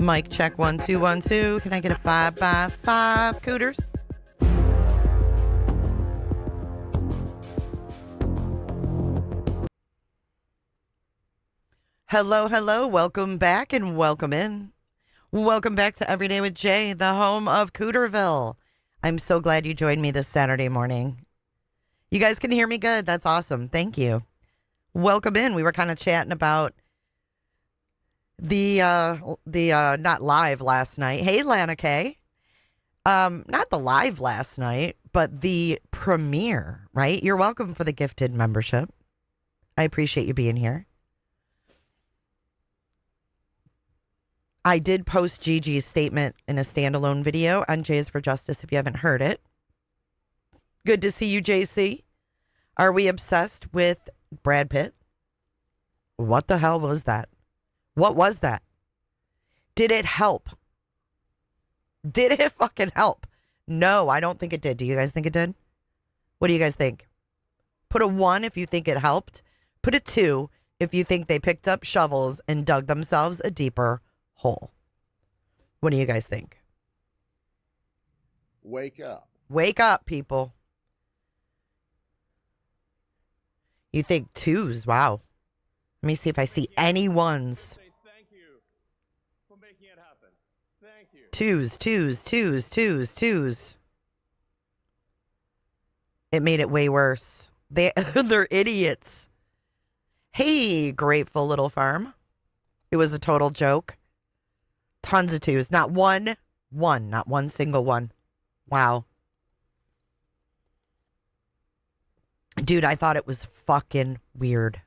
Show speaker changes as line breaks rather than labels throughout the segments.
Mic check 1 2 1 2. Can I get a 5 by 5 cooters? Hello, hello. Welcome back and welcome in. Welcome back to Everyday with Jay, the home of Cooterville. I'm so glad you joined me this Saturday morning. You guys can hear me good. That's awesome. Thank you. Welcome in. We were kind of chatting about the not live last night. Hey, Lana K. Not the live last night, but the premiere, right? You're welcome for the gifted membership. I appreciate you being here. I did post Gigi's statement in a standalone video on Jay's for Justice if you haven't heard it. Good to see you, JC. Are we obsessed with Brad Pitt? What the hell was that? What was that? Did it help? Did it fucking help? No, I don't think it did. Do you guys think it did? What do you guys think? Put a 1 if you think it helped. Put a 2 if you think they picked up shovels and dug themselves a deeper hole. What do you guys think?
Wake up.
Wake up, people. You think 2s? Wow. Let me see if I see any 1s.
Thank you for making it happen. Thank you.
2s, 2s, 2s, 2s, 2s. It made it way worse. They're idiots. Hey, grateful little farm. It was a total joke. Tons of 2s. Not one, not one single one. Wow. Dude, I thought it was fucking weird.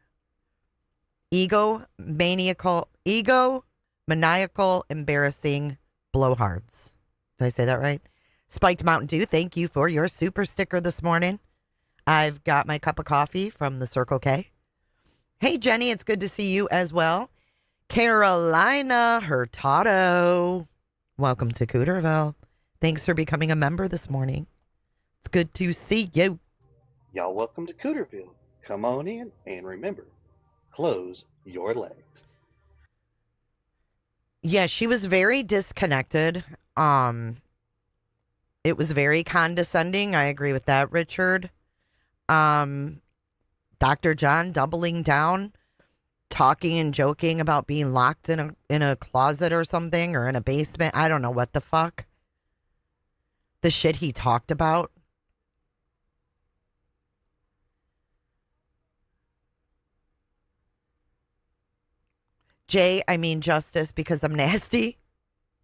Maniacal, embarrassing blowhards. Did I say that right? Spiked Mountain Dew, thank you for your super sticker this morning. I've got my cup of coffee from the Circle K. Hey, Jenny, it's good to see you as well. Carolina Hurtado, welcome to Cooterville. Thanks for becoming a member this morning. It's good to see you.
Y'all welcome to Cooterville. Come on in and remember, close your legs.
Yeah, she was very disconnected. It was very condescending. I agree with that, Richard. Dr. John doubling down, talking and joking about being locked in a closet or something, or in a basement. I don't know what the fuck. The shit he talked about. Jay, I mean Justice because I'm nasty.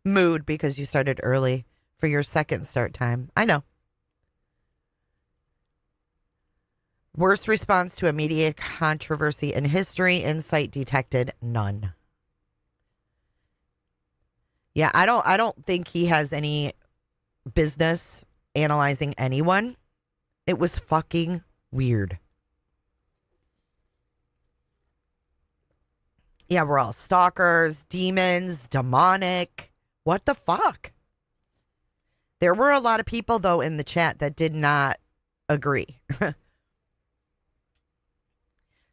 Mood because you started early for your second start time. I know. Worst response to a media controversy in history. Insight detected. None. Yeah, I don't think he has any business analyzing anyone. It was fucking weird. Yeah, we're all stalkers, demons, demonic. What the fuck? There were a lot of people, though, in the chat that did not agree.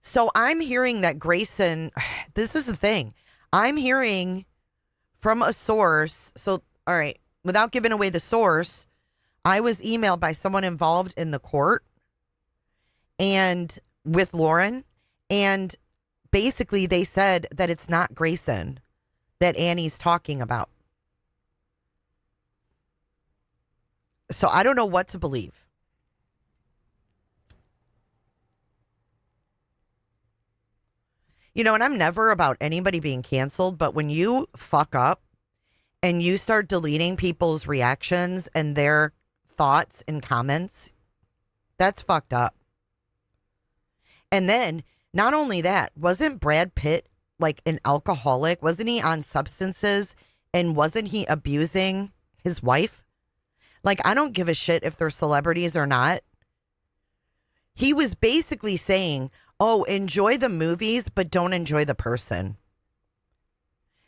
So I'm hearing that Grayson, this is the thing. I'm hearing from a source. So, all right, without giving away the source, I was emailed by someone involved in the court and with Lauren, and basically they said that it's not Grayson that Annie's talking about. So I don't know what to believe. You know, and I'm never about anybody being canceled, but when you fuck up and you start deleting people's reactions and their thoughts and comments, that's fucked up. And then, not only that, wasn't Brad Pitt like an alcoholic? Wasn't he on substances? And wasn't he abusing his wife? Like, I don't give a shit if they're celebrities or not. He was basically saying, oh, enjoy the movies, but don't enjoy the person.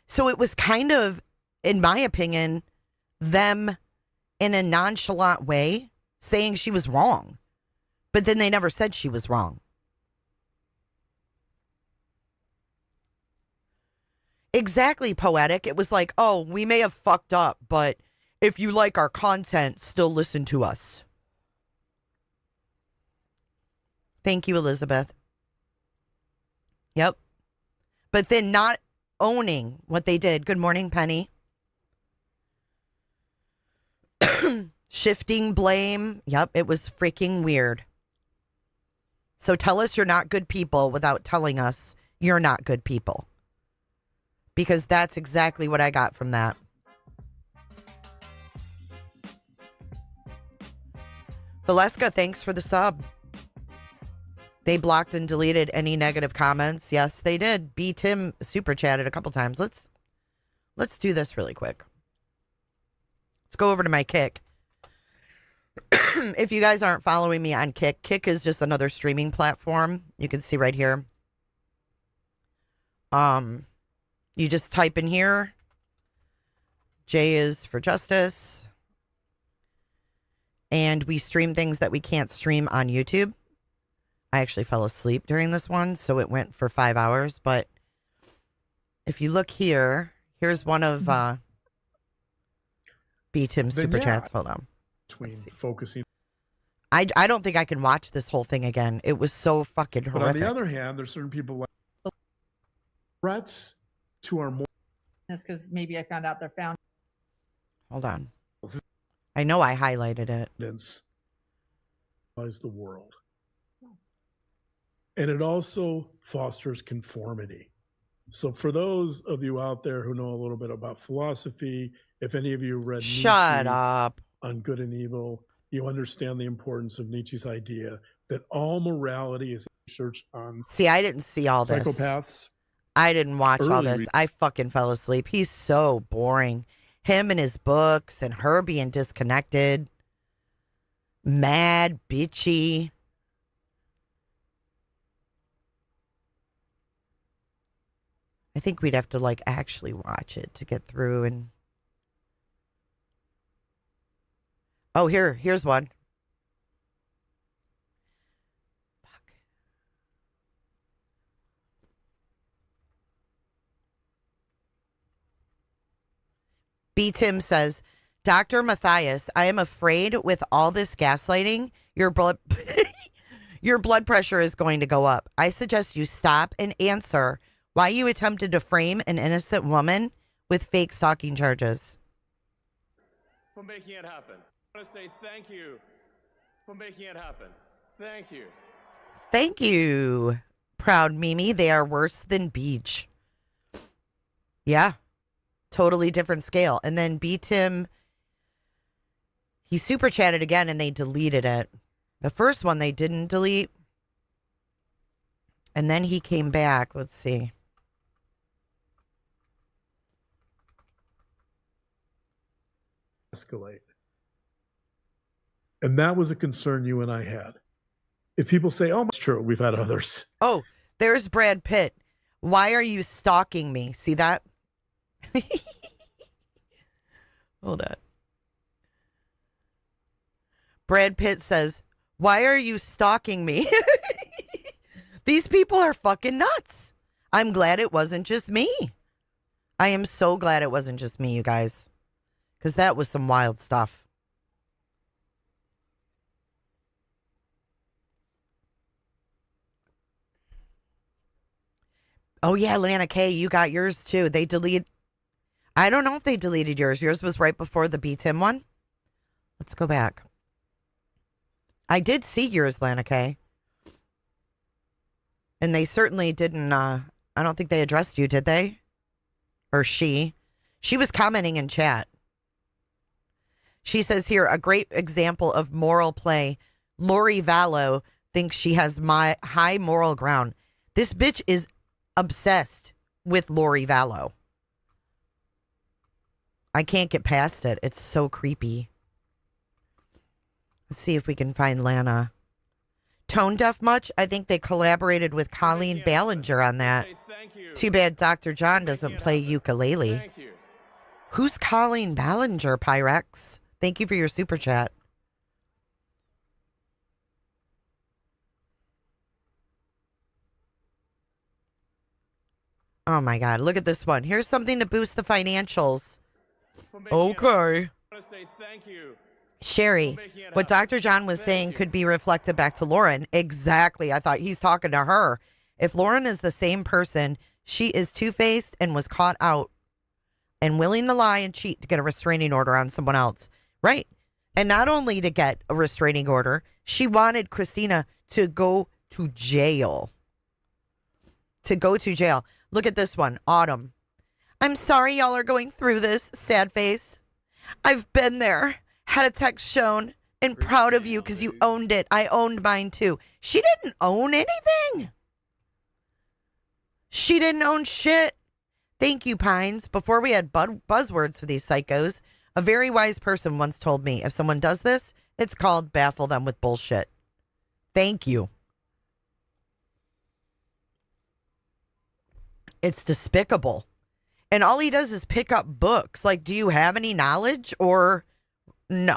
So it was kind of, in my opinion, them in a nonchalant way saying she was wrong. But then they never said she was wrong. Exactly, Poetic. It was like, oh, we may have fucked up, but if you like our content, still listen to us. Thank you, Elizabeth. Yep. But then not owning what they did. Good morning, Penny. Shifting blame. Yep, it was freaking weird. So tell us you're not good people without telling us you're not good people. Because that's exactly what I got from that. Valeska, thanks for the sub. They blocked and deleted any negative comments. Yes, they did. B. Tim super chatted a couple times. Let's do this really quick. Let's go over to my Kick. If you guys aren't following me on Kick, Kick is just another streaming platform. You can see right here. You just type in here. J is for justice. And we stream things that we can't stream on YouTube. I actually fell asleep during this one, so it went for 5 hours. But if you look here, here's one of B. Tim's super chats. Hold on.
Between focusing.
I don't think I can watch this whole thing again. It was so fucking horrific.
But on the other hand, there's certain people like threats to our more.
That's because maybe I found out they're found.
Hold on. I know I highlighted it.
The world. And it also fosters conformity. So for those of you out there who know a little bit about philosophy, if any of you read
Shut
Nietzsche
up
on good and evil, you understand the importance of Nietzsche's idea that all morality is researched on.
See, I didn't see all this.
Psychopaths.
I didn't watch all this. I fucking fell asleep. He's so boring. Him and his books and her being disconnected. Mad, bitchy. I think we'd have to like actually watch it to get through and. Oh, here's one. Fuck. B. Tim says, Dr. Matthias, I am afraid with all this gaslighting, your blood your blood pressure is going to go up. I suggest you stop and answer why you attempted to frame an innocent woman with fake stalking charges.
For making it happen. I want to say thank you for making it happen. Thank you.
Thank you, proud Mimi. They are worse than Beach. Yeah, totally different scale. And then B. Tim, he super chatted again and they deleted it. The first one they didn't delete. And then he came back. Let's see.
Escalate. And that was a concern you and I had. If people say, oh, it's true, we've had others.
Oh, there's Brad Pitt. Why are you stalking me? See that? Hold on. Brad Pitt says, why are you stalking me? These people are fucking nuts. I'm glad it wasn't just me. I am so glad it wasn't just me, you guys. Because that was some wild stuff. Oh, yeah, Lana K, you got yours too. They delete. I don't know if they deleted yours. Yours was right before the B. Tim one. Let's go back. I did see yours, Lana K. And they certainly didn't, I don't think they addressed you, did they? Or she. She was commenting in chat. She says here, a great example of moral play. Lori Vallow thinks she has my high moral ground. This bitch is obsessed with Lori Vallow. I can't get past it. It's so creepy. Let's see if we can find Lana. Tone deaf much? I think they collaborated with Colleen Ballinger on that. Too bad Dr. John doesn't play ukulele. Who's Colleen Ballinger, Pyrex? Thank you for your super chat. Oh my God. Look at this one. Here's something to boost the financials.
For making it happen.
Okay.
I want to say thank you.
Sherry,
making it
what
happen.
Dr. John was
Thank
saying
you.
could be reflected back to Lauren. Exactly. I thought he's talking to her. If Lauren is the same person, she is two-faced and was caught out and willing to lie and cheat to get a restraining order on someone else. Right. And not only to get a restraining order, she wanted Christina to go to jail. To go to jail. Look at this one. Autumn. I'm sorry y'all are going through this. Sad face. I've been there. Had a text shown and proud of you because you owned it. I owned mine too. She didn't own anything. She didn't own shit. Thank you, Pines. Before we had buzzwords for these psychos, a very wise person once told me, if someone does this, it's called baffle them with bullshit. Thank you. It's despicable. And all he does is pick up books. Like, do you have any knowledge or no?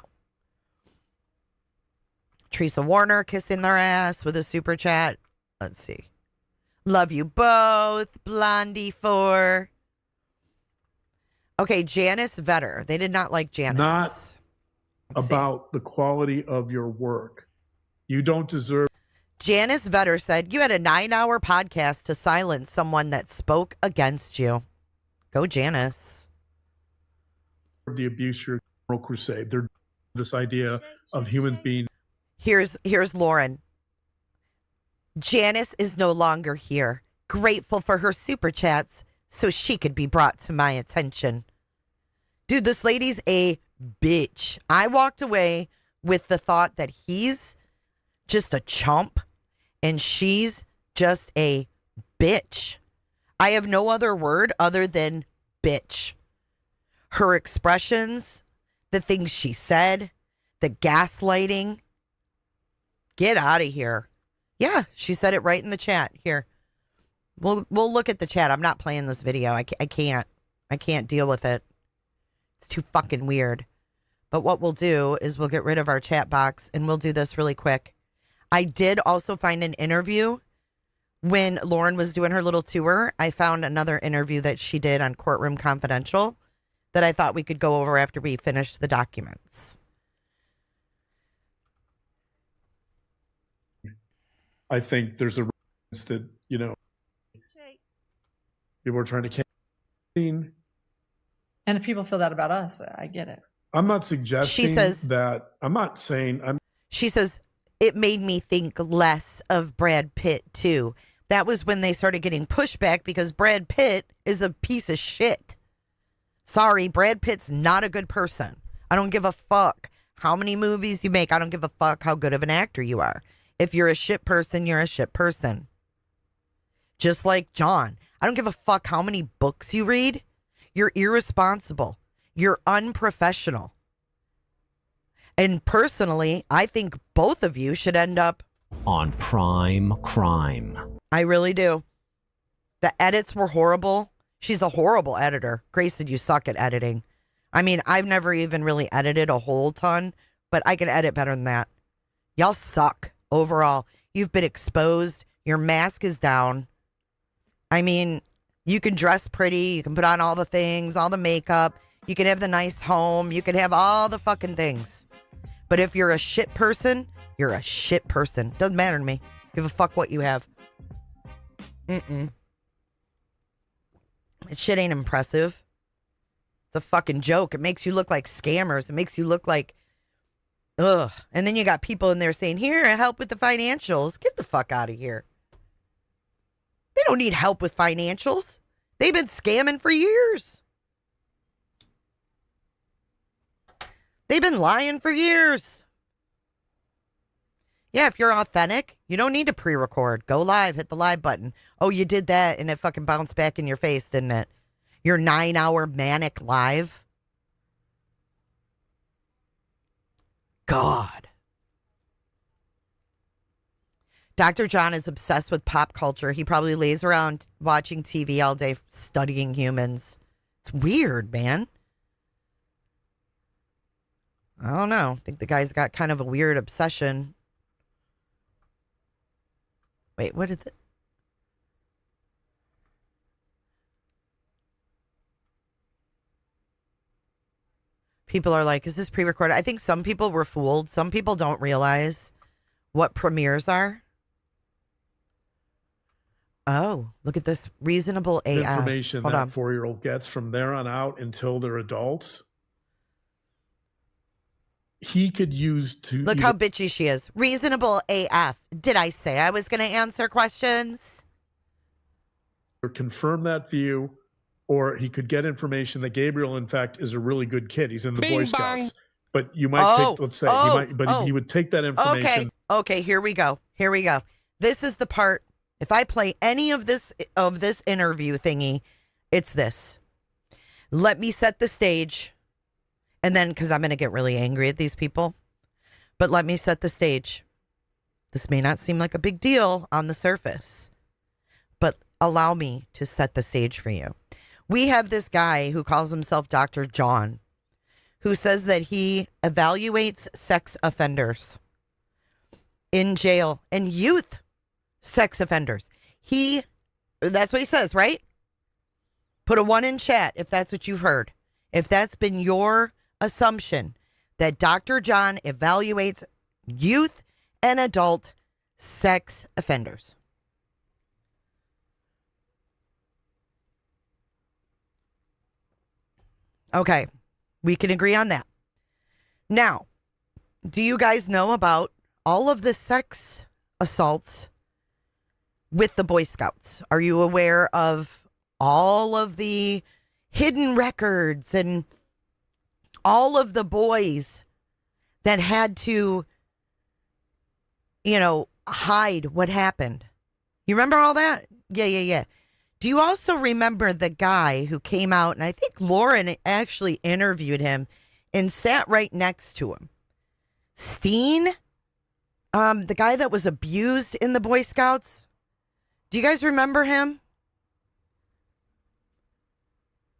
Teresa Warner kissing their ass with a super chat. Let's see. Love you both. Blondie 4. Okay, Janice Vetter. They did not like Janice.
Not
Let's see.
about the quality of your work. You don't deserve
Janice Vetter said, you had a 9-hour podcast to silence someone that spoke against you. Go, Janice.
the abuse your moral crusade. They're this idea of humans being
Here's Lauren. Janice is no longer here. Grateful for her super chats so she could be brought to my attention. Dude, this lady's a bitch. I walked away with the thought that he's just a chump and she's just a bitch. I have no other word other than bitch. Her expressions, the things she said, the gaslighting. Get out of here. Yeah, she said it right in the chat. Here. We'll look at the chat. I'm not playing this video. I can't. I can't deal with it. It's too fucking weird. But what we'll do is we'll get rid of our chat box and we'll do this really quick. I did also find an interview when Lauren was doing her little tour. I found another interview that she did on Courtroom Confidential that I thought we could go over after we finish the documents.
I think there's a reason that, you know, people are trying to campaign.
And if people feel that about us, I get it.
I'm not suggesting
says-
that. I'm not saying I'm.
She says, it made me think less of Brad Pitt, too. That was when they started getting pushback because Brad Pitt is a piece of shit. Sorry, Brad Pitt's not a good person. I don't give a fuck how many movies you make. I don't give a fuck how good of an actor you are. If you're a shit person, you're a shit person. Just like John. I don't give a fuck how many books you read. You're irresponsible. You're unprofessional. And personally, I think both of you should end up
on Prime Crime.
I really do. The edits were horrible. She's a horrible editor. Grayson, you suck at editing. I mean, I've never even really edited a whole ton, but I can edit better than that. Y'all suck overall. You've been exposed. Your mask is down. I mean, you can dress pretty. You can put on all the things, all the makeup. You can have the nice home. You can have all the fucking things. But if you're a shit person, you're a shit person. Doesn't matter to me. Give a fuck what you have. That shit ain't impressive. It's a fucking joke. It makes you look like scammers. It makes you look like, ugh. And then you got people in there saying, here, help with the financials. Get the fuck out of here. They don't need help with financials. They've been scamming for years. They've been lying for years. Yeah, if you're authentic, you don't need to pre-record. Go live, hit the live button. Oh, you did that and it fucking bounced back in your face, didn't it? Your 9-hour manic live. God. Dr. John is obsessed with pop culture. He probably lays around watching TV all day, studying humans. It's weird, man. I don't know. I think the guy's got kind of a weird obsession. Wait, what is it? People are like, is this pre-recorded? I think some people were fooled. Some people don't realize what premieres are. Oh, look at this. Reasonable
The
AF.
information
Hold
that
on.
4-year-old gets from there on out until they're adults, he could use to
Look how bitchy she is. Reasonable AF. Did I say I was going to answer questions?
either confirm that view, or he could get information that Gabriel, in fact, is a really good kid. He's in the Boy Scouts. But you might take, let's say, he would take that information.
Okay, here we go. This is the part. If I play any of this interview thingy, it's this. Let me set the stage. And then, because I'm going to get really angry at these people, but let me set the stage. This may not seem like a big deal on the surface, but allow me to set the stage for you. We have this guy who calls himself Dr. John, who says that he evaluates sex offenders in jail and youth sex offenders. That's what he says, right? Put a 1 in chat if that's what you've heard. If that's been your assumption, that Dr. John evaluates youth and adult sex offenders. Okay, we can agree on that. Now, do you guys know about all of the sex assaults with the Boy Scouts? Are you aware of all of the hidden records and all of the boys that had to, hide what happened? You remember all that? Yeah. Do you also remember the guy who came out, and I think Lauren actually interviewed him and sat right next to him? Steen? The guy that was abused in the Boy Scouts? Do you guys remember him?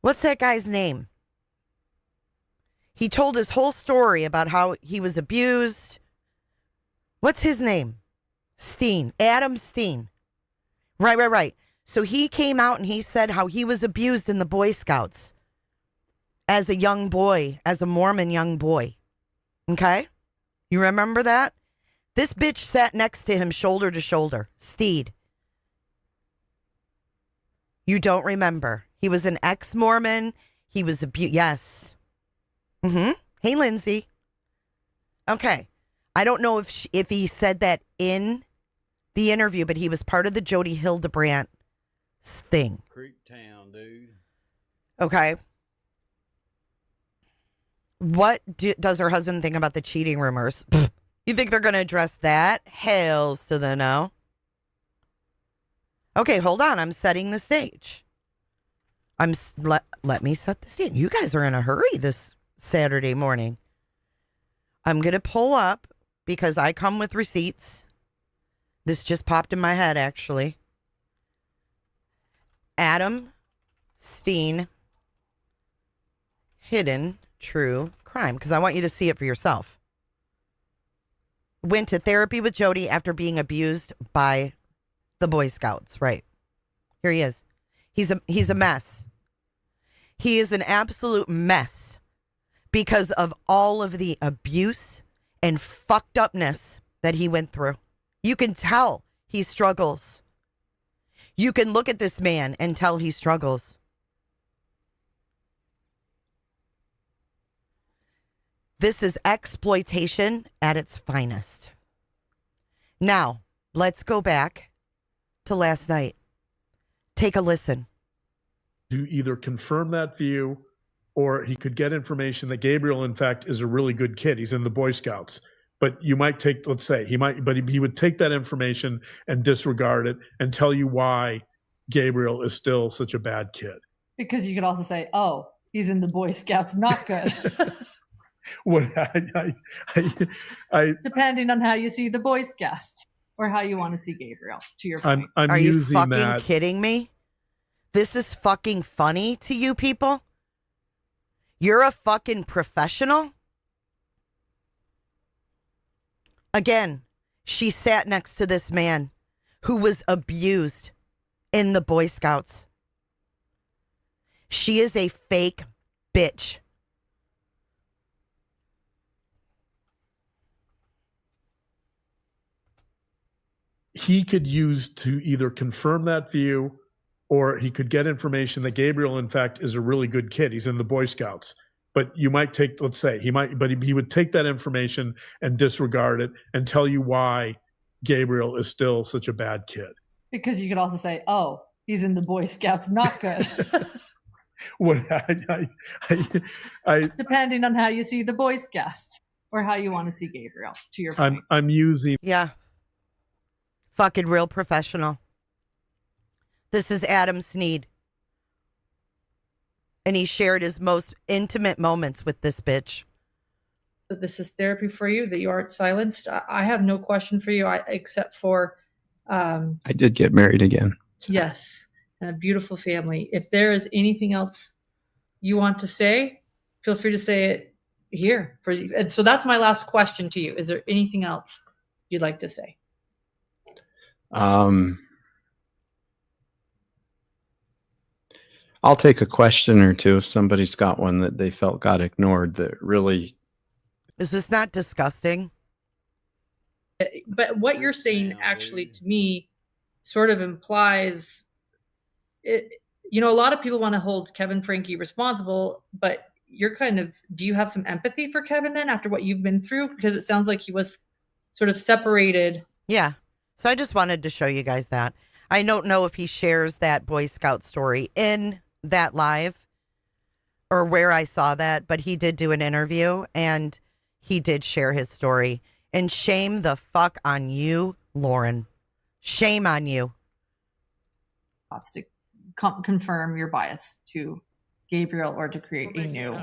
What's that guy's name? He told his whole story about how he was abused. What's his name? Steen. Adam Steen. Right. So he came out and he said how he was abused in the Boy Scouts as a young boy, as a Mormon young boy. Okay? You remember that? This bitch sat next to him shoulder to shoulder. Steed. You don't remember. He was an ex-Mormon. He was abused. Yes. Hey, Lindsay. Okay. I don't know if he said that in the interview, but he was part of the Jody Hildebrandt thing.
Creep town, dude.
Okay. What does her husband think about the cheating rumors? You think they're going to address that? Hells to the no. Okay, hold on. I'm setting the stage. Let me set the stage. You guys are in a hurry this Saturday morning. I'm going to pull up because I come with receipts. This just popped in my head, actually. Adam Steen, hidden true crime, because I want you to see it for yourself. Went to therapy with Jody after being abused by the Boy Scouts. Right. Here he is. He's a mess. He is an absolute mess because of all of the abuse and fucked upness that he went through. You can tell he struggles. You can look at this man and tell he struggles. This is exploitation at its finest. Now, let's go back to last night. Take a listen.
To either confirm that view, or he could get information that Gabriel, in fact, is a really good kid. He's in the Boy Scouts. But you might take, let's say, he would take that information and disregard it and tell you why Gabriel is still such a bad kid.
Because you could also say, oh, he's in the Boy Scouts, not good.
What
Depending on how you see the Boy Scouts or how you want to see Gabriel, to your point.
I'm
Are you
using
fucking
that.
kidding me? This is fucking funny to you people? You're a fucking professional? Again, she sat next to this man who was abused in the Boy Scouts. She is a fake bitch.
he could use to either confirm that view, or he could get information that Gabriel, in fact, is a really good kid. He's in the Boy Scouts. But you might take, let's say, he would take that information and disregard it and tell you why Gabriel is still such a bad kid.
Because you could also say, oh, he's in the Boy Scouts, not good.
What
Depending on how you see the Boy Scouts or how you want to see Gabriel, to your point.
I'm using.
Yeah. Fucking real professional. This is Adam Sneed. And he shared his most intimate moments with this bitch.
So this is therapy for you, that you aren't silenced. I have no question for you, except for...
I did get married again. So.
Yes, and a beautiful family. If there is anything else you want to say, feel free to say it here. And so that's my last question to you. Is there anything else you'd like to say?
I'll take a question or two if somebody's got one that they felt got ignored that really...
Is this not disgusting?
But what you're saying actually to me sort of implies it. You know, a lot of people want to hold Kevin Franke responsible, but you're kind of, do you have some empathy for Kevin then after what you've been through? Because it sounds like he was sort of separated.
Yeah. So I just wanted to show you guys that. I don't know if he shares that Boy Scout story in that live or where I saw that, but he did do an interview and he did share his story. And shame the fuck on you, Lauren. Shame on you.
To confirm your bias to Gabriel or to create a new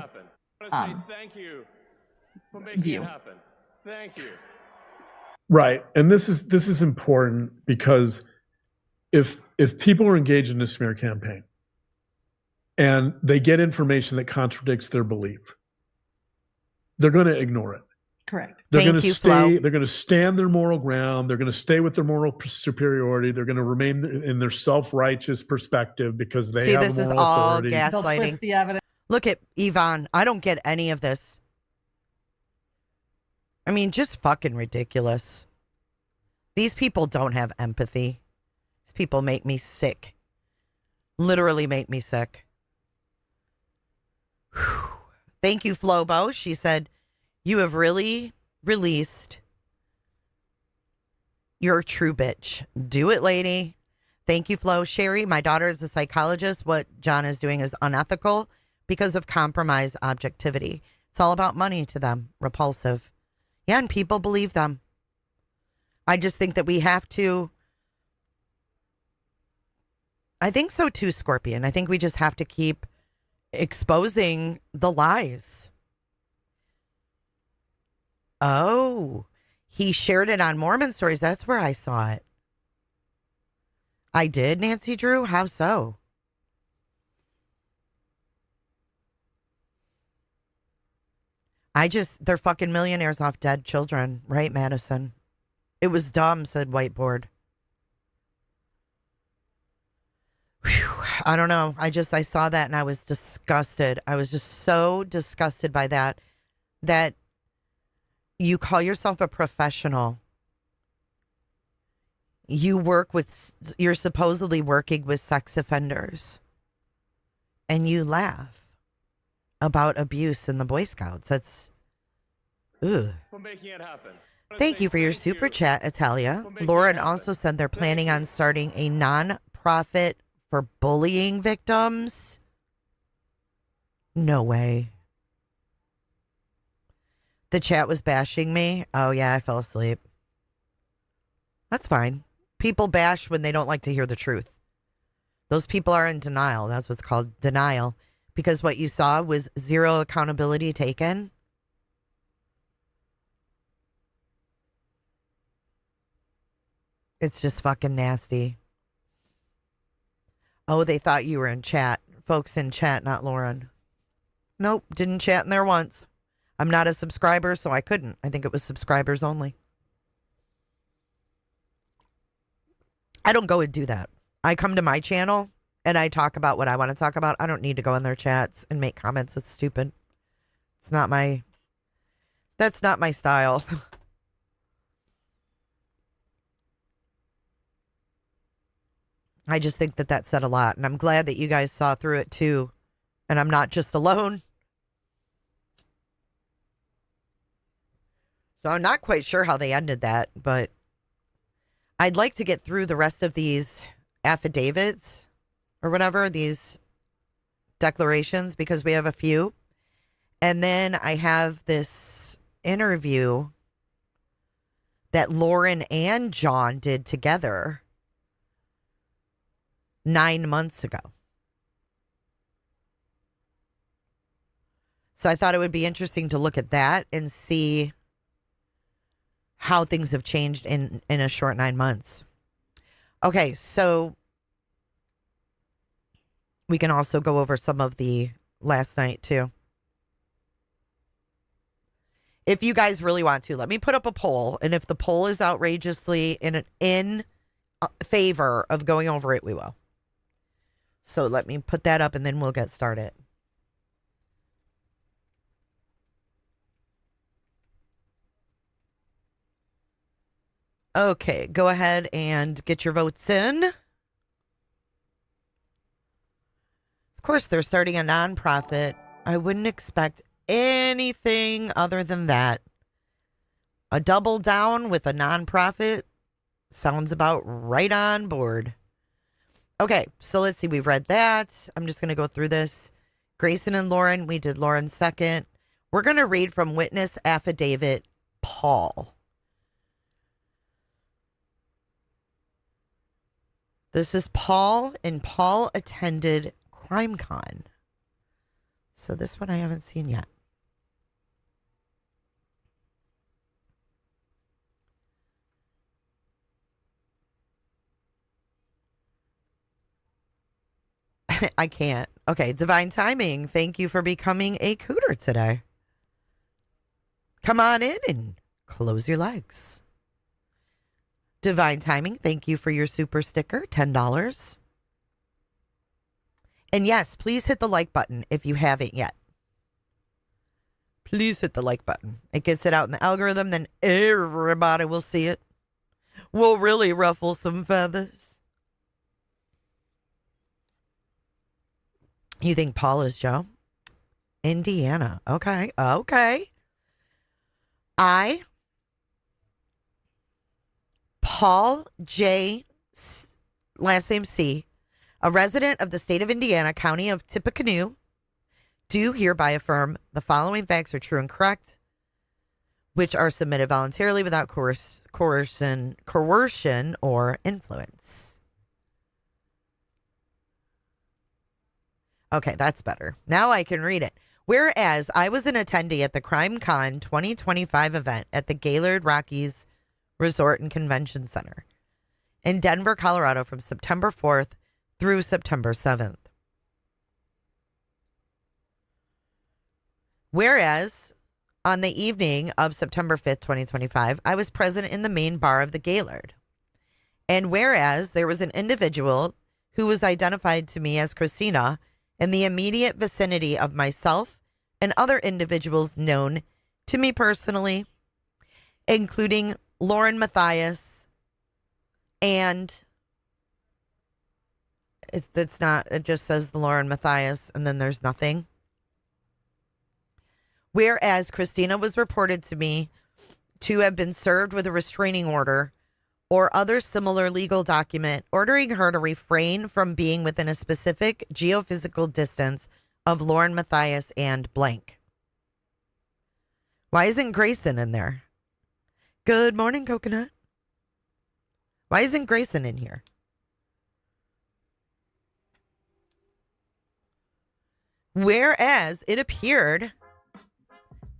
thank you for making
view.
it happen. Thank you.
Right. And this is important because if people are engaged in a smear campaign and they get information that contradicts their belief, they're going to ignore it.
Correct.
They're
Thank
going to
you,
stay.
Flo.
They're going to stand their moral ground. They're going to stay with their moral superiority. They're going to remain in their self-righteous perspective because they have
this
the
is
moral
all
authority.
They'll
gaslighting.
twist the evidence.
Look at Yvonne. I don't get any of this. I mean, just fucking ridiculous. These people don't have empathy. These people make me sick. Literally make me sick. Whew. Thank you, Flobo. She said, you have really released your true bitch. Do it, lady. Thank you, Flo. Sherry, my daughter is a psychologist. What John is doing is unethical because of compromised objectivity. It's all about money to them. Repulsive. Yeah, and people believe them. I just think that we have to. I think so too, Scorpion. I think we just have to keep exposing the lies. Oh, he shared it on Mormon Stories. That's where I saw it. I did, Nancy Drew? How so? They're fucking millionaires off dead children, right, Madison? It was dumb, said Whiteboard. Whew, I don't know. I saw that and I was disgusted. I was just so disgusted by that you call yourself a professional. You're supposedly working with sex offenders. And you laugh about abuse in the Boy Scouts. That's, ugh.
For making it happen.
Thank you for your super chat, Italia. Lauren also said they're planning on starting a non-profit for bullying victims. No way. The chat was bashing me. Oh, yeah, I fell asleep. That's fine. People bash when they don't like to hear the truth. Those people are in denial. That's what's called denial. Because what you saw was zero accountability taken. It's just fucking nasty. Oh, they thought you were in chat. Folks in chat, not Lauren. Nope, didn't chat in there once. I'm not a subscriber, so I couldn't. I think it was subscribers only. I don't go and do that. I come to my channel and I talk about what I want to talk about. I don't need to go in their chats and make comments. It's stupid. That's not my style. I just think that that said a lot. And I'm glad that you guys saw through it too. And I'm not just alone. So I'm not quite sure how they ended that, but I'd like to get through the rest of these affidavits or whatever, these declarations, because we have a few. And then I have this interview that Lauren and John did together 9 months ago. So I thought it would be interesting to look at that and see how things have changed in a short 9 months. Okay, so we can also go over some of the last night too. If you guys really want to, let me put up a poll. And if the poll is outrageously in favor of going over it, we will. So let me put that up and then we'll get started. Okay, go ahead and get your votes in. Of course, they're starting a nonprofit. I wouldn't expect anything other than that. A double down with a nonprofit sounds about right on board. Okay, so let's see. We've read that. I'm just going to go through this. Grayson and Lauren, we did Lauren second. We're going to read from Witness Affidavit Paul. This is Paul, and Paul attended CrimeCon. So this one I haven't seen yet. I can't. Okay, Divine Timing, thank you for becoming a cooter today. Come on in and close your legs. Divine Timing, thank you for your super sticker, $10. And yes, please hit the like button if you haven't yet. Please hit the like button. It gets it out in the algorithm, then everybody will see it. We'll really ruffle some feathers. You think Paul is Joe? Indiana. Okay. Paul J., last name C., a resident of the state of Indiana, county of Tippecanoe, do hereby affirm the following facts are true and correct, which are submitted voluntarily without coercion or influence. Okay, that's better. Now I can read it. Whereas I was an attendee at the CrimeCon 2025 event at the Gaylord Rockies Resort and Convention Center in Denver, Colorado from September 4th through September 7th. Whereas on the evening of September 5th, 2025, I was present in the main bar of the Gaylord. And whereas there was an individual who was identified to me as Christina in the immediate vicinity of myself and other individuals known to me personally, including Lauren Matthias, and it just says Lauren Matthias, and then there's nothing. Whereas Christina was reported to me to have been served with a restraining order or other similar legal document ordering her to refrain from being within a specific geophysical distance of Lauren Matthias and blank. Why isn't Grayson in there? Good morning, Coconut. Why isn't Grayson in here? Whereas it appeared,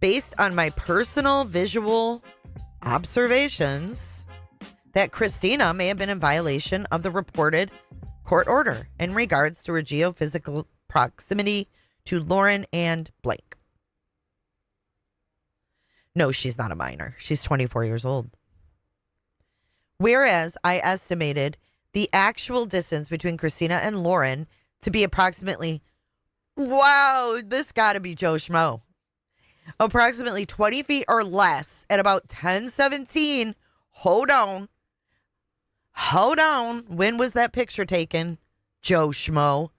based on my personal visual observations, that Christina may have been in violation of the reported court order in regards to her geophysical proximity to Lauren and blank. No, she's not a minor. She's 24 years old. Whereas I estimated the actual distance between Christina and Lauren to be approximately, wow, this got to be Joe Schmo, approximately 20 feet or less at about 10:17. Hold on. Hold on. When was that picture taken, Joe Schmo?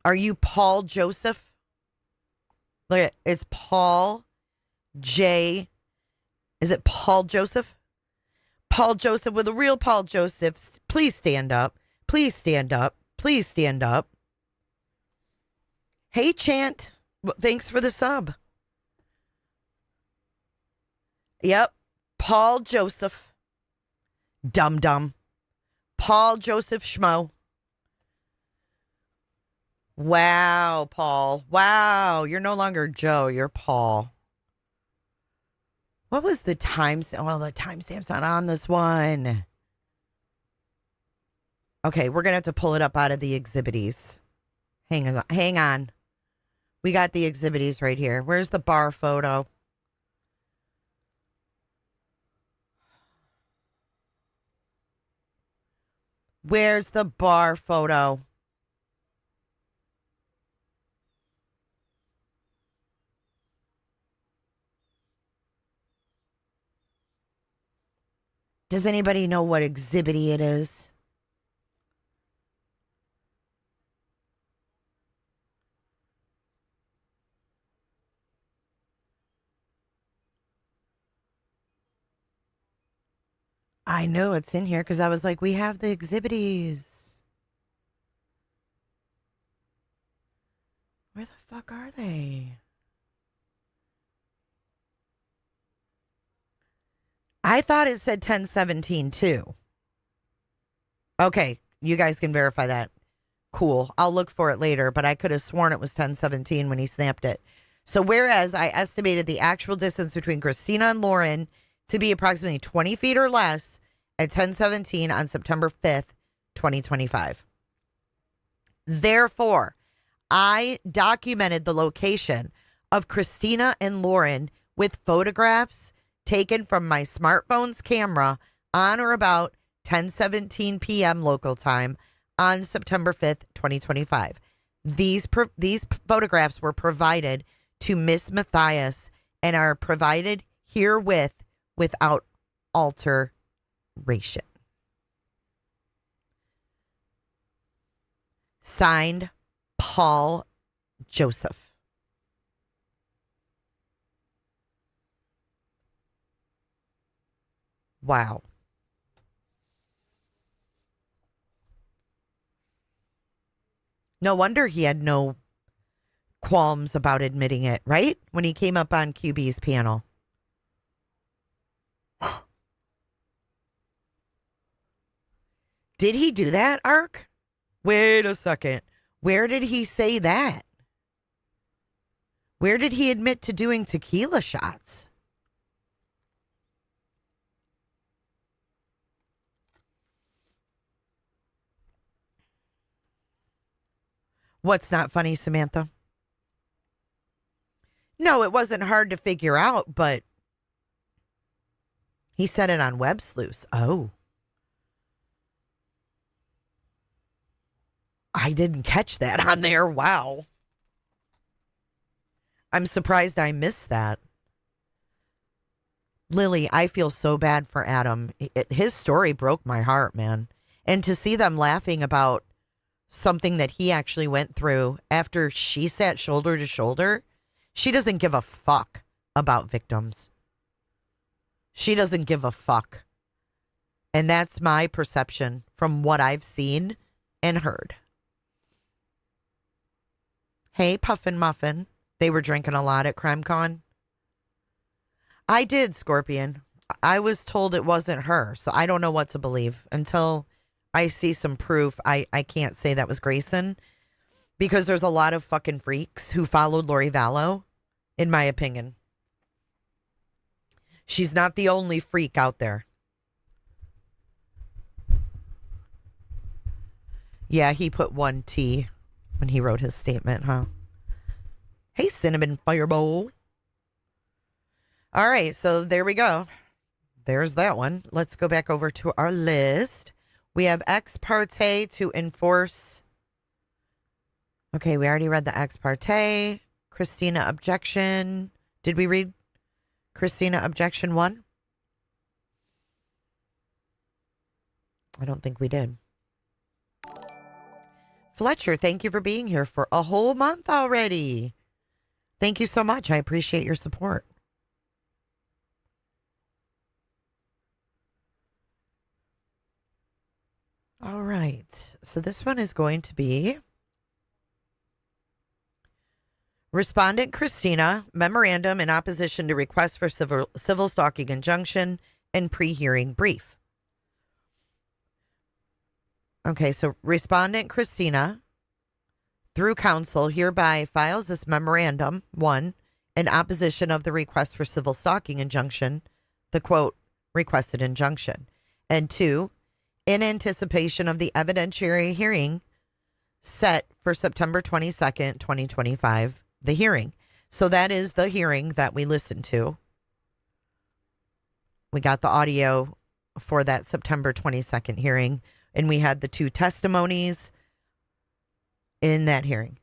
Are you Paul Joseph? Look at it's Paul J. Is it Paul Joseph? Paul Joseph with a real Paul Joseph. Please stand up. Please stand up. Please stand up. Hey, Chant. Well, thanks for the sub. Yep. Paul Joseph. Dum dum. Paul Joseph Schmo. Wow, Paul. Wow. You're no longer Joe. You're Paul. What was the timestamp? Well, the timestamp's not on this one. Okay, we're going to have to pull it up out of the exhibities. Hang on. We got the exhibities right here. Where's the bar photo? Where's the bar photo? Does anybody know what exhibity it is? I know it's in here because I was like, we have the exhibities. Where the fuck are they? I thought it said 1017 too. Okay, you guys can verify that. Cool. I'll look for it later, but I could have sworn it was 1017 when he snapped it. So whereas I estimated the actual distance between Christina and Lauren to be approximately 20 feet or less at 1017 on September 5th, 2025. Therefore, I documented the location of Christina and Lauren with photographs taken from my smartphone's camera on or about 10:17 p.m. local time on September 5th, 2025. These photographs were provided to Miss Matthias and are provided herewith without alteration. Signed, Paul Joseph. Wow. No wonder he had no qualms about admitting it, right? When he came up on QB's panel. Did he do that, Ark? Wait a second. Where did he say that? Where did he admit to doing tequila shots? What's not funny, Samantha? No, it wasn't hard to figure out, but he said it on Web Sleuths. Oh. I didn't catch that on there. Wow. I'm surprised I missed that. Lily, I feel so bad for Adam. His story broke my heart, man. And to see them laughing about something that he actually went through after she sat shoulder to shoulder, she doesn't give a fuck about victims. She doesn't give a fuck. And that's my perception from what I've seen and heard. Hey, Puffin Muffin. They were drinking a lot at CrimeCon. I did, Scorpion. I was told it wasn't her, so I don't know what to believe. Until I see some proof, I can't say that was Grayson. Because there's a lot of fucking freaks who followed Lori Vallow, in my opinion. She's not the only freak out there. Yeah, he put 1T when he wrote his statement, huh? Hey, Cinnamon Fireball. All right, so there we go. There's that one. Let's go back over to our list. We have ex parte to enforce. Okay, we already read the ex parte. Christina objection. Did we read Christina objection 1? I don't think we did. Fletcher, thank you for being here for a whole month already. Thank you so much. I appreciate your support. All right. So this one is going to be Respondent Christina, memorandum in opposition to request for civil stalking injunction and pre-hearing brief. Okay, so Respondent Christina, through counsel, hereby files this memorandum, 1, in opposition of the request for civil stalking injunction, the quote, requested injunction, and 2, in anticipation of the evidentiary hearing set for September 22nd, 2025, the hearing. So that is the hearing that we listened to. We got the audio for that September 22nd hearing, and we had the 2 testimonies in that hearing.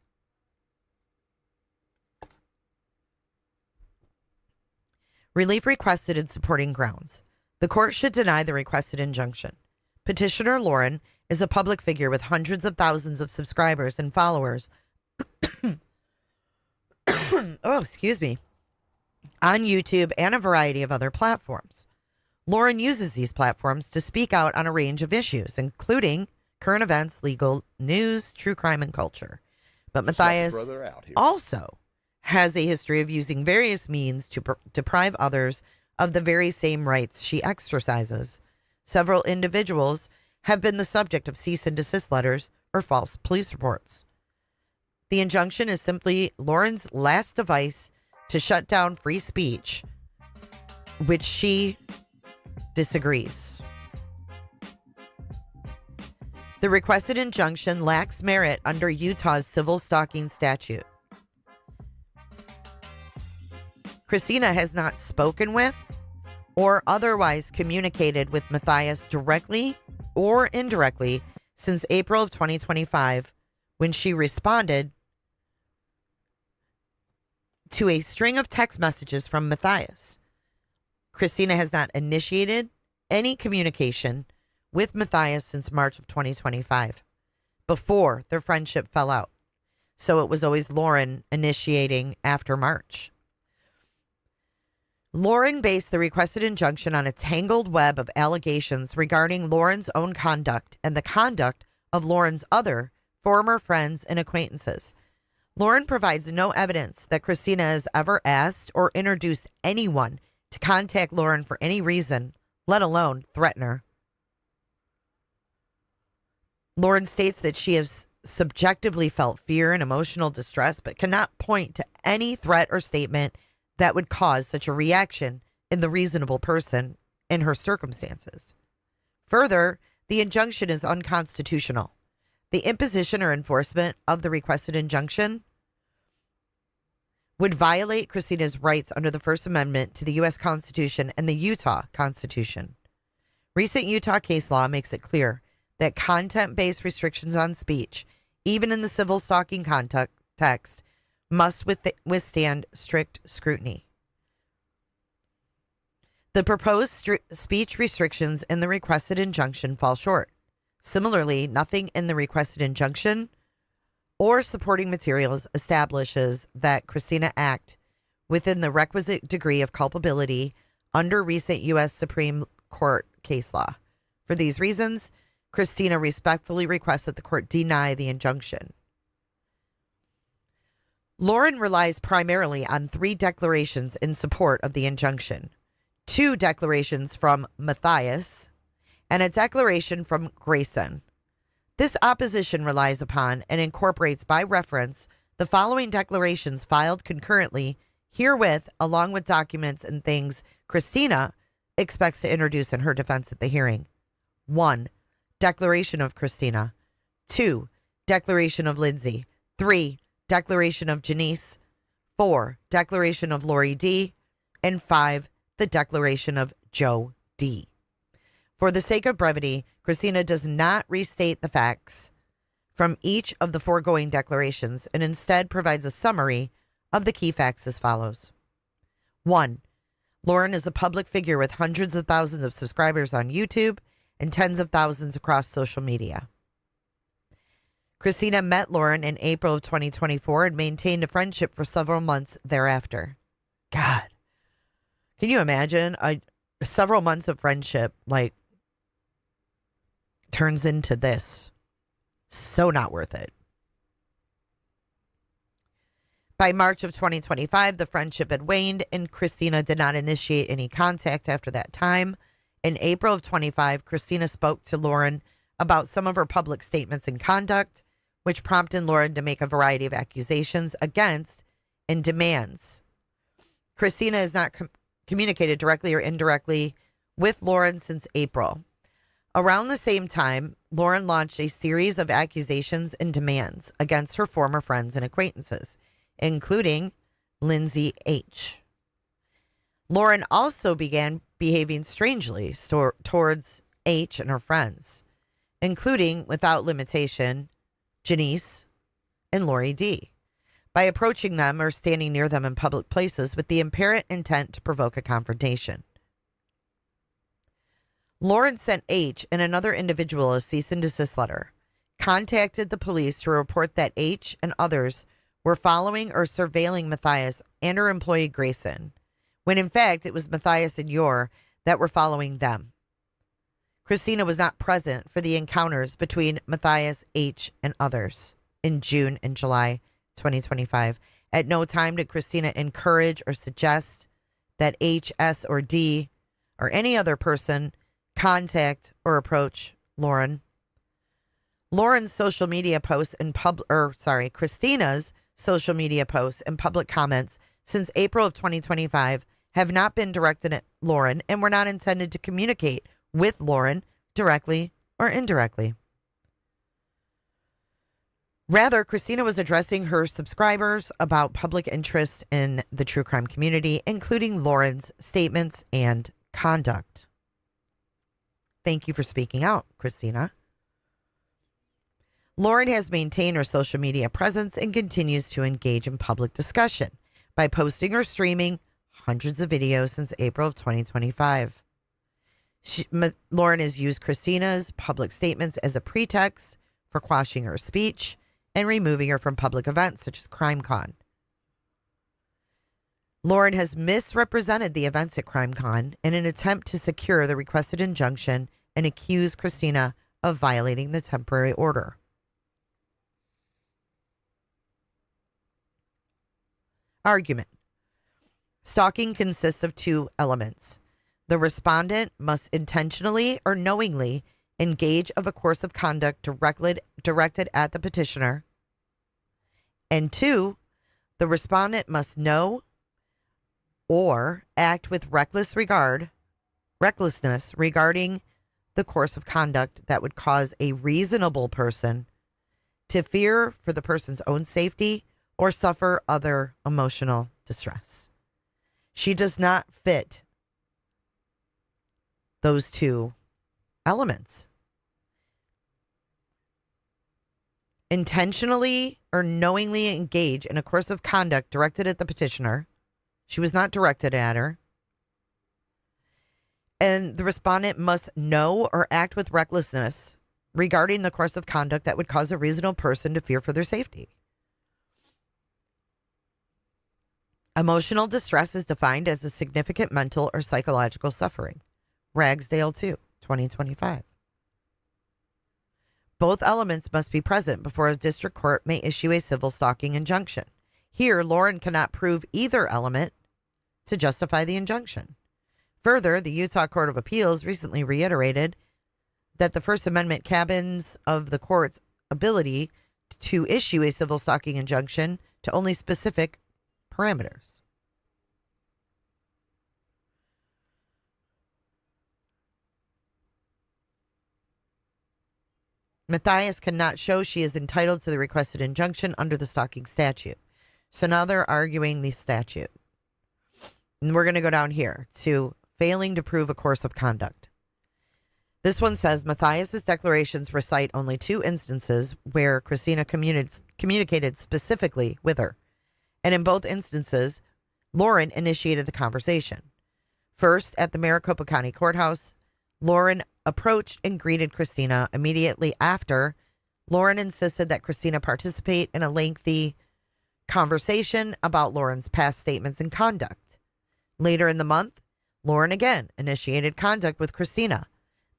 Relief requested in supporting grounds. The court should deny the requested injunction. Petitioner Lauren is a public figure with hundreds of thousands of subscribers and followers. Oh, excuse me. On YouTube and a variety of other platforms. Lauren uses these platforms to speak out on a range of issues, including current events, legal news, true crime, and culture. But Matthias also has a history of using various means to deprive others of the very same rights she exercises. Several individuals have been the subject of cease and desist letters or false police reports. The injunction is simply Lauren's last device to shut down free speech, which she disagrees. The requested injunction lacks merit under Utah's civil stalking statute. Christina has not spoken with or otherwise communicated with Matthias directly or indirectly since April of 2025, when she responded to a string of text messages from Matthias. Christina has not initiated any communication with Matthias since March of 2025, before their friendship fell out. So it was always Lauren initiating after March. Lauren based the requested injunction on a tangled web of allegations regarding Lauren's own conduct and the conduct of Lauren's other former friends and acquaintances. Lauren provides no evidence that Christina has ever asked or introduced anyone to contact Lauren for any reason, let alone threaten her. Lauren states that she has subjectively felt fear and emotional distress, but cannot point to any threat or statement that would cause such a reaction in the reasonable person in her circumstances. Further, the injunction is unconstitutional. The imposition or enforcement of the requested injunction would violate Christina's rights under the First Amendment to the U.S. Constitution and the Utah Constitution. Recent Utah case law makes it clear that content-based restrictions on speech, even in the civil stalking context, must withstand strict scrutiny. The proposed speech restrictions in the requested injunction fall short. Similarly, nothing in the requested injunction or supporting materials establishes that Christina act within the requisite degree of culpability under recent U.S. Supreme Court case law. For these reasons, Christina respectfully requests that the court deny the injunction. Lauren relies primarily on 3 declarations in support of the injunction. 2 declarations from Matthias and a declaration from Grayson. This opposition relies upon and incorporates by reference the following declarations filed concurrently herewith, along with documents and things Christina expects to introduce in her defense at the hearing. 1. Declaration of Christina. 2. Declaration of Lindsay. 3. Declaration of Janice. 4. Declaration of Lori D. And 5. The Declaration of Joe D. For the sake of brevity, Christina does not restate the facts from each of the foregoing declarations and instead provides a summary of the key facts as follows. 1. Lauren is a public figure with hundreds of thousands of subscribers on YouTube and tens of thousands across social media. Christina met Lauren in April of 2024 and maintained a friendship for several months thereafter. God, can you imagine several months of friendship turns into this? So not worth it. By March of 2025, the friendship had waned and Christina did not initiate any contact after that time. In April of 25, Christina spoke to Lauren about some of her public statements and conduct, which prompted Lauren to make a variety of accusations against and demands. Christina has not communicated directly or indirectly with Lauren since April. Around the same time, Lauren launched a series of accusations and demands against her former friends and acquaintances, including Lindsay H. Lauren also began behaving strangely towards H and her friends, including, without limitation, Janice and Lori D., by approaching them or standing near them in public places with the apparent intent to provoke a confrontation. Lauren sent H and another individual a cease and desist letter, contacted the police to report that H and others were following or surveilling Matthias and her employee Grayson, when in fact it was Matthias and Yor that were following them. Christina was not present for the encounters between Matthias, H, and others in June and July 2025. At no time did Christina encourage or suggest that H, S, or D, or any other person contact or approach Lauren. Christina's social media posts and public comments since April of 2025 have not been directed at Lauren and were not intended to communicate with Lauren directly or indirectly. Rather, Christina was addressing her subscribers about public interest in the true crime community, including Lauren's statements and conduct. Thank you for speaking out, Christina. Lauren has maintained her social media presence and continues to engage in public discussion by posting or streaming hundreds of videos since April of 2025. Lauren has used Christina's public statements as a pretext for quashing her speech and removing her from public events such as CrimeCon. Lauren has misrepresented the events at CrimeCon in an attempt to secure the requested injunction and accuse Christina of violating the temporary order. Argument. Stalking consists of two elements. The respondent must intentionally or knowingly engage of a course of conduct directed at the petitioner. And two, the respondent must know or act with recklessness regarding the course of conduct that would cause a reasonable person to fear for the person's own safety or suffer other emotional distress. She does not fit those two elements. Intentionally or knowingly engage in a course of conduct directed at the petitioner. She was not directed at her. And the respondent must know or act with recklessness regarding the course of conduct that would cause a reasonable person to fear for their safety. Emotional distress is defined as a significant mental or psychological suffering. Ragsdale 2, 2025. Both elements must be present before a district court may issue a civil stalking injunction. Here, Lauren cannot prove either element to justify the injunction. Further, the Utah Court of Appeals recently reiterated that the First Amendment cabins of the court's ability to issue a civil stalking injunction to only specific parameters. Matthias cannot show she is entitled to the requested injunction under the stalking statute. So now they're arguing the statute. And we're going to go down here to failing to prove a course of conduct. This one says Matthias's declarations recite only two instances where Christina communicated specifically with her. And in both instances, Lauren initiated the conversation. First, at the Maricopa County Courthouse, Lauren approached and greeted Christina immediately after. Lauren insisted that Christina participate in a lengthy conversation about Lauren's past statements and conduct. Later in the month, Lauren again initiated contact with Christina,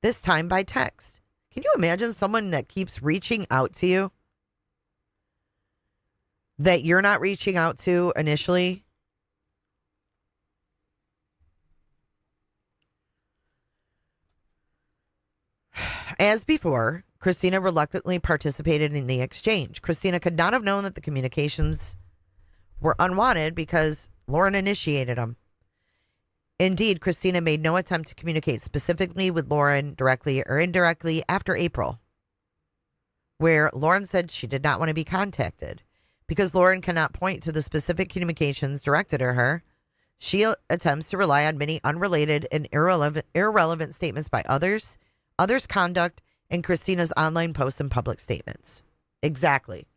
this time by text. Can you imagine someone that keeps reaching out to you that you're not reaching out to initially? As before, Christina reluctantly participated in the exchange. Christina could not have known that the communications were unwanted because Lauren initiated them. Indeed, Christina made no attempt to communicate specifically with Lauren directly or indirectly after April, where Lauren said she did not want to be contacted. Because Lauren cannot point to the specific communications directed at her, she attempts to rely on many unrelated and irrelevant statements by others' conduct, and Christina's online posts and public statements. Exactly.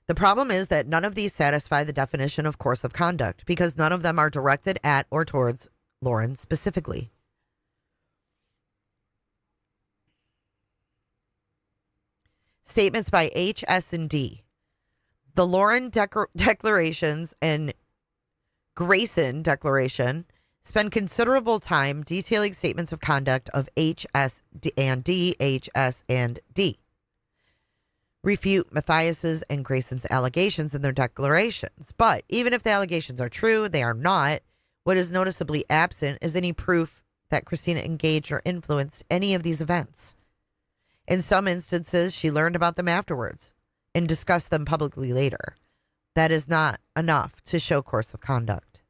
The problem is that none of these satisfy the definition of course of conduct because none of them are directed at or towards Lauren specifically. Statements by H, S, and D. The Lauren declarations and Grayson declaration spend considerable time detailing statements of conduct of H, S, and D, H, S, and D. Refute Matthias's and Grayson's allegations in their declarations. But even if the allegations are true, they are not. What is noticeably absent is any proof that Christina engaged or influenced any of these events. In some instances, she learned about them afterwards and discussed them publicly later. That is not enough to show course of conduct.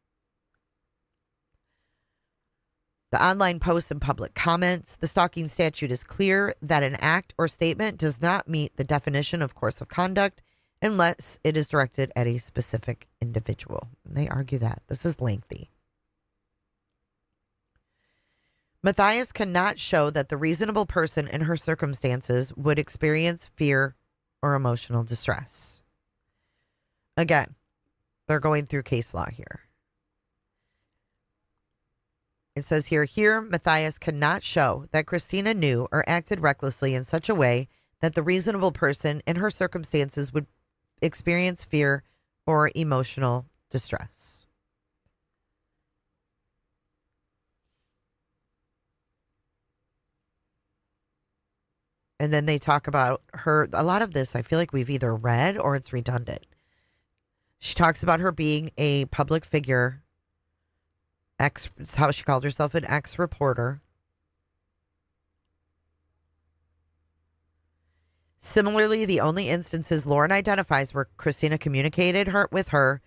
The online posts and public comments. The stalking statute is clear that an act or statement does not meet the definition of course of conduct unless it is directed at a specific individual. And they argue that. This is lengthy. Matthias cannot show that the reasonable person in her circumstances would experience fear or emotional distress. Again, they're going through case law here. It says here, Matthias cannot show that Christina knew or acted recklessly in such a way that the reasonable person in her circumstances would experience fear or emotional distress. And then they talk about her. A lot of this, I feel like we've either read or it's redundant. She talks about her being a public figure. How she called herself, an ex-reporter. Similarly, the only instances Lauren identifies where Christina communicated with her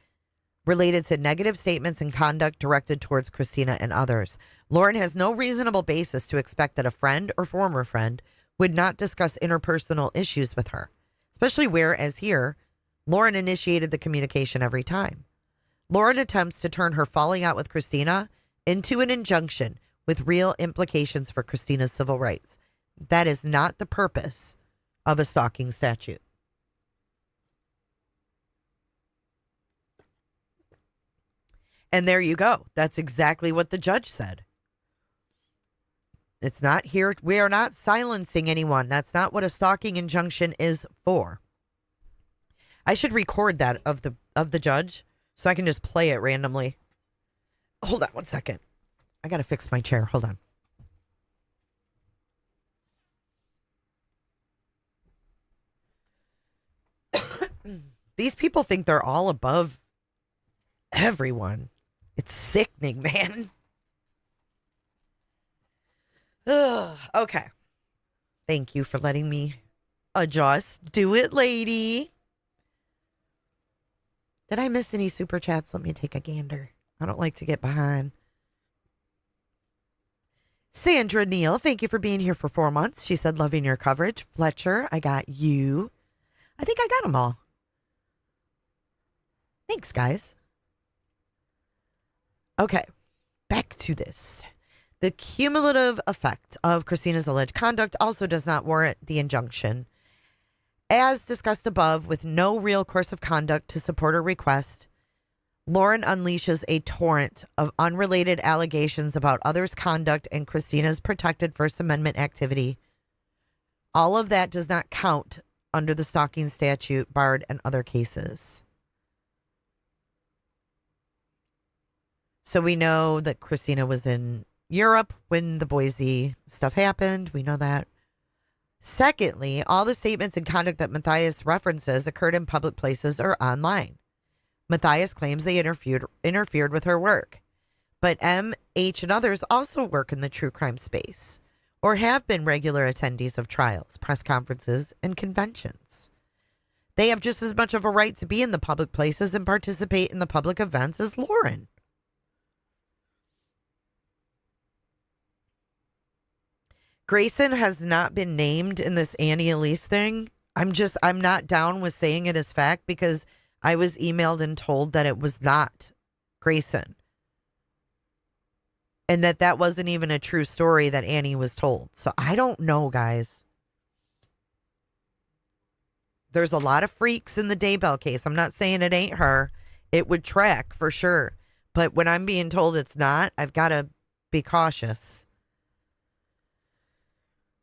related to negative statements and conduct directed towards Christina and others. Lauren has no reasonable basis to expect that a friend or former friend would not discuss interpersonal issues with her, especially where, as here, Lauren initiated the communication every time. Lauren attempts to turn her falling out with Christina into an injunction with real implications for Christina's civil rights. That is not the purpose of a stalking statute. And there you go. That's exactly what the judge said. It's not here. We are not silencing anyone. That's not what a stalking injunction is for. I should record that of the judge so I can just play it randomly. Hold on one second. I got to fix my chair. Hold on. These people think they're all above everyone. It's sickening, man. Ugh, okay. Thank you for letting me adjust. Do it, lady. Did I miss any super chats? Let me take a gander. I don't like to get behind. Sandra Neal, thank you for being here for 4 months. She said, loving your coverage. Fletcher, I got you. I think I got them all. Thanks, guys. Okay, back to this. The cumulative effect of Christina's alleged conduct also does not warrant the injunction. As discussed above, with no real course of conduct to support her request, Lauren unleashes a torrent of unrelated allegations about others' conduct and Christina's protected First Amendment activity. All of that does not count under the stalking statute, barred in other cases. So we know that Christina was in Europe when the Boise stuff happened. We know that. Secondly, all the statements and conduct that Matthias references occurred in public places or online. Matthias claims they interfered with her work. But M, H, and others also work in the true crime space or have been regular attendees of trials, press conferences, and conventions. They have just as much of a right to be in the public places and participate in the public events as Lauren. Grayson has not been named in this Annie Elise thing. I'm not down with saying it as fact because I was emailed and told that it was not Grayson. And that wasn't even a true story that Annie was told. So I don't know, guys. There's a lot of freaks in the Daybell case. I'm not saying it ain't her. It would track for sure. But when I'm being told it's not, I've got to be cautious.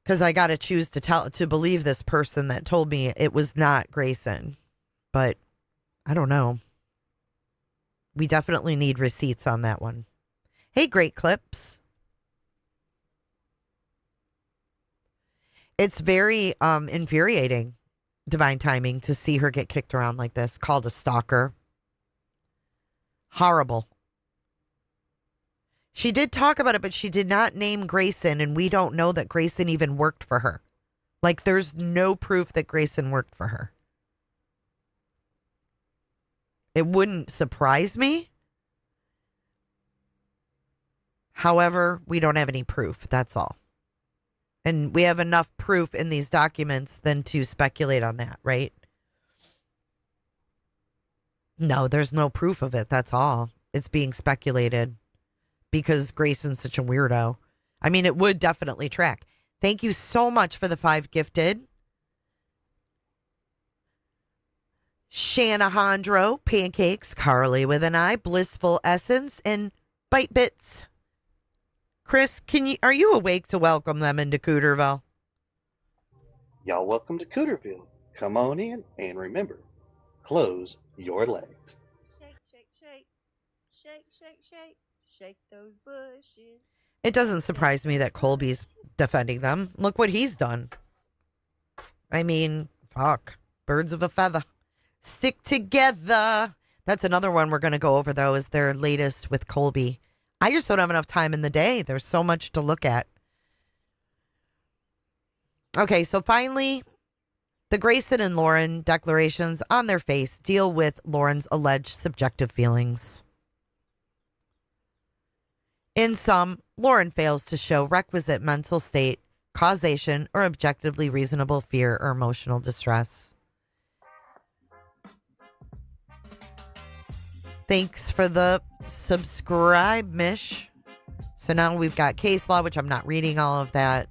Because I got to choose to believe this person that told me it was not Grayson. But I don't know. We definitely need receipts on that one. Hey, Great Clips. It's very infuriating, divine timing, to see her get kicked around like this, called a stalker. Horrible. She did talk about it, but she did not name Grayson, and we don't know that Grayson even worked for her. Like, there's no proof that Grayson worked for her. It wouldn't surprise me. However, we don't have any proof. That's all. And we have enough proof in these documents than to speculate on that, right? No, there's no proof of it. That's all. It's being speculated because Grayson's such a weirdo. I mean, it would definitely track. Thank you so much for the 5 gifted. Shanahandro, Pancakes, Carly with an I, Blissful Essence, and Bite Bits. Chris, are you awake to welcome them into Cooterville?
Y'all welcome to Cooterville. Come on in and remember, close your legs.
Shake, shake, shake. Shake, shake, shake. Shake those bushes.
It doesn't surprise me that Colby's defending them. Look what he's done. I mean, fuck. Birds of a feather. Stick together. That's another one we're going to go over, though, is their latest with Colby. I just don't have enough time in the day. There's so much to look at. Okay, so finally, the Grayson and Lauren declarations on their face deal with Lauren's alleged subjective feelings. In sum, Lauren fails to show requisite mental state, causation, or objectively reasonable fear or emotional distress. Thanks for the subscribe, Mish. So now we've got case law, which I'm not reading all of that.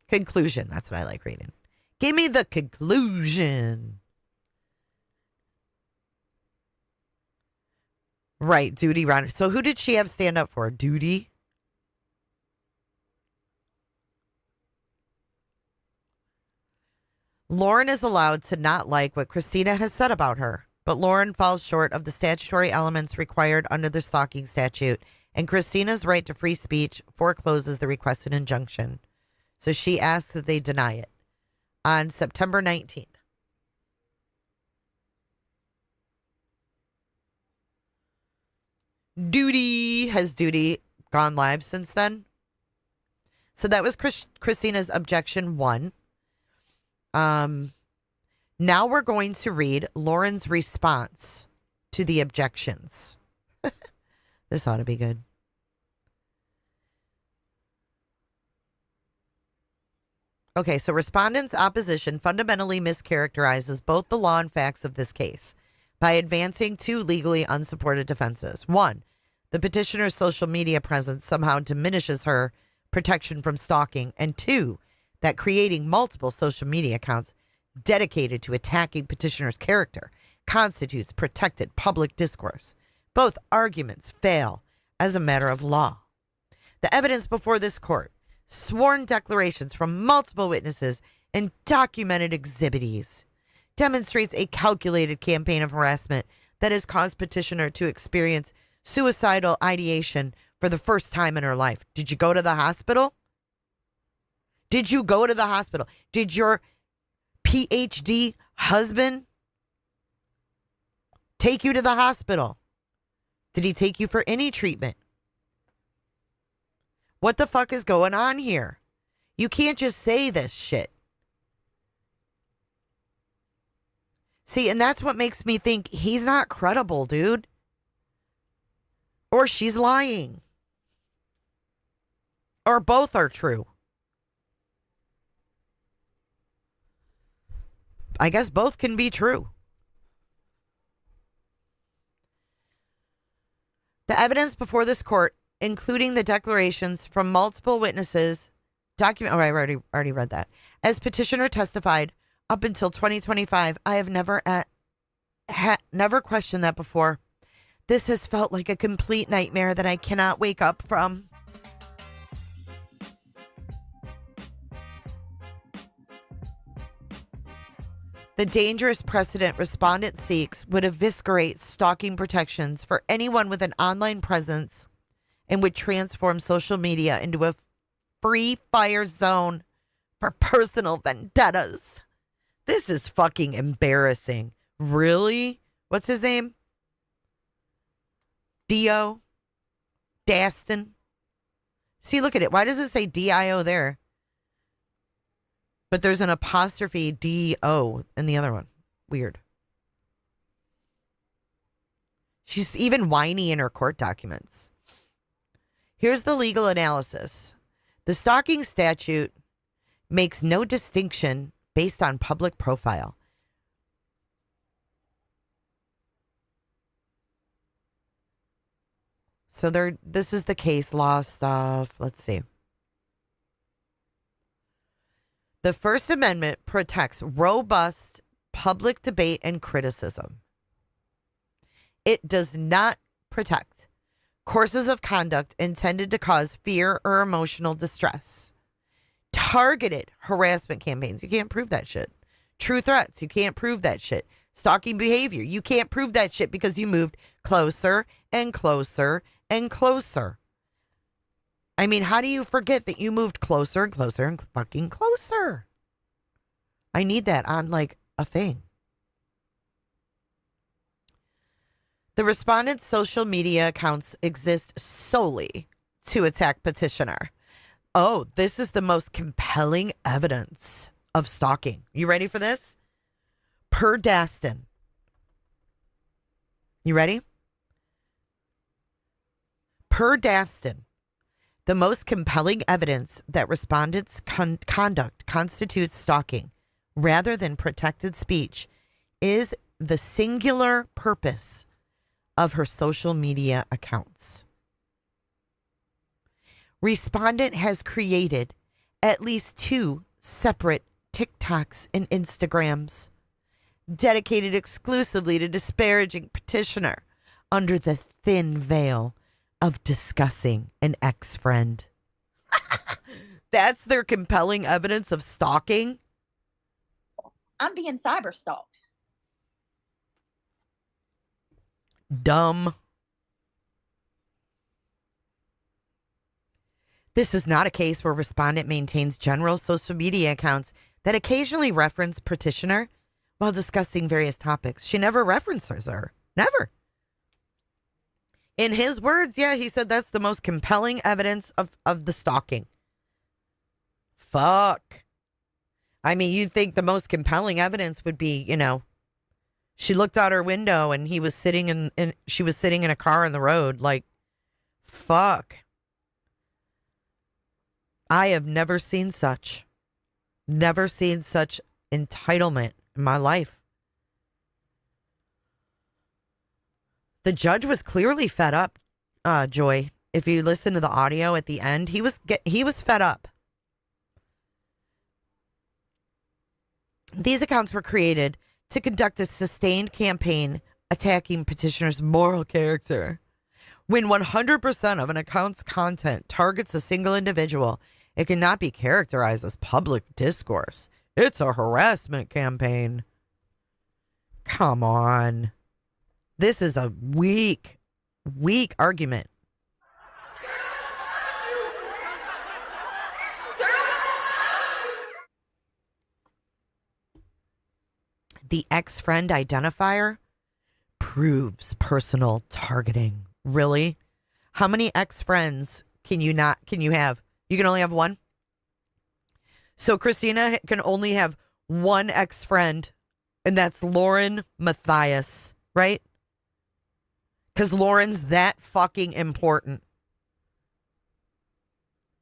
Conclusion. That's what I like reading. Give me the conclusion. Right, Duty Runner. So who did she have stand up for? Duty? Lauren is allowed to not like what Christina has said about her, but Lauren falls short of the statutory elements required under the stalking statute, and Christina's right to free speech forecloses the requested injunction. So she asks that they deny it on September 19th. Has Duty gone live since then? So that was Christina's objection 1. Now we're going to read Lauren's response to the objections. This ought to be good. Okay, so respondent's opposition fundamentally mischaracterizes both the law and facts of this case by advancing 2 legally unsupported defenses. 1, the petitioner's social media presence somehow diminishes her protection from stalking, and 2, that creating multiple social media accounts dedicated to attacking petitioner's character constitutes protected public discourse. Both arguments fail as a matter of law. The evidence before this court, sworn declarations from multiple witnesses, and documented exhibits demonstrates a calculated campaign of harassment that has caused petitioner to experience suicidal ideation for the first time in her life. Did you go to the hospital? Did you go to the hospital? Did your PhD husband take you to the hospital? Did he take you for any treatment? What the fuck is going on here? You can't just say this shit. See, and that's what makes me think he's not credible, dude. Or she's lying. Or both are true. I guess both can be true. The evidence before this court, including the declarations from multiple witnesses, I already read that. As petitioner testified, up until 2025, I have never questioned that before. This has felt like a complete nightmare that I cannot wake up from. The dangerous precedent respondent seeks would eviscerate stalking protections for anyone with an online presence and would transform social media into a free fire zone for personal vendettas. This is fucking embarrassing. Really? What's his name? Dio? Daston? See, look at it. Why does it say D-I-O there? But there's an apostrophe D-O in the other one. Weird. She's even whiny in her court documents. Here's the legal analysis. The stalking statute makes no distinction based on public profile. So this is the case law stuff. Let's see. The First Amendment protects robust public debate and criticism. It does not protect courses of conduct intended to cause fear or emotional distress. Targeted harassment campaigns, you can't prove that shit. True threats, you can't prove that shit. Stalking behavior, you can't prove that shit because you moved closer and closer and closer. I mean, how do you forget that you moved closer and closer and fucking closer? I need that on like a thing. The respondent's social media accounts exist solely to attack petitioner. Oh, this is the most compelling evidence of stalking. You ready for this? Per Daston. You ready? Per Daston, the most compelling evidence that respondents' conduct constitutes stalking rather than protected speech is the singular purpose of her social media accounts. Respondent has created at least 2 separate TikToks and Instagrams dedicated exclusively to disparaging petitioner under the thin veil of discussing an ex-friend. That's their compelling evidence of stalking?
I'm being cyber stalked.
Dumb. This is not a case where respondent maintains general social media accounts that occasionally reference petitioner while discussing various topics. She never references her. Never. In his words, yeah, he said that's the most compelling evidence of the stalking. Fuck. I mean, you'd think the most compelling evidence would be, you know, she looked out her window and he was sitting she was sitting in a car on the road. Like, fuck. I have never seen such entitlement in my life. The judge was clearly fed up, Joy. if you listen to the audio at the end, he was fed up. These accounts were created to conduct a sustained campaign attacking petitioners' moral character. When 100% of an account's content targets a single individual, it cannot be characterized as public discourse. It's a harassment campaign. Come on. This is a weak argument. The ex-friend identifier proves personal targeting. Really? How many ex-friends can you have? You can only have one? So Christina can only have one ex-friend, and that's Lauren Matthias, right? Because Lauren's that fucking important.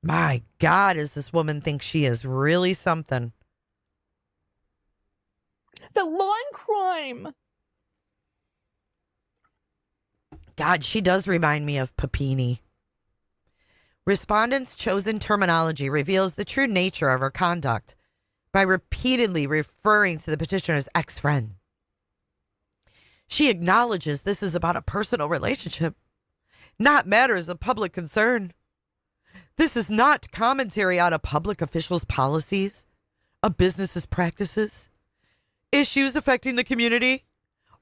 My God, does this woman think she is really something?
The law and crime.
God, she does remind me of Papini. Respondents' chosen terminology reveals the true nature of her conduct by repeatedly referring to the petitioner's ex-friend. She acknowledges this is about a personal relationship, not matters of public concern. This is not commentary on a public official's policies, a business's practices, issues affecting the community,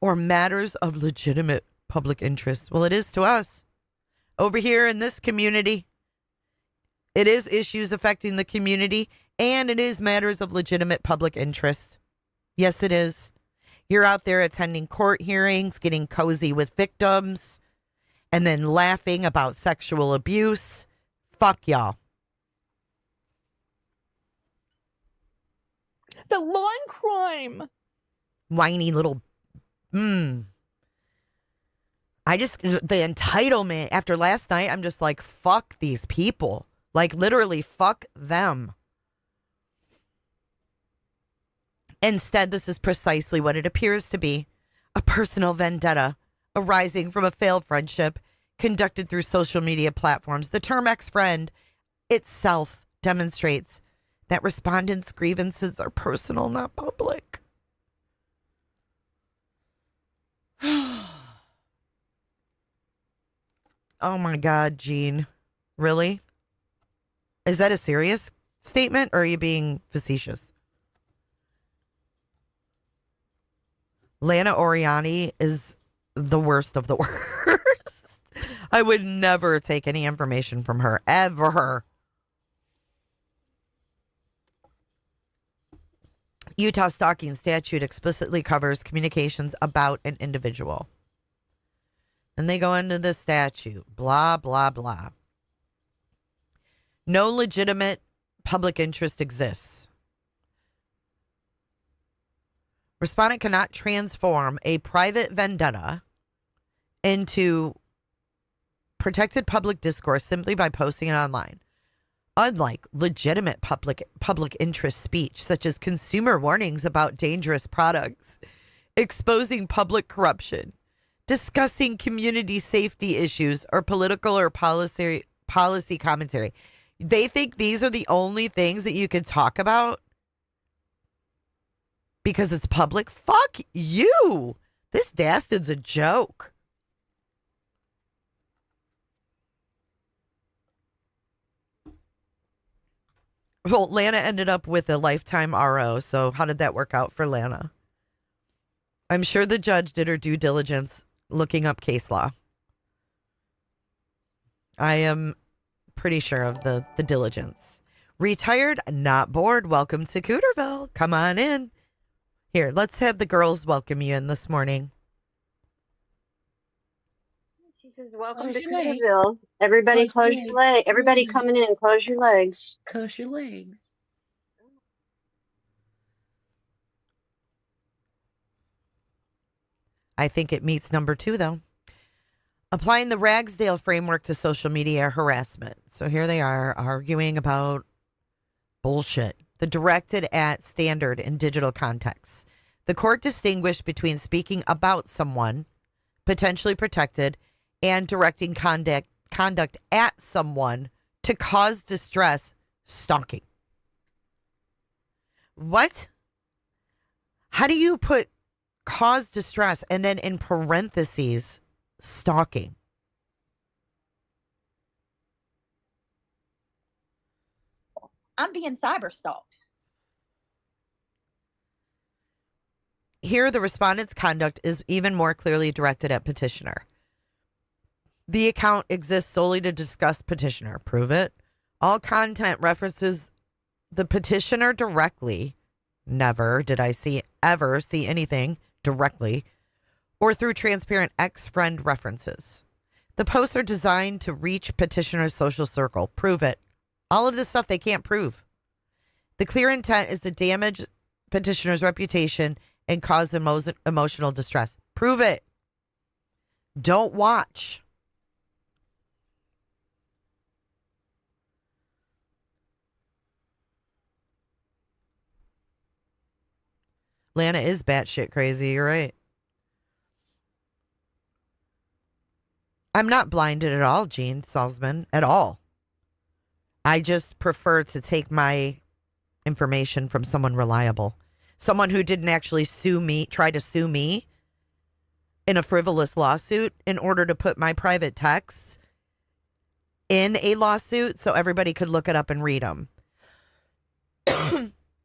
or matters of legitimate public interest. Well, it is to us. Over here in this community, it is issues affecting the community, and it is matters of legitimate public interest. Yes, it is. You're out there attending court hearings, getting cozy with victims, and then laughing about sexual abuse. Fuck y'all.
The law and crime.
Whiny little the entitlement after last night, I'm just like, fuck these people. Like, literally, fuck them. Instead, this is precisely what it appears to be. A personal vendetta arising from a failed friendship conducted through social media platforms. The term ex-friend itself demonstrates that respondents' grievances are personal, not public. Oh my God, Gene. Really? Is that a serious statement, or are you being facetious? Lana Oriani is the worst of the worst. I would never take any information from her, ever. Utah stalking statute explicitly covers communications about an individual. And they go into the statute, blah, blah, blah. No legitimate public interest exists. Respondent cannot transform a private vendetta into protected public discourse simply by posting it online. Unlike legitimate public interest speech, such as consumer warnings about dangerous products, exposing public corruption, discussing community safety issues, or political or policy commentary. They think these are the only things that you can talk about because it's public. Fuck you. This dastard's a joke. Well, Lana ended up with a lifetime RO, so how did that work out for Lana? I'm sure the judge did her due diligence looking up case law. I am pretty sure of the diligence. Retired, not bored. Welcome to Cooterville. Come on in. Here, let's have the girls welcome you in this morning.
She says, welcome to Cooterville. Everybody close your legs. Everybody coming in, close your legs.
Close your legs.
I think it meets number 2, though. Applying the Ragsdale framework to social media harassment. So here they are arguing about bullshit. The directed at standard in digital contexts. The court distinguished between speaking about someone, potentially protected, and directing conduct conduct at someone to cause distress, stalking. What? How do you put cause distress and then in parentheses, stalking?
I'm being cyber stalked.
Here, the respondent's conduct is even more clearly directed at petitioner. The account exists solely to discuss petitioner. Prove it. All content references the petitioner directly. Never did I ever see anything directly or through transparent ex-friend references. The posts are designed to reach petitioner's social circle. Prove it. All of this stuff they can't prove. The clear intent is to damage petitioner's reputation and cause emotional distress. Prove it. Don't watch. Lana is batshit crazy. You're right. I'm not blinded at all, Gene Salzman, at all. I just prefer to take my information from someone reliable. Someone who didn't actually try to sue me in a frivolous lawsuit in order to put my private texts in a lawsuit so everybody could look it up and read them.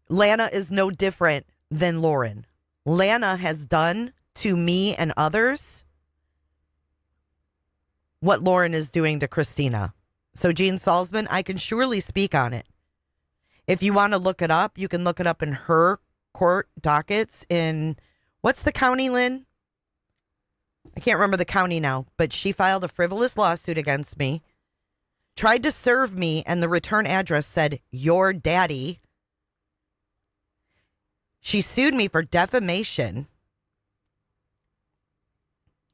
Lana is no different than Lauren. Lana has done to me and others what Lauren is doing to Christina. So Gene Salzman, I can surely speak on it. If you want to look it up, you can look it up in her court dockets in, what's the county, Lynn? I can't remember the county now, but she filed a frivolous lawsuit against me, tried to serve me, and the return address said, your daddy. She sued me for defamation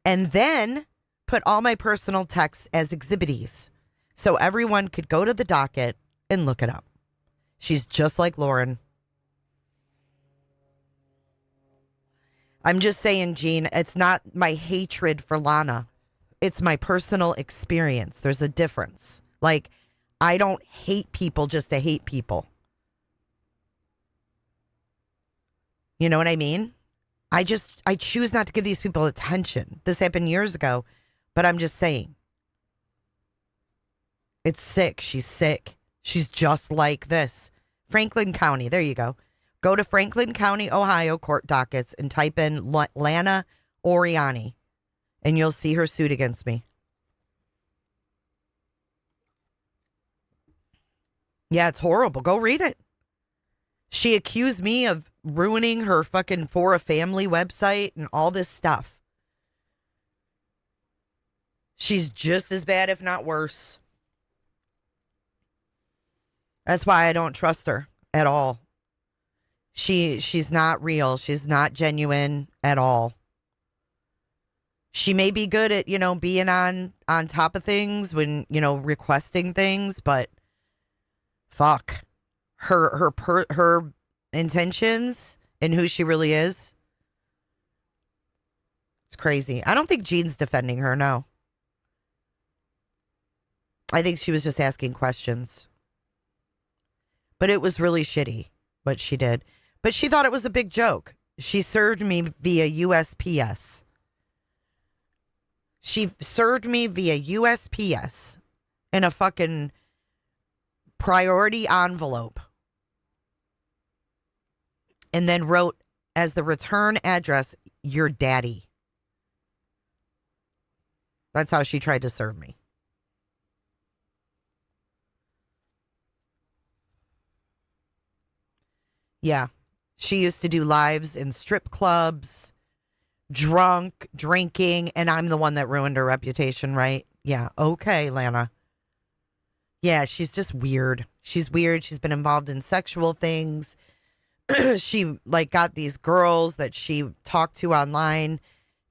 and then put all my personal texts as exhibitees so everyone could go to the docket and look it up. She's just like Lauren. I'm just saying, Gene, it's not my hatred for Lana. It's my personal experience. There's a difference. Like, I don't hate people just to hate people. You know what I mean? I choose not to give these people attention. This happened years ago, but I'm just saying. It's sick. She's sick. She's just like this. Franklin County. There you go. Go to Franklin County, Ohio court dockets and type in Lana Oriani, and you'll see her suit against me. Yeah, it's horrible. Go read it. She accused me of ruining her fucking For a Family website and all this stuff. She's just as bad, if not worse. That's why I don't trust her at all. She's not real. She's not genuine at all. She may be good at, being on top of things when, requesting things, but fuck. Her intentions and who she really is. It's crazy. I don't think Jean's defending her, no. I think she was just asking questions. But it was really shitty what she did. But she thought it was a big joke. She served me via USPS. She served me via USPS in a fucking priority envelope. And then wrote as the return address, your daddy. That's how she tried to serve me. Yeah. She used to do lives in strip clubs, drunk, drinking, and I'm the one that ruined her reputation, right? Yeah. Okay, Lana. Yeah, she's just weird. She's weird. She's been involved in sexual things. She got these girls that she talked to online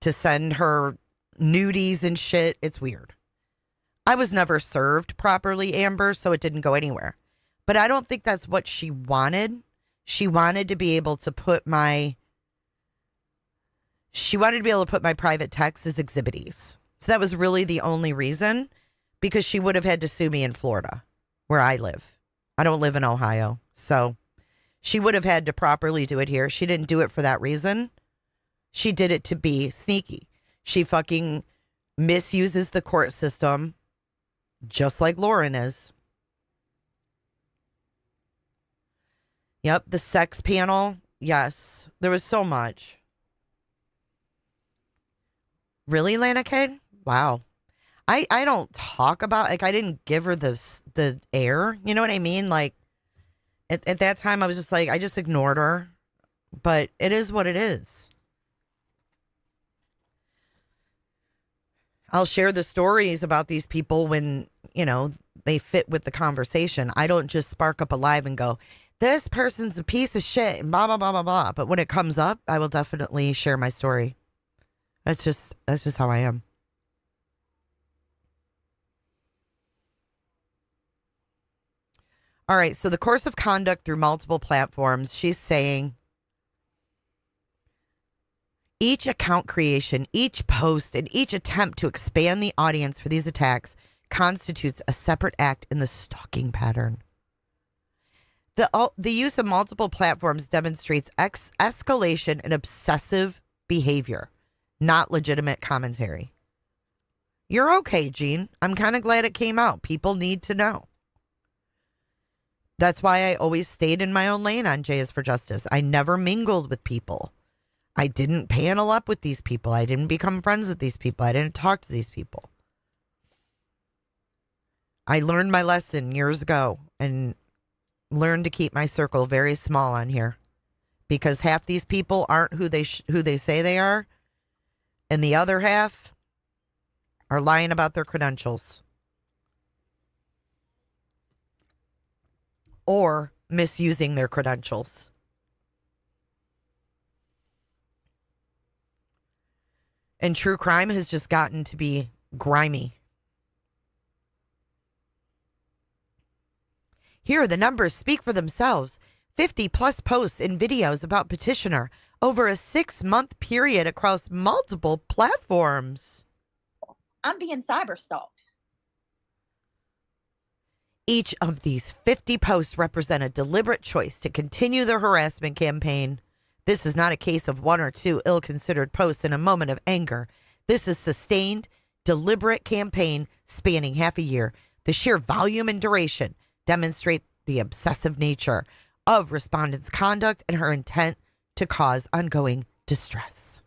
to send her nudies and shit. It's weird. I was never served properly, Amber, so it didn't go anywhere. But I don't think that's what she wanted. She wanted to be able to put my private texts as exhibitees. So that was really the only reason. because she would have had to sue me in Florida, where I live. I don't live in Ohio. So she would have had to properly do it here. She didn't do it for that reason. She did it to be sneaky. She fucking misuses the court system just like Lauren is. Yep, the sex panel. Yes, there was so much. Really, Lana Kane? Wow. I don't talk about, like, I didn't give her the air. You know what I mean? Like, at that time, I was just like, I just ignored her. But it is what it is. I'll share the stories about these people when, you know, they fit with the conversation. I don't just spark up a live and go, this person's a piece of shit and blah, blah, blah, blah, blah. But when it comes up, I will definitely share my story. That's just how I am. All right, so the course of conduct through multiple platforms, she's saying each account creation, each post, and each attempt to expand the audience for these attacks constitutes a separate act in the stalking pattern. The use of multiple platforms demonstrates escalation and obsessive behavior, not legitimate commentary. You're okay, Gene. I'm kind of glad it came out. People need to know. That's why I always stayed in my own lane on J is for Justice. I never mingled with people. I didn't panel up with these people. I didn't become friends with these people. I didn't talk to these people. I learned my lesson years ago and learned to keep my circle very small on here, because half these people aren't who they say they are, and the other half are lying about their credentials or misusing their credentials. And true crime has just gotten to be grimy. Here, the numbers speak for themselves. 50 plus posts and videos about petitioner over a 6-month period across multiple platforms.
I'm being cyber stalked.
Each of these 50 posts represent a deliberate choice to continue the harassment campaign. This is not a case of one or two ill-considered posts in a moment of anger. This is sustained, deliberate campaign spanning half a year. The sheer volume and duration demonstrate the obsessive nature of respondents' conduct and her intent to cause ongoing distress.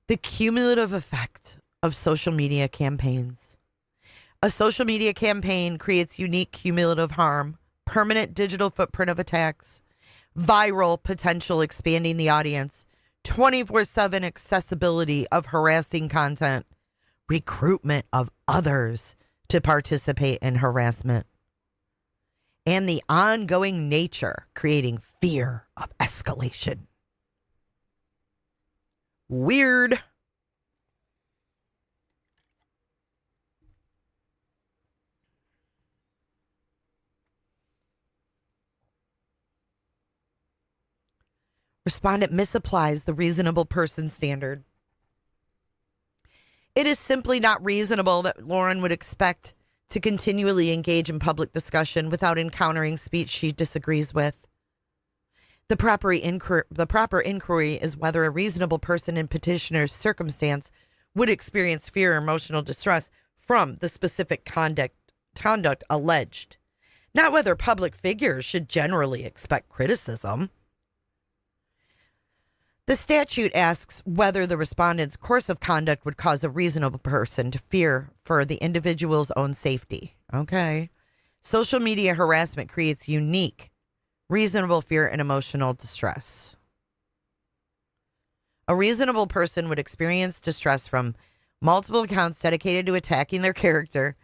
The cumulative effect of social media campaigns. A social media campaign creates unique cumulative harm, permanent digital footprint of attacks, viral potential expanding the audience, 24/7 accessibility of harassing content, recruitment of others to participate in harassment, and the ongoing nature creating fear of escalation. Weird. Respondent misapplies the reasonable person standard. It is simply not reasonable that Lauren would expect to continually engage in public discussion without encountering speech she disagrees with. The proper inquiry is whether a reasonable person in petitioner's circumstance would experience fear or emotional distress from the specific conduct alleged, not whether public figures should generally expect criticism. The statute asks whether the respondent's course of conduct would cause a reasonable person to fear for the individual's own safety. Okay. Social media harassment creates unique, reasonable fear and emotional distress. A reasonable person would experience distress from multiple accounts dedicated to attacking their character.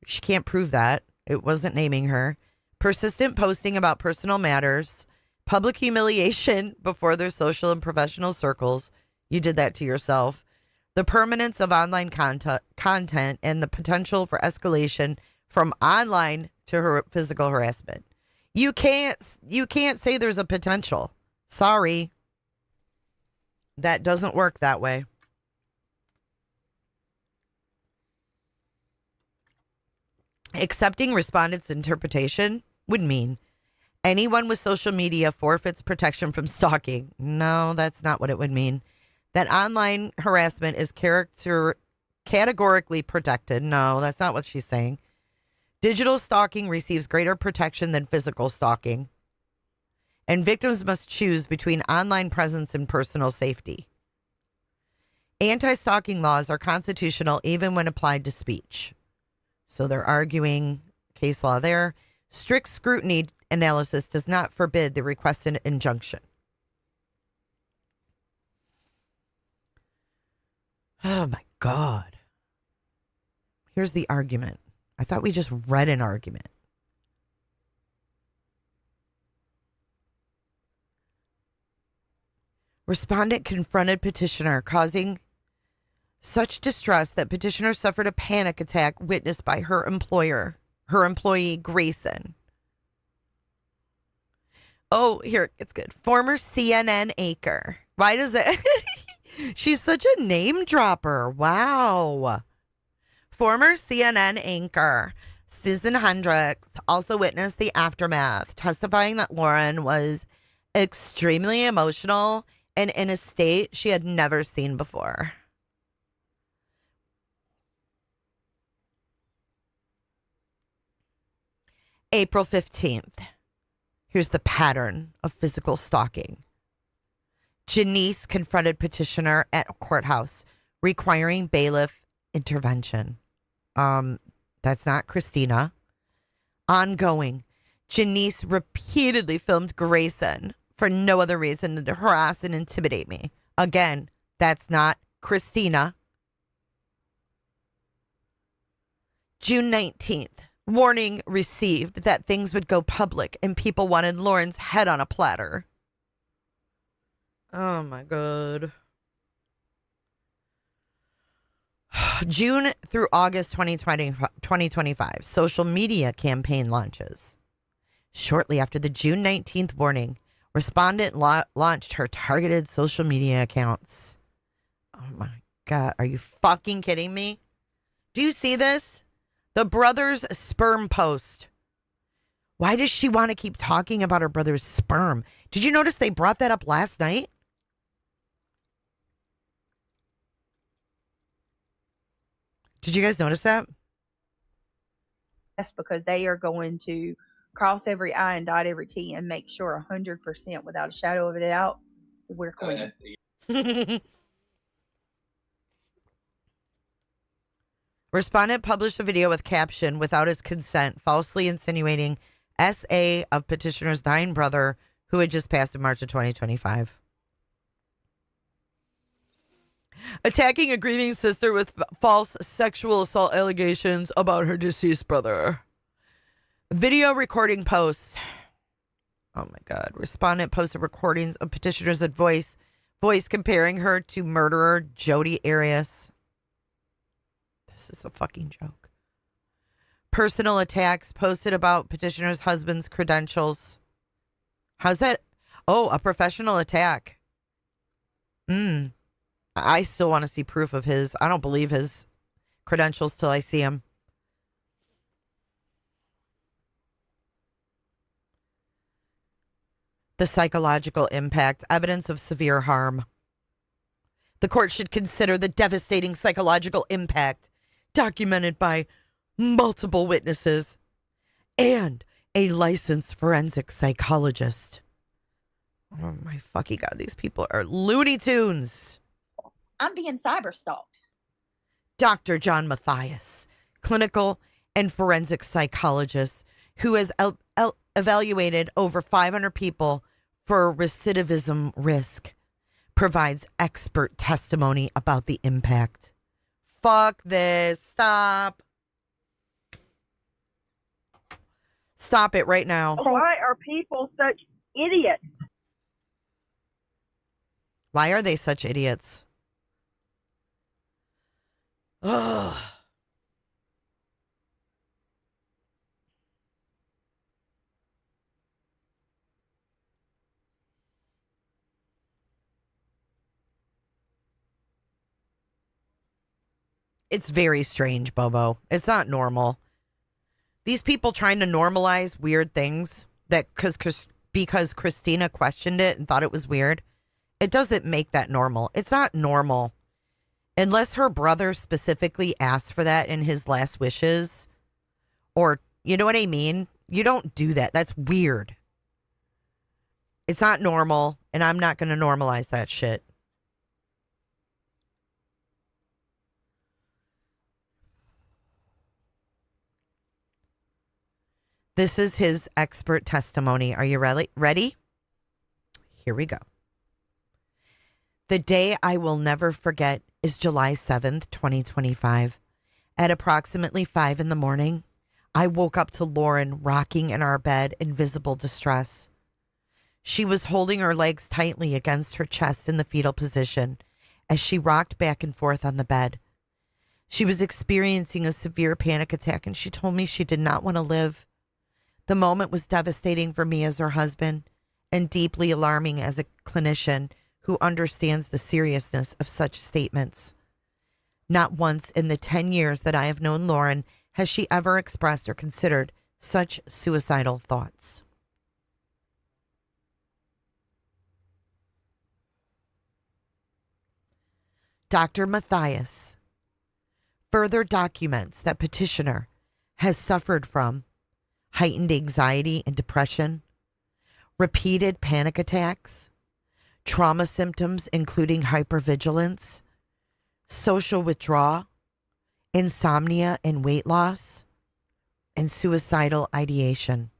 She can't prove that. It wasn't naming her. Persistent posting about personal matters. Public humiliation before their social and professional circles. You did that to yourself. The permanence of online content and the potential for escalation from online to physical harassment. You can't say there's a potential. Sorry. That doesn't work that way. Accepting respondents' interpretation would mean anyone with social media forfeits protection from stalking. No, that's not what it would mean. That online harassment is categorically protected. No, that's not what she's saying. Digital stalking receives greater protection than physical stalking. And victims must choose between online presence and personal safety. Anti-stalking laws are constitutional even when applied to speech. So they're arguing case law there. Strict scrutiny analysis does not forbid the requested injunction. Oh my God. Here's the argument. I thought we just read an argument. Respondent confronted petitioner, causing such distress that petitioner suffered a panic attack witnessed by her employee, Grayson. Oh, here, it's good. Former CNN anchor. Why does it? She's such a name dropper. Wow. Former CNN anchor Susan Hendricks also witnessed the aftermath, testifying that Lauren was extremely emotional and in a state she had never seen before. April 15th. Here's the pattern of physical stalking. Janice confronted petitioner at a courthouse requiring bailiff intervention. That's not Christina. Ongoing. Janice repeatedly filmed Grayson for no other reason than to harass and intimidate me. Again, that's not Christina. June 19th. Warning received that things would go public and people wanted Lauren's head on a platter. Oh my God. June through August 2025, social media campaign launches. Shortly after the June 19th warning, respondent launched her targeted social media accounts. Oh my God. Are you fucking kidding me? Do you see this? The brother's sperm post. Why does she want to keep talking about her brother's sperm? Did you notice they brought that up last night? Did you guys notice that?
That's because they are going to cross every I and dot every T and make sure 100% without a shadow of a doubt we're clean.
Respondent published a video with caption, without his consent, falsely insinuating SA of petitioner's dying brother who had just passed in March of 2025. Attacking a grieving sister with false sexual assault allegations about her deceased brother. Video recording posts. Oh my God. Respondent posted recordings of petitioner's voice comparing her to murderer Jodi Arias. This is a fucking joke. Personal attacks posted about petitioner's husband's credentials. How's that? Oh, a professional attack. I still want to see proof of his. I don't believe his credentials till I see him. The psychological impact, evidence of severe harm. The court should consider the devastating psychological impact documented by multiple witnesses and a licensed forensic psychologist. Oh my fucking God, these people are Looney Tunes.
I'm being cyber stalked.
Dr. John Matthias, clinical and forensic psychologist who has evaluated over 500 people for recidivism risk, provides expert testimony about the impact. Fuck this. Stop. Stop it right now.
Why are people such idiots?
Why are they such idiots? Ugh. It's very strange, Bobo. It's not normal. These people trying to normalize weird things that because Christina questioned it and thought it was weird, it doesn't make that normal. It's not normal. Unless her brother specifically asked for that in his last wishes, or you know what I mean? You don't do that. That's weird. It's not normal, and I'm not going to normalize that shit. This is his expert testimony. Are you ready? Here we go. The day I will never forget is July 7th, 2025. At approximately 5 in the morning, I woke up to Lauren rocking in our bed in visible distress. She was holding her legs tightly against her chest in the fetal position as she rocked back and forth on the bed. She was experiencing a severe panic attack, and she told me she did not want to live. The moment was devastating for me as her husband and deeply alarming as a clinician who understands the seriousness of such statements. Not once in the 10 years that I have known Lauren has she ever expressed or considered such suicidal thoughts. Dr. Matthias further documents that petitioner has suffered from heightened anxiety and depression, repeated panic attacks, trauma symptoms including hypervigilance, social withdrawal, insomnia and weight loss, and suicidal ideation.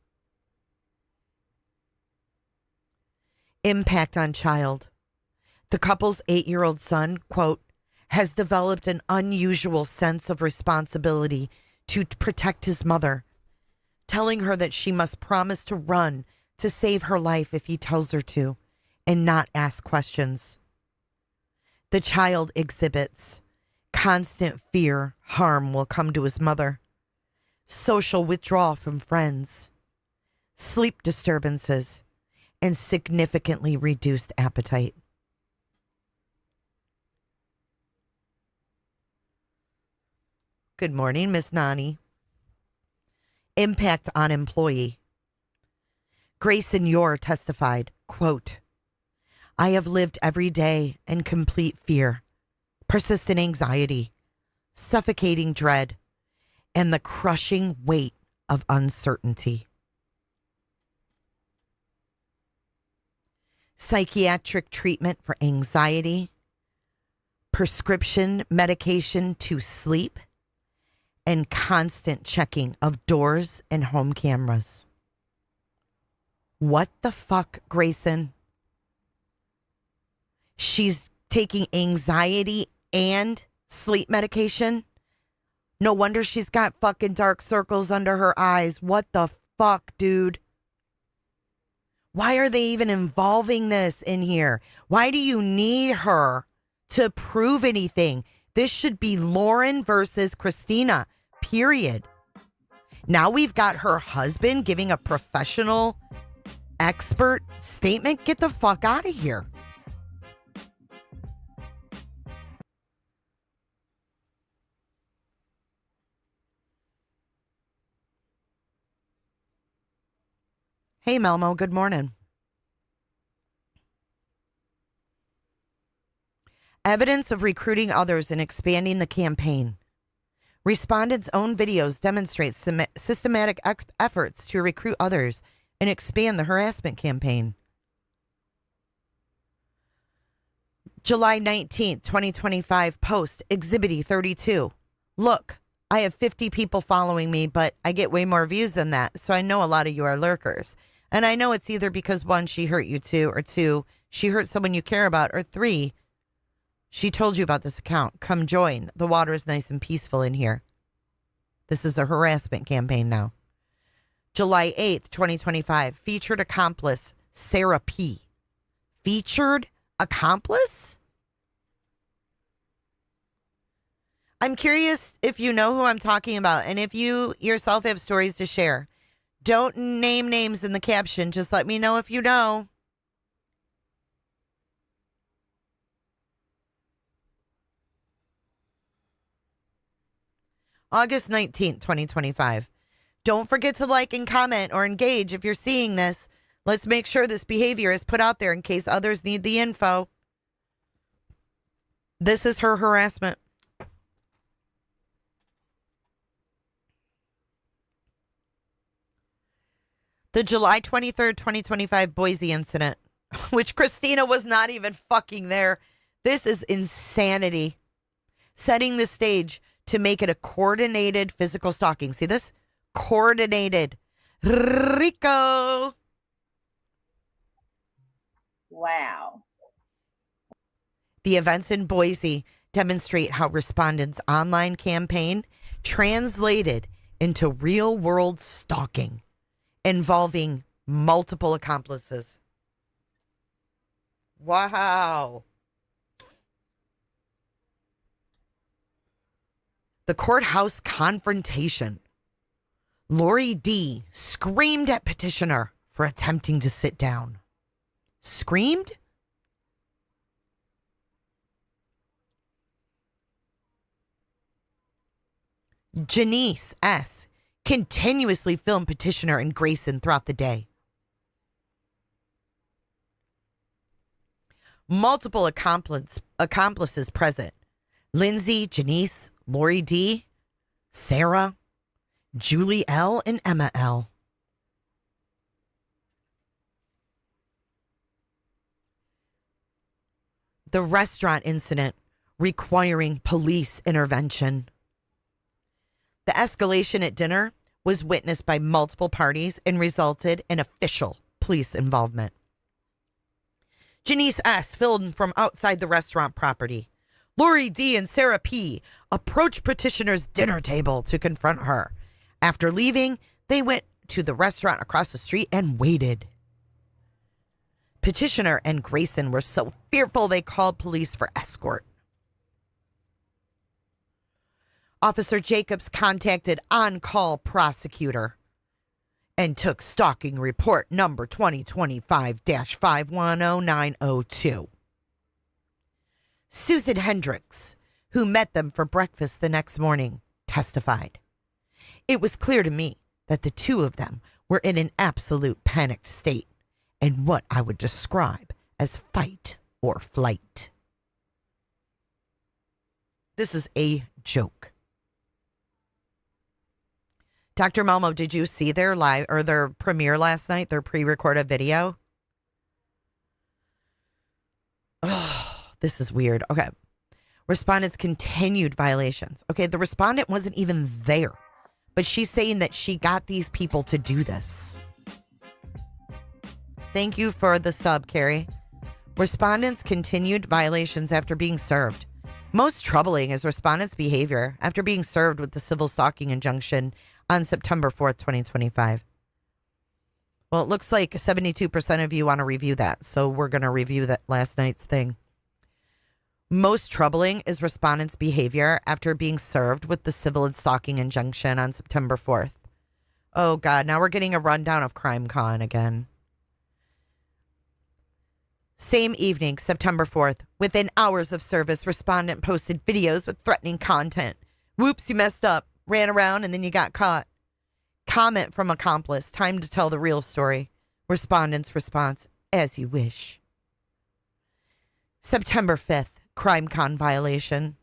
Impact on child. The couple's 8-year-old son, quote, has developed an unusual sense of responsibility to protect his mother, telling her that she must promise to run to save her life if he tells her to, and not ask questions. The child exhibits constant fear harm will come to his mother, social withdrawal from friends, sleep disturbances, and significantly reduced appetite. Good morning, Miss Nani. Impact on employee. Grayson Yore testified, quote, I have lived every day in complete fear, persistent anxiety, suffocating dread, and the crushing weight of uncertainty. Psychiatric treatment for anxiety, prescription medication to sleep, and constant checking of doors and home cameras. What the fuck, Grayson? She's taking anxiety and sleep medication? No wonder she's got fucking dark circles under her eyes. What the fuck, dude? Why are they even involving this in here? Why do you need her to prove anything? This should be Lauren versus Christina, period. Now we've got her husband giving a professional expert statement. Get the fuck out of here. Hey, Melmo, good morning. Evidence of recruiting others and expanding the campaign. Respondents' own videos demonstrate systematic efforts to recruit others and expand the harassment campaign. July 19th, 2025 post, Exhibit 32. Look, I have 50 people following me, but I get way more views than that, so I know a lot of you are lurkers. And I know it's either because 1, she hurt you, 2, or 2, she hurt someone you care about, or 3, she told you about this account. Come join. The water is nice and peaceful in here. This is a harassment campaign now. July 8th, 2025. Featured accomplice, Sarah P. Featured accomplice? I'm curious if you know who I'm talking about, and if you yourself have stories to share. Don't name names in the caption. Just let me know if you know. August 19th, 2025. Don't forget to like and comment or engage if you're seeing this. Let's make sure this behavior is put out there in case others need the info. This is her harassment. The July 23rd, 2025 Boise incident, which Christina was not even fucking there. This is insanity. Setting the stage to make it a coordinated physical stalking. See this? Coordinated. Rico.
Wow.
The events in Boise demonstrate how respondents' online campaign translated into real-world stalking involving multiple accomplices. Wow. The courthouse confrontation. Lori D. screamed at petitioner for attempting to sit down. Screamed? Janice S. continuously filmed petitioner and Grayson throughout the day. Multiple accomplices present. Lindsay, Janice, Lori D., Sarah, Julie L., and Emma L. The restaurant incident requiring police intervention. The escalation at dinner was witnessed by multiple parties and resulted in official police involvement. Janice S. filmed from outside the restaurant property. Lori D. and Sarah P. approached petitioner's dinner table to confront her. After leaving, they went to the restaurant across the street and waited. Petitioner and Grayson were so fearful they called police for escort. Officer Jacobs contacted on-call prosecutor and took stalking report number 2025-510902. Susan Hendricks, who met them for breakfast the next morning, testified. It was clear to me that the two of them were in an absolute panicked state and what I would describe as fight or flight. This is a joke. Dr. Malmo, did you see their live or their premiere last night, their pre-recorded video? Oh, this is weird. Okay. Respondents continued violations. Okay, the respondent wasn't even there, but she's saying that she got these people to do this. Thank you for the sub, Carrie. Respondents continued violations after being served. Most troubling is respondents' behavior after being served with the civil stalking injunction on September 4th, 2025. Well, it looks like 72% of you want to review that, so we're going to review that last night's thing. Most troubling is respondents' behavior after being served with the civil stalking injunction on September 4th. Oh, God, now we're getting a rundown of CrimeCon again. Same evening, September 4th, within hours of service, respondent posted videos with threatening content. Whoops, you messed up. Ran around and then you got caught. Comment from accomplice. Time to tell the real story. Respondent's response, as you wish. September 5th, CrimeCon violation.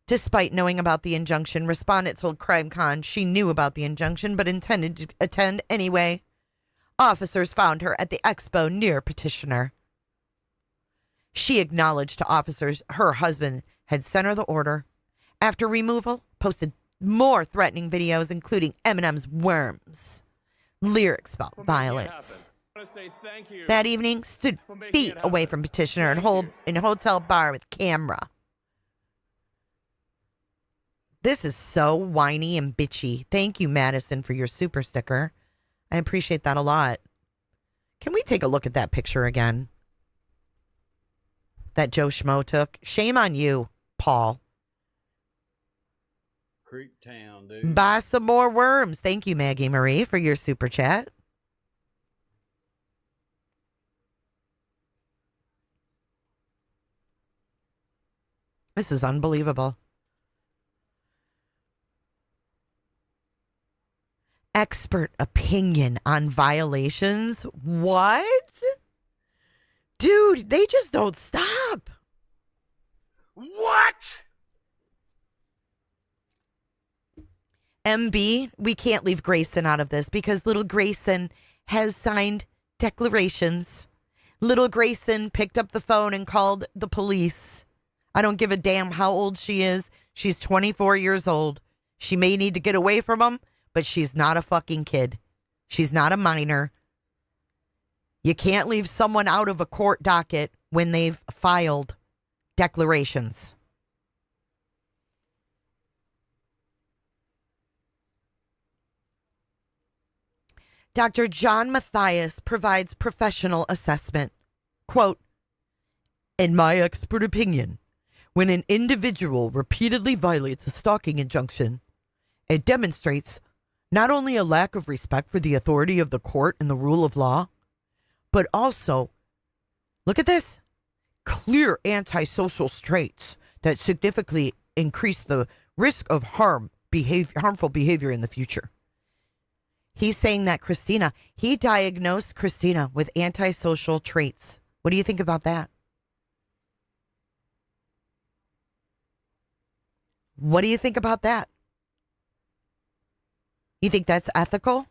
Despite knowing about the injunction, respondent told CrimeCon she knew about the injunction but intended to attend anyway. Officers found her at the expo near petitioner. She acknowledged to officers her husband had sent her the order. After removal, posted more threatening videos, including Eminem's Worms. Lyrics about violence. That evening, stood feet away from petitioner and in a hotel bar with camera. This is so whiny and bitchy. Thank you, Madison, for your super sticker. I appreciate that a lot. Can we take a look at that picture again that Joe Schmo took? Shame on you, Paul.
Creep Town, dude.
Buy some more worms. Thank you, Maggie Marie, for your super chat. This is unbelievable. expert opinion on violations. What? Dude, they just don't stop.
What?
MB, we can't leave Grayson out of this because little Grayson has signed declarations. Little Grayson picked up the phone and called the police. I don't give a damn how old she is. She's 24 years old. She may need to get away from him, but she's not a fucking kid. She's not a minor. You can't leave someone out of a court docket when they've filed declarations. Dr. John Matthias provides professional assessment. Quote, in my expert opinion, when an individual repeatedly violates a stalking injunction, it demonstrates not only a lack of respect for the authority of the court and the rule of law, but also, look at this, clear antisocial traits that significantly increase the risk of harmful behavior in the future. He's saying that he diagnosed Christina with antisocial traits. What do you think about that? What do you think about that? You think that's ethical?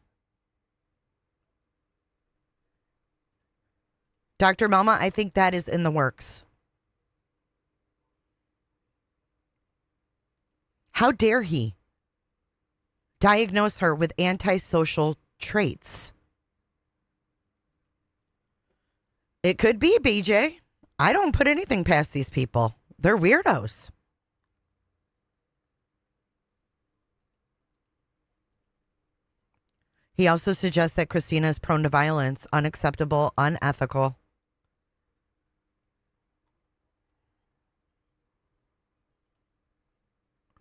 Dr. Melma, I think that is in the works. How dare he diagnose her with antisocial traits? It could be, BJ. I don't put anything past these people. They're weirdos. He also suggests that Christina is prone to violence, unacceptable, unethical.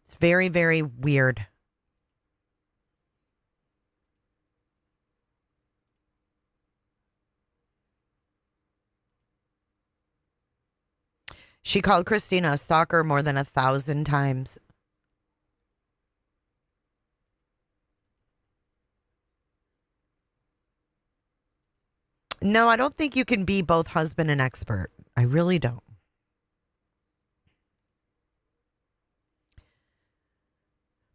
It's very, very weird. She called Christina a stalker more than 1,000 times. No, I don't think you can be both husband and expert. I really don't.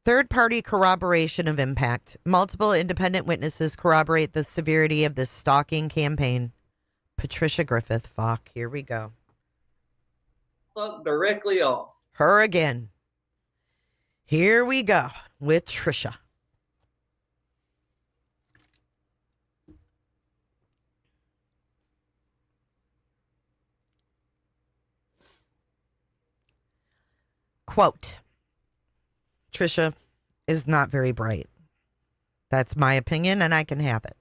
Third-party corroboration of impact. Multiple independent witnesses corroborate the severity of this stalking campaign. Patricia Griffith. Fuck, here we go.
Fuck directly off.
Her again. Here we go with Trisha. Quote, Trisha is not very bright. That's my opinion, and I can have it.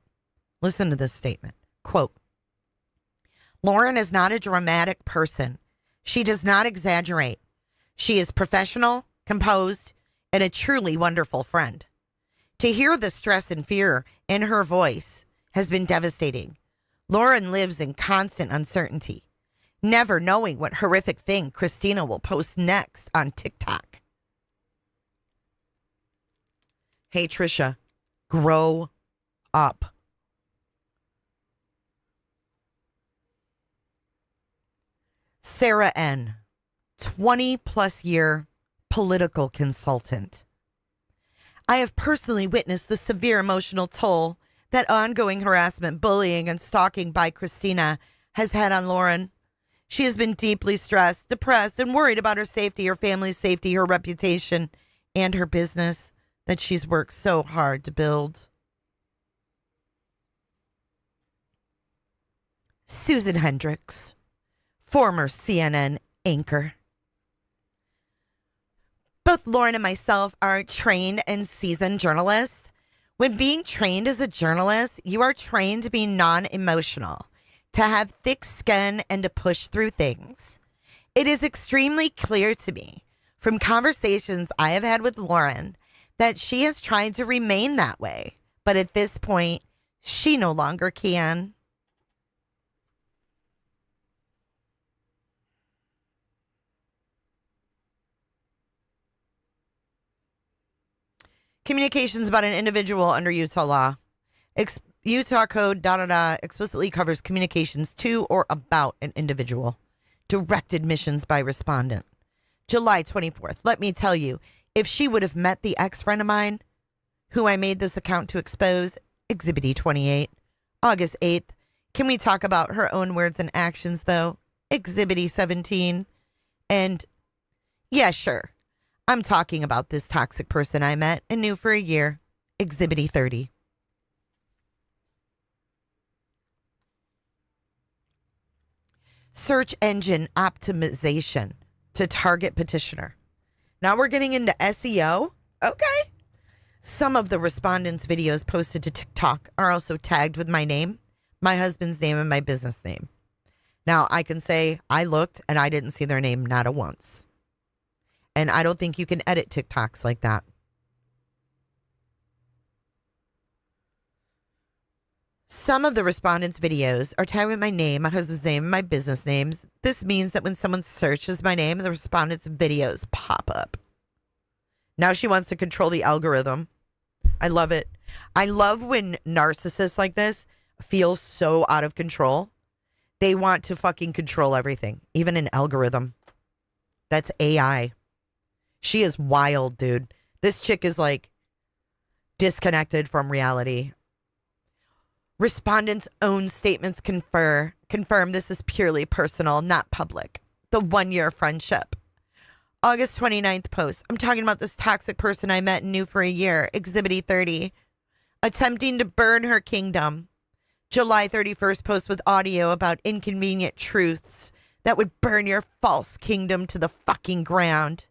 Listen to this statement. Quote, Lauren is not a dramatic person. She does not exaggerate. She is professional, composed, and a truly wonderful friend. To hear the stress and fear in her voice has been devastating. Lauren lives in constant uncertainty, never knowing what horrific thing Christina will post next on TikTok. Hey, Trisha, grow up. Sarah N., 20-plus year political consultant. I have personally witnessed the severe emotional toll that ongoing harassment, bullying, and stalking by Christina has had on Lauren. She has been deeply stressed, depressed, and worried about her safety, her family's safety, her reputation, and her business that she's worked so hard to build. Susan Hendricks, former CNN anchor. Both Lauren and myself are trained and seasoned journalists. When being trained as a journalist, you are trained to be non-emotional, to have thick skin, and to push through things. It is extremely clear to me from conversations I have had with Lauren that she has tried to remain that way, but at this point, she no longer can. Communications about an individual under Utah law. Utah code explicitly covers communications to or about an individual. Direct admissions by respondent. July 24th. Let me tell you, if she would have met the ex-friend of mine who I made this account to expose, Exhibit E28. August 8th. Can we talk about her own words and actions, though? Exhibit E17. And yeah, sure. I'm talking about this toxic person I met and knew for a year. Exhibit E30. Search engine optimization to target petitioner. Now we're getting into SEO. Okay. Some of the respondents' videos posted to TikTok are also tagged with my name, my husband's name, and my business name. Now I can say I looked and I didn't see their name not a once. And I don't think you can edit TikToks like that. Some of the respondents' videos are tagged with my name, my husband's name, and my business names. This means that when someone searches my name, the respondents' videos pop up. Now she wants to control the algorithm. I love it. I love when narcissists like this feel so out of control. They want to fucking control everything, even an algorithm. That's AI. She is wild, dude. This chick is like disconnected from reality. Respondents' own statements confirm this is purely personal, not public. The 1-year friendship. August 29th post. I'm talking about this toxic person I met and knew for a year. Exhibit E30. Attempting to burn her kingdom. July 31st post with audio about inconvenient truths that would burn your false kingdom to the fucking ground.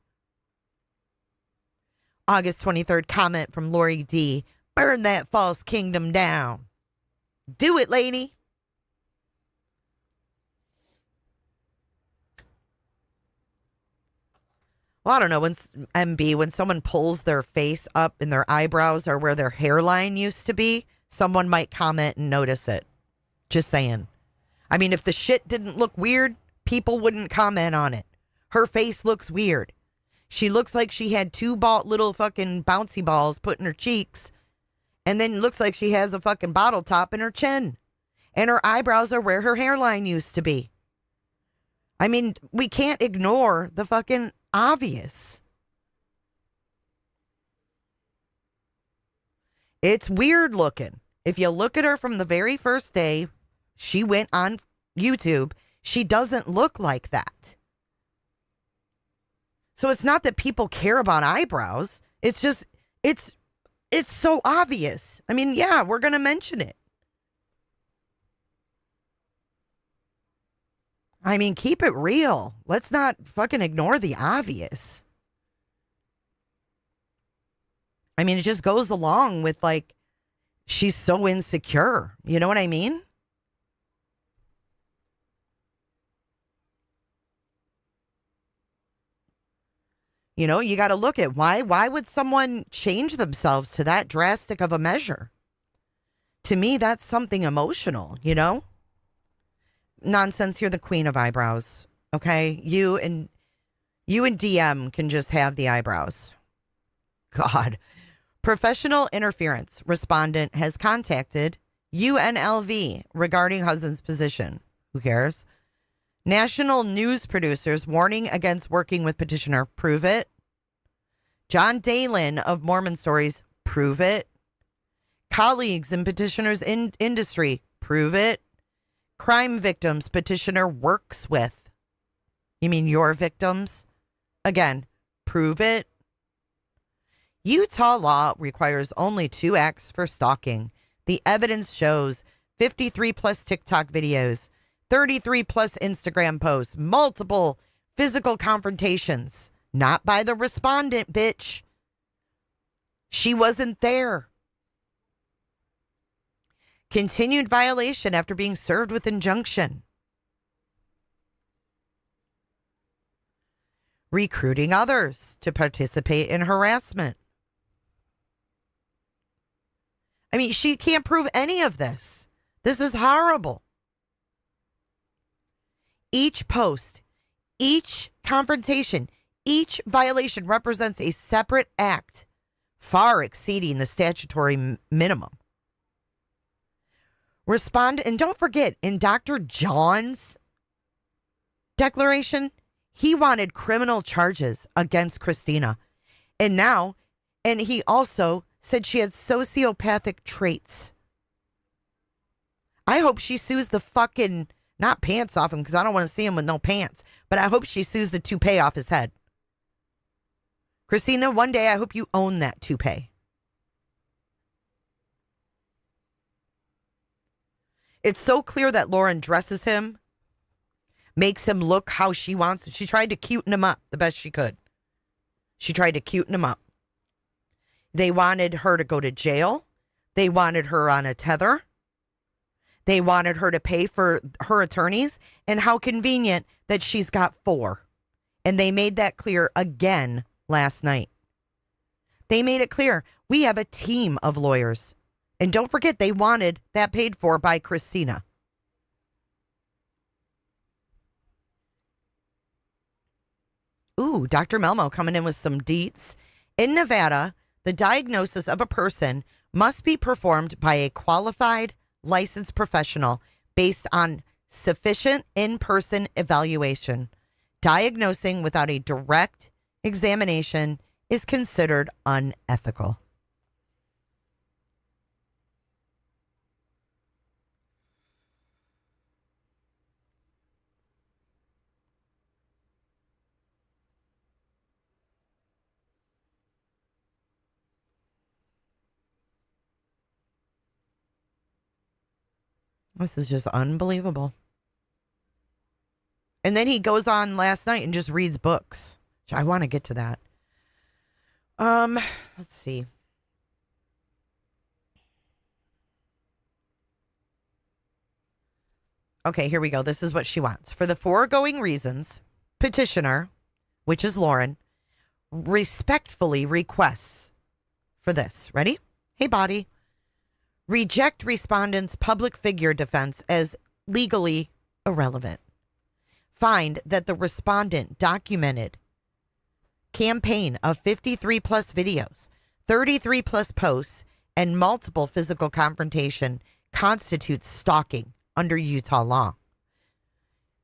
August 23rd comment from Lori D. Burn that false kingdom down. Do it, lady. Well, I don't know, when someone pulls their face up and their eyebrows are where their hairline used to be, someone might comment and notice it. Just saying. I mean, if the shit didn't look weird, people wouldn't comment on it. Her face looks weird. She looks like she had two little fucking bouncy balls put in her cheeks, and then looks like she has a fucking bottle top in her chin. And her eyebrows are where her hairline used to be. I mean, we can't ignore the fucking obvious. It's weird looking. If you look at her from the very first day she went on YouTube, she doesn't look like that. So it's not that people care about eyebrows. It's just, it's so obvious. I mean, yeah, we're going to mention it. I mean, keep it real. Let's not fucking ignore the obvious. I mean, it just goes along with like, she's so insecure. You know what I mean? You know, you got to look at why would someone change themselves to that drastic of a measure? To me, that's something emotional, you know? Nonsense, you're the queen of eyebrows. Okay? You and DM can just have the eyebrows. God. Professional interference. Respondent has contacted UNLV regarding husband's position. Who cares? National news producers warning against working with petitioner. Prove it. John Dalen of Mormon Stories. Prove it. Colleagues in petitioner's industry. Prove it. Crime victims petitioner works with. You mean your victims? Again, prove it. Utah law requires only 2 acts for stalking. The evidence shows 53 plus TikTok videos, 33 plus Instagram posts, multiple physical confrontations. Not by the respondent, bitch. She wasn't there. Continued violation after being served with injunction. Recruiting others to participate in harassment. I mean, she can't prove any of this. This is horrible. Each post, each confrontation, each violation represents a separate act far exceeding the statutory minimum. And don't forget, in Dr. John's declaration, he wanted criminal charges against Christina. And he also said she had sociopathic traits. I hope she sues the fucking, not pants off him, because I don't want to see him with no pants, but I hope she sues the toupee off his head. Christina, one day I hope you own that toupee. It's so clear that Lauren dresses him, makes him look how she wants. She tried to cuten him up the best she could. She tried to cuten him up. They wanted her to go to jail. They wanted her on a tether. They wanted her to pay for her attorneys. And how convenient that she's got 4. And they made that clear again last night. They made it clear. We have a team of lawyers. And don't forget, they wanted that paid for by Christina. Ooh, Dr. Melmo coming in with some deets. In Nevada, the diagnosis of a person must be performed by a qualified, licensed professional based on sufficient in-person evaluation. Diagnosing without a direct examination is considered unethical. This is just unbelievable. And then he goes on last night and just reads books. I want to get to that. Let's see. Okay, here we go. This is what she wants. For the foregoing reasons, petitioner, which is Lauren, respectfully requests for this. Ready? Hey, body. Reject respondent's public figure defense as legally irrelevant. Find that the respondent documented campaign of 53 plus videos, 33 plus posts, and multiple physical confrontation constitutes stalking under Utah law.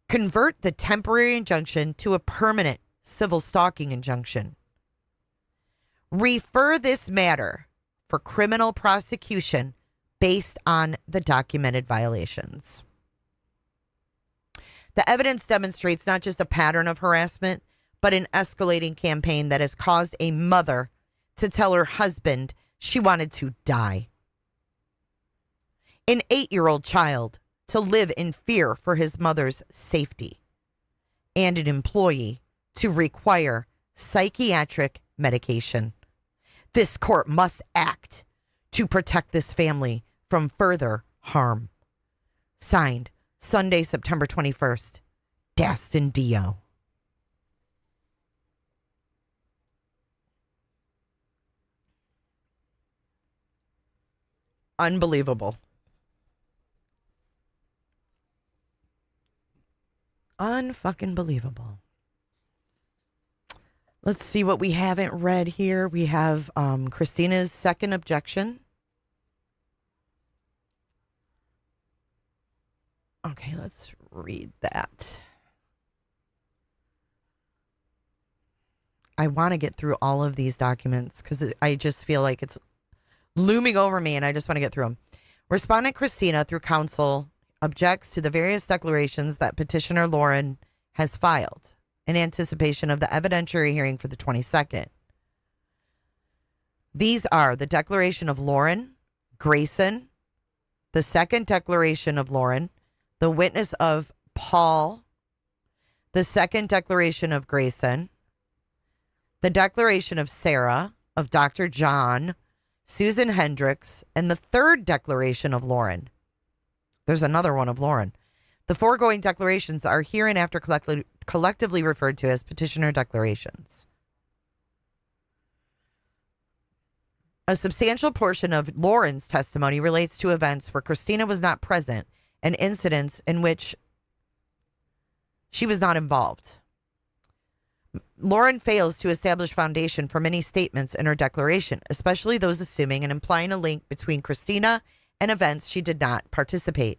Convert the temporary injunction to a permanent civil stalking injunction. Refer this matter for criminal prosecution based on the documented violations. The evidence demonstrates not just a pattern of harassment, but an escalating campaign that has caused a mother to tell her husband she wanted to die. An 8-year-old child to live in fear for his mother's safety. And an employee to require psychiatric medication. This court must act to protect this family from further harm. Signed, Sunday, September 21st, Daston Dio. Unbelievable. Unfucking believable. Let's see what we haven't read here. We have Christina's second objection. Okay, let's read that. I want to get through all of these documents because I just feel like it's looming over me and I just want to get through them. Respondent Christina, through counsel, objects to the various declarations that petitioner Lauren has filed in anticipation of the evidentiary hearing for the 22nd. These are the declaration of Lauren, Grayson, the second declaration of Lauren, the witness of Paul, the second declaration of Grayson, the declaration of Sarah, of Dr. John, Susan Hendricks, and the third declaration of Lauren. There's another one of Lauren. The foregoing declarations are hereinafter collectively referred to as petitioner declarations. A substantial portion of Lauren's testimony relates to events where Christina was not present and incidents in which she was not involved. Lauren fails to establish foundation for many statements in her declaration, especially those assuming and implying a link between Christina and events she did not participate.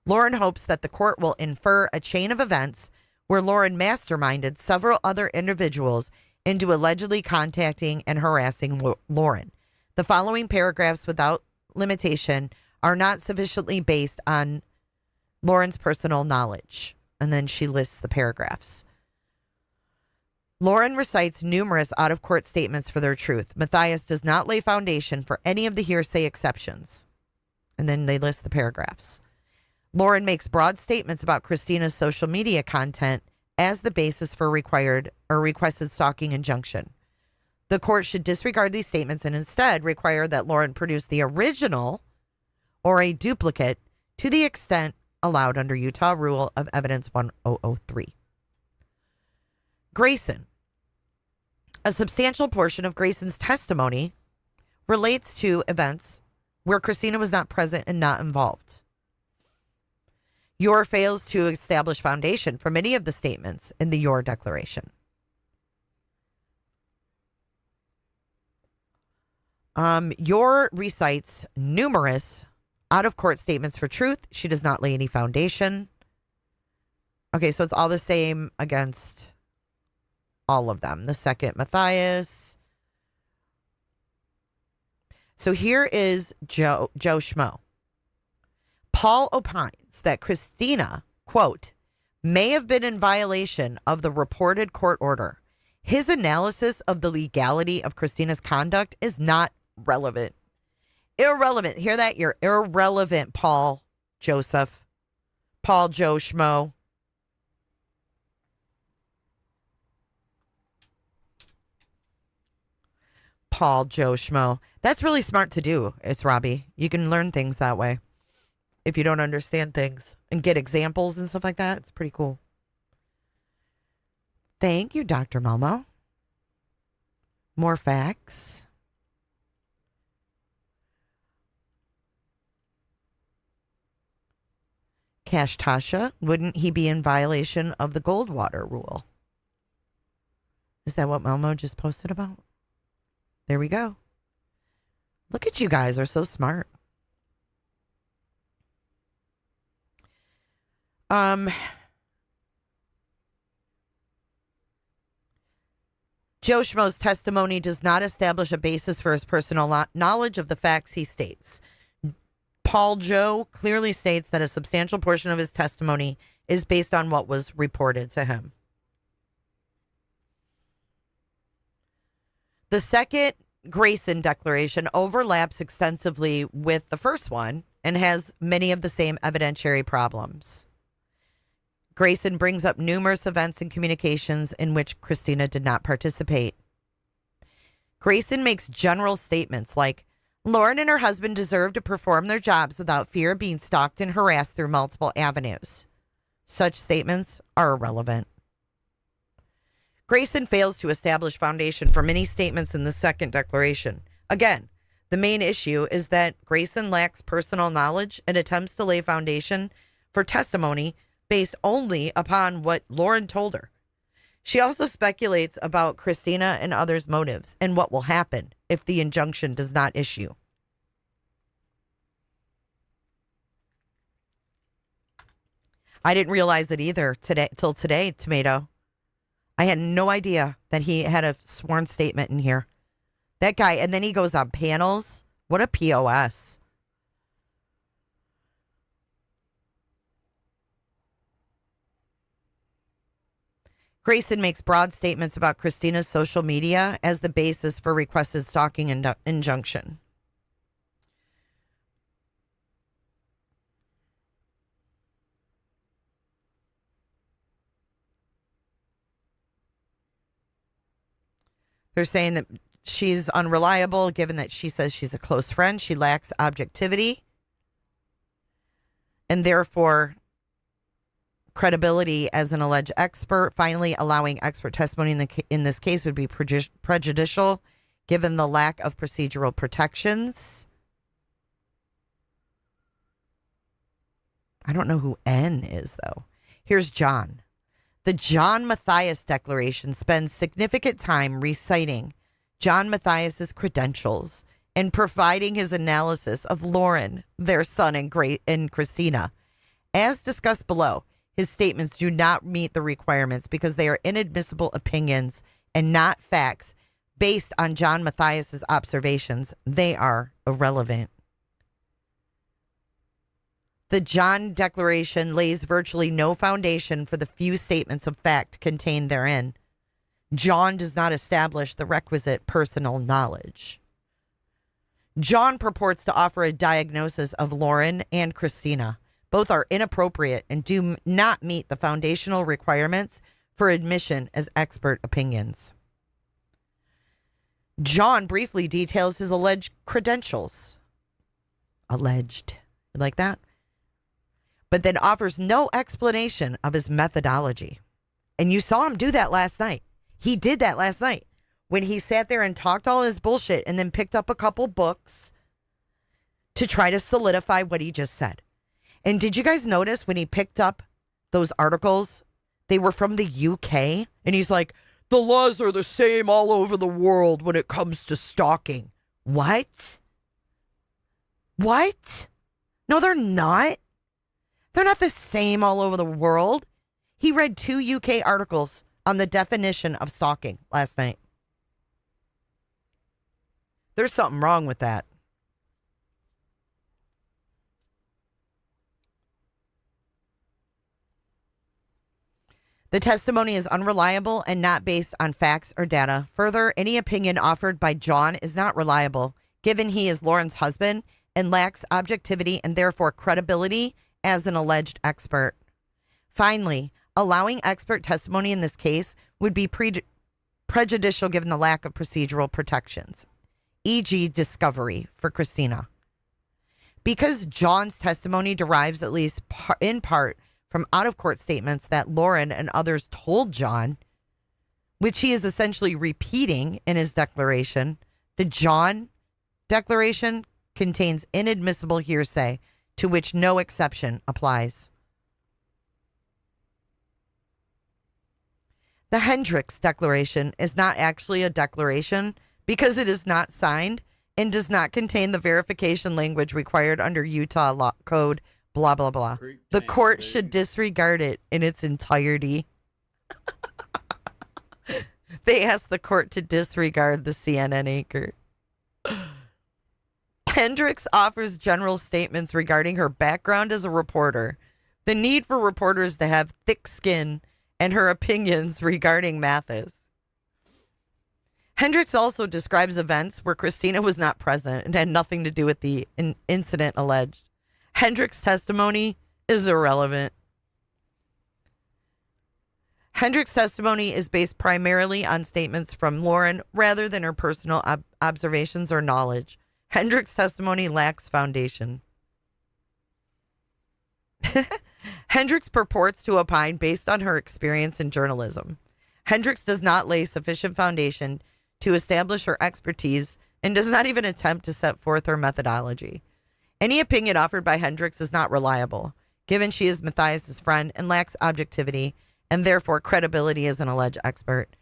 Lauren hopes that the court will infer a chain of events where Lauren masterminded several other individuals into allegedly contacting and harassing Lauren. The following paragraphs without limitation are not sufficiently based on Lauren's personal knowledge. And then she lists the paragraphs. Lauren recites numerous out-of-court statements for their truth. Matthias does not lay foundation for any of the hearsay exceptions. And then they list the paragraphs. Lauren makes broad statements about Christina's social media content as the basis for required or requested stalking injunction. The court should disregard these statements and instead require that Lauren produce the original or a duplicate to the extent allowed under Utah Rule of Evidence 1003. Grayson. A substantial portion of Grayson's testimony relates to events where Christina was not present and not involved. Your fails to establish foundation for many of the statements in the Your Declaration. Your recites numerous out-of-court statements for truth. She does not lay any foundation. Okay, so it's all the same against all of them. The second, Matthias. So here is Joe Schmo. Paul opines that Christina, quote, may have been in violation of the reported court order. His analysis of the legality of Christina's conduct is not relevant. Irrelevant. Hear that? You're irrelevant, Paul Joseph. Paul Joe Schmo. Paul Joe Schmo. That's really smart to do. It's Robbie. You can learn things that way. If you don't understand things and get examples and stuff like that, it's pretty cool. Thank you, Dr. Momo. More facts. Cash Tasha, wouldn't he be in violation of the Goldwater rule? Is that what Momo just posted about? There we go. Look at you guys, are so smart. Joe Schmo's testimony does not establish a basis for his personal knowledge of the facts he states. Paul Joe clearly states that a substantial portion of his testimony is based on what was reported to him. The second Grayson declaration overlaps extensively with the first one and has many of the same evidentiary problems. Grayson brings up numerous events and communications in which Christina did not participate. Grayson makes general statements like, Lauren and her husband deserve to perform their jobs without fear of being stalked and harassed through multiple avenues. Such statements are irrelevant. Grayson fails to establish foundation for many statements in the second declaration. Again, the main issue is that Grayson lacks personal knowledge and attempts to lay foundation for testimony based only upon what Lauren told her. She also speculates about Christina and others' motives and what will happen if the injunction does not issue. I didn't realize it either till today, Tomato. I had no idea that he had a sworn statement in here. That guy, and then he goes on panels. What a POS. Grayson makes broad statements about Christina's social media as the basis for requested stalking injunction. They're saying that she's unreliable, given that she says she's a close friend. She lacks objectivity, and therefore credibility as an alleged expert. Finally, allowing expert testimony in this case would be prejudicial, given the lack of procedural protections. I don't know who N is, though. Here's John. The John Matthias Declaration spends significant time reciting John Matthias's credentials and providing his analysis of Lauren, their son, and Christina. As discussed below, his statements do not meet the requirements because they are inadmissible opinions and not facts based on John Matthias's observations. They are irrelevant. The John Declaration lays virtually no foundation for the few statements of fact contained therein. John does not establish the requisite personal knowledge. John purports to offer a diagnosis of Lauren and Christina. Both are inappropriate and do not meet the foundational requirements for admission as expert opinions. John briefly details his alleged credentials. Alleged. You like that? But then offers no explanation of his methodology. And you saw him do that last night. He did that last night when he sat there and talked all his bullshit and then picked up a couple books to try to solidify what he just said. And did you guys notice when he picked up those articles, they were from the UK? And he's like, the laws are the same all over the world when it comes to stalking. What? What? No, they're not. They're not the same all over the world. He read 2 UK articles on the definition of stalking last night. There's something wrong with that. The testimony is unreliable and not based on facts or data. Further, any opinion offered by John is not reliable, given he is Lauren's husband and lacks objectivity and therefore credibility as an alleged expert. Finally, allowing expert testimony in this case would be prejudicial given the lack of procedural protections, e.g. discovery for Christina. Because John's testimony derives at least in part from out-of-court statements that Lauren and others told John, which he is essentially repeating in his declaration, the John Declaration contains inadmissible hearsay to which no exception applies. The Hendricks Declaration is not actually a declaration because it is not signed and does not contain the verification language required under Utah law code, blah, blah, blah. The court should disregard it in its entirety. They asked the court to disregard the CNN anchor. Hendricks offers general statements regarding her background as a reporter, the need for reporters to have thick skin, and her opinions regarding Mathis. Hendricks also describes events where Christina was not present and had nothing to do with the incident alleged. Hendricks' testimony is irrelevant. Hendricks' testimony is based primarily on statements from Lauren rather than her personal observations or knowledge. Hendricks' testimony lacks foundation. Hendricks purports to opine based on her experience in journalism. Hendricks does not lay sufficient foundation to establish her expertise and does not even attempt to set forth her methodology. Any opinion offered by Hendricks is not reliable, given she is Matthias' friend and lacks objectivity and therefore credibility as an alleged expert.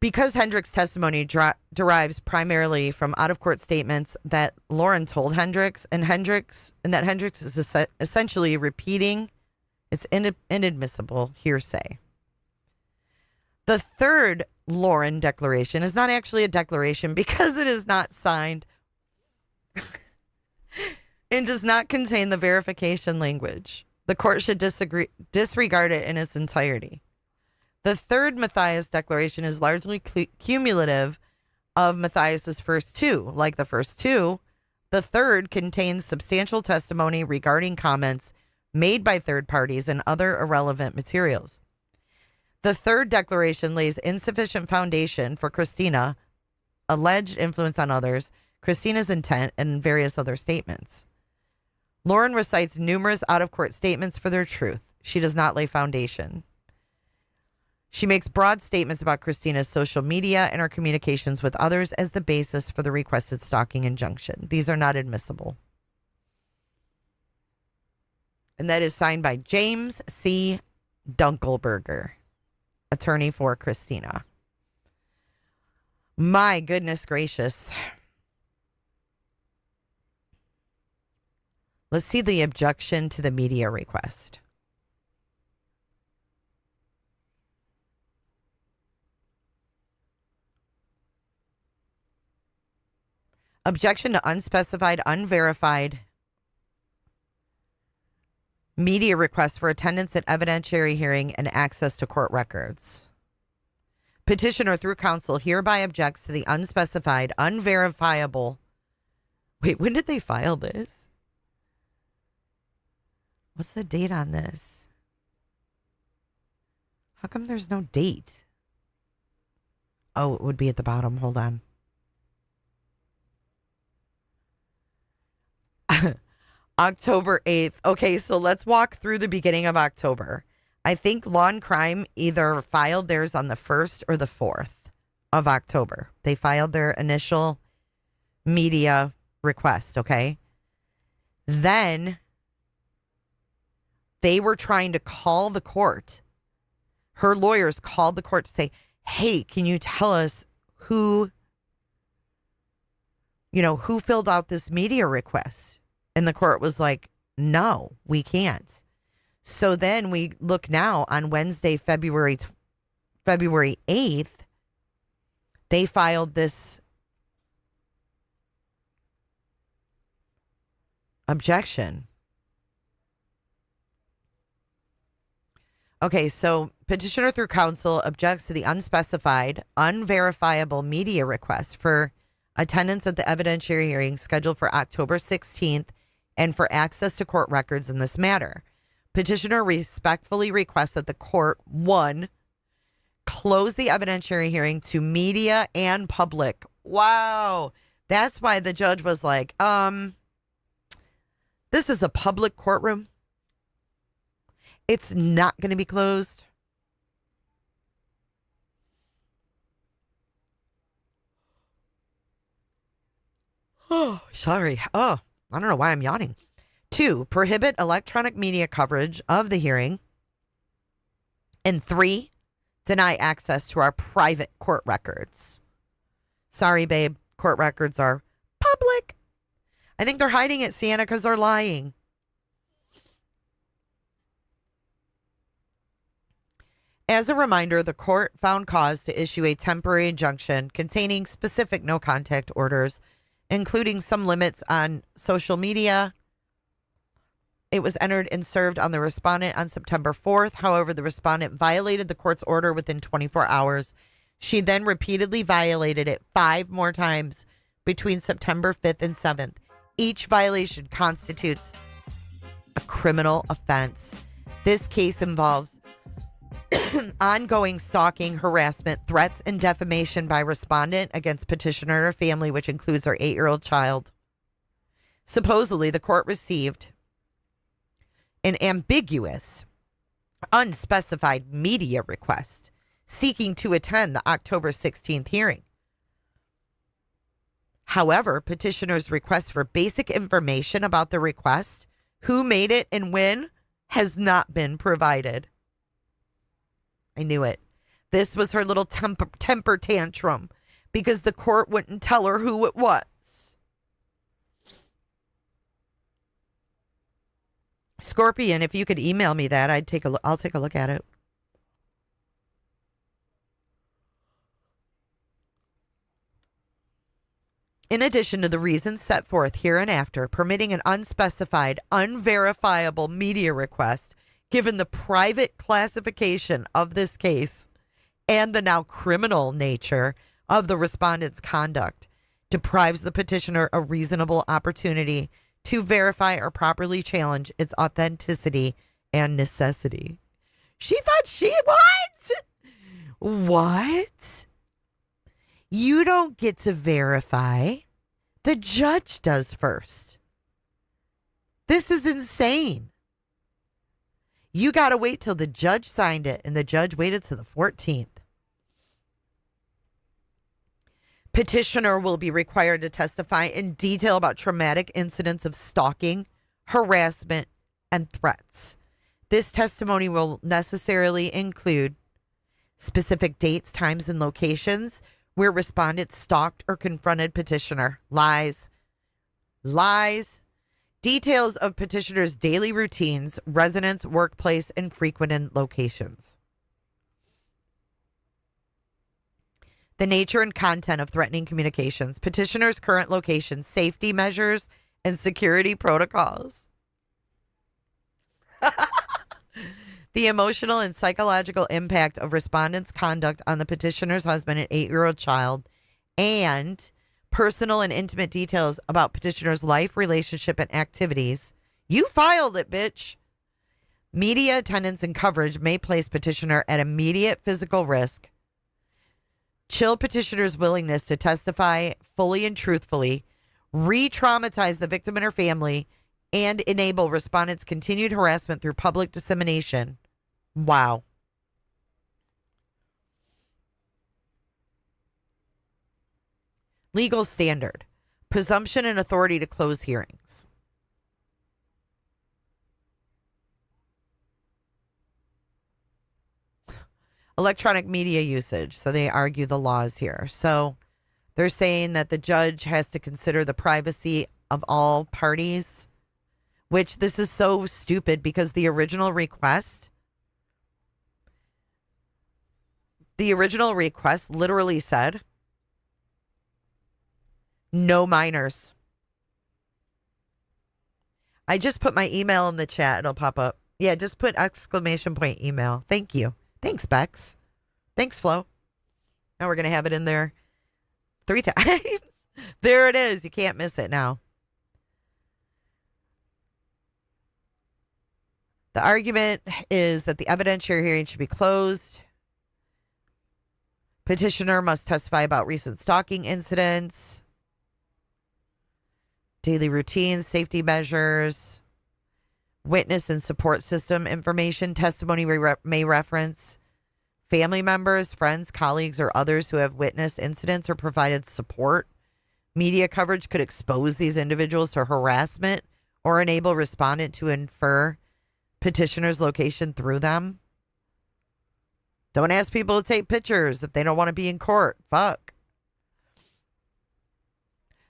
Because Hendricks' testimony derives primarily from out-of-court statements that Lauren told Hendricks, and that Hendricks is essentially repeating, it's inadmissible hearsay. The third Lauren declaration is not actually a declaration because it is not signed and does not contain the verification language. The court should disregard it in its entirety. The third Matthias Declaration is largely cumulative of Matthias's first 2. Like the first 2, the third contains substantial testimony regarding comments made by third parties and other irrelevant materials. The third declaration lays insufficient foundation for Christina, alleged influence on others, Christina's intent, and various other statements. Lauren recites numerous out-of-court statements for their truth. She does not lay foundation. She makes broad statements about Christina's social media and her communications with others as the basis for the requested stalking injunction. These are not admissible. And that is signed by James C. Dunkelberger, attorney for Christina. My goodness gracious. Let's see the objection to the media request. Objection to unspecified, unverified media request for attendance at evidentiary hearing and access to court records. Petitioner, through counsel, hereby objects to the unspecified, unverifiable. Wait, when did they file this? What's the date on this? How come there's no date? Oh, it would be at the bottom. Hold on. October 8th. Okay, so let's walk through the beginning of October. I think Law and Crime either filed theirs on the 1st or the 4th of October. They filed their initial media request, okay? Then they were trying to call the court. Her lawyers called the court to say, hey, can you tell us who filled out this media request? And the court was like, no, we can't. So then we look now on Wednesday, February 8th, they filed this objection. Okay, so petitioner through counsel objects to the unspecified, unverifiable media request for attendance at the evidentiary hearing scheduled for October 16th and for access to court records in this matter. Petitioner respectfully requests that the court, 1, close the evidentiary hearing to media and public. Wow. That's why the judge was like, this is a public courtroom. It's not going to be closed. Oh, sorry. Oh, I don't know why I'm yawning. 2, prohibit electronic media coverage of the hearing. And 3, deny access to our private court records. Sorry, babe. Court records are public. I think they're hiding it, Sienna, because they're lying. As a reminder, the court found cause to issue a temporary injunction containing specific no contact orders, including some limits on social media. It was entered and served on the respondent on September 4th. However, the respondent violated the court's order within 24 hours. She then repeatedly violated it 5 more times between September 5th and 7th. Each violation constitutes a criminal offense. This case involves ongoing stalking, harassment, threats, and defamation by respondent against petitioner and her family, which includes her 8-year-old child. Supposedly, the court received an ambiguous, unspecified media request seeking to attend the October 16th hearing. However, petitioner's request for basic information about the request, who made it and when, has not been provided. I knew it. This was her little temper tantrum because the court wouldn't tell her who it was. Scorpion, if you could email me that, I'll take a look at it. In addition to the reasons set forth hereinafter, permitting an unspecified, unverifiable media request, given the private classification of this case and the now criminal nature of the respondent's conduct, deprives the petitioner a reasonable opportunity to verify or properly challenge its authenticity and necessity. She thought what? You don't get to verify. The judge does first. This is insane. You got to wait till the judge signed it, and the judge waited till the 14th. Petitioner will be required to testify in detail about traumatic incidents of stalking, harassment, and threats. This testimony will necessarily include specific dates, times, and locations where respondents stalked or confronted petitioner. Lies. Lies. Details of petitioner's daily routines, residence, workplace, and frequented locations. The nature and content of threatening communications, petitioner's current location, safety measures, and security protocols. The emotional and psychological impact of respondents' conduct on the petitioner's husband and 8-year-old child, and personal and intimate details about petitioner's life, relationship, and activities. You filed it, bitch. Media attendance and coverage may place petitioner at immediate physical risk. Chill petitioner's willingness to testify fully and truthfully, re-traumatize the victim and her family, and enable respondents' continued harassment through public dissemination. Wow. Legal standard. Presumption and authority to close hearings. Electronic media usage. So they argue the laws here. So they're saying that the judge has to consider the privacy of all parties, which this is so stupid because the original request literally said no minors. I just put my email in the chat. It'll pop up. Yeah, just put ! Email. Thank you. Thanks, Bex. Thanks, Flo. Now we're going to have it in there 3 times. There it is. You can't miss it now. The argument is that the evidentiary hearing should be closed. Petitioner must testify about recent stalking incidents, daily routines, safety measures, witness and support system information. Testimony may reference family members, friends, colleagues, or others who have witnessed incidents or provided support. Media coverage could expose these individuals to harassment or enable respondent to infer petitioner's location through them. Don't ask people to take pictures if they don't want to be in court. Fuck.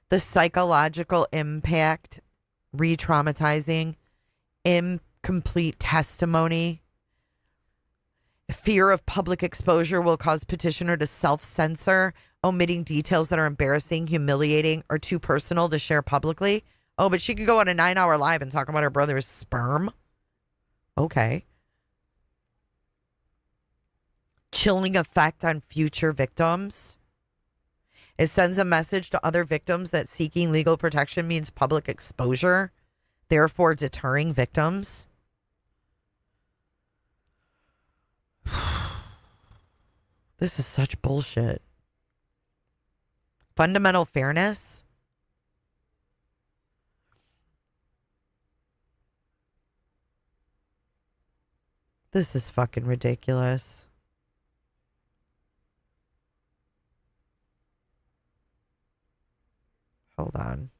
The psychological impact, re-traumatizing, incomplete testimony. Fear of public exposure will cause petitioner to self-censor, omitting details that are embarrassing, humiliating, or too personal to share publicly. Oh, but she could go on a 9-hour live and talk about her brother's sperm. Okay. Chilling effect on future victims. It sends a message to other victims that seeking legal protection means public exposure, therefore deterring victims. This is such bullshit. Fundamental fairness. This is fucking ridiculous. Hold on.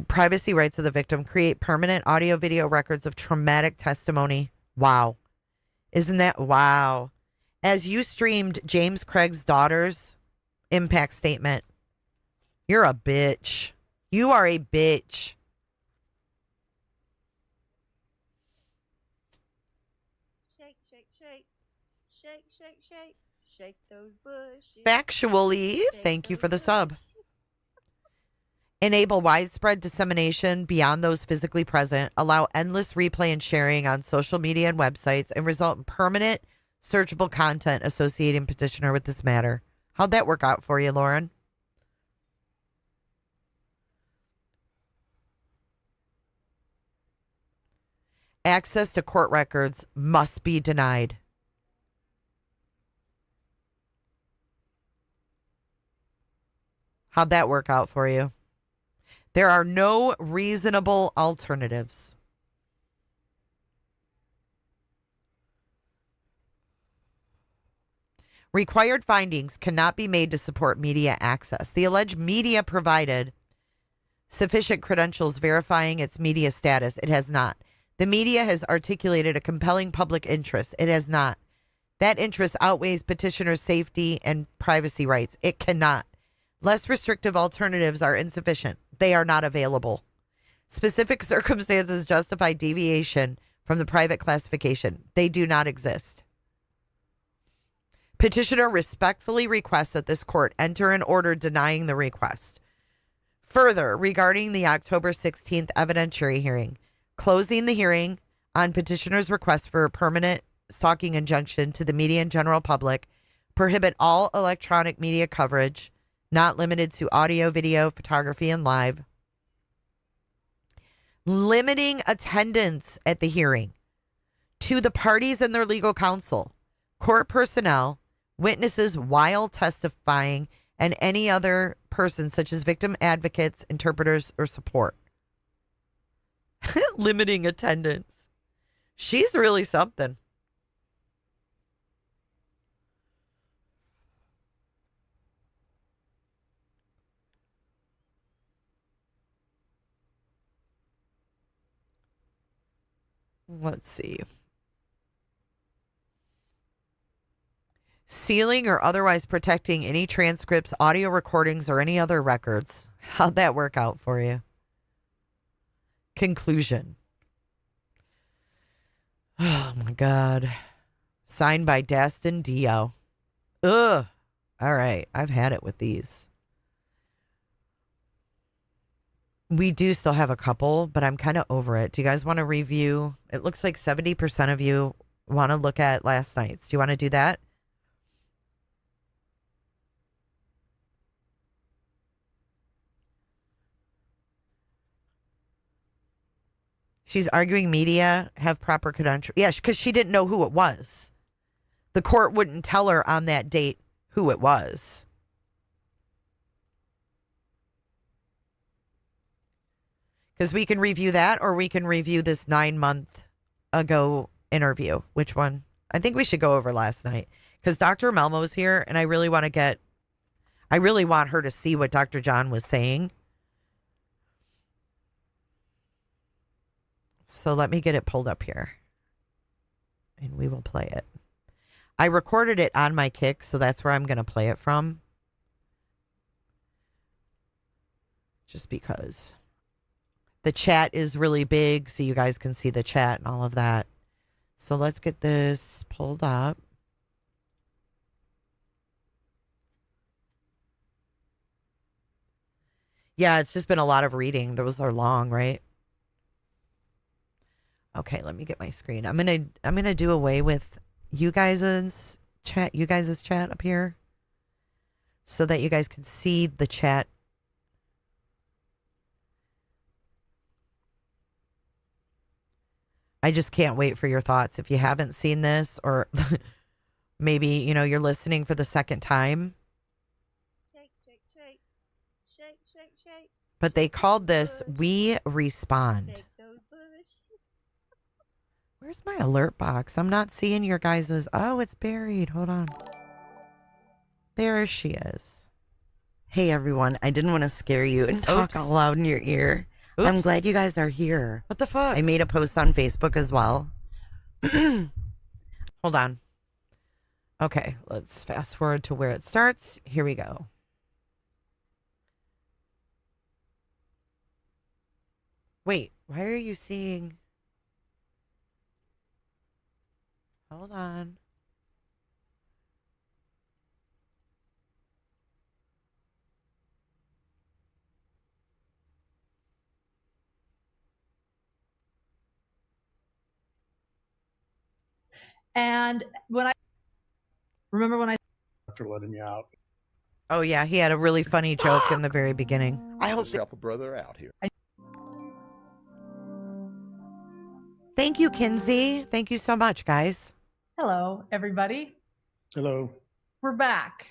Privacy rights of the victim. Create permanent audio video records of traumatic testimony. Wow. Isn't that wow? As you streamed James Craig's daughter's impact statement. You're a bitch. You are a bitch.
Shake, shake, shake. Shake, shake, shake. Shake those bushes.
Factually, thank you for the sub. Enable widespread dissemination beyond those physically present. Allow endless replay and sharing on social media and websites, and result in permanent searchable content associating petitioner with this matter. How'd that work out for you, Lauren? Access to court records must be denied. How'd that work out for you? There are no reasonable alternatives. Required findings cannot be made to support media access. The alleged media provided sufficient credentials verifying its media status. It has not. The media has articulated a compelling public interest. It has not. That interest outweighs petitioner's safety and privacy rights. It cannot. Less restrictive alternatives are insufficient. They are not available. Specific circumstances justify deviation from the private classification. They do not exist. Petitioner respectfully requests that this court enter an order denying the request. Further, regarding the October 16th evidentiary hearing, closing the hearing on petitioner's request for a permanent stalking injunction to the media and general public, prohibit all electronic media coverage, not limited to audio, video, photography, and live, limiting attendance at the hearing to the parties and their legal counsel, court personnel, witnesses while testifying, and any other person such as victim advocates, interpreters, or support. Limiting attendance. She's really something. Let's see. Sealing or otherwise protecting any transcripts, audio recordings, or any other records. How'd that work out for you? Conclusion. Oh my God. Signed by Dastin Dio. Ugh. All right. I've had it with these. We do still have a couple, but I'm kind of over it. Do you guys want to review? It looks like 70% of you want to look at last night's. Do you want to do that? She's arguing media have proper credentials. Yeah, because she didn't know who it was. The court wouldn't tell her on that date who it was. Because we can review that, or we can review this 9-month ago interview. Which one? I think we should go over last night. Because Dr. Melmo's here, and I really want her to see what Dr. John was saying. So let me get it pulled up here. And we will play it. I recorded it on my Kick, so that's where I'm going to play it from. Just because. The chat is really big, so you guys can see the chat and all of that. So let's get this pulled up. Yeah, it's just been a lot of reading. Those are long, right? Okay, let me get my screen. I'm gonna do away with you guys' chat up here, so that you guys can see the chat. I just can't wait for your thoughts. If you haven't seen this, or maybe you're listening for the second time.
Shake, shake, shake, shake, shake, shake.
But they called this "We Respond."
Shake those bush.
Where's my alert box? I'm not seeing your guys's. Oh, it's buried. Hold on. There she is. Hey, everyone. I didn't want to scare you and talk all loud in your ear.
Oops.
I'm glad you guys are here.
What the fuck?
I made a post on Facebook as well. Hold on. Okay, let's fast forward to where it starts. Here we go. Wait, why are you seeing... Hold on.
And
After letting me out.
Oh, yeah, he had a really funny joke in the very beginning.
I hope to help a brother out here.
Thank you, Kinsey. Thank you so much, guys.
hello, everybody.
Hello.
We're back.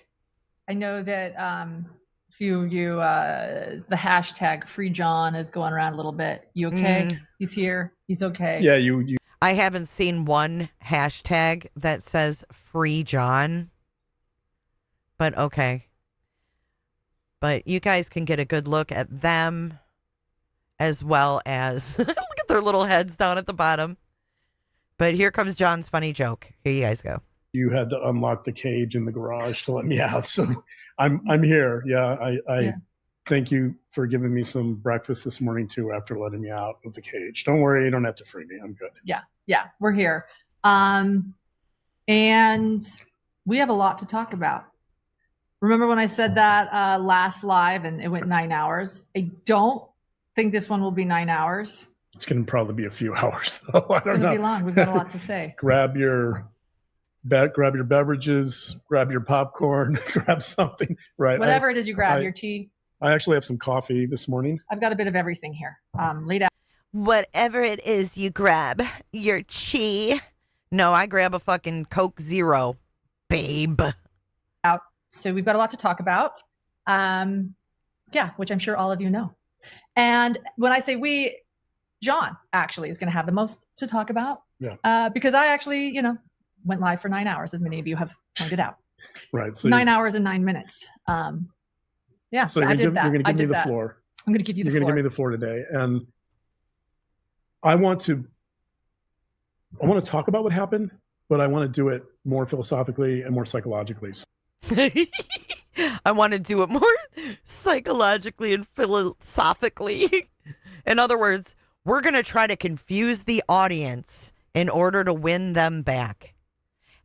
I know that a few of you, the hashtag Free John is going around a little bit. You okay? He's here. He's okay.
Yeah, you.
I haven't seen one hashtag that says Free John, but okay. But you guys can get a good look at them. as well as look at their little heads down at the bottom. But here comes John's funny joke. Here you guys go.
You had to unlock the cage in the garage to let me out, so I'm here. Yeah, I thank you for giving me some breakfast this morning too. After letting me out of the cage, don't worry, you don't have to free me. I'm good.
Yeah, we're here, and we have a lot to talk about. Remember when I said that last live and it went 9 hours? I don't think this one will be 9 hours.
It's going to probably be a few hours, though.
It's going to be long. We've got a lot to say.
Grab your beverages, grab your popcorn, grab something. Right.
Whatever it is you grab, your tea.
I actually have some coffee this morning.
I've got a bit of everything here. Laid out.
Whatever it is you grab, your chi. No, I grab a fucking Coke Zero, babe.
Out. So we've got a lot to talk about. Which I'm sure all of you know. And when I say we, John actually is going to have the most to talk about.
Yeah.
Because I actually, went live for 9 hours, as many of you have pointed out.
Right. So
9 hours and 9 minutes.
So
I did that.
You're going to give me the
that.
floor.
I'm going to give you the floor.
You're going to give me the floor today. And I want to talk about what happened, but I want to do it more philosophically and more psychologically.
I want to do it more psychologically and philosophically. In other words, we're going to try to confuse the audience in order to win them back.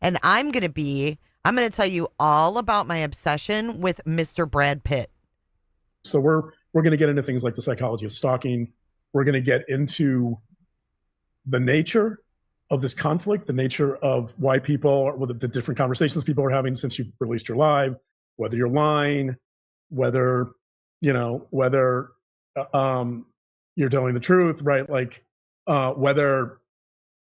And I'm going to tell you all about my obsession with Mr. Brad Pitt.
So we're going to get into things like the psychology of stalking. We're going to get into the nature of this conflict, the nature of why people, the different conversations people are having since you released your live, whether you're lying, whether you're telling the truth, right? Like whether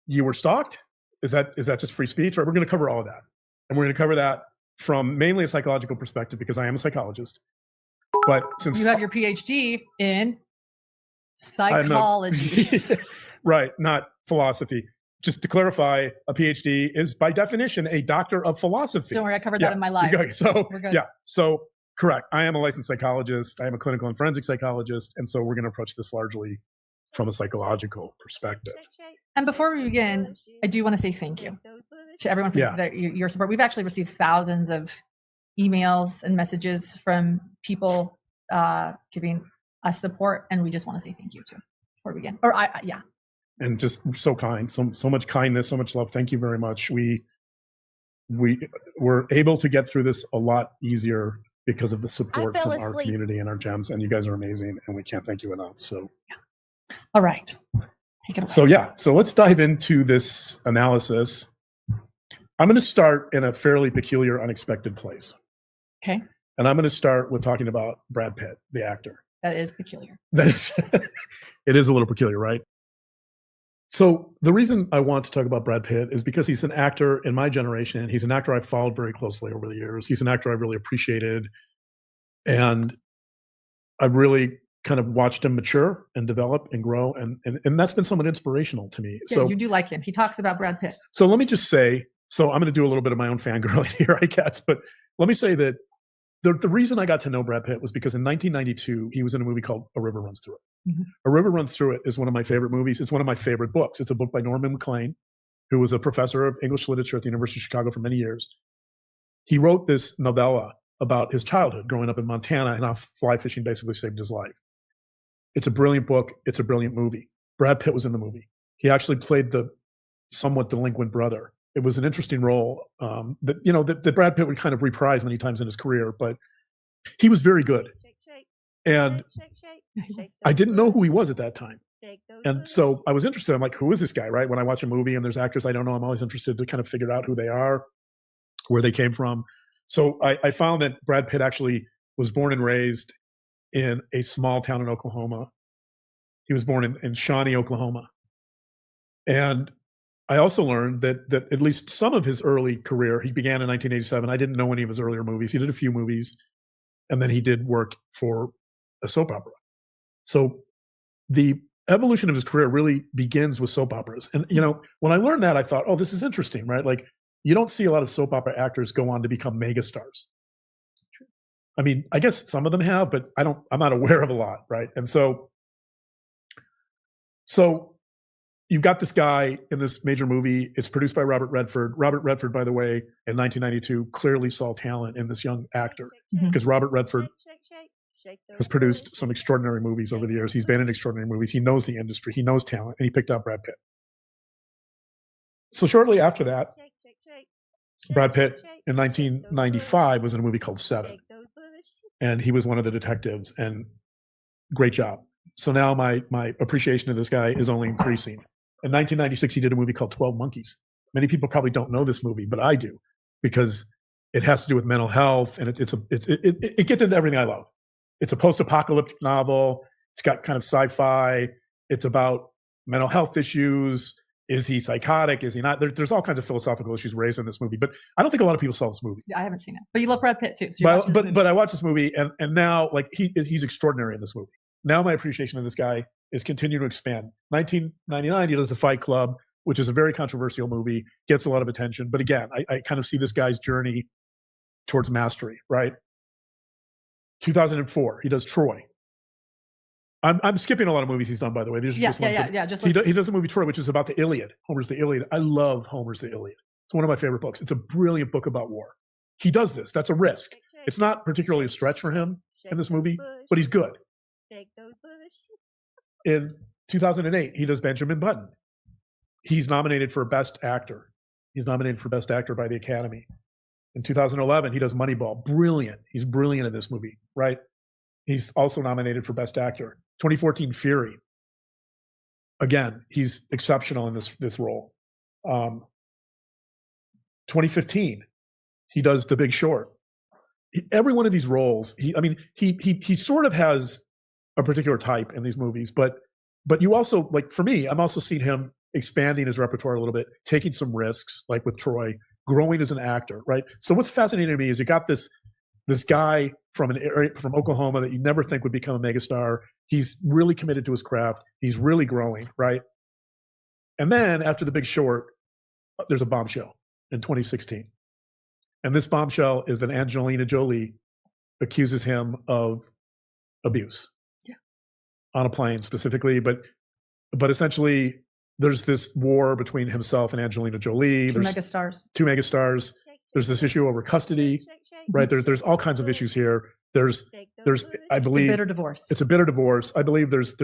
you were stalked, is that just free speech? Right? We're going to cover all of that, and we're going to cover that from mainly a psychological perspective because I am a psychologist. But since
you have your PhD in psychology,
right, not philosophy. Just to clarify, a PhD is by definition a doctor of philosophy.
Don't worry, I covered that in my life.
So
we're good.
Yeah, so correct. I am a licensed psychologist. I am a clinical and forensic psychologist, and so we're going to approach this largely from a psychological perspective.
And before we begin, I do want to say thank you to everyone for your support. We've actually received thousands of emails and messages from people giving us support, and we just want to say thank you too before we begin.
And just so kind, so much kindness, so much love. Thank you very much. We were able to get through this a lot easier because of the support from our community and our gems, and you guys are amazing, and we can't thank you enough. So,
all right, take it away.
So let's dive into this analysis. I'm going to start in a fairly peculiar, unexpected place.
Okay.
And I'm going to start with talking about Brad Pitt, the actor.
That is peculiar.
It is a little peculiar, right? So the reason I want to talk about Brad Pitt is because he's an actor in my generation. He's an actor I've followed very closely over the years. He's an actor I really appreciated. And I've really kind of watched him mature and develop and grow. And that's been somewhat inspirational to me.
Yeah,
so
you do like him. He talks about Brad Pitt.
So let me just say, I'm going to do a little bit of my own fangirling here, I guess. But let me say that the reason I got to know Brad Pitt was because in 1992, he was in a movie called A River Runs Through It.
Mm-hmm.
A River Runs Through It is one of my favorite movies. It's one of my favorite books. It's a book by Norman MacLean, who was a professor of English literature at the University of Chicago for many years. He wrote this novella about his childhood growing up in Montana and how fly fishing basically saved his life. It's a brilliant book. It's a brilliant movie. Brad Pitt was in the movie. He actually played the somewhat delinquent brother. It was an interesting role that Brad Pitt would kind of reprise many times in his career, but he was very good. And I didn't know who he was at that time. And so I was interested. I'm like, who is this guy, right? When I watch a movie and there's actors I don't know, I'm always interested to kind of figure out who they are, where they came from. So I found that Brad Pitt actually was born and raised in a small town in Oklahoma. He was born in Shawnee, Oklahoma. And I also learned that at least some of his early career, he began in 1987. I didn't know any of his earlier movies. He did a few movies, and then he did work for a soap opera. So the evolution of his career really begins with soap operas. And, when I learned that, I thought, oh, this is interesting, right? Like, you don't see a lot of soap opera actors go on to become megastars. I mean, I guess some of them have, but I'm not aware of a lot, right? And so So you've got this guy in this major movie. It's produced by Robert Redford. Robert Redford, by the way, in 1992, clearly saw talent in this young actor because Robert Redford has produced some extraordinary movies over the years. He's been in extraordinary movies. He knows the industry. He knows talent, and he picked out Brad Pitt. So shortly after that, Brad Pitt in 1995 was in a movie called Seven, and he was one of the detectives, and great job. So now my appreciation of this guy is only increasing. In 1996, he did a movie called 12 Monkeys. Many people probably don't know this movie, but I do, because it has to do with mental health, and it gets into everything I love. It's a post-apocalyptic novel. It's got kind of sci-fi. It's about mental health issues. Is he psychotic? Is he not? There's all kinds of philosophical issues raised in this movie, but I don't think a lot of people saw this movie.
Yeah, I haven't seen it, but you love Brad Pitt too. So
but I watched this movie, and now like he's extraordinary in this movie. Now my appreciation of this guy is continuing to expand. 1999, he does The Fight Club, which is a very controversial movie, gets a lot of attention. But again, I kind of see this guy's journey towards mastery, right? 2004, he does Troy. I'm skipping a lot of movies he's done, by the way. These are just ones he does a movie, Troy, which is about the Iliad. Homer's The Iliad. I love Homer's The Iliad. It's one of my favorite books. It's a brilliant book about war. He does this. That's a risk. It's not particularly a stretch for him in this movie, but he's good. In 2008, he does Benjamin Button. He's nominated for Best Actor. He's nominated for Best Actor by the Academy. In 2011, he does Moneyball. Brilliant. He's brilliant in this movie, right? He's also nominated for Best Actor. 2014, Fury. Again, he's exceptional in this role. 2015, he does The Big Short. Every one of these roles, he sort of has a particular type in these movies, but you also, like for me, I'm also seeing him expanding his repertoire a little bit, taking some risks, like with Troy, growing as an actor, right? So what's fascinating to me is you got this guy from an area from Oklahoma that you never think would become a megastar. He's really committed to his craft. He's really growing, right? And then after The Big Short, there's a bombshell in 2016. And this bombshell is that Angelina Jolie accuses him of abuse. Yeah. On a plane specifically, but essentially there's this war between himself and Angelina Jolie. Two megastars. There's this issue over custody, right? There's all kinds of issues here. There's I believe
it's a bitter divorce.
It's a bitter divorce. I believe there's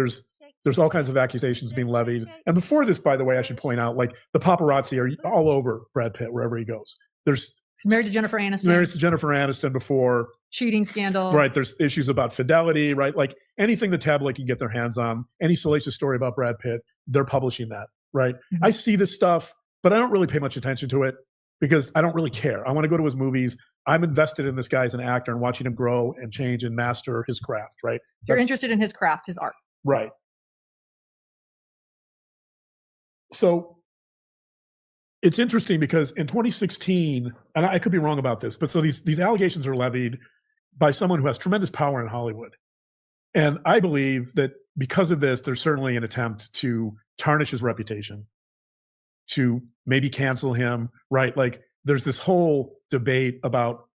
all kinds of accusations being levied. And before this, by the way, I should point out, like the paparazzi are all over Brad Pitt wherever he goes. He's
married to Jennifer Aniston.
Married to Jennifer Aniston before.
Cheating scandal.
Right. There's issues about fidelity, right? Like anything the tabloid can get their hands on, any salacious story about Brad Pitt, they're publishing that, right? Mm-hmm. I see this stuff, but I don't really pay much attention to it because I don't really care. I want to go to his movies. I'm invested in this guy as an actor and watching him grow and change and master his craft, right?
You're interested in his craft, his art.
Right. So it's interesting because in 2016, and I could be wrong about this, but so these allegations are levied by someone who has tremendous power in Hollywood. And I believe that because of this, there's certainly an attempt to tarnish his reputation, to maybe cancel him, right? Like there's this whole debate about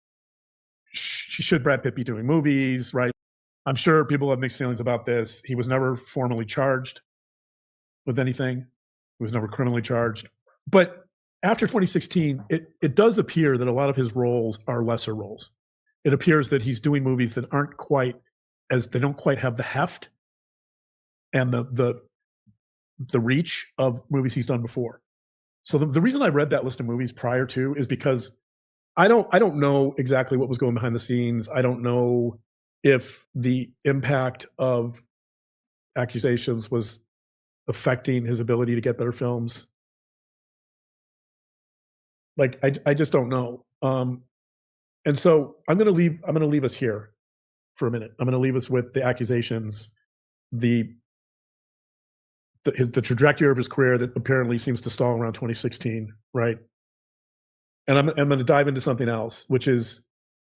should Brad Pitt be doing movies, right? I'm sure people have mixed feelings about this. He was never formally charged with anything. He was never criminally charged. But after 2016, it does appear that a lot of his roles are lesser roles. It appears that he's doing movies that they don't quite have the heft and the reach of movies he's done before. So the reason I read that list of movies prior to is because I don't know exactly what was going behind the scenes. I don't know if the impact of accusations was affecting his ability to get better films. Like I just don't know. And so I'm going to leave us here for a minute. I'm going to leave us with the accusations, the trajectory of his career that apparently seems to stall around 2016, right? And I'm going to dive into something else, which is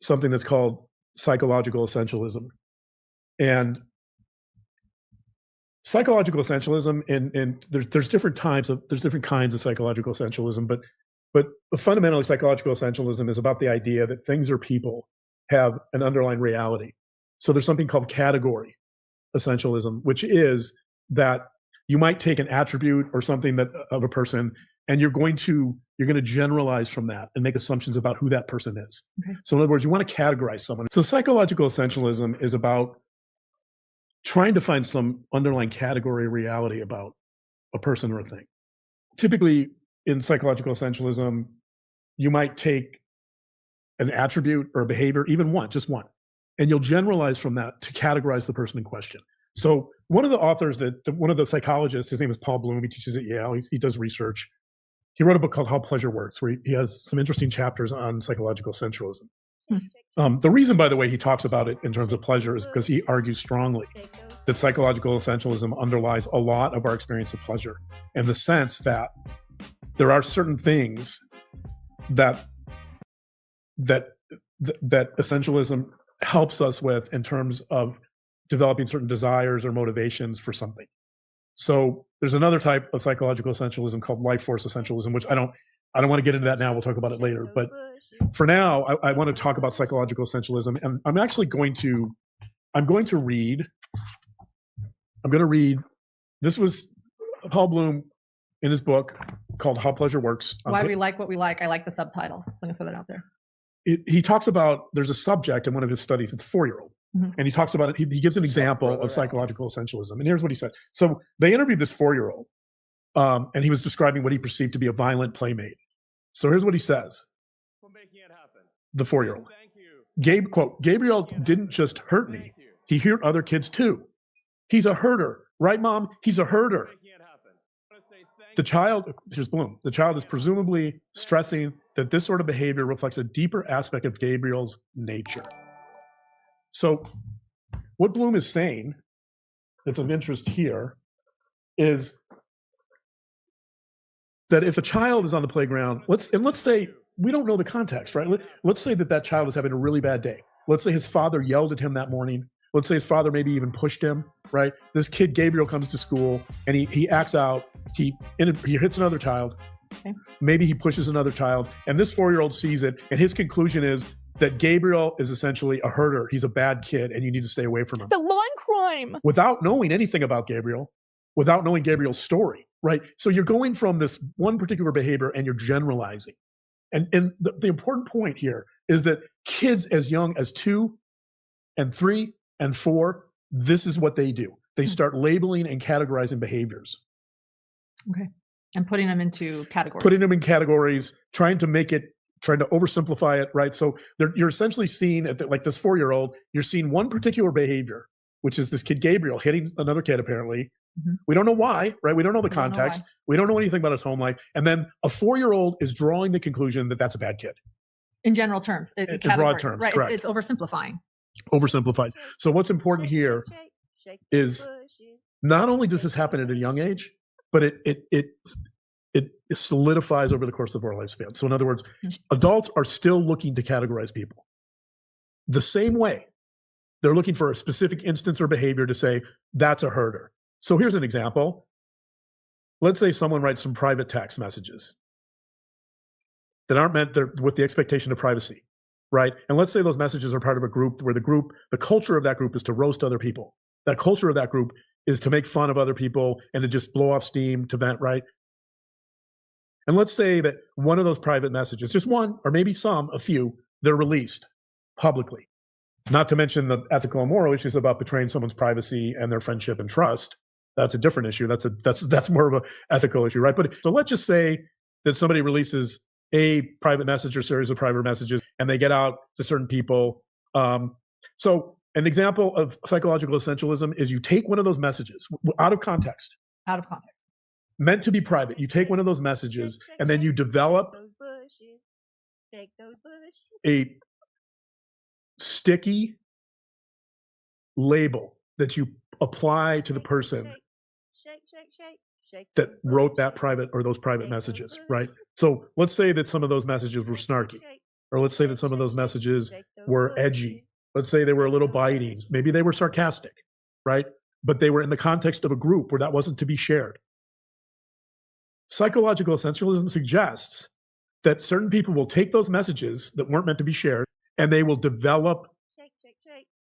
something that's called psychological essentialism. And psychological essentialism, and there's different kinds of psychological essentialism, but fundamentally, psychological essentialism is about the idea that things or people have an underlying reality. So there's something called category essentialism, which is that you might take an attribute or something that of a person, and you're going to generalize from that and make assumptions about who that person is.
Okay.
So in other words, you want to categorize someone. So psychological essentialism is about trying to find some underlying category of reality about a person or a thing. Typically in psychological essentialism, you might take an attribute or a behavior, even one, just one, and you'll generalize from that to categorize the person in question. So one of the authors one of the psychologists, his name is Paul Bloom. He teaches at Yale. He does research. He wrote a book called How Pleasure Works, where he has some interesting chapters on psychological essentialism. The reason, by the way, he talks about it in terms of pleasure is because he argues strongly that psychological essentialism underlies a lot of our experience of pleasure, in the sense that there are certain things that essentialism helps us with in terms of developing certain desires or motivations for something. So there's another type of psychological essentialism called life force essentialism, which I don't want to get into that now. We'll talk about it later. But for now, I want to talk about psychological essentialism, and I'm going to read. This was Paul Bloom in his book called How Pleasure Works.
Why we like what we like. I like the subtitle. So I'm going to throw that out there.
He talks about, there's a subject in one of his studies, it's a 4-year-old. And he talks about it. He gives an example of psychological essentialism. And here's what he said. So they interviewed this 4-year-old, and he was describing what he perceived to be a violent playmate. So here's what he says. The 4-year-old. Quote, Gabriel didn't just hurt me. He hurt other kids too. He's a herder. Right, Mom? He's a herder. The child, here's Bloom, the child is presumably stressing that this sort of behavior reflects a deeper aspect of Gabriel's nature. So what Bloom is saying that's of interest here is that if a child is on the playground, let's say, we don't know the context, right? Let's say that child is having a really bad day. Let's say his father yelled at him that morning. Let's say his father maybe even pushed him, right? This kid, Gabriel, comes to school and he acts out. He hits another child.
Okay.
Maybe he pushes another child. And this 4-year-old sees it. And his conclusion is that Gabriel is essentially a herder. He's a bad kid and you need to stay away from him.
The lawn crime.
Without knowing anything about Gabriel, without knowing Gabriel's story, right? So you're going from this one particular behavior and you're generalizing. And the important point here is that kids as young as 2 and 3 and 4, this is what they do. They start labeling and categorizing behaviors.
Okay. And putting them into categories.
Putting them in categories, trying to oversimplify it, right? So you're essentially seeing, like this 4-year-old, you're seeing one particular behavior, which is this kid Gabriel hitting another kid apparently. Mm-hmm. We don't know why, right? We don't know the context. We don't know anything about his home life. And then a 4-year-old is drawing the conclusion that that's a bad kid.
In general terms. In
broad terms,
right?
Correct.
It's oversimplifying.
Oversimplified. So what's important here is not only does this happen at a young age, but it solidifies over the course of our lifespan. So in other words, adults are still looking to categorize people. The same way they're looking for a specific instance or behavior to say, that's a herder. So here's an example. Let's say someone writes some private text messages that aren't meant with the expectation of privacy, right? And let's say those messages are part of a group where the culture of that group is to roast other people. That culture of that group is to make fun of other people and to just blow off steam, to vent, right? And let's say that one of those private messages, just one, or maybe a few, they're released publicly. Not to mention the ethical and moral issues about betraying someone's privacy and their friendship and trust. That's a different issue. That's more of an ethical issue, right? But so let's just say that somebody releases a private message or series of private messages and they get out to certain people. So an example of psychological essentialism is you take one of those messages out of context.
Out of context.
Meant to be private. You take one of those messages and then you develop a sticky label that you apply to the person that wrote that private or those private messages, right? So let's say that some of those messages were snarky, or let's say that some of those messages were edgy. Let's say they were a little biting. Maybe they were sarcastic, right? But they were in the context of a group where that wasn't to be shared. Psychological essentialism suggests that certain people will take those messages that weren't meant to be shared and they will develop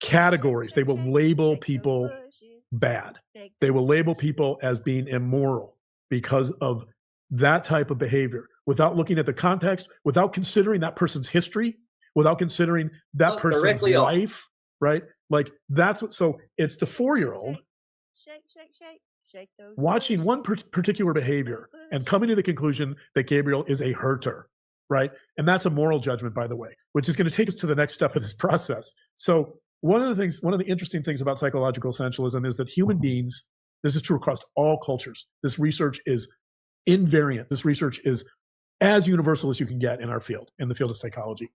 categories. They will label people bad. They will label people as being immoral because of that type of behavior without looking at the context, without considering that person's history, without considering that person's
directly off.
life, right? Like that's what, so it's the 4-year-old
Shake those
watching one particular behavior and coming to the conclusion that Gabriel is a hurter, right? And that's a moral judgment, by the way, which is going to take us to the next step of this process. So one of the interesting things about psychological essentialism is that human beings, this is true across all cultures. This research is invariant. This research is as universal as you can get in our field, in the field of psychology.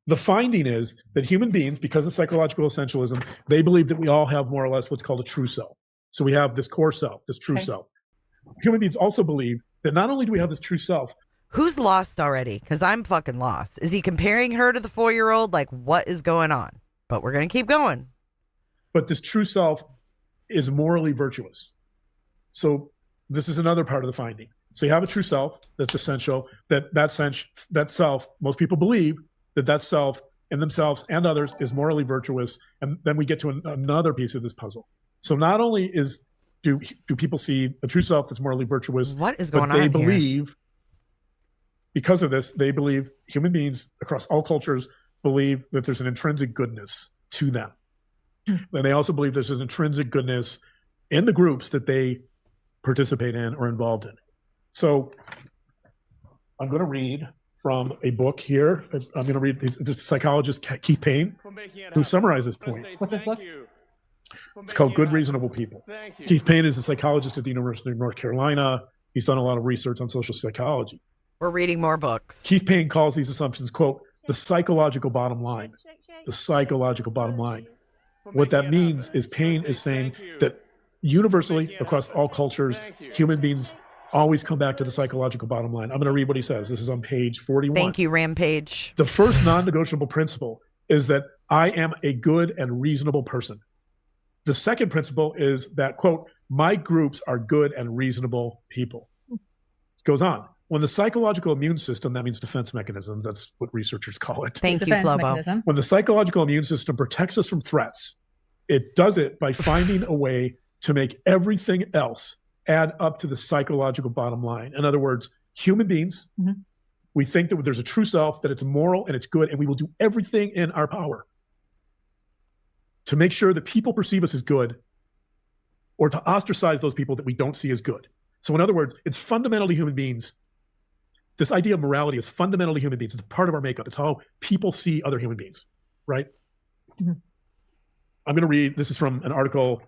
The finding is that human beings, because of psychological essentialism, they believe that we all have more or less what's called a true self. So we have this core self, this true self. Human beings also believe that not only do we have this true self.
Who's lost already? Because I'm fucking lost. Is he comparing her to the 4-year-old? Like, what is going on? But we're going to keep going.
But this true self is morally virtuous. So this is another part of the finding. So you have a true self that's essential, that self, most people believe that self in themselves and others is morally virtuous. And then we get to another piece of this puzzle. So not only do people see a true self that's morally virtuous,
what is going
but they
on
believe,
here?
Because of this, they believe, human beings across all cultures believe that there's an intrinsic goodness to them. And they also believe there's an intrinsic goodness in the groups that they participate in or involved in. So I'm going to read from a book here. I'm going to read the psychologist Keith Payne, who summarizes this point.
What's this book?
It's called Good Reasonable People. Keith Payne is a psychologist at the University of North Carolina. He's done a lot of research on social psychology.
We're reading more books.
Keith Payne calls these assumptions, quote, the psychological bottom line. The psychological bottom line. What that means is Payne is saying that universally across all cultures, human beings always come back to the psychological bottom line. I'm going to read what he says. This is on page 41.
Thank you, Rampage.
The first non-negotiable principle is that I am a good and reasonable person. The second principle is that, quote, my groups are good and reasonable people. It goes on. When the psychological immune system, that means defense mechanism, that's what researchers call it.
Thank you, Flobo.
When the psychological immune system protects us from threats, it does it by finding a way to make everything else add up to the psychological bottom line. In other words, human beings, we think that there's a true self, that it's moral and it's good, and we will do everything in our power to make sure that people perceive us as good or to ostracize those people that we don't see as good. So in other words, it's fundamentally human beings. This idea of morality is fundamentally human beings. It's part of our makeup. It's how people see other human beings, right? I'm going to read, this is from an article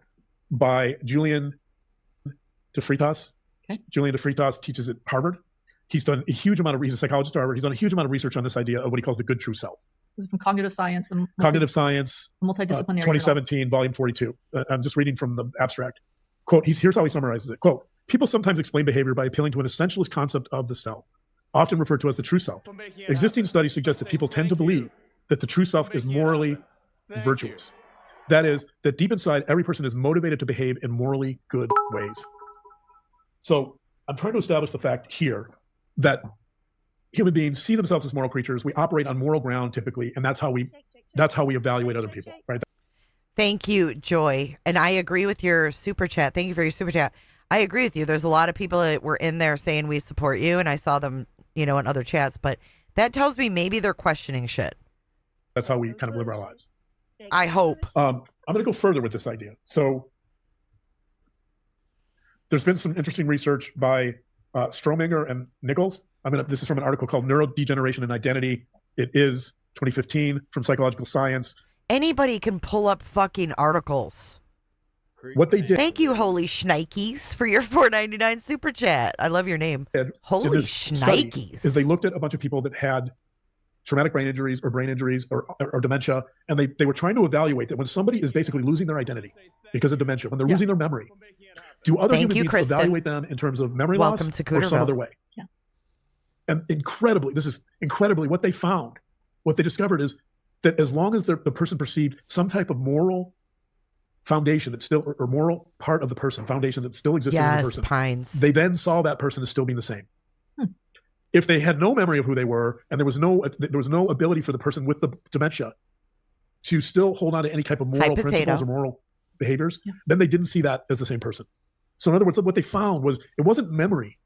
by Julian DeFreitas. Okay. Julian DeFreitas teaches at Harvard. He's done a huge amount of, he's a psychologist at Harvard. He's done a huge amount of research on this idea of what he calls the good true self.
This is from Cognitive Science and
Multidisciplinary 2017, journal. Volume 42. I'm just reading from the abstract. Quote, here's how he summarizes it. Quote, people sometimes explain behavior by appealing to an essentialist concept of the self, often referred to as the true self. Existing studies suggest that people tend to believe that the true self is morally virtuous. That is, that deep inside, every person is motivated to behave in morally good ways. So I'm trying to establish the fact here that human beings see themselves as moral creatures. We operate on moral ground typically, and that's how we evaluate other people, right?
Thank you, Joy. And I agree with your super chat. Thank you for your super chat. I agree with you. There's a lot of people that were in there saying we support you, and I saw them, in other chats, but that tells me maybe they're questioning shit.
That's how we kind of live our lives.
I hope.
I'm going to go further with this idea. So there's been some interesting research by Strominger and Nichols. This is from an article called Neurodegeneration and Identity. It is 2015 from Psychological Science.
Anybody can pull up fucking articles.
What they did.
Thank you, Holy Schnikes, for your $4.99 super chat. I love your name. Holy Schnikes.
Is they looked at a bunch of people that had traumatic brain injuries or dementia, and they were trying to evaluate that when somebody is basically losing their identity because of dementia, when they're losing their memory, do other human beings evaluate them in terms of memory loss or some other way?
Yeah.
And this is incredibly, what they found, what they discovered is that as long as the person perceived some type of moral foundation that still, or moral part of the person, foundation that still existed in the person,
Pines.
They then saw that person as still being the same. If they had no memory of who they were, and there was no ability for the person with the dementia to still hold on to any type of moral principles or moral behaviors, then they didn't see that as the same person. So in other words, what they found was it wasn't memory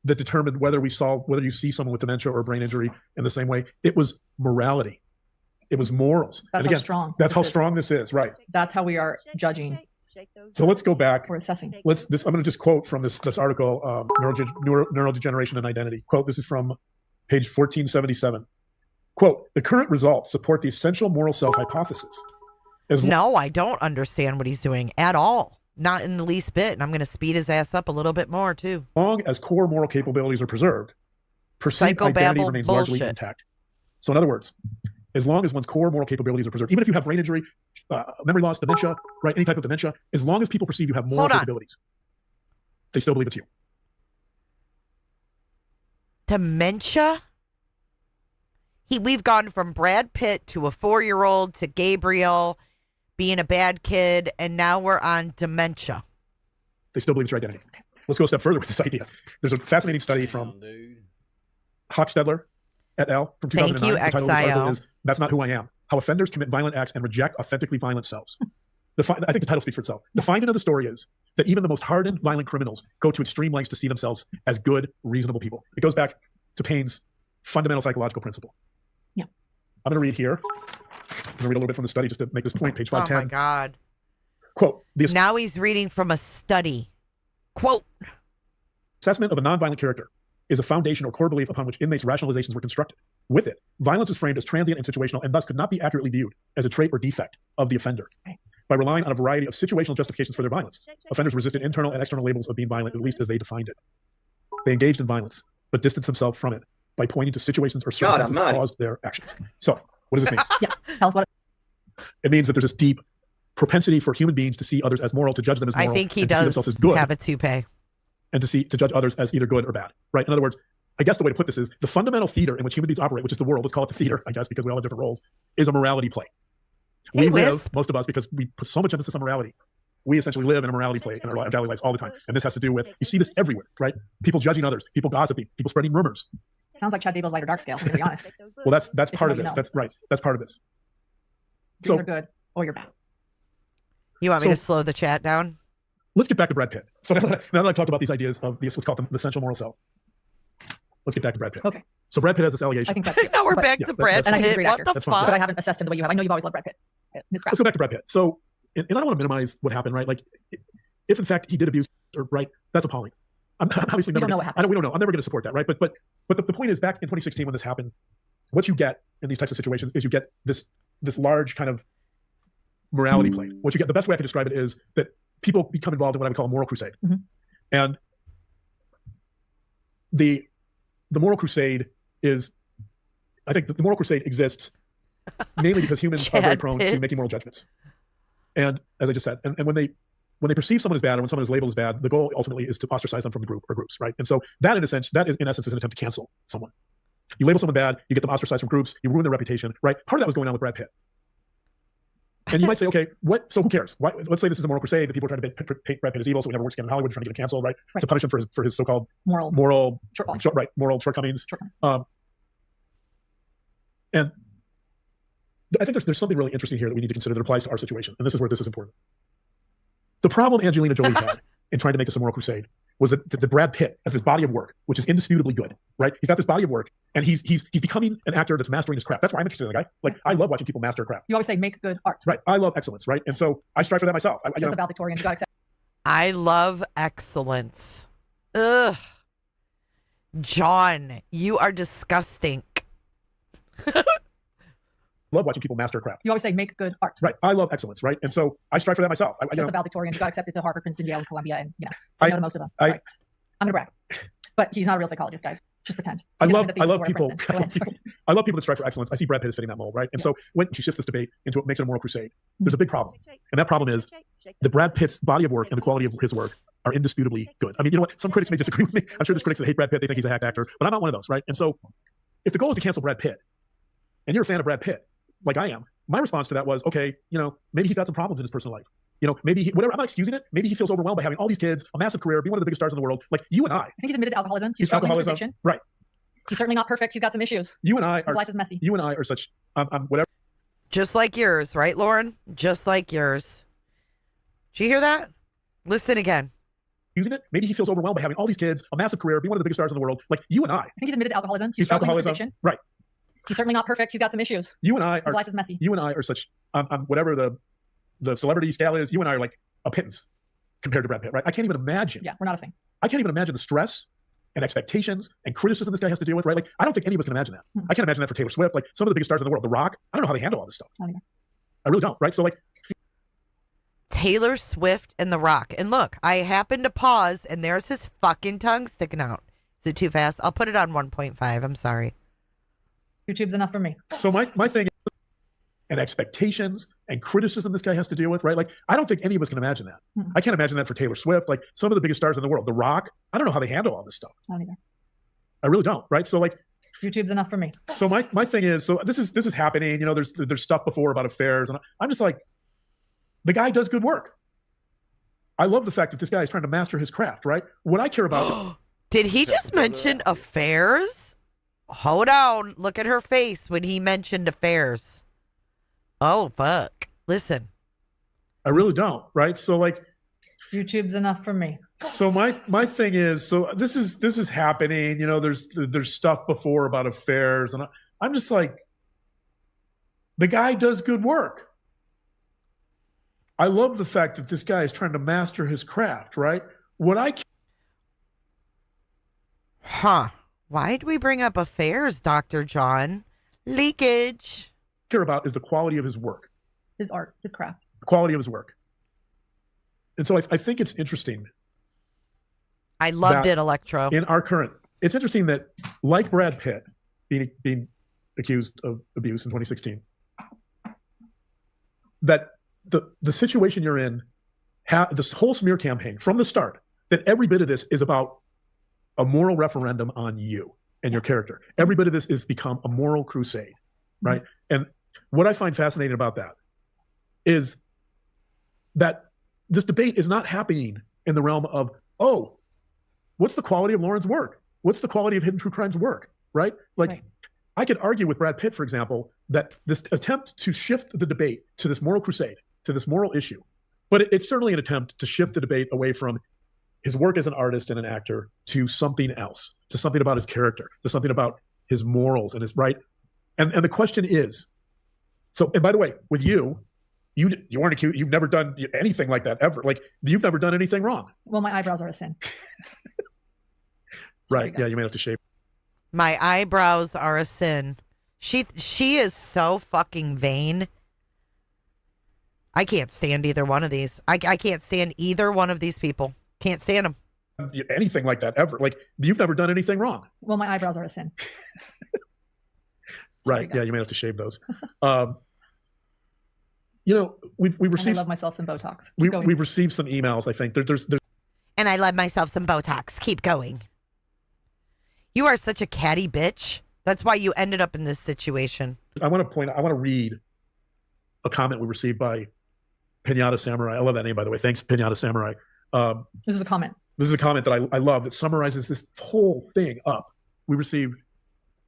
that determined whether you see someone with dementia or brain injury in the same way. It was morality. It was morals.
That's
and again,
how strong.
That's how strong this is, right?
That's how we are judging.
So let's go back.
We're assessing.
I'm going to just quote from this article, Neurodegeneration and Identity. Quote, this is from page 1477. Quote, the current results support the essential moral self hypothesis.
No, I don't understand what he's doing at all. Not in the least bit. And I'm going to speed his ass up a little bit more, too.
As long as core moral capabilities are preserved, perceived identity remains largely intact. So in other words, as long as one's core moral capabilities are preserved, even if you have brain injury, memory loss, dementia, right, any type of dementia, as long as people perceive you have moral capabilities, they still believe it's you.
Dementia? We've gone from Brad Pitt to a 4-year-old to Gabriel being a bad kid, and now we're on dementia.
They still believe it's your identity. Okay. Let's go a step further with this idea. There's a fascinating study from Hochstedler et al. From 2009.
Thank you,
the title of this article
XIO.
is That's Not Who I Am: How Offenders Commit Violent Acts and Reject Authentically Violent Selves. I think the title speaks for itself. The finding of the story is that even the most hardened violent criminals go to extreme lengths to see themselves as good, reasonable people. It goes back to Payne's fundamental psychological principle.
Yeah.
I'm going to read here. I'm going to read a little bit from the study just to make this point, page 510.
Oh, my God.
Quote,
now he's reading from a study. Quote,
assessment of a nonviolent character is a foundation or core belief upon which inmates' rationalizations were constructed. With it, violence is framed as transient and situational and thus could not be accurately viewed as a trait or defect of the offender. By relying on a variety of situational justifications for their violence, offenders resisted internal and external labels of being violent, at least as they defined it. They engaged in violence, but distanced themselves from it by pointing to situations or circumstances that caused their actions. So, what does this mean?
Yeah, tell us what
it means. That there's this deep propensity for human beings to see others as moral, to judge them as moral,
I think he
and to see
does
themselves as good,
have a toupee.
and to judge others as either good or bad. Right? In other words, I guess the way to put this is the fundamental theater in which human beings operate, which is the world. Let's call it the theater, I guess, because we all have different roles, is a morality play. We live, most of us, because we put so much emphasis on morality. We essentially live in a morality play in our daily lives all the time. And this has to do with, you see this everywhere, right? People judging others, people gossiping, people spreading rumors.
Sounds like Chad Dable's light or dark scale, to be honest.
Well, that's part of this. That's right. That's part of this.
You're either good or you're bad.
You want me to slow the chat down?
Let's get back to Brad Pitt. So now that I've talked about these ideas of what's called the essential moral self, let's get back to Brad Pitt.
Okay.
So Brad Pitt has this allegation.
I think that's
now we're back to Brad
and I think he's a
Pitt.
great
What
actor.
the fuck?
But I haven't assessed him the way you have. I know you've always loved Brad Pitt.
Let's go back to Brad Pitt. So, and I don't want to minimize what happened, right? Like, if in fact he did abuse her, right, that's appalling. I'm obviously never.
We don't know what happened.
We don't know. I'm never going to support that, right? But the point is, back in 2016 when this happened, what you get in these types of situations is you get this large kind of morality play. What you get, the best way I can describe it is that people become involved in what I would call a moral crusade, and the moral crusade is, I think the moral crusade exists mainly because humans are very prone to making moral judgments. And as I just said, and when they perceive someone as bad or when someone is labeled as bad, the goal ultimately is to ostracize them from the group or groups, right? And so that in essence is an attempt to cancel someone. You label someone bad, you get them ostracized from groups, you ruin their reputation, right? Part of that was going on with Brad Pitt. And you might say, okay, so who cares? Let's say this is a moral crusade that people are trying to paint Brad Pitt as evil, so he never works again in Hollywood, trying to get him canceled, right? To punish him for his so-called moral shortcomings. And I think there's something really interesting here that we need to consider that applies to our situation, and this is where this is important. The problem Angelina Jolie had in trying to make this a moral crusade was that Brad Pitt has this body of work, which is indisputably good, right? He's got this body of work, and he's becoming an actor that's mastering his craft. That's why I'm interested in the guy. Like, I love watching people master a craft.
You always say make good art.
Right. I love excellence, right? And so I strive for that myself.
The valedictorian, you got accept.
I love excellence. Ugh. John, you are disgusting.
Love watching people master a craft.
You always say make good art.
Right. I love excellence, right? And so I strive for that myself.
The valedictorian, you got accepted to Harvard, Princeton, Yale, and Columbia, and say no to most of them. I'm gonna brag, but he's not a real psychologist, guys. Just pretend.
I love people. I love people that strive for excellence. I see Brad Pitt as fitting that mold, right? And so when she shifts this debate into what makes it a moral crusade, there's a big problem, and that problem is that Brad Pitt's body of work and the quality of his work are indisputably good. I mean, you know what? Some critics may disagree with me. I'm sure there's critics that hate Brad Pitt. They think he's a hack actor, but I'm not one of those, right? And so if the goal is to cancel Brad Pitt, and you're a fan of Brad Pitt, like I am, my response to that was, okay, maybe he's got some problems in his personal life. Maybe whatever. I'm not excusing it. Maybe he feels overwhelmed by having all these kids, a massive career, be one of the biggest stars in the world. Like you and I.
I think he's admitted alcoholism. He's struggling with addiction.
Right.
He's certainly not perfect. He's got some issues.
His
life is messy.
You and I are such, whatever.
Just like yours, right, Lauren? Just like yours. Did you hear that? Listen again.
Using it. Maybe he feels overwhelmed by having all these kids, a massive career, being one of the biggest stars in the world. Like you and I.
I think he's admitted alcoholism. He's struggling with addiction.
Right.
He's certainly not perfect. He's got some issues.
You and I
His life is messy.
You and I are such, whatever the celebrity scale is, you and I are like a pittance compared to Brad Pitt, right? I can't even imagine.
Yeah, we're not a thing.
I can't even imagine the stress and expectations and criticism this guy has to deal with, right? Like, I don't think any of us can imagine that. I can't imagine that for Taylor Swift, like some of the biggest stars in the world. The Rock, I don't know how they handle all this stuff. I really don't, right? So like,
Taylor Swift and The Rock. And look, I happened to pause and there's his fucking tongue sticking out. Is it too fast? I'll put it on 1.5. I'm sorry.
YouTube's enough for me.
So my thing is, and expectations and criticism this guy has to deal with, right? Like, I don't think any of us can imagine that. I can't imagine that for Taylor Swift, like some of the biggest stars in the world. The Rock, I don't know how they handle all this stuff.
Not either.
I really don't, right? So like,
YouTube's enough for me.
So my thing is, so this is happening. You know, there's stuff before about affairs, and I'm just like, the guy does good work. I love the fact that this guy is trying to master his craft, right? What I care about.
Did he just mention affairs? Hold on. Look at her face when he mentioned affairs. Oh, fuck. Listen.
I really don't, right? So like,
YouTube's enough for me.
So my thing is, so this is happening. You know, there's stuff before about affairs, and I'm just like, the guy does good work. I love the fact that this guy is trying to master his craft, right?
Why do we bring up affairs, Dr. John? Leakage.
Care about is the quality of his work,
his art, his craft,
the quality of his work. And so I think it's interesting.
I loved it, Electro.
In our current, it's interesting that, like Brad Pitt being accused of abuse in 2016, that the situation you're in, this whole smear campaign from the start, that every bit of this is about a moral referendum on you and your character. Every bit of this is become a moral crusade, right? And what I find fascinating about that is that this debate is not happening in the realm of, oh, what's the quality of Lauren's work? What's the quality of Hidden True Crime's work, right? Like, I could argue with Brad Pitt, for example, that this attempt to shift the debate to this moral crusade, to this moral issue, but it's certainly an attempt to shift the debate away from his work as an artist and an actor to something else, to something about his character, to something about his morals and his right. And the question is, so, and by the way, with you weren't accused, you've never done anything like that ever. Like, you've never done anything wrong.
Well, my eyebrows are a sin.
Right. Yeah, you may have to shave.
My eyebrows are a sin. She is so fucking vain. I can't stand either one of these. I can't stand either one of these people. Can't stand them.
Anything like that ever. Like, you've never done anything wrong.
Well, my eyebrows are a sin.
Right. Yeah, you may have to shave those. You know, we've received.
And I love myself some Botox.
We've received some emails. I think there's.
And I love myself some Botox. Keep going. You are such a catty bitch. That's why you ended up in this situation.
I want to read a comment we received by Pinata Samurai. I love that name, by the way. Thanks, Pinata Samurai.
This is a comment.
This is a comment that I love that summarizes this whole thing up. We received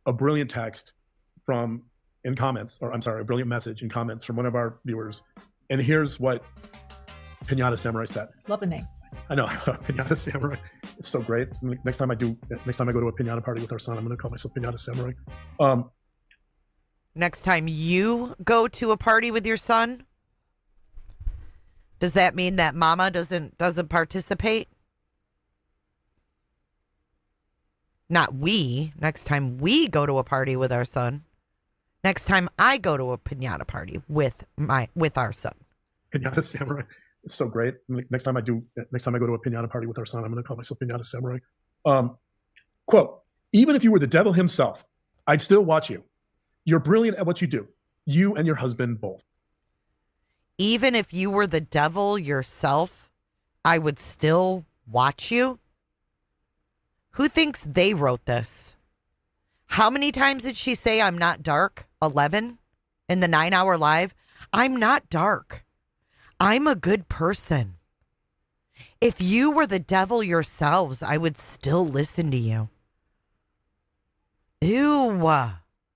a brilliant text a brilliant message in comments from one of our viewers. And here's what Pinata Samurai said.
Love the name.
I know, Pinata Samurai. It's so great. Next time I go to a pinata party with our son, I'm going to call myself Pinata Samurai.
Next time you go to a party with your son, does that mean that mama doesn't participate? Not we. Next time we go to a party with our son. Next time I go to a pinata party with our son.
Pinata Samurai. It's so great. Next time I go to a pinata party with our son, I'm going to call myself Pinata Samurai. Quote, even if you were the devil himself, I'd still watch you. You're brilliant at what you do. You and your husband both.
Even if you were the devil yourself, I would still watch you? Who thinks they wrote this? How many times did she say I'm not dark? 11 in the 9-hour live? I'm not dark. I'm a good person. If you were the devil yourselves, I would still listen to you. Ew.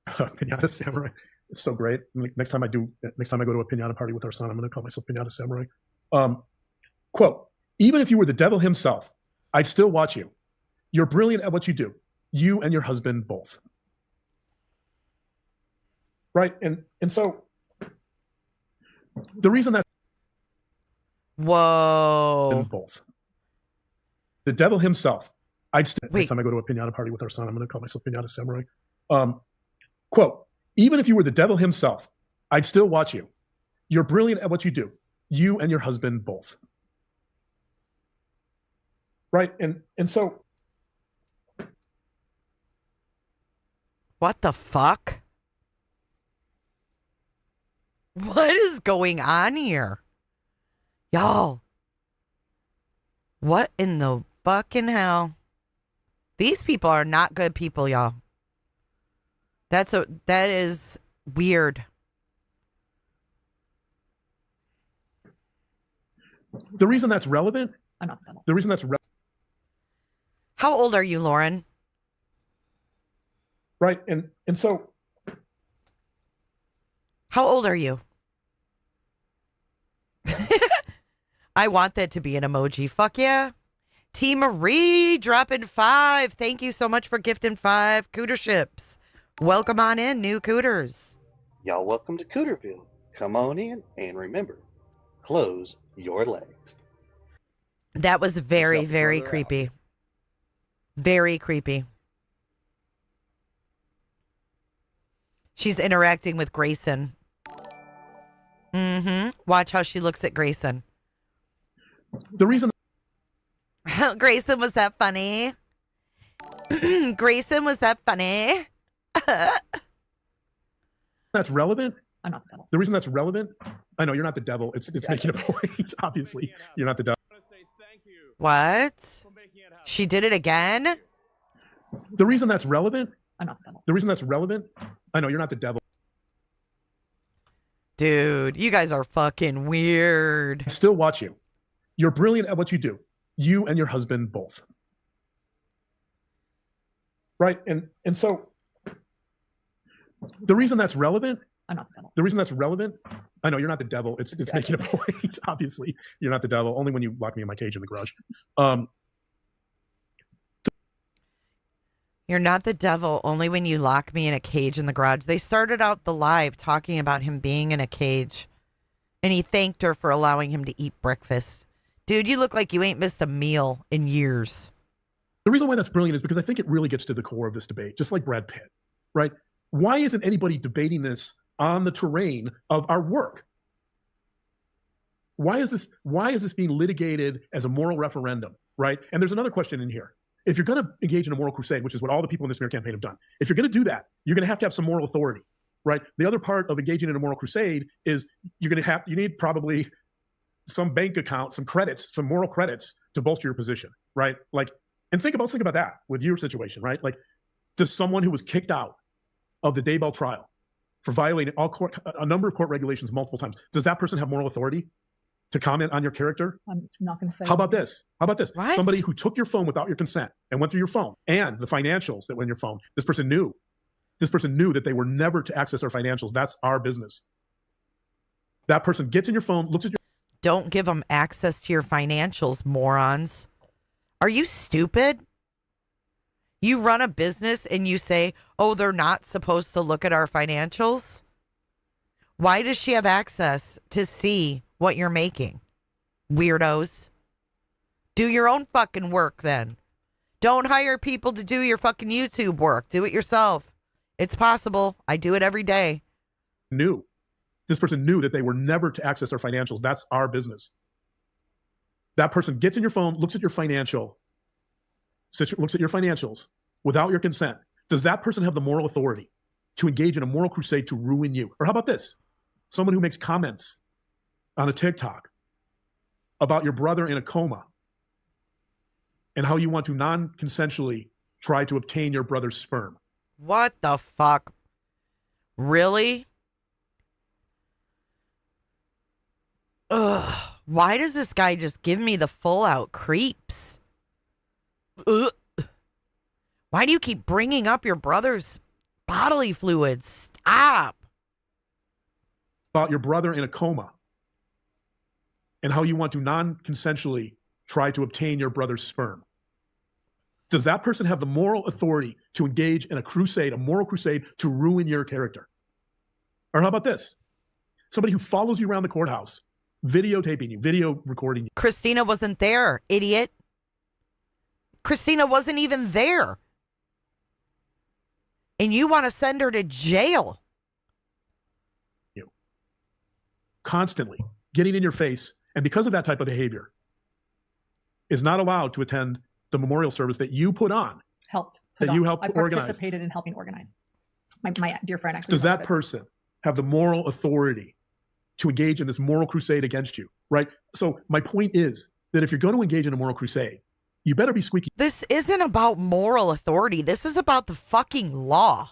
Pinata Samurai. It's so great. Next time I go to a pinata party with our son, I'm going to call myself Pinata Samurai. Quote, even if you were the devil himself, I'd still watch you. You're brilliant at what you do. You and your husband both. Right? And so the reason that
Whoa.
both. The devil himself. Next time I go to a pinata party with our son, I'm going to call myself Pinata Samurai. Quote, even if you were the devil himself, I'd still watch you. You're brilliant at what you do. You and your husband both. Right? And so
what the fuck? What is going on here? Y'all. What in the fucking hell? These people are not good people, y'all. That is weird.
The reason that's relevant. The reason that's
How old are you, Lauren?
Right, and so.
How old are you? I want that to be an emoji. Fuck yeah. T. Marie dropping 5. Thank you so much for gifting 5 cooterships. Welcome on in, new cooters.
Y'all welcome to Cooterville. Come on in and remember, close your legs.
That was very, very creepy. Very creepy. She's interacting with Grayson. Watch how she looks at Grayson.
The reason.
Grayson, was that funny? Grayson, was that funny?
That's relevant.
I'm not the devil.
The reason that's relevant. I know you're not the devil. It's making a point. Obviously, you're not the devil.
What? She did it again?
The reason that's relevant.
I'm not the devil.
The reason that's relevant. I know you're not the devil.
Dude, you guys are fucking weird.
I still watch you. You're brilliant at what you do. You and your husband both. Right, and so the reason that's relevant.
I'm not the devil.
The reason that's relevant. I know you're not the devil. It's making a point. Obviously, you're not the devil. Only when you lock me in my cage in the garage.
You're not the devil only when you lock me in a cage in the garage. They started out the live talking about him being in a cage, and he thanked her for allowing him to eat breakfast. Dude, you look like you ain't missed a meal in years.
The reason why that's brilliant is because I think it really gets to the core of this debate, just like Brad Pitt, right? Why isn't anybody debating this on the terrain of our work? Why is this being litigated as a moral referendum, right? And there's another question in here. If you're going to engage in a moral crusade, which is what all the people in the smear campaign have done, if you're going to do that, you're going to have some moral authority, right? The other part of engaging in a moral crusade is you need probably some bank account, some credits, some moral credits to bolster your position, right? Like, and think about that with your situation, right? Like, does someone who was kicked out of the Daybell trial for violating a number of court regulations multiple times, does that person have moral authority to comment on your character?
I'm not going to say.
How about this?
What?
Somebody who took your phone without your consent and went through your phone and the financials that went in your phone. This person knew that they were never to access our financials. That's our business. That person gets in your phone, looks at your.
Don't give them access to your financials, morons. Are you stupid? You run a business and you say, oh, they're not supposed to look at our financials? Why does she have access to see what you're making? Weirdos. Do your own fucking work then. Don't hire people to do your fucking YouTube work. Do it yourself. It's possible. I do it every day.
This person knew that they were never to access our financials. That's our business. That person gets in your phone, looks at your financials without your consent. Does that person have the moral authority to engage in a moral crusade to ruin you? Or how about this? Someone who makes comments on a TikTok about your brother in a coma and how you want to non-consensually try to obtain your brother's sperm.
What the fuck? Really? Ugh. Why does this guy just give me the full out creeps? Ugh. Why do you keep bringing up your brother's bodily fluids? Stop.
About your brother in a coma and how you want to non-consensually try to obtain your brother's sperm. Does that person have the moral authority to engage in a crusade, a moral crusade to ruin your character? Or how about this? Somebody who follows you around the courthouse, videotaping you, video recording you.
Christina wasn't there, idiot. Christina wasn't even there. And you want to send her to jail.
Constantly getting in your face, and because of that type of behavior, is not allowed to attend the memorial service that you put on. You helped
I
organize.
participated in helping organize. My dear friend actually.
Does that person have the moral authority to engage in this moral crusade against you? Right? So my point is that if you're going to engage in a moral crusade, you better be squeaky.
This isn't about moral authority. This is about the fucking law.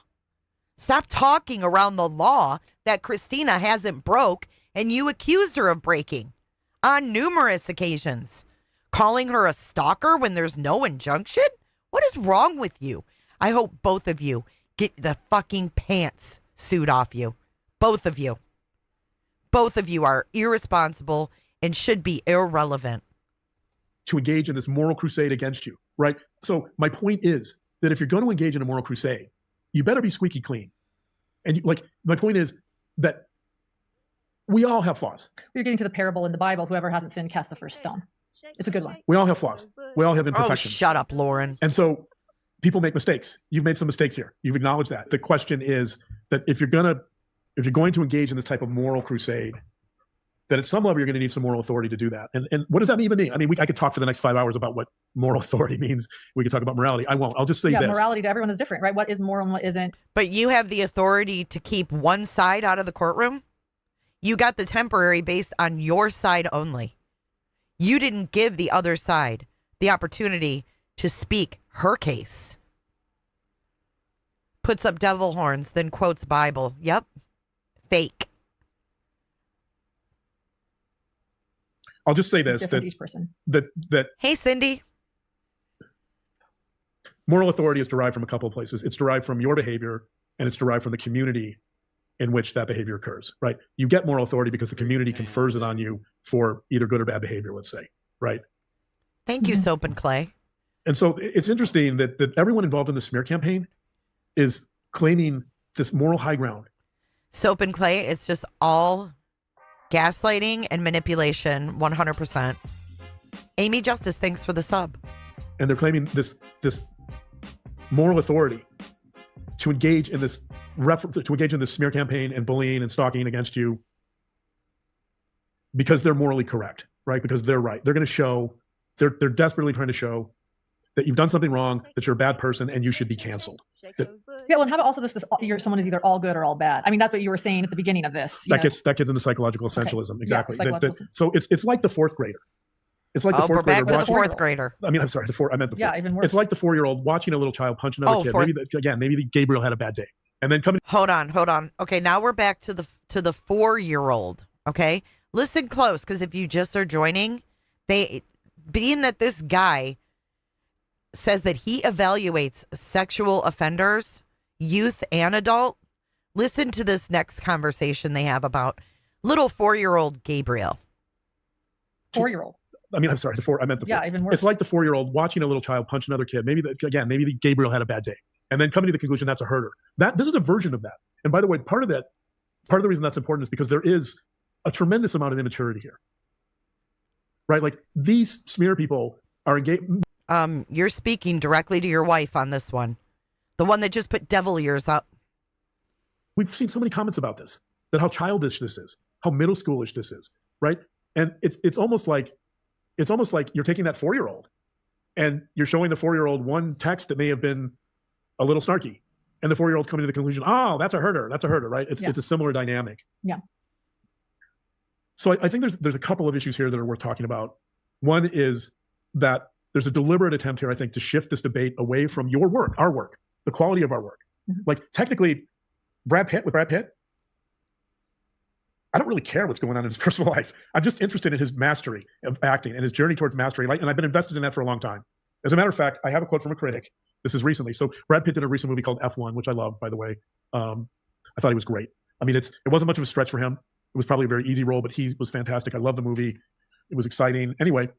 Stop talking around the law that Christina hasn't broke and you accused her of breaking on numerous occasions. Calling her a stalker when there's no injunction? What is wrong with you? I hope both of you get the fucking pants suit off you. Both of you. Both of you are irresponsible and should be irrelevant.
To engage in this moral crusade against you, right? So my point is that if you're going to engage in a moral crusade, you better be squeaky clean. And my point is that we all have flaws.
You're getting to the parable in the Bible, whoever hasn't sinned, cast the first stone. It's a good one.
We all have flaws. We all have imperfections.
Oh, shut up, Lauren.
And so people make mistakes. You've made some mistakes here. You've acknowledged that. The question is that if you're going to engage in this type of moral crusade, that at some level you're going to need some moral authority to do that. And what does that even mean? I mean, I could talk for the next 5 hours about what moral authority means. We could talk about morality. I won't. I'll just say this.
Morality to everyone is different, right? What is moral and what isn't?
But you have the authority to keep one side out of the courtroom? You got the temporary based on your side only. You didn't give the other side the opportunity to speak her case. Puts up devil horns, then quotes Bible. Yep. Fake.
I'll just say this, that
hey, Cindy.
Moral authority is derived from a couple of places. It's derived from your behavior, and it's derived from the community in which that behavior occurs, right? You get moral authority because the community confers it on you for either good or bad behavior, let's say, right?
Thank you, Soap and Clay.
And so it's interesting that everyone involved in the smear campaign is claiming this moral high ground.
Soap and Clay, it's just all gaslighting and manipulation, 100%. Amy Justice, thanks for the sub.
And they're claiming this moral authority to engage in this smear campaign and bullying and stalking against you because they're morally correct, right? Because they're right. They're going to show, they're desperately trying to show that you've done something wrong, that you're a bad person, and you should be canceled.
Yeah, well, and how about also someone is either all good or all bad? I mean, that's what you were saying at the beginning of this.
That gets into psychological essentialism, exactly.
Yeah,
so it's like the fourth grader. It's like the fourth
grader.
We're back
to the fourth grader.
I mean, I'm sorry. I meant the fourth.
Yeah, even worse.
It's like the 4-year-old watching a little child punch another kid. Maybe Gabriel had a bad day, and then coming.
Hold on. Okay, now we're back to the 4-year-old. Okay, listen close, because if you just are joining, being that this guy says that he evaluates sexual offenders, youth and adult. Listen to this next conversation they have about little 4-year-old Gabriel.
4-year-old.
I mean, I'm sorry. I meant the 4.
Yeah, even worse.
It's like the 4-year-old watching a little child punch another kid. Maybe Gabriel had a bad day, and then coming to the conclusion that's a herder. This is a version of that. And by the way, part of the reason that's important is because there is a tremendous amount of immaturity here, right? Like these smear people are engaged.
You're speaking directly to your wife on this one, the one that just put devil ears up.
We've seen so many comments about this, that how childish this is, how middle schoolish this is, right? And it's almost like you're taking that 4-year-old and you're showing the 4-year-old one text that may have been a little snarky, and the 4-year-old's coming to the conclusion, oh, that's a herder, right? It's a similar dynamic.
Yeah.
So I think there's a couple of issues here that are worth talking about. One is that there's a deliberate attempt here, I think, to shift this debate away from your work, our work, the quality of our work.
Mm-hmm.
Like technically, Brad Pitt, I don't really care what's going on in his personal life. I'm just interested in his mastery of acting and his journey towards mastery. And I've been invested in that for a long time. As a matter of fact, I have a quote from a critic. This is recently. So Brad Pitt did a recent movie called F1, which I love, by the way. I thought he was great. I mean, it wasn't much of a stretch for him. It was probably a very easy role, but he was fantastic. I love the movie. It was exciting. Anyway,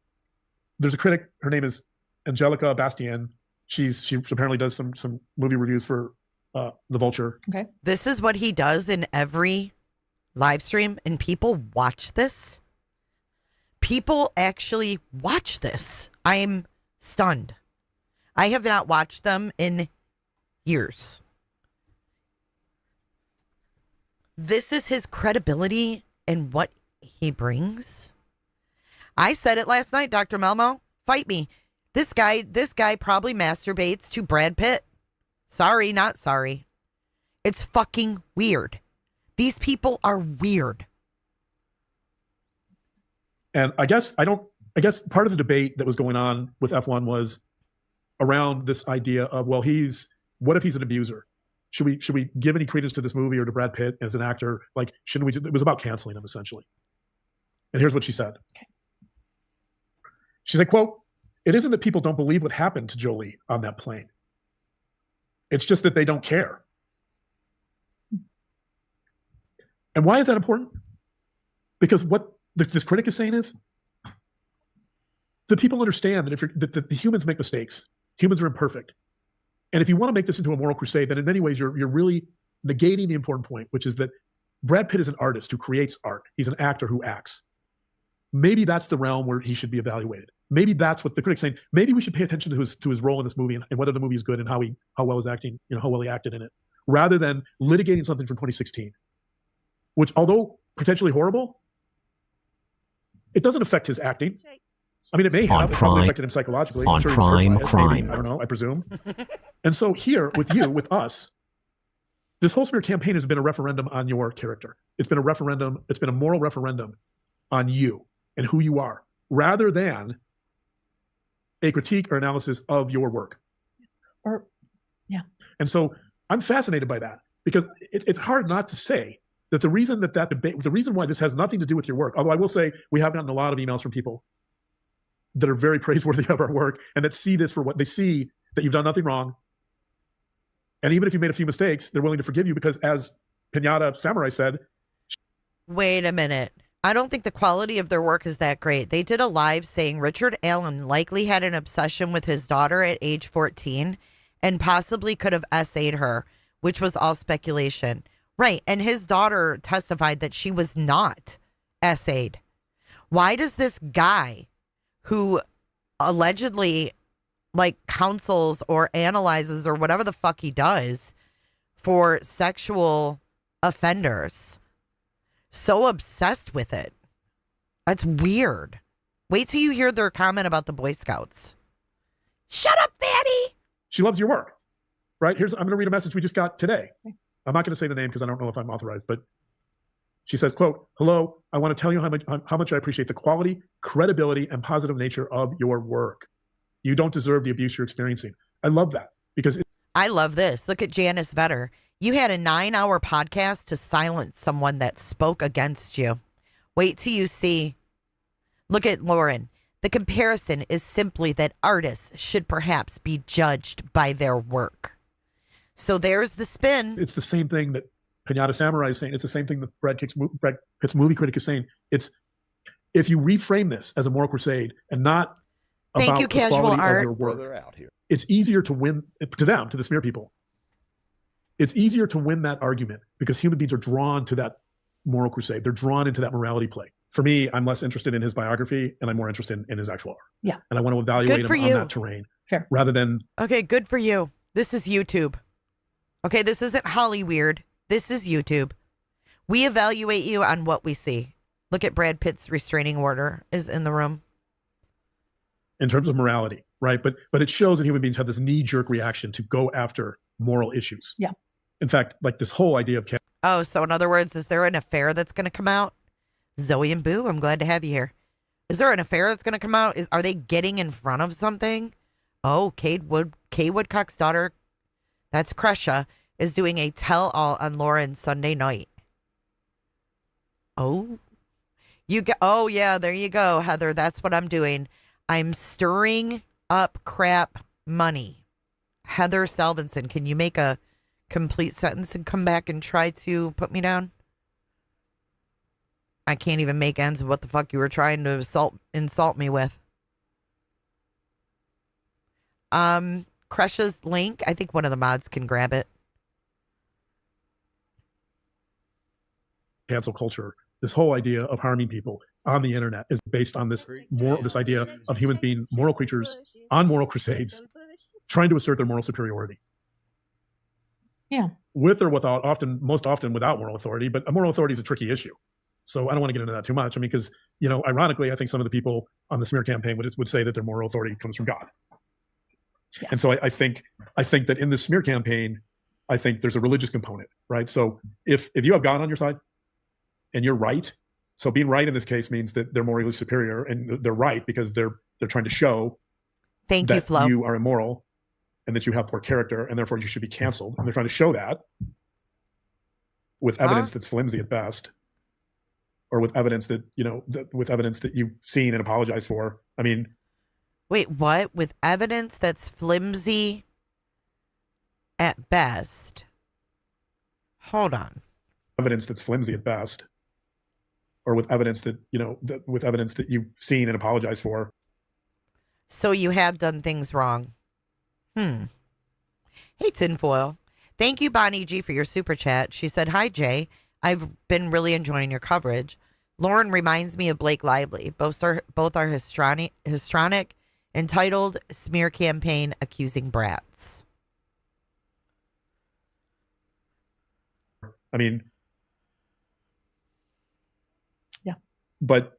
there's a critic. Her name is Angelica Bastien. She apparently does some movie reviews for The Vulture.
Okay.
This is what he does in every live stream, and people watch this. People actually watch this. I'm stunned. I have not watched them in years. This is his credibility and what he brings. I said it last night, Dr. Melmo. Fight me. This guy probably masturbates to Brad Pitt. Sorry, not sorry. It's fucking weird. These people are weird.
And I guess part of the debate that was going on with F1 was around this idea of, well, what if he's an abuser? Should we give any credence to this movie or to Brad Pitt as an actor? Like, shouldn't we? It was about canceling him, essentially. And here's what she said.
Okay.
She said, quote, "It isn't that people don't believe what happened to Jolie on that plane. It's just that they don't care." And why is that important? Because what this critic is saying is that people understand that the humans make mistakes. Humans are imperfect. And if you want to make this into a moral crusade, then in many ways you're really negating the important point, which is that Brad Pitt is an artist who creates art. He's an actor who acts. Maybe that's the realm where he should be evaluated. Maybe that's what the critic's saying. Maybe we should pay attention to his role in this movie and whether the movie is good and how well he's acting, how well he acted in it, rather than litigating something from 2016, which, although potentially horrible, it doesn't affect his acting. I mean, it may have. It probably affected him psychologically.
On
I'm sure
Prime Crime.
Maybe, I don't know. I presume. And so here, with us, this whole smear campaign has been a referendum on your character. It's been a referendum. It's been a moral referendum on you and who you are, rather than a critique or analysis of your work. And so I'm fascinated by that, because it's hard not to say that the reason that debate, the reason why this has nothing to do with your work, although I will say we have gotten a lot of emails from people that are very praiseworthy of our work and that see this for what they see, that you've done nothing wrong. And even if you made a few mistakes, they're willing to forgive you because, as Pinata Samurai said.
Wait a minute. I don't think the quality of their work is that great. They did a live saying Richard Allen likely had an obsession with his daughter at age 14 and possibly could have essayed her, which was all speculation. Right. And his daughter testified that she was not essayed. Why does this guy who allegedly counsels or analyzes or whatever the fuck he does for sexual offenders so obsessed with it? That's weird. Wait till you hear their comment about the Boy Scouts. Shut up, Fatty.
She loves your work, right? I'm going to read a message we just got today. I'm not going to say the name because I don't know if I'm authorized, but she says, quote, "Hello, I want to tell you how much I appreciate the quality, credibility, and positive nature of your work. You don't deserve the abuse you're experiencing." I love that, because
I love this. Look at Janice Vetter. You had a 9-hour podcast to silence someone that spoke against you. Wait till you see. Look at Lauren. The comparison is simply that artists should perhaps be judged by their work. So there's the spin.
It's the same thing that Pinata Samurai is saying. It's the same thing that Brad Pitt's movie critic is saying. It's, if you reframe this as a moral crusade and not about the quality of your work,
out here.
It's easier to win to them, to the smear people. It's easier to win that argument because human beings are drawn to that moral crusade. They're drawn into that morality play. For me, I'm less interested in his biography and I'm more interested in his actual art.
Yeah.
And I want to evaluate him on that terrain.
Fair.
Rather than.
Okay, good for you. This is YouTube. Okay, this isn't Hollyweird. This is YouTube. We evaluate you on what we see. Look at Brad Pitt's restraining order is in the room.
In terms of morality, right? But it shows that human beings have this knee-jerk reaction to go after moral issues.
Yeah.
In fact, this whole idea of.
Oh, so in other words, is there an affair that's going to come out? Zoe and Boo, I'm glad to have you here. Is there an affair that's going to come out? Are they getting in front of something? Oh, Kay Woodcock's daughter, that's Crusha, is doing a tell-all on Lauren Sunday night. Oh, oh yeah, there you go, Heather. That's what I'm doing. I'm stirring up crap money. Heather Salvinson, can you make a complete sentence and come back and try to put me down? I can't even make ends of what the fuck you were trying to insult me with. Crush's link. I think one of the mods can grab it.
Cancel culture. This whole idea of harming people on the internet is based on this idea of humans being moral creatures on moral crusades, trying to assert their moral superiority.
Yeah.
With or without, most often without moral authority, but a moral authority is a tricky issue. So I don't want to get into that too much. I mean, because, ironically, I think some of the people on the smear campaign would say that their moral authority comes from God. Yeah. And so I think that in the smear campaign, I think there's a religious component, right? So if you have God on your side and you're right, so being right in this case means that they're morally superior and they're right because they're trying to show that you are immoral and that you have poor character and therefore you should be canceled. And they're trying to show that with evidence that's flimsy at best, or with evidence that, with evidence that you've seen and apologized for. I mean,
wait, what? With evidence that's flimsy at best? Hold on.
Evidence that's flimsy at best, or with evidence that, with evidence that you've seen and apologized for.
So you have done things wrong. Hey, Tinfoil. Thank you, Bonnie G, for your super chat. She said, "Hi, Jay. I've been really enjoying your coverage. Lauren reminds me of Blake Lively. Both are histrionic, entitled smear campaign accusing brats."
I mean,
yeah.
But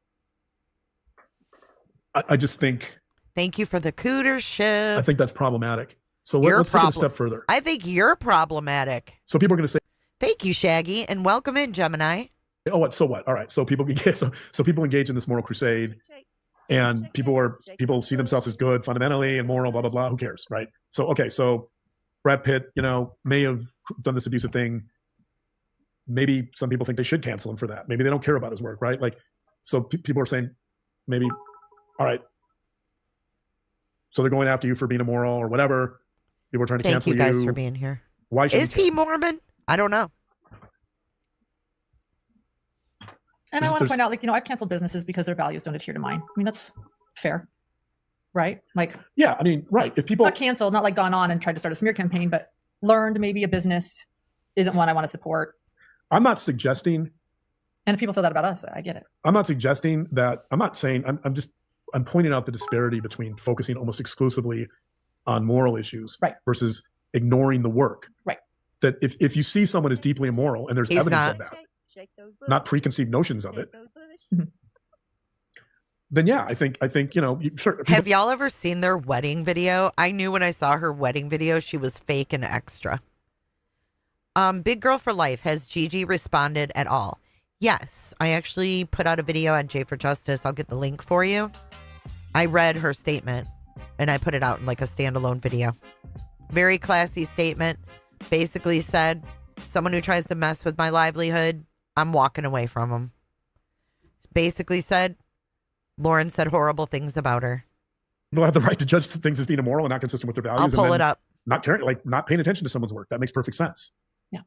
I just think.
Thank you for the cootership.
I think that's problematic. So let's take it a step further.
I think you're problematic.
So people are going to say,
"Thank you, Shaggy, and welcome in, Gemini."
Oh, what? So what? All right. So people engage in this moral crusade, and people see themselves as good fundamentally and moral, blah blah blah. Who cares, right? So okay. So Brad Pitt, may have done this abusive thing. Maybe some people think they should cancel him for that. Maybe they don't care about his work, right? Like, so people are saying, maybe, all right. So they're going after you for being immoral or whatever. People are trying to cancel you.
Thank you guys for being here.
Why
is he Mormon? I don't know.
And I want to point out, I've canceled businesses because their values don't adhere to mine. I mean, that's fair, right?
Yeah, I mean, right. If people
not canceled, not gone on and tried to start a smear campaign, but learned maybe a business isn't one I want to support.
I'm not suggesting.
And if people feel that about us, I get it.
I'm not suggesting that. I'm not saying. I'm pointing out the disparity between focusing almost exclusively on moral issues,
right,
versus ignoring the work.
Right.
That if you see someone as deeply immoral and there's evidence of that, not preconceived notions of it, then yeah, I think sure.
Have y'all ever seen their wedding video? I knew when I saw her wedding video, she was fake and extra. Big Girl for Life, has Gigi responded at all? Yes, I actually put out a video on J for Justice. I'll get the link for you. I read her statement and I put it out in a standalone video. Very classy statement. Basically said, someone who tries to mess with my livelihood, I'm walking away from them. Basically said, Lauren said horrible things about her.
People have the right to judge things as being immoral and not consistent with their values.
I'll pull it up.
Not caring, not paying attention to someone's work. That makes perfect sense.
Yeah.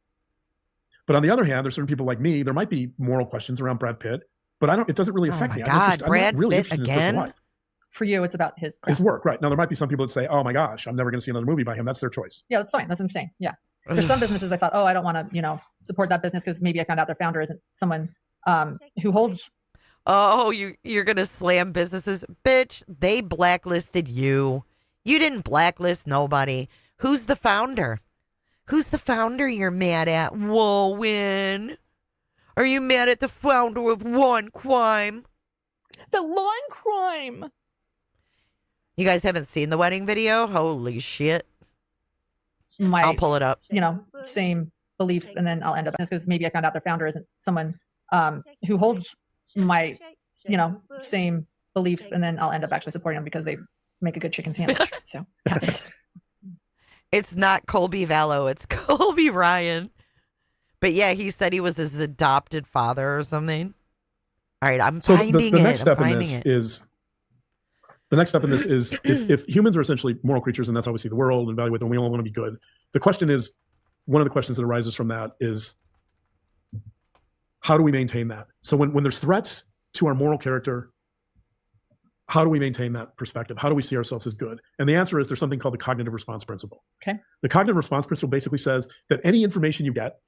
But on the other hand, there's certain people like me. There might be moral questions around Brad Pitt, but it doesn't really affect me.
God, Brad
really
Pitt again?
For you, it's about his
work, right? Now there might be some people that say, "Oh my gosh, I'm never going to see another movie by him." That's their choice.
Yeah, that's fine. That's what I'm saying. Yeah, there's some businesses I thought, I don't want to, support that business because maybe I found out their founder isn't someone who holds.
Oh, you're going to slam businesses, bitch? They blacklisted you. You didn't blacklist nobody. Who's the founder? Who's the founder you're mad at? Whoa, Win. Are you mad at the founder of One Crime?
The Lawn Crime.
You guys haven't seen the wedding video? Holy shit. I'll pull it up.
Same beliefs, and then I'll end up because maybe I found out their founder isn't someone who holds my, same beliefs, and then I'll end up actually supporting them because they make a good chicken sandwich. So it happens.
It's not Colby Vallow, it's Colby Ryan. But yeah, he said he was his adopted father or something. All right, I'm finding
the
it.
Next step in this is the next step in this is if humans are essentially moral creatures and that's how we see the world and evaluate them, we all want to be good. The question is, one of the questions that arises from that is, How do we maintain that? So when there's threats to our moral character, how do we maintain that perspective? How do we see ourselves as good? And the answer is there's something called the cognitive response principle.
Okay.
The cognitive response principle basically says that any information you get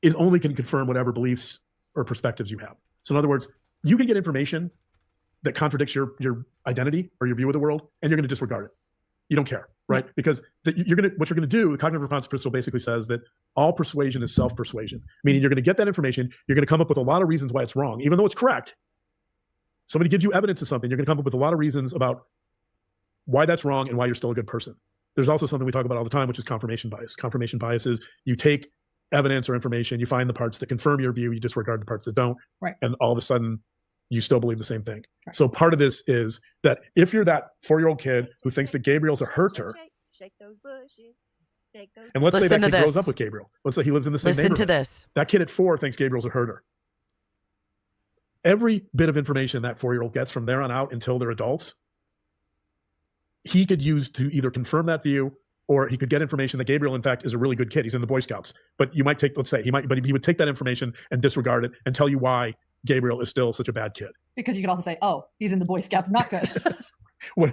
is only can confirm whatever beliefs or perspectives you have. So in other words, you can get information that contradicts your identity or your view of the world, and you're going to disregard it. You don't care, right? Because what you're going to do, the cognitive response principle basically says that all persuasion is self-persuasion, meaning you're going to get that information, you're going to come up with a lot of reasons why it's wrong, even though it's correct. Somebody gives you evidence of something, you're going to come up with a lot of reasons about why that's wrong and why you're still a good person. There's also something we talk about all the time, which is confirmation bias. Confirmation bias is you take evidence or information, you find the parts that confirm your view, you disregard the parts that don't,
right.
And all of a sudden you still believe the same thing.
Right.
So part of this is that if you're that 4-year-old kid who thinks that Gabriel's a herter,
Shake those bushes. Shake those
and let's say
Listen
that
to
kid grows
this.
up with Gabriel. Let's say he lives in the same
Listen
neighborhood.
to this.
That kid at 4 thinks Gabriel's a herter. Every bit of information that 4-year-old gets from there on out until they're adults, he could use to either confirm that view, or he could get information that Gabriel, in fact, is a really good kid. He's in the Boy Scouts. But you might take, let's say, he would take that information and disregard it and tell you why Gabriel is still such a bad kid.
Because you could also say, oh, he's in the Boy Scouts, not good.
Well,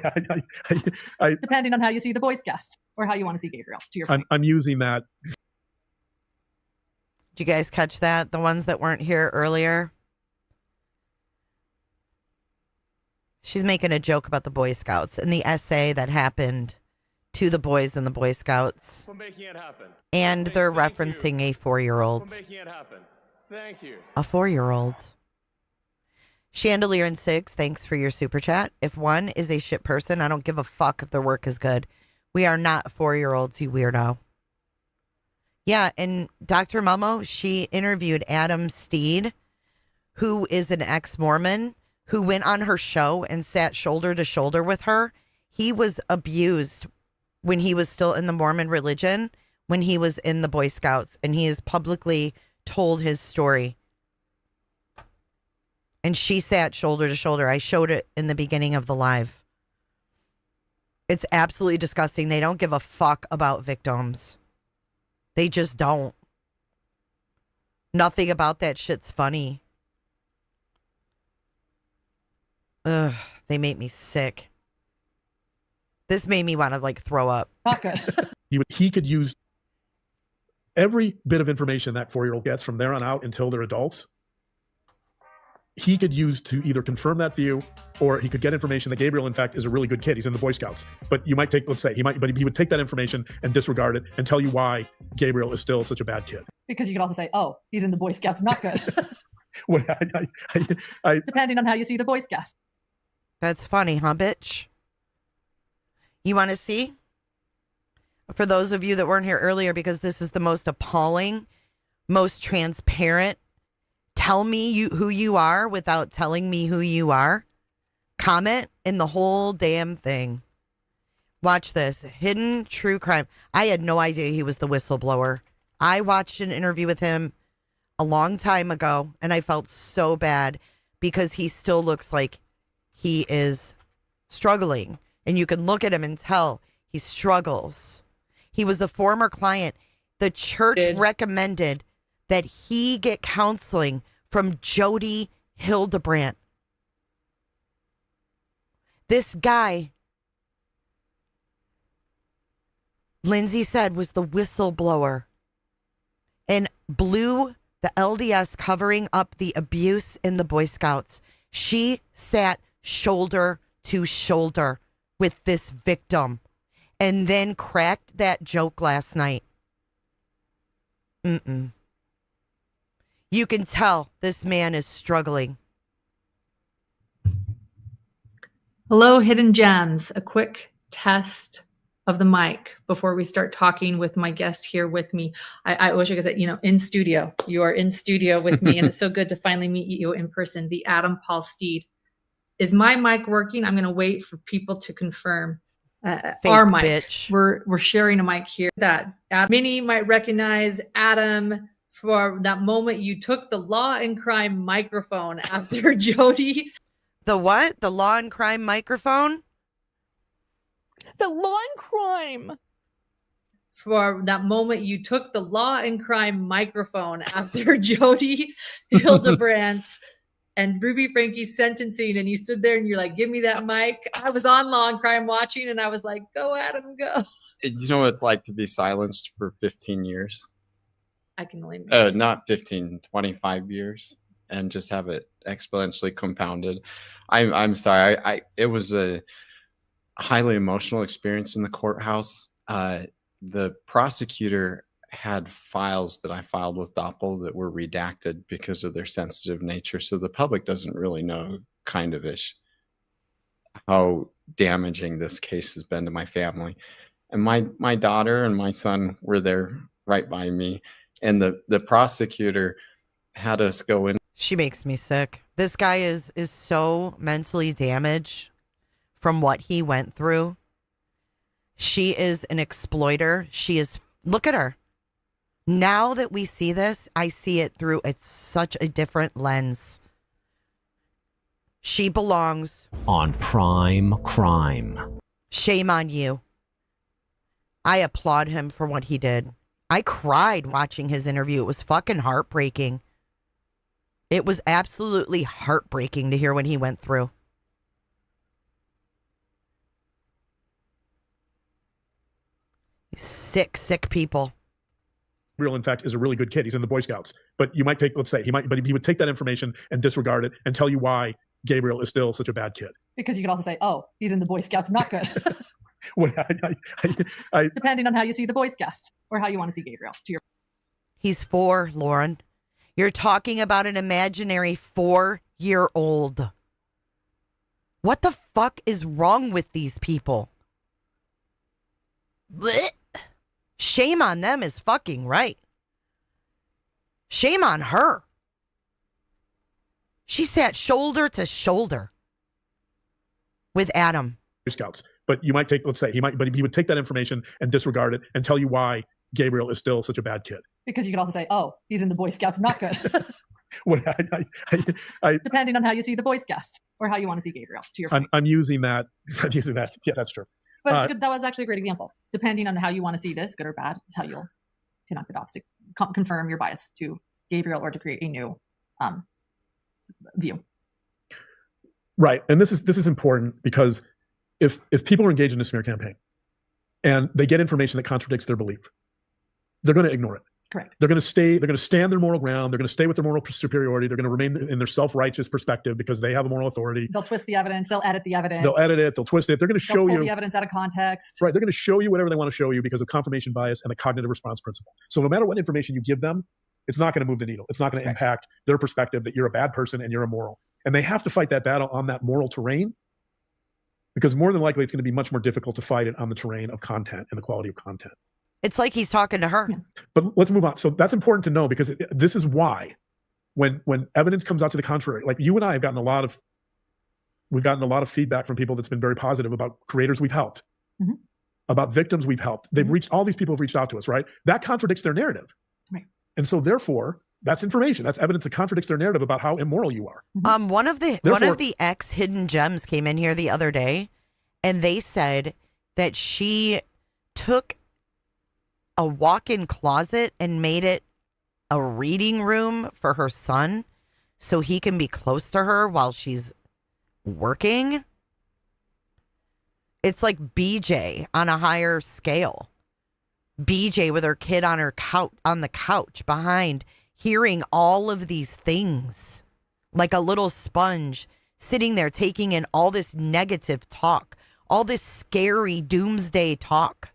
Depending on how you see the Boy Scouts or how you want to see Gabriel, to your point.
I'm using that.
Did you guys catch that? The ones that weren't here earlier? She's making a joke about the Boy Scouts and the essay that happened to the boys in the Boy Scouts.
For making it happen.
And they're referencing a 4-year-old.
For making it happen. Thank you.
A 4-year-old. Chandelier and Six, thanks for your super chat. If one is a shit person, I don't give a fuck if their work is good. We are not 4-year-olds, you weirdo. Yeah, and Dr. Momo, she interviewed Adam Steed, who is an ex-Mormon, who went on her show and sat shoulder to shoulder with her. He was abused when he was still in the Mormon religion, when he was in the Boy Scouts, and he has publicly told his story. And she sat shoulder to shoulder. I showed it in the beginning of the live. It's absolutely disgusting. They don't give a fuck about victims. They just don't. Nothing about that shit's funny. Ugh, they made me sick. This made me want to throw up.
Not good.
He could use every bit of information that 4-year-old gets from there on out until they're adults. He could use to either confirm that view, or he could get information that Gabriel, in fact, is a really good kid. He's in the Boy Scouts. But you might take, let's say, he would take that information and disregard it and tell you why Gabriel is still such a bad kid.
Because you could also say, oh, he's in the Boy Scouts, not good.
Well,
Depending on how you see the Boy Scouts.
That's funny, huh, bitch? You want to see? For those of you that weren't here earlier, because this is the most appalling, most transparent, tell me who you are without telling me who you are comment in the whole damn thing. Watch this. Hidden true crime. I had no idea he was the whistleblower. I watched an interview with him a long time ago, and I felt so bad because he still looks like he is struggling. And you can look at him and tell he struggles. He was a former client. The church recommended that he get counseling from Jody Hildebrandt. This guy, Lindsay said, was the whistleblower and blew the LDS covering up the abuse in the Boy Scouts. She sat shoulder to shoulder with this victim and then cracked that joke last night. You can tell this man is struggling.
Hello, Hidden Gems. A quick test of the mic before we start talking with my guest here with me. I wish I could say, in studio. You are in studio with me, and it's so good to finally meet you in person, the Adam Paul Steed. Is my mic working? I'm going to wait for people to confirm. Our mic. Bitch. We're sharing a mic here. That many might recognize Adam for that moment you took the Law and Crime microphone after Jody.
The what? The Law and Crime microphone?
The Law and Crime.
for that moment you took the Law and Crime microphone after Jody Hildebrandt's and Ruby Frankie's sentencing, and you stood there and you're like, give me that mic. I was on Law and Crime watching, and I was like, go Adam, go.
You know what it's like to be silenced for 15 years?
I can only imagine.
Not 15, 25 years, and just have it exponentially compounded. I'm sorry. It was a highly emotional experience in the courthouse. The prosecutor had files that I filed with Doppel that were redacted because of their sensitive nature. So the public doesn't really know kind of ish how damaging this case has been to my family. And my daughter and my son were there right by me. And the prosecutor had us go in.
She makes me sick. This guy is so mentally damaged from what he went through. She is an exploiter. She is, look at her. Now that we see this, I see it through such a different lens. She belongs
on prime crime.
Shame on you. I applaud him for what he did. I cried watching his interview. It was fucking heartbreaking. It was absolutely heartbreaking to hear what he went through. Sick, sick people.
Gabriel, in fact, is a really good kid. He's in the Boy Scouts. But you might take, let's say, he would take that information and disregard it and tell you why Gabriel is still such a bad kid.
Because you could also say, oh, he's in the Boy Scouts, not good.
Well,
Depending on how you see the Boy Scouts or how you want to see Gabriel.
He's 4, Lauren. You're talking about an imaginary 4-year-old. What the fuck is wrong with these people? Blech. Shame on them is fucking right. Shame on her. She sat shoulder to shoulder with Adam.
Scouts. But you might take, let's say, he would take that information and disregard it and tell you why Gabriel is still such a bad kid.
Because you could also say, oh, he's in the Boy Scouts, not good.
Well,
Depending on how you see the Boy Scouts or how you want to see Gabriel. To your point.
I'm using that. Yeah, that's true.
But it's good. That was actually a great example. Depending on how you want to see this, good or bad, is how you'll connect the dots to confirm your bias to Gabriel or to create a new view.
Right, and this is important because if people are engaged in a smear campaign and they get information that contradicts their belief, they're going to ignore it.
Correct.
They're going to stand their moral ground. They're going to stay with their moral superiority. They're going to remain in their self-righteous perspective because they have a moral authority.
They'll twist the evidence. They'll edit the evidence.
They'll edit it. They'll twist it. They're going to show you
the evidence out of context.
Right. They're going to show you whatever they want to show you because of confirmation bias and the cognitive response principle. So no matter what information you give them, it's not going to move the needle. It's not going to impact their perspective that you're a bad person and you're immoral. And they have to fight that battle on that moral terrain because more than likely it's going to be much more difficult to fight it on the terrain of content and the quality of content.
It's like he's talking to her.
Yeah. But let's move on. So that's important to know because this is why when evidence comes out to the contrary, like you and I have gotten a lot of feedback from people that's been very positive about creators we've helped, about victims we've helped. They've reached, all these people have reached out to us, right? That contradicts their narrative.
Right.
And so therefore, that's information. That's evidence that contradicts their narrative about how immoral you are.
One of the ex hidden gems came in here the other day and they said that she took a walk-in closet and made it a reading room for her son so he can be close to her while she's working. It's like BJ on a higher scale. BJ with her kid on the couch behind, hearing all of these things like a little sponge, sitting there taking in all this negative talk, all this scary doomsday talk.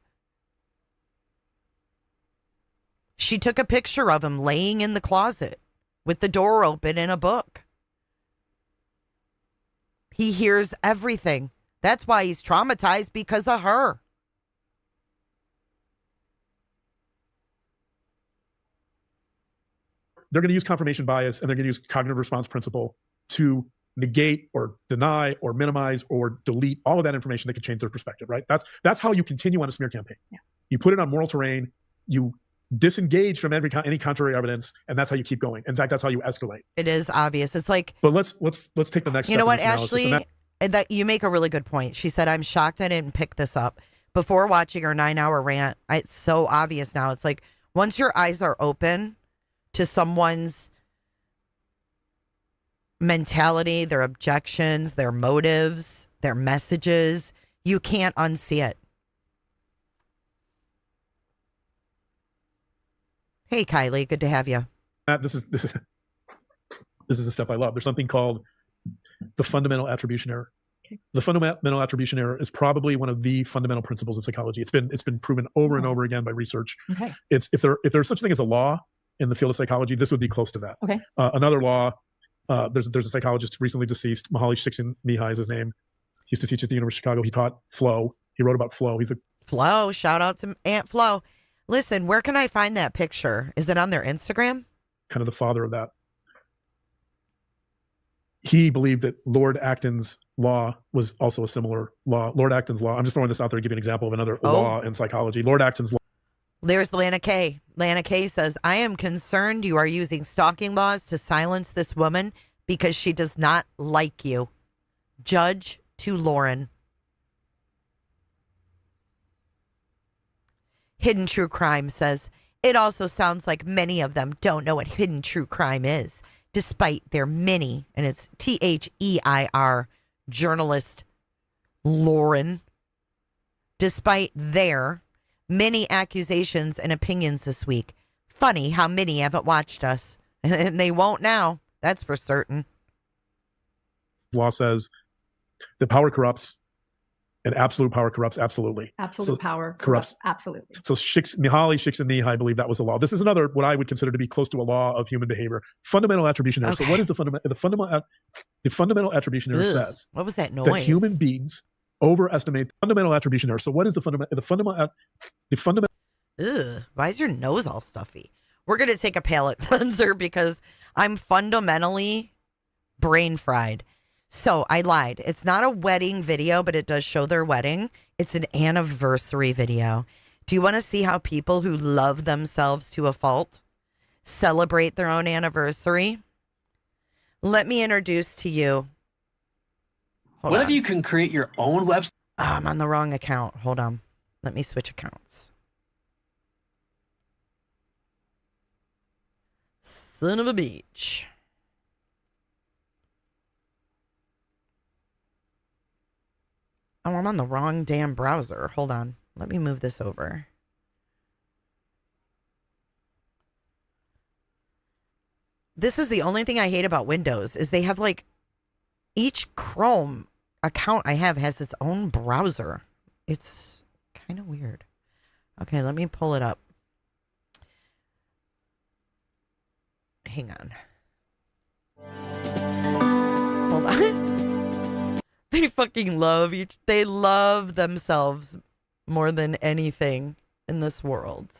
She took a picture of him laying in the closet with the door open and a book. He hears everything. That's why he's traumatized, because of her.
They're going to use confirmation bias and they're going to use cognitive response principle to negate or deny or minimize or delete all of that information that could change their perspective, right? That's how you continue on a smear campaign. Yeah. You put it on moral terrain, you disengage from any contrary evidence, and that's how you keep going. In fact, that's how you escalate.
It is obvious. It's like,
but let's take the next step.
You know what, Ashley? That you make a really good point. She said, I'm shocked I didn't pick this up. before watching her 9-hour rant, it's so obvious now. It's like once your eyes are open to someone's mentality, their objections, their motives, their messages, you can't unsee it. Hey, Kylie, good to have you.
This is a step I love. There's something called the fundamental attribution error. The fundamental attribution error is probably one of the fundamental principles of psychology. It's been proven over and over again by research.
Okay.
It's if there's such a thing as a law in the field of psychology, this would be close to that.
Okay.
Another law. There's a psychologist recently deceased, Matthias Stalking is his name. He used to teach at the University of Chicago. He taught flow. He wrote about flow. He's the
Flo. Shout out to Aunt Flo. Listen, where can I find that picture? Is it on their Instagram?
kind of the father of that. He believed that Lord Acton's law was also a similar law. Lord Acton's law. I'm just throwing this out there to give you an example of another law in psychology. Lord Acton's law.
There's Lana K. Lana K says, I am concerned you are using stalking laws to silence this woman because she does not like you. Judge to Lauren. Hidden True Crime says, it also sounds like many of them don't know what hidden true crime is, despite their many, and it's THEIR, journalist Lauren, despite their many accusations and opinions this week. Funny how many haven't watched us, and they won't now. That's for certain.
Law says that power corrupts, and absolute power corrupts absolutely.
Absolute power
corrupts
absolutely.
So Mihaly Csikszentmihalyi believed that was a law. This is another what I would consider to be close to a law of human behavior. Fundamental attribution error.
Okay.
So what is the fundamental attribution error says?
What was that noise?
That human beings overestimate fundamental attribution error. So what is the fundamental?
Ugh, why is your nose all stuffy? We're going to take a palate cleanser because I'm fundamentally brain fried. So I lied. It's not a wedding video, but it does show their wedding. It's an anniversary video. Do you want to see how people who love themselves to a fault celebrate their own anniversary? Let me introduce to you.
What if you can create your own website?
Oh, I'm on the wrong account. Hold on. Let me switch accounts. Son of a beach. Oh, I'm on the wrong damn browser. Hold on. Let me move this over. This is the only thing I hate about Windows is they have like each Chrome account I have has its own browser. It's kind of weird. Okay, let me pull it up. Hang on. Hold on. They fucking love each. They love themselves more than anything in this world.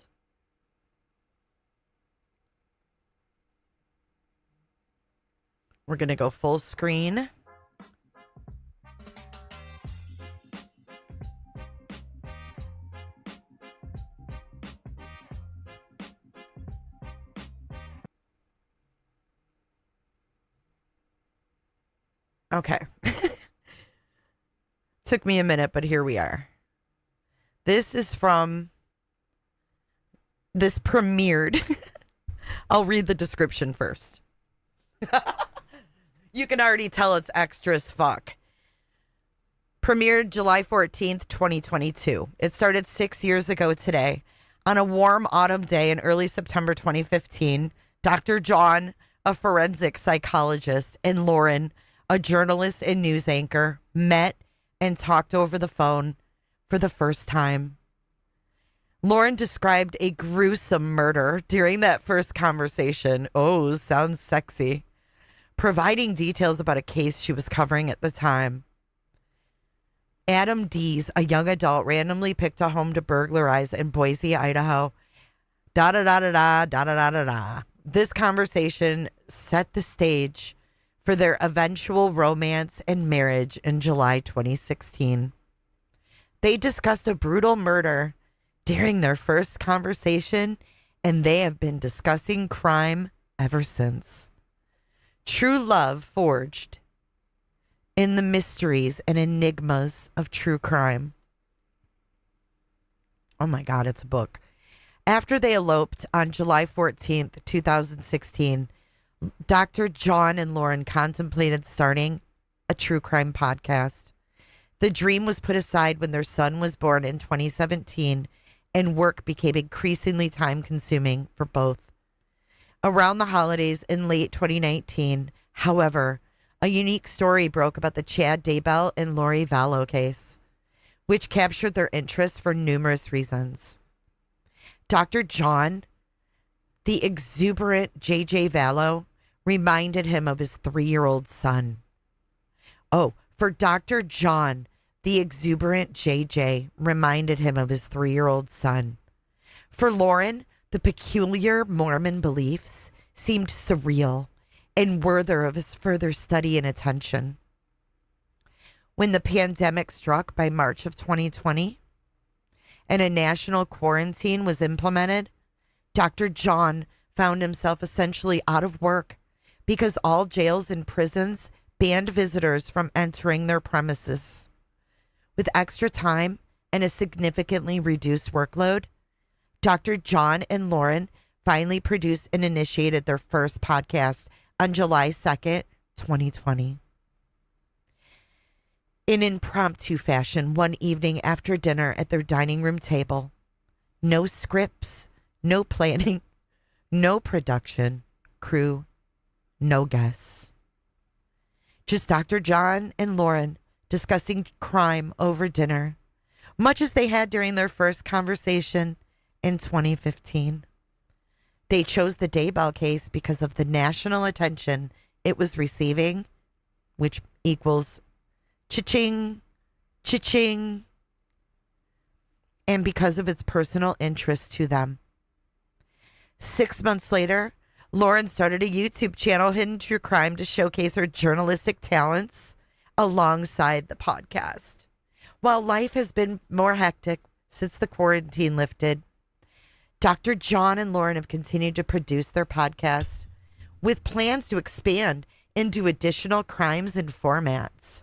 We're going to go full screen. Okay. Took me a minute, but here we are. This is from this premiered. I'll read the description first. You can already tell it's extra as fuck. Premiered July 14th, 2022. It started 6 years ago today. On a warm autumn day in early September 2015, Dr. John, a forensic psychologist, and Lauren, a journalist and news anchor, met and talked over the phone for the first time. Lauren described a gruesome murder during that first conversation. Oh, sounds sexy. Providing details about a case she was covering at the time. Adam Dees, a young adult, randomly picked a home to burglarize in Boise, Idaho. Da-da-da-da-da, This conversation set the stage for their eventual romance and marriage in July 2016. They discussed a brutal murder during their first conversation, and they have been discussing crime ever since. True love forged in the mysteries and enigmas of true crime. Oh my God, it's a book. After they eloped on July 14th, 2016, Dr. John and Lauren contemplated starting a true crime podcast. The dream was put aside when their son was born in 2017, and work became increasingly time consuming for both. Around the holidays in late 2019, however, a unique story broke about the Chad Daybell and Lori Vallow case, which captured their interest for numerous reasons. Dr. John, the exuberant J.J. Vallow, reminded him of his 3-year-old son. Oh, for Dr. John, the exuberant J.J. reminded him of his 3-year-old son. For Lauren, the peculiar Mormon beliefs seemed surreal and worthy of his further study and attention. When the pandemic struck by March of 2020 and a national quarantine was implemented, Dr. John found himself essentially out of work because all jails and prisons banned visitors from entering their premises. With extra time and a significantly reduced workload, Dr. John and Lauren finally produced and initiated their first podcast on July 2nd, 2020. In impromptu fashion, one evening after dinner at their dining room table, no scripts, no planning, no production, crew, no guests. Just Dr. John and Lauren discussing crime over dinner, much as they had during their first conversation in 2015. They chose the Daybell case because of the national attention it was receiving, which equals cha-ching, cha-ching, and because of its personal interest to them. 6 months later, Lauren started a YouTube channel, Hidden True Crime, to showcase her journalistic talents alongside the podcast. While life has been more hectic since the quarantine lifted, Dr. John and Lauren have continued to produce their podcast with plans to expand into additional crimes and formats.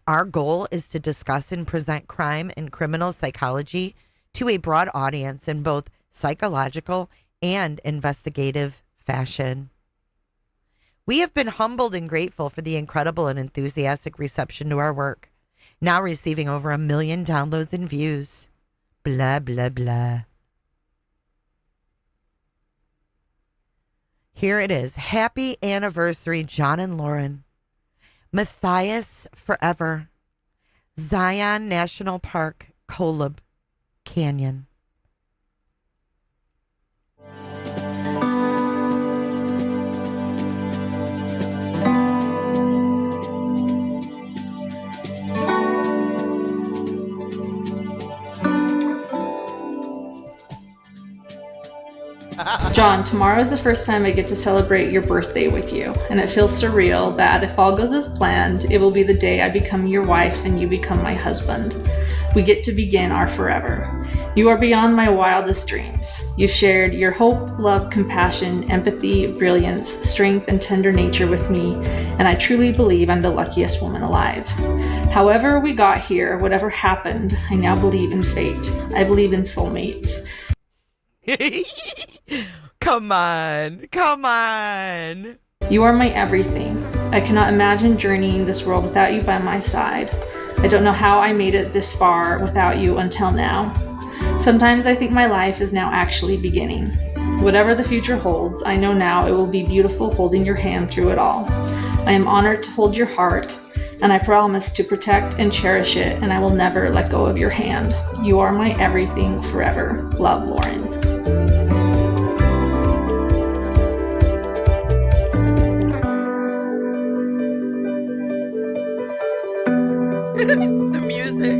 Our goal is to discuss and present crime and criminal psychology to a broad audience in both psychological and investigative fashion. We have been humbled and grateful for the incredible and enthusiastic reception to our work, now receiving over 1 million downloads and views. Blah, blah, blah. Here it is. Happy anniversary, John and Lauren. Matthias forever. Zion National Park, Kolob Canyon.
John, tomorrow is the first time I get to celebrate your birthday with you, and it feels surreal that if all goes as planned, it will be the day I become your wife and you become my husband. We get to begin our forever. You are beyond my wildest dreams. You've shared your hope, love, compassion, empathy, brilliance, strength, and tender nature with me, and I truly believe I'm the luckiest woman alive. However we got here, whatever happened, I now believe in fate. I believe in soulmates.
Come on. Come on.
You are my everything. I cannot imagine journeying this world without you by my side. I don't know how I made it this far without you until now. Sometimes I think my life is now actually beginning. Whatever the future holds, I know now it will be beautiful holding your hand through it all. I am honored to hold your heart, and I promise to protect and cherish it, and I will never let go of your hand. You are my everything forever. Love, Lauren.
The music.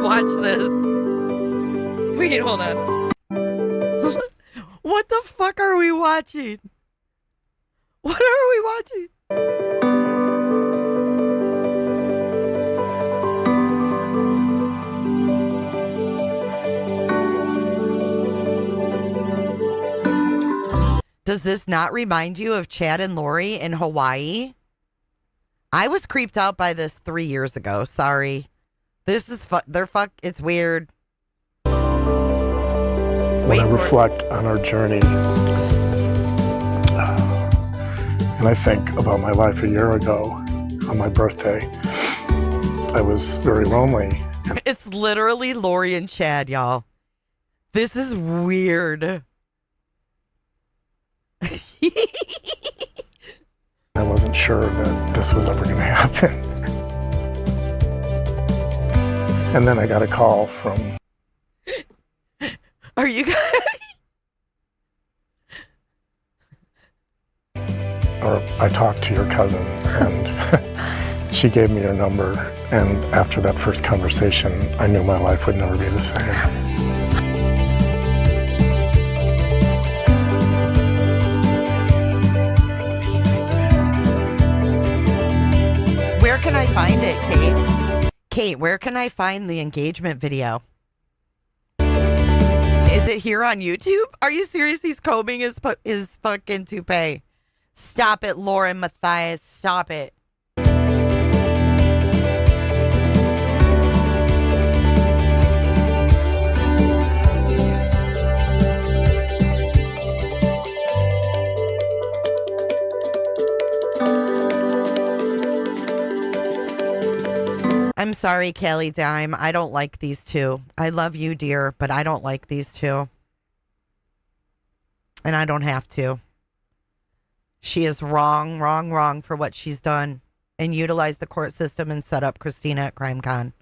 Watch this. Wait, hold on. What the fuck are we watching? What are we watching? Does this not remind you of Chad and Lori in Hawaii? I was creeped out by this 3 years ago. Sorry. This is it's weird.
When I reflect on our journey, and I think about my life a year ago on my birthday, I was very lonely.
It's literally Lori and Chad, y'all. This is weird.
I wasn't sure that this was ever going to happen. And then I got a call from...
Are you guys...
Or I talked to your cousin, and she gave me your number. And after that first conversation, I knew my life would never be the same.
Where can I find it, Kate? Kate, where can I find the engagement video? Is it here on YouTube? Are you serious? He's combing his fucking toupee. Stop it, Lauren Matthias. Stop it. I'm sorry, Kelly Dime. I don't like these two. I love you, dear, but I don't like these two. And I don't have to. She is wrong for what she's done and utilized the court system and set up Christina at CrimeCon.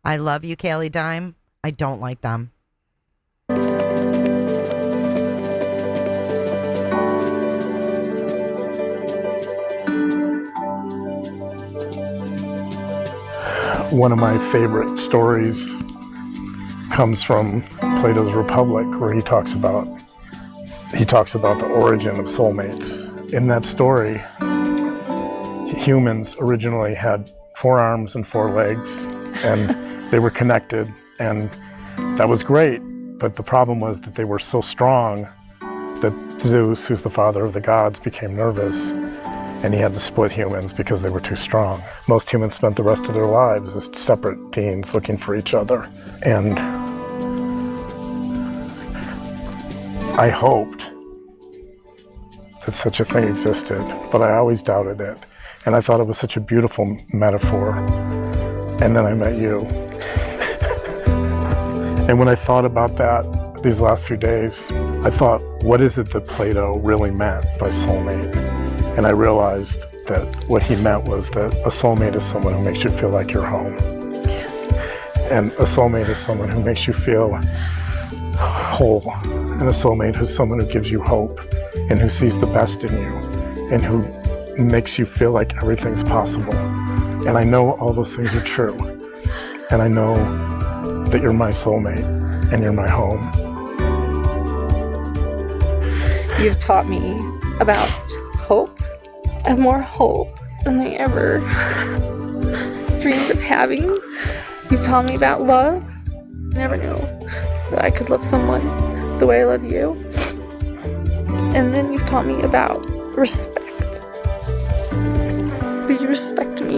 I love you, Kelly Dime. I don't like them.
One of my favorite stories comes from Plato's Republic, where he talks about the origin of soulmates. In that story, humans originally had 4 arms and 4 legs, and they were connected, and that was great. But the problem was that they were so strong that Zeus, who's the father of the gods, became nervous, and he had to split humans because they were too strong. Most humans spent the rest of their lives as separate beings looking for each other. And I hoped that such a thing existed, but I always doubted it. And I thought it was such a beautiful metaphor. And then I met you. And when I thought about that these last few days, I thought, what is it that Plato really meant by soulmate? And I realized that what he meant was that a soulmate is someone who makes you feel like you're home. And a soulmate is someone who makes you feel whole. And a soulmate is someone who gives you hope and who sees the best in you and who makes you feel like everything's possible. And I know all those things are true. And I know that you're my soulmate and you're my home.
You've taught me about hope and more hope than I ever dreamed of having. You've taught me about love. I never knew that I could love someone the way I love you. And then you've taught me about respect. That you respect me,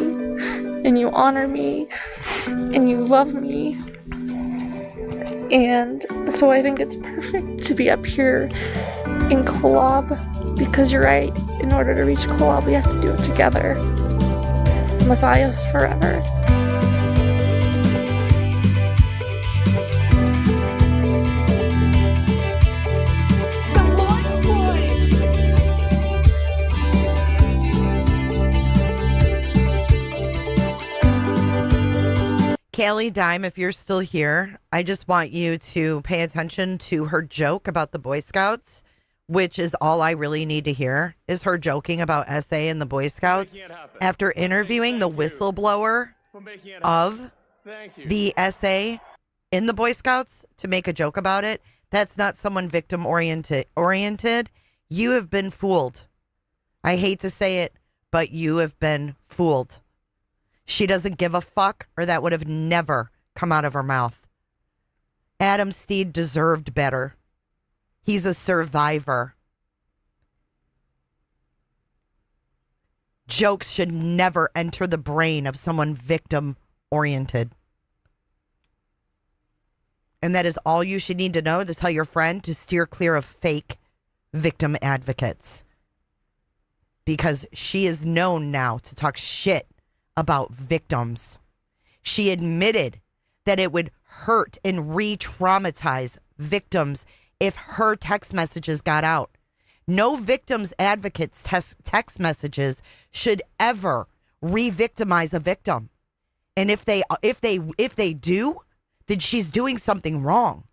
and you honor me, and you love me. And so I think it's perfect to be up here in Kolob, because you're right, in order to reach Kolob, we have to do it together. Matthias forever.
Kelly Dime, if you're still here, I just want you to pay attention to her joke about the Boy Scouts, which is all I really need to hear, is her joking about SA and the Boy Scouts after interviewing the whistleblower of the SA in the Boy Scouts to make a joke about it. That's not someone victim oriented. You have been fooled. I hate to say it, but you have been fooled. She doesn't give a fuck, or that would have never come out of her mouth. Adam Steed deserved better. He's a survivor. Jokes should never enter the brain of someone victim-oriented. And that is all you should need to know to tell your friend to steer clear of fake victim advocates. Because she is known now to talk shit about victims. She admitted that it would hurt and re-traumatize victims if her text messages got out. No victims advocates text messages should ever re-victimize a victim. And if they do, then she's doing something wrong.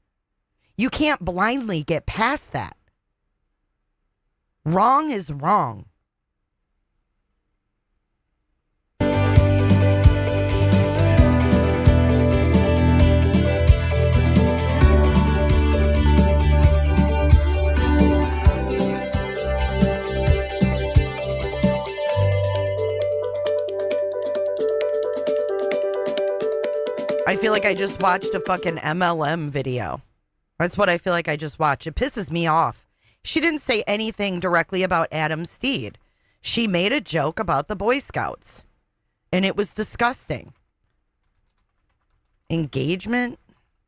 You can't blindly get past that. Wrong is wrong. I feel like I just watched a fucking MLM video. That's what I feel like I just watched. It pisses me off. She didn't say anything directly about Adam Steed. She made a joke about the Boy Scouts. And it was disgusting. Engagement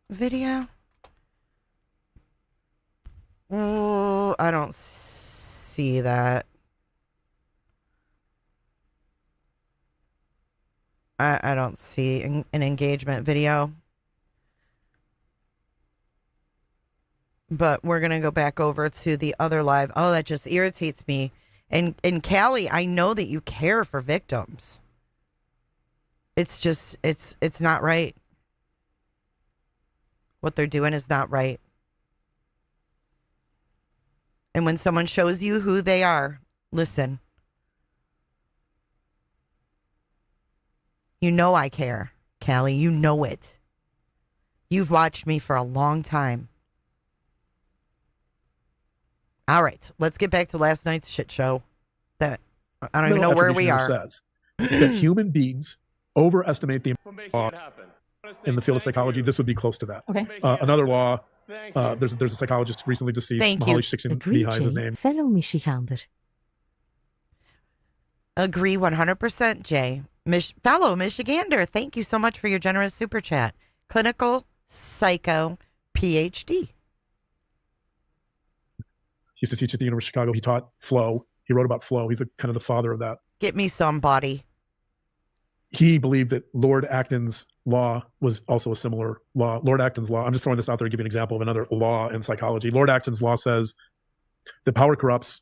video? Oh, I don't see that. I don't see an engagement video. But we're going to go back over to the other live. Oh, that just irritates me. And Callie, I know that you care for victims. It's just, it's not right. What they're doing is not right. And when someone shows you who they are, listen. You know I care, Callie. You know it. You've watched me for a long time. All right, let's get back to last night's shit show. That I don't even know where we are.
Says that human beings overestimate the law in the field of psychology. This would be close to that.
Okay.
Another law. There's a psychologist recently deceased. Mahaly Csikszentmihalyi is his name.
Fellow Michigander.
Agree 100%, Jay. Fellow Michigander, thank you so much for your generous super chat. Clinical psycho PhD.
He used to teach at the University of Chicago. He taught flow. He wrote about flow. He's the kind of the father of that.
Get me somebody.
He believed that Lord Acton's law was also a similar law. Lord Acton's law, I'm just throwing this out there to give you an example of another law in psychology. Lord Acton's law says that power corrupts,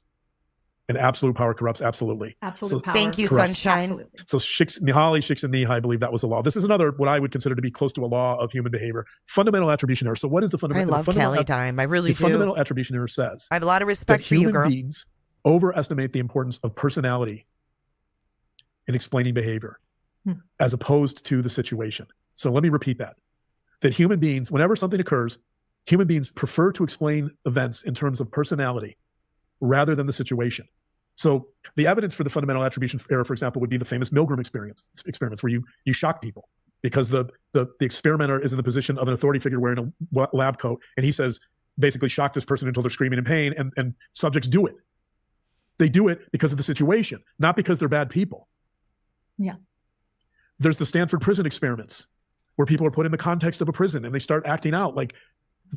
and absolute power corrupts absolutely.
Absolute power.
Thank you,
corrupts.
Sunshine.
Absolutely. So Mahaly Csikszentmihalyi believed that was a law. This is another, what I would consider to be close to a law of human behavior. Fundamental attribution error. So what is the fundamental?
I love Kelly Dime. I really do.
Fundamental attribution error says
I have a lot of respect for you, girl.
Human beings overestimate the importance of personality in explaining behavior as opposed to the situation. So let me repeat that. That human beings, whenever something occurs, human beings prefer to explain events in terms of personality rather than the situation. So the evidence for the fundamental attribution error, for example, would be the famous Milgram experiments where you shock people because the experimenter is in the position of an authority figure wearing a lab coat, and he says, basically shock this person until they're screaming in pain, and subjects do it. They do it because of the situation, not because they're bad people.
Yeah.
There's the Stanford prison experiments where people are put in the context of a prison and they start acting out like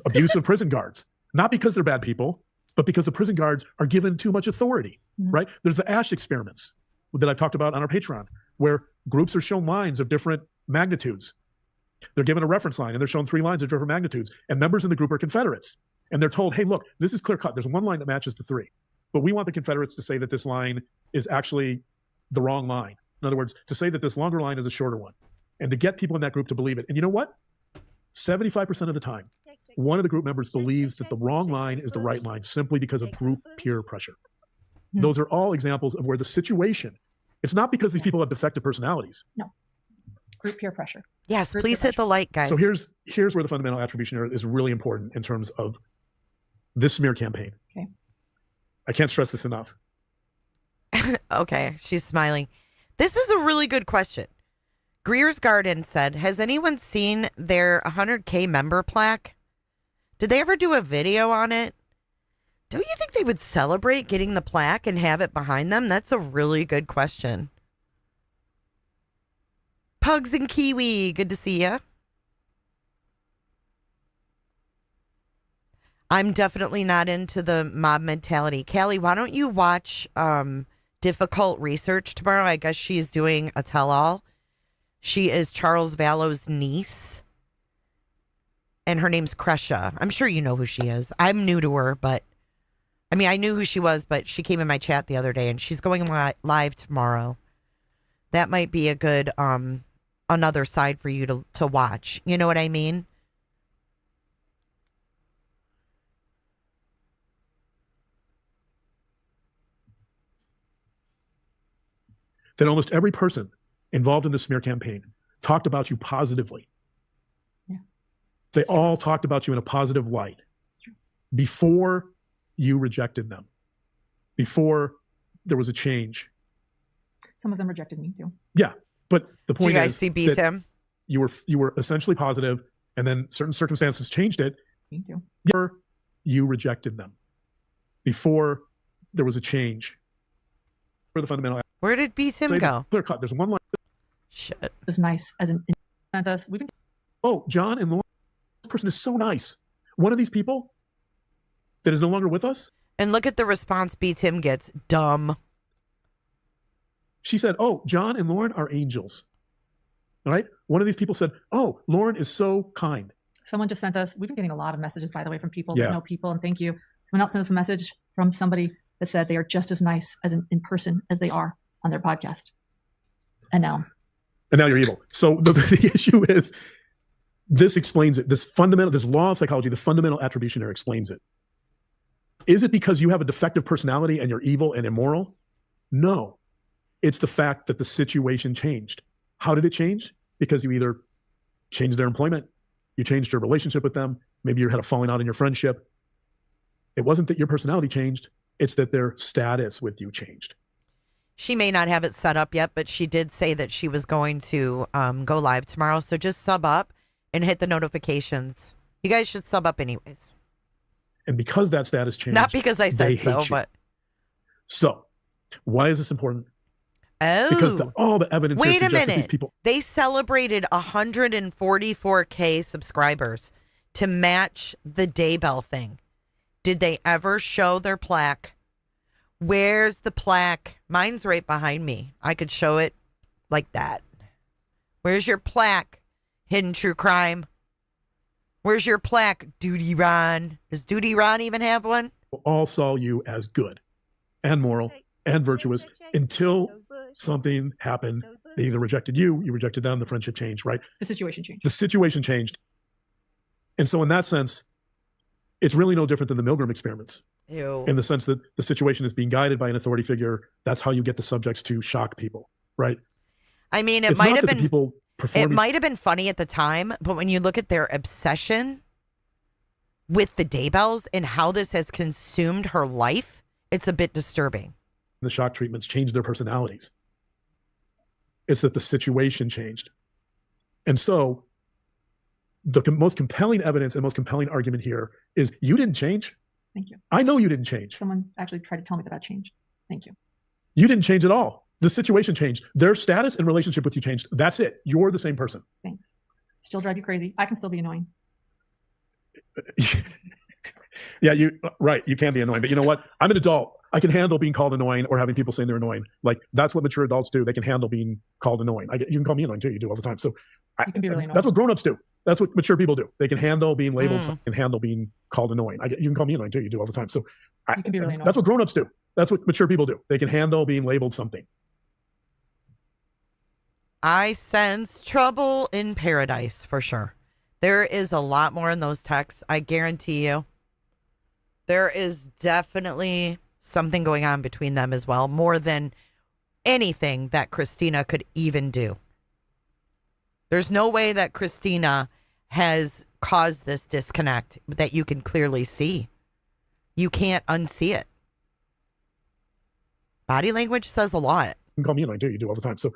abusive prison guards, not because they're bad people, but because the prison guards are given too much authority, right? There's the Ash experiments that I've talked about on our Patreon, where groups are shown lines of different magnitudes. They're given a reference line and they're shown 3 lines of different magnitudes, and members in the group are Confederates. And they're told, hey, look, this is clear cut. There's one line that matches the 3, but we want the Confederates to say that this line is actually the wrong line. In other words, to say that this longer line is a shorter one, and to get people in that group to believe it. And you know what? 75% of the time, one of the group members believes that the wrong line is the right line simply because of group peer pressure. Those are all examples of where the situation, it's not because these people have defective personalities.
No. Group peer pressure.
Yes, please hit the like, guys.
So here's where the fundamental attribution error is really important in terms of this smear campaign.
Okay.
I can't stress this enough.
Okay, she's smiling. This is a really good question. Greer's Garden said, has anyone seen their 100K member plaque? Did they ever do a video on it? Don't you think they would celebrate getting the plaque and have it behind them? That's a really good question. Pugs and Kiwi, good to see ya. I'm definitely not into the mob mentality. Callie, why don't you watch Difficult Research tomorrow? I guess she's doing a tell-all. She is Charles Vallow's niece. And her name's Kresha. I'm sure you know who she is. I'm new to her, but... I mean, I knew who she was, but she came in my chat the other day, and she's going live tomorrow. That might be a good another side for you to watch. You know what I mean?
That almost every person involved in the smear campaign talked about you positively.
Yeah.
They all talked about you in a positive light before you rejected them, before there was a change.
Some of them rejected me too.
Yeah, but the point
Did you guys
is
see Beat
that
Him?
You were essentially positive, and then certain circumstances changed it.
Me too.
You rejected them before there was a change. For the fundamental.
Where did Beat Him go?
Clear cut. There's one line.
Shit.
It's nice as an us. We've been.
Oh, John and Lauren, this person is so nice. One of these people that is no longer with us.
And look at the response Beat Him gets. Dumb.
She said, oh, John and Lauren are angels. All right. One of these people said, oh, Lauren is so kind.
Someone just sent us. We've been getting a lot of messages, by the way, from people
Yeah.
that know people, and thank you. Someone else sent us a message from somebody that said they are just as nice as in person as they are on their podcast. And now
you're evil. So the issue is, this explains it. This law of psychology, the fundamental attribution error explains it. Is it because you have a defective personality and you're evil and immoral? No. It's the fact that the situation changed. How did it change? Because you either changed their employment, you changed your relationship with them, maybe you had a falling out in your friendship. It wasn't that your personality changed. It's that their status with you changed.
She may not have it set up yet, but she did say that she was going to go live tomorrow. So just sub up and hit the notifications. You guys should sub up anyways.
And because that status changed.
Not because I said so, but.
So, why is this important?
Oh.
Because all the evidence here
Wait a
suggests that
minute.
these people.
They celebrated 144K subscribers to match the Daybell thing. Did they ever show their plaque? Where's the plaque? Mine's right behind me. I could show it like that. Where's your plaque? Hidden True Crime. Where's your plaque, Duty Ron? Does Duty Ron even have one?
All saw you as good and moral and virtuous until something happened. They either rejected you rejected them, the friendship changed, right?
the situation changed.
The situation changed. And so in that sense, it's really no different than the Milgram experiments.
Ew.
In the sense that the situation is being guided by an authority figure. That's how you get the subjects to shock people, right?
I mean,
It's not that the people
it
performing.
might have been funny at the time, but when you look at their obsession with the Daybells and how this has consumed her life, it's a bit disturbing.
The shock treatments changed their personalities. It's that the situation changed. And so the most compelling evidence and most compelling argument here is you didn't change.
Thank you.
I know you didn't change.
Someone actually tried to tell me that I changed. Thank you.
You didn't change at all. The situation changed. Their status and relationship with you changed. That's it. You're the same person.
Thanks. Still drive you crazy. I can still be annoying.
Yeah, right. You can be annoying, but you know what? I'm an adult. I can handle being called annoying or having people saying they're annoying. Like, that's what mature adults do. They can handle being called annoying. You can call me annoying too. You do all the time. So
You can be really annoying.
that's what grown-ups do. That's what mature people do. They can handle being labeled and handle being called annoying. You can call me annoying too. You do all the time. So
You can be really annoying.
that's what grown-ups do. That's what mature people do. They can handle being labeled something.
I sense trouble in paradise for sure. There is a lot more in those texts. I guarantee you. There is definitely something going on between them as well, more than anything that Christina could even do. There's no way that Christina has caused this disconnect that you can clearly see. You can't unsee it. Body language says a lot.
You can call me annoying too. You do all the time. So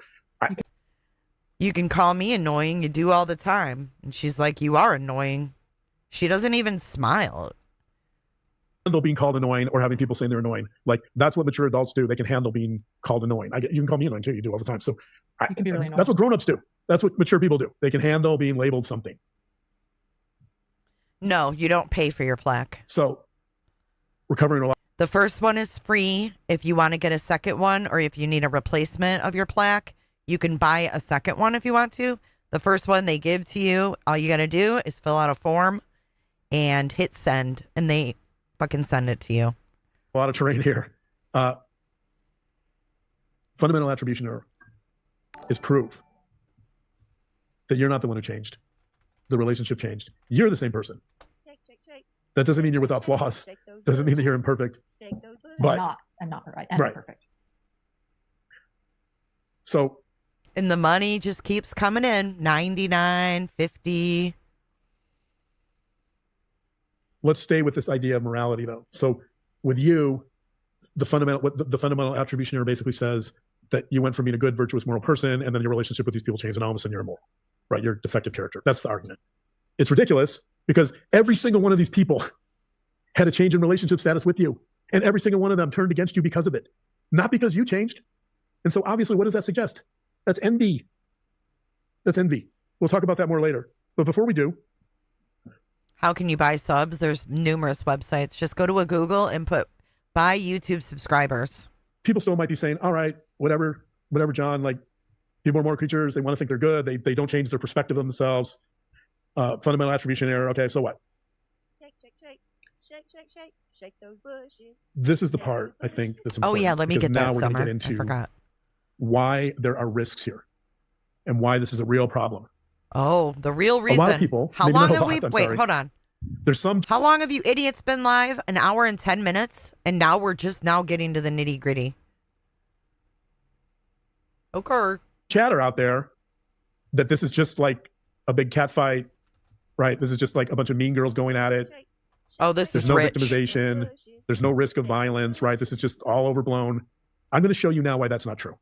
you can call me annoying. You do all the time. And she's like, you are annoying. She doesn't even smile.
Handle being called annoying or having people saying they're annoying. Like, that's what mature adults do. They can handle being called annoying. You can call me annoying too. You do all the time. So
You can be really annoying.
that's what grown-ups do. That's what mature people do. They can handle being labeled something.
No, you don't pay for your plaque.
So we're covering a lot.
The first one is free. If you want to get a second one, or if you need a replacement of your plaque, you can buy a second one if you want to. The first one they give to you, all you got to do is fill out a form and hit send, and they fucking send it to you.
A lot of terrain here. Fundamental attribution error is proof that you're not the one who changed. The relationship changed. You're the same person. That doesn't mean you're without flaws. Doesn't mean that you're imperfect. But
I'm not right. I'm
right.
perfect.
So,
and the money just keeps coming in, 99, 50.
Let's stay with this idea of morality, though. So, with you, the fundamental attribution error basically says that you went from being a good, virtuous, moral person, and then your relationship with these people changed, and all of a sudden you're immoral, right? You're a defective character. That's the argument. It's ridiculous because every single one of these people had a change in relationship status with you, and every single one of them turned against you because of it, not because you changed. And so, obviously, what does that suggest? That's envy. That's envy. We'll talk about that more later. But before we do,
how can you buy subs? There's numerous websites. Just go to a Google and put buy YouTube subscribers.
People still might be saying, all right, whatever, John, like, people are moral creatures. They want to think they're good. They don't change their perspective of themselves. Fundamental attribution error. Okay, so what?
Shake those bushes.
This is the part I think that's important.
Oh yeah, let me get
now
that,
we're going to
Summer.
get into
I forgot.
Why there are risks here and why this is a real problem.
Oh, the real reason.
A lot of people.
How long have we? Wait, hold on.
There's some.
How long have you idiots been live? An hour and 10 minutes, and now we're just now getting to the nitty gritty. Okay.
Chatter out there that this is just like a big cat fight, right? This is just like a bunch of mean girls going at it.
Oh, this
There's
is
no
rich.
victimization. There's no risk of violence, right? This is just all overblown. I'm going to show you now why that's not true.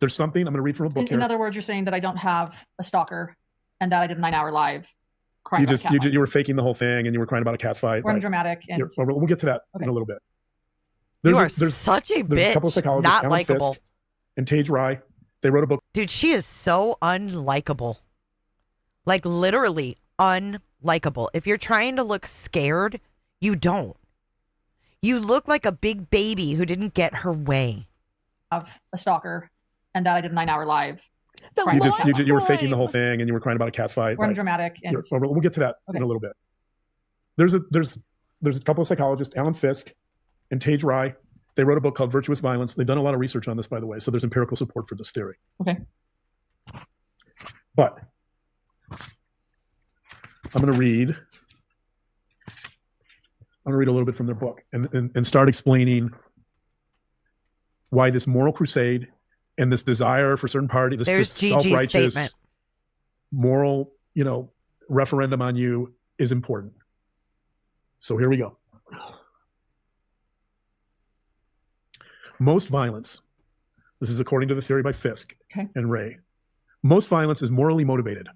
There's something I'm going to read from a book
In
here.
other words, you're saying that I don't have a stalker and that I did a 9-hour live crying about a cat fight.
You were faking the whole thing and you were crying about a cat fight.
Or I'm dramatic. And
we'll get to that in a little bit.
You are such a
there's
bitch.
a couple of psychologists,
Not
Alan
likable.
Fisk and Tage Rye. They wrote a book.
Dude, she is so unlikable. Like literally unlikable. If you're trying to look scared, you don't. You look like a big baby who didn't get her way.
Of a stalker and that I did a 9-hour live.
You were faking the whole thing and you were crying about a cat fight.
Or I'm dramatic. And
we'll get to that in a little bit. There's a couple of psychologists, Alan Fisk and Tage Rye. They wrote a book called Virtuous Violence. They've done a lot of research on this, by the way, so there's empirical support for this theory.
Okay.
But I'm going to read a little bit from their book and start explaining why this moral crusade and this desire for certain party, this self-righteous
statement.
Moral, referendum on you is important. So here we go. Most violence, this is according to the theory by Fisk and Ray, most violence is morally motivated.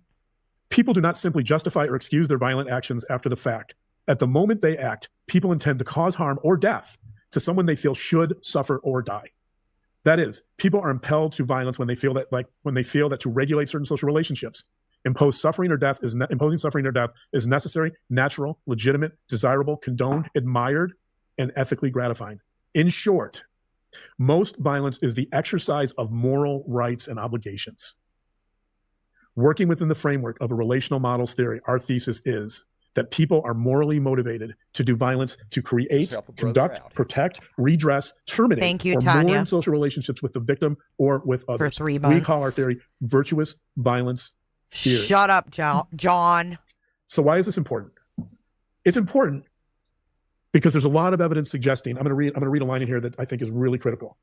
People do not simply justify or excuse their violent actions after the fact. At the moment they act, people intend to cause harm or death to someone they feel should suffer or die. That is, people are impelled to violence when they feel that to regulate certain social relationships, imposing suffering or death is necessary, natural, legitimate, desirable, condoned, admired, and ethically gratifying. In short, most violence is the exercise of moral rights and obligations. Working within the framework of a relational models theory, our thesis is that people are morally motivated to do violence to create, conduct, protect, redress, terminate,
Thank you,
or
Tanya.
mourn social relationships with the victim or with others.
For 3
We
months.
call our theory virtuous violence theory.
Shut up, John.
So why is this important? It's important because there's a lot of evidence suggesting. I'm going to read a line in here that I think is really critical.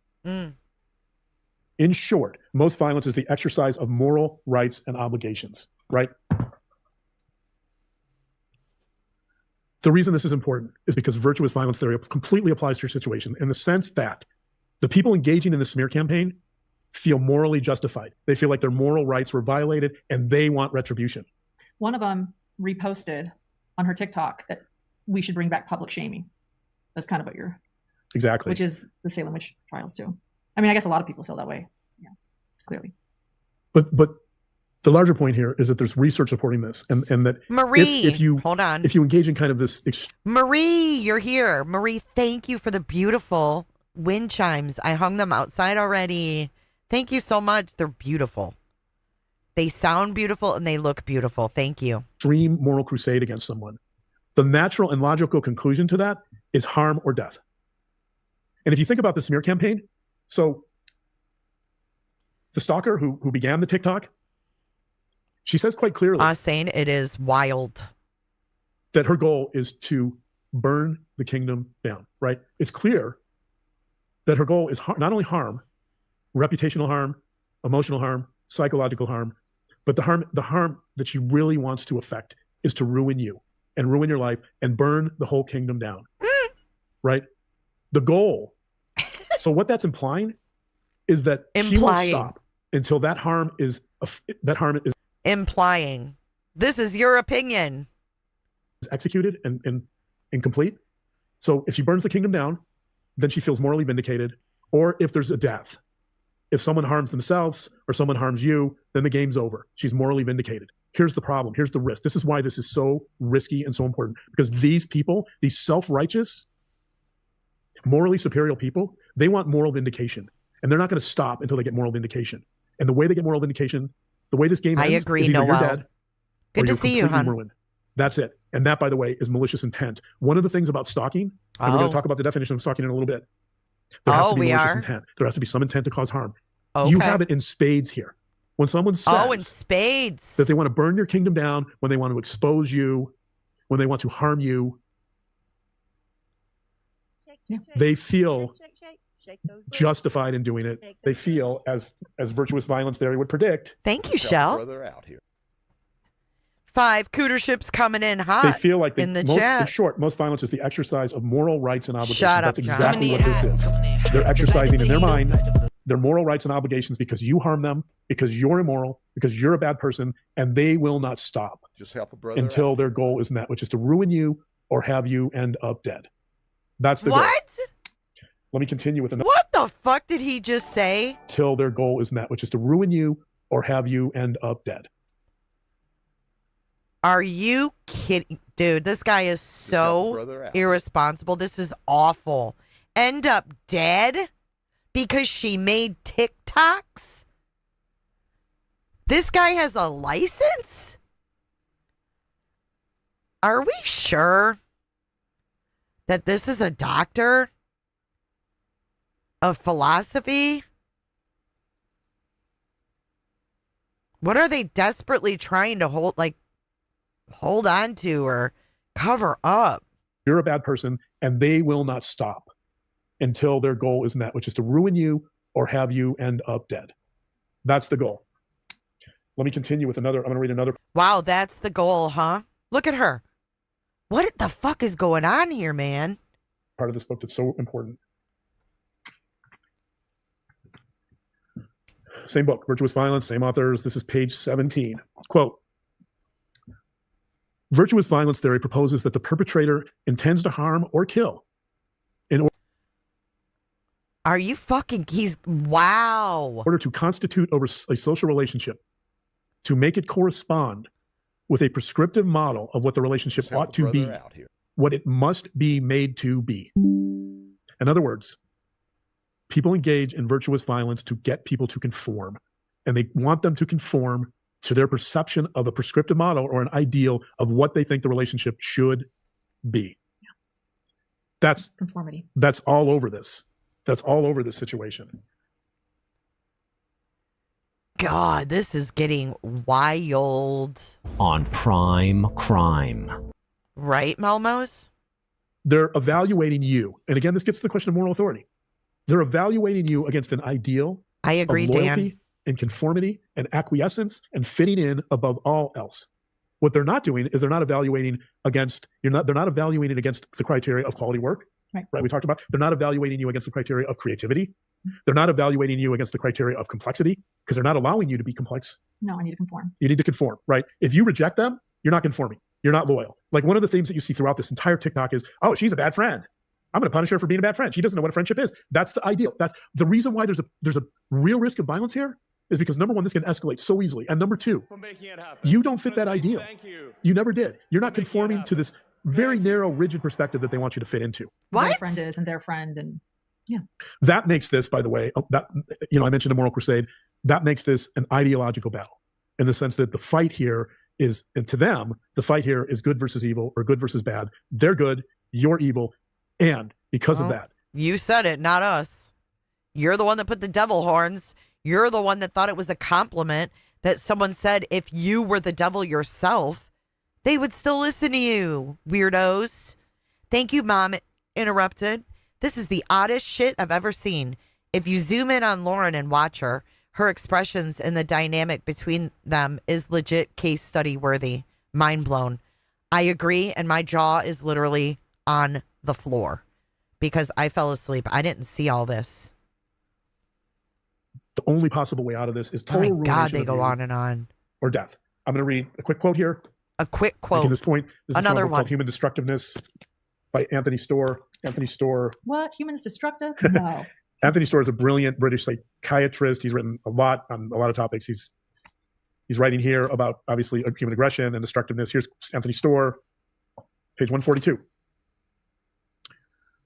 In short, most violence is the exercise of moral rights and obligations, right? The reason this is important is because virtuous violence theory completely applies to your situation in the sense that The people engaging in the smear campaign feel morally justified. They feel like their moral rights were violated and they want retribution.
One of them reposted on her TikTok that we should bring back public shaming. That's kind of what you're...
Exactly.
Which is the Salem witch trials too. I mean, I guess a lot of people feel that way. Yeah, clearly.
But the larger point here is that there's research supporting this, and that
Marie,
if you
hold on,
if you engage in kind of this,
Marie, you're here. Marie, thank you for the beautiful wind chimes. I hung them outside already. Thank you so much. They're beautiful. They sound beautiful and they look beautiful. Thank you.
Extreme moral crusade against someone. The natural and logical conclusion to that is harm or death. And if you think about the smear campaign, so the stalker who began the TikTok, she says quite clearly,
saying it is wild,
that her goal is to burn the kingdom down, right? It's clear that her goal is not only harm, reputational harm, emotional harm, psychological harm, but the harm that she really wants to affect is to ruin you and ruin your life and burn the whole kingdom down, right? The goal. So what that's implying is that she won't stop until that harm is
implying. This is your opinion.
Executed and complete. So if she burns the kingdom down, then she feels morally vindicated. Or if there's a death, if someone harms themselves or someone harms you, then the game's over. She's morally vindicated. Here's the problem. Here's the risk. This is why this is so risky and so important, because these people, these self-righteous, morally superior people, they want moral vindication, and they're not going to stop until they get moral vindication. And the way they get moral vindication, the way this game ends,
I agree,
is either
Noel.
you're dead
Good
or
to
you're
see you,
completely
hon.
ruined. That's it. And that, by the way, is malicious intent. One of the things about stalking, and we're going to talk about the definition of stalking in a little bit. There has to be malicious intent. There has to be some intent to cause harm.
Okay.
You have it in spades here. When someone says
in spades
that they want to burn your kingdom down, when they want to expose you, when they want to harm you, they feel justified in doing it. They feel, as virtuous violence theory would predict.
Thank you, Shell.
Brother out here.
5 cooter ships coming in hot.
They feel like
in the
most,
chat.
in short, most violence is the exercise of moral rights and obligations.
Shut up,
That's
John.
exactly what this is. They're exercising in their mind their moral rights and obligations because you harm them, because you're immoral, because you're a bad person, and they will not stop
Just help a brother
until
out.
their goal is met, which is to ruin you or have you end up dead. That's the goal.
What?
Let me continue with another.
What the fuck did he just say?
Till their goal is met, which is to ruin you or have you end up dead.
Are you kidding? Dude, this guy is so irresponsible. This is awful. End up dead because she made TikToks? This guy has a license? Are we sure that this is a doctor of philosophy? What are they desperately trying to hold on to or cover up?
You're a bad person, and they will not stop until their goal is met, which is to ruin you or have you end up dead. That's the goal. Let me continue with another. I'm going to read another.
Wow, that's the goal, huh? Look at her. What the fuck is going on here, man?
Part of this book that's so important. Same book, Virtuous Violence, same authors. This is page 17. Quote, virtuous violence theory proposes that the perpetrator intends to harm or kill.
Are you fucking, wow.
In order to constitute a social relationship, to make it correspond with a prescriptive model of what the relationship ought to be, what it must be made to be. In other words, people engage in virtuous violence to get people to conform, and they want them to conform to their perception of a prescriptive model or an ideal of what they think the relationship should be. That's
conformity.
That's all over this. That's all over this situation.
God, this is getting wild.
On Prime Crime.
Right, Malmos?
They're evaluating you. And again, this gets to the question of moral authority. They're evaluating you against an ideal
I agree,
of loyalty
Dan.
and conformity and acquiescence and fitting in above all else. What they're not doing is they're not evaluating against the criteria of quality work, right? We talked about, they're not evaluating you against the criteria of creativity. They're not evaluating you against the criteria of complexity, because they're not allowing you to be complex.
No, I need to conform.
You need to conform, right? If you reject them, you're not conforming. You're not loyal. Like, one of the themes that you see throughout this entire TikTok is, oh, she's a bad friend. I'm going to punish her for being a bad friend. She doesn't know what a friendship is. That's the ideal. That's the reason why there's a real risk of violence here, is because, number one, this can escalate so easily. And number two, you don't fit that ideal. You never did. You're not conforming to this very narrow, rigid perspective that they want you to fit into.
What? Their friend is, and their friend, and yeah.
That makes this, by the way, that, I mentioned a moral crusade. That makes this an ideological battle, in the sense that the fight here is, and to them, the fight here is good versus evil, or good versus bad. They're good, you're evil. And because of that,
you said it, not us. You're the one that put the devil horns. You're the one that thought it was a compliment that someone said if you were the devil yourself, they would still listen to you, weirdos. Thank you, Mom. Interrupted. This is the oddest shit I've ever seen. If you zoom in on Lauren and watch her expressions and the dynamic between them is legit case study worthy. Mind blown. I agree, and my jaw is literally on the floor because I fell asleep. I didn't see all this.
The only possible way out of this is
Oh my
total
God,
ruination
they
of
go
you
on and on.
or death. I'm going to read a quick quote here.
A quick quote.
Making this point. This
Another
is
one.
called Human Destructiveness by Anthony Storr. Anthony Storr.
What? Humans destructive? No.
Anthony Storr is a brilliant British psychiatrist. He's written a lot on a lot of topics. He's writing here about, obviously, human aggression and destructiveness. Here's Anthony Storr, page 142.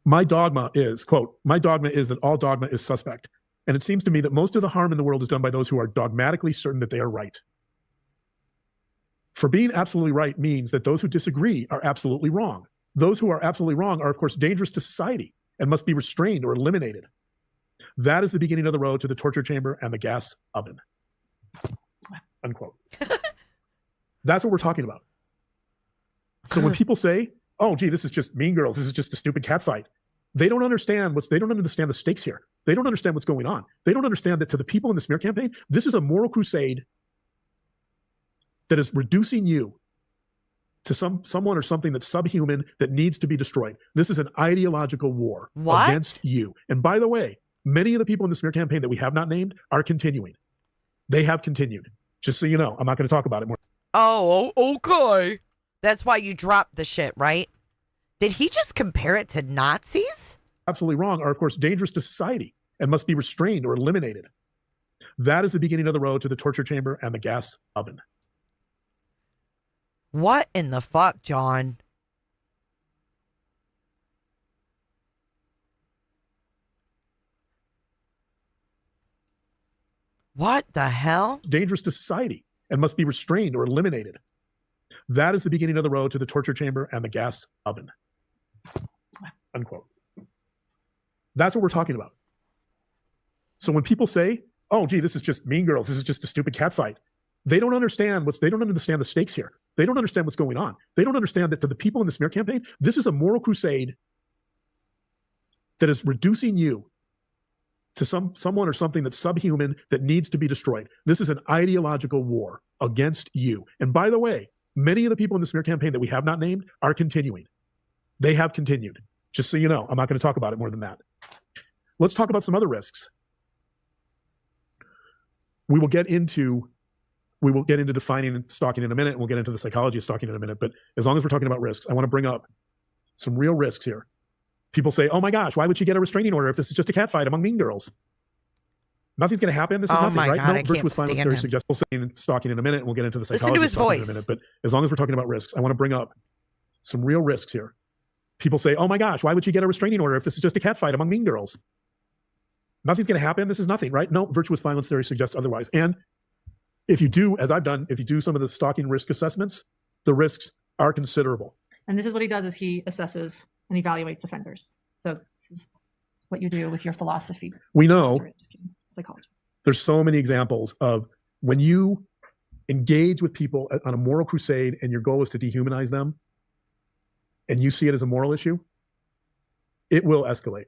My dogma is, quote, my dogma is that all dogma is suspect. And it seems to me that most of the harm in the world is done by those who are dogmatically certain that they are right. For being absolutely right means that those who disagree are absolutely wrong. Those who are absolutely wrong are, of course, dangerous to society and must be restrained or eliminated. That is the beginning of the road to the torture chamber and the gas oven. Unquote. That's what we're talking about. So when people say, oh, gee, this is just Mean Girls, this is just a stupid cat fight, they don't understand the stakes here. They don't understand what's going on. They don't understand that to the people in the smear campaign, this is a moral crusade that is reducing you to someone or something that's subhuman that needs to be destroyed. This is an ideological war against you. And by the way, many of the people in the smear campaign that we have not named are continuing. They have continued. Just so you know, I'm not going to talk about it more.
Oh, okay. That's why you dropped the shit, right? Did he just compare it to Nazis?
Absolutely wrong are, of course, dangerous to society and must be restrained or eliminated. That is the beginning of the road to the torture chamber and the gas oven.
What in the fuck, John? What the hell?
Dangerous to society and must be restrained or eliminated. That is the beginning of the road to the torture chamber and the gas oven. Unquote. That's what we're talking about. So when people say, oh, gee, this is just Mean Girls, this is just a stupid cat fight, they don't understand the stakes here. They don't understand what's going on. They don't understand that to the people in the smear campaign, this is a moral crusade that is reducing you to someone or something that's subhuman that needs to be destroyed. This is an ideological war against you. And by the way, many of the people in the smear campaign that we have not named are continuing. They have continued. Just so you know, I'm not going to talk about it more than that. Let's talk about some other risks. We will get into defining stalking in a minute, and we'll get into the psychology of stalking in a minute. But as long as we're talking about risks, I want to bring up some real risks here. People say, oh my gosh, why would she get a restraining order if this is just a cat fight among mean girls? Nothing's going to happen. This is nothing, right?
God,
No, virtuous violence theory suggests we'll say stalking in a minute, and we'll get into the psychology
to his
of stalking
voice.
in a minute. But as long as we're talking about risks, I want to bring up some real risks here. People say, oh my gosh, why would she get a restraining order if this is just a cat fight among mean girls? Nothing's going to happen. This is nothing, right? No, virtuous violence theory suggests otherwise. And if you do, as I've done, if you do some of the stalking risk assessments, the risks are considerable.
And this is what he does: is he assesses and evaluates offenders. So this is what you do with your philosophy.
We know
psychology.
There's so many examples of when you engage with people on a moral crusade and your goal is to dehumanize them, and you see it as a moral issue, it will escalate.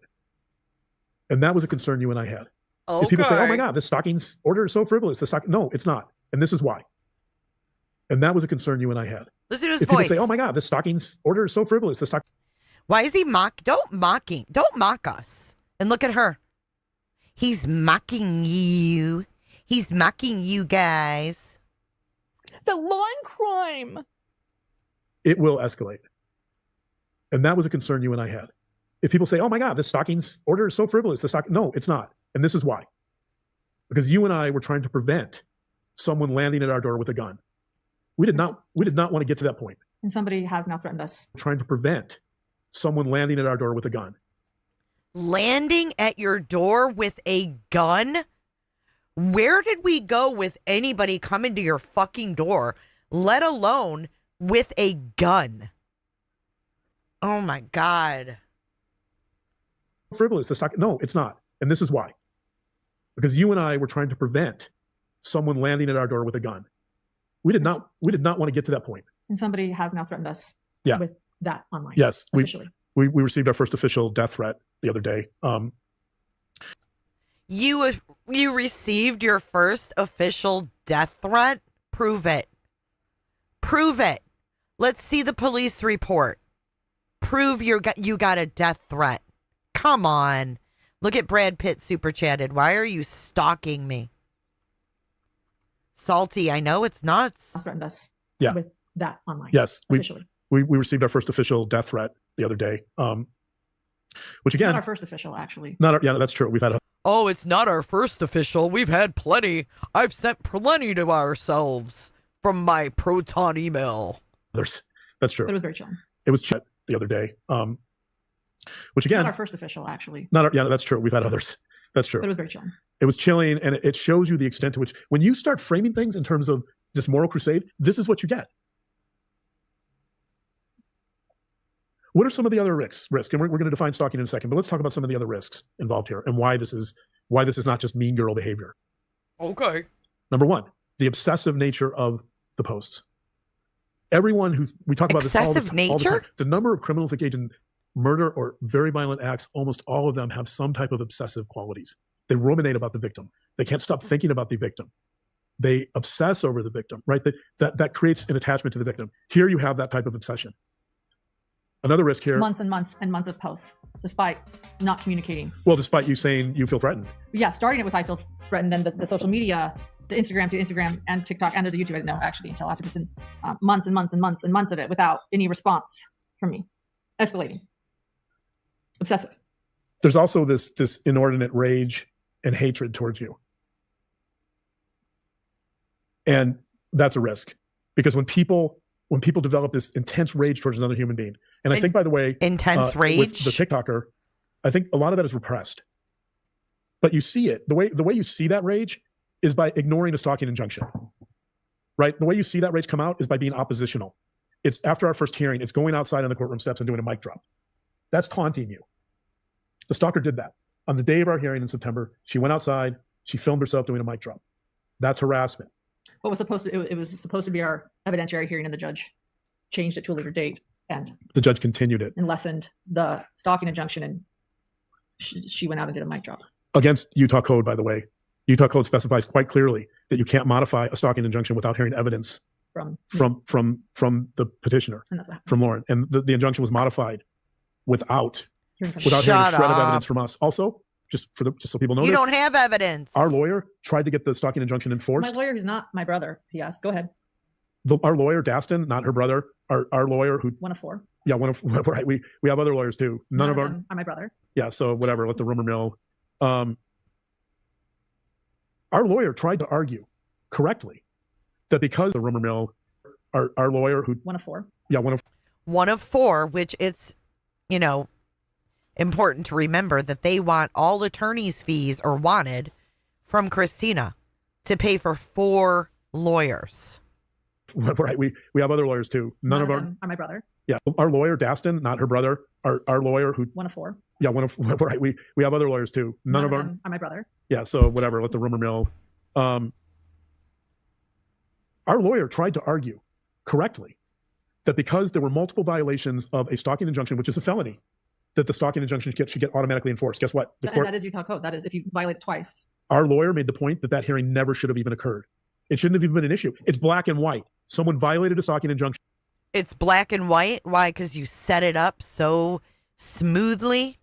And that was a concern you and I had.
Okay.
If people say, oh my God, this stalking order is so frivolous. No, it's not. And this is why. And that was a concern you and I had.
Listen to his
if
voice.
People say, oh my God, this stalking order is so frivolous.
Why is he Don't mock us. And look at her. He's mocking you. He's mocking you guys.
The law and crime.
It will escalate. And that was a concern you and I had. If people say, oh my God, this stalking order is so frivolous. No, it's not. And this is why. Because you and I were trying to prevent someone landing at our door with a gun. We did not want to get to that point.
And somebody has now threatened us.
Trying to prevent someone landing at our door with a gun.
Landing at your door with a gun? Where did we go with anybody coming to your fucking door, let alone with a gun? Oh my God.
Frivolous. No, it's not. And this is why. Because you and I were trying to prevent someone landing at our door with a gun. We did not want to get to that point.
And somebody has now threatened us with that online.
Yes.
Officially.
We received our first official death threat the other day.
You received your first official death threat? Prove it. Prove it. Let's see the police report. Prove you got a death threat. Come on. Look at Brad Pitt super chatted. Why are you stalking me? Salty, I know it's nuts.
Threatened us
with
that online.
Yes.
Officially.
We received our first official death threat the other day. Which again,
not our first official, actually.
Yeah, that's true. We've had
Oh, it's not our first official. We've had plenty. I've sent plenty to ourselves from my Proton email.
That's true.
But it was very chill.
It was chat the other day. Which again,
not our first official, actually.
That's true. We've had others. That's true.
But it was very chill.
It was chilling, and it shows you the extent to which, when you start framing things in terms of this moral crusade, this is what you get. What are some of the other risks? And we're going to define stalking in a second, but let's talk about some of the other risks involved here and why this is not just mean girl behavior.
Okay.
Number one, the obsessive nature of the posts. Everyone we talk about
excessive
this all the
nature?
time. The number of criminals engaged in murder or very violent acts, almost all of them have some type of obsessive qualities. They ruminate about the victim. They can't stop thinking about the victim. They obsess over the victim, right? That creates an attachment to the victim. Here you have that type of obsession. Another risk here.
Months and months and months of posts, despite not communicating.
Well, despite you saying you feel threatened.
Yeah, starting it with I feel threatened, then the social media, the Instagram to Instagram and TikTok, and there's a YouTube I didn't know actually until after this, and months and months and months and months of it without any response from me. Escalating. Obsessive. There's
also this inordinate rage and hatred towards you. And that's a risk. Because when people develop this intense rage towards another human being, and I think, by the way,
intense rage
with the TikToker, I think a lot of that is repressed. But you see it. The way you see that rage is by ignoring a stalking injunction. Right? The way you see that rage come out is by being oppositional. It's after our first hearing, it's going outside on the courtroom steps and doing a mic drop. That's taunting you. The stalker did that. On the day of our hearing in September, she went outside, she filmed herself doing a mic drop. That's harassment.
What was supposed to it was supposed to be our evidentiary hearing, and the judge changed it to a later date, and
the judge continued it
and lessened the stalking injunction, and she went out and did a mic drop.
Against Utah code, by the way. Utah code specifies quite clearly that you can't modify a stalking injunction without hearing evidence from the petitioner, from Lauren. And the injunction was modified without hearing a shred of evidence from us. Also, just so people know,
you don't have evidence.
Our lawyer tried to get the stalking injunction enforced.
My lawyer, who's not my brother. P.S. Go ahead.
Our lawyer, Daston, not her brother. Our lawyer, who
one of four.
Yeah, one of right. We have other lawyers too. None of
them are my brother.
Yeah. So whatever. Let the rumor mill. Our lawyer tried to argue correctly that because the rumor mill, our lawyer, who
one of four.
Yeah,
one of four, which it's important to remember that they want all attorneys' fees or wanted from Christina to pay for 4 lawyers.
Right. We have other lawyers too. None of them
are my brother.
Yeah. Our lawyer, Daston, not her brother. Our lawyer, who
one of four.
Yeah, right. We have other lawyers too. None of them
are my brother.
Yeah. So whatever. Let the rumor mill. Our lawyer tried to argue correctly that because there were multiple violations of a stalking injunction, which is a felony, that the stalking injunction should get automatically enforced. Guess what?
And that is Utah code. That is if you violate it twice.
Our lawyer made the point that hearing never should have even occurred. It shouldn't have even been an issue. It's black and white. Someone violated a stalking injunction.
It's black and white. Why? Because you set it up so smoothly.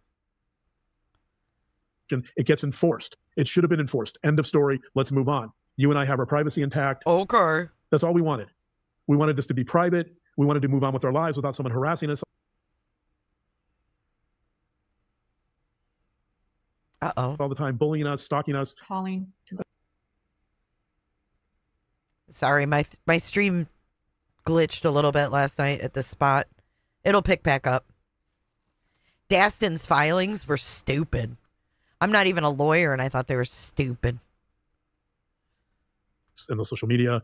It gets enforced. It should have been enforced. End of story. Let's move on. You and I have our privacy intact.
Okay.
That's all we wanted. We wanted this to be private. We wanted to move on with our lives without someone harassing us. All the time, bullying us, stalking us.
Calling.
Sorry, my stream glitched a little bit last night at this spot. It'll pick back up. Daston's filings were stupid. I'm not even a lawyer, and I thought they were stupid.
And the social media.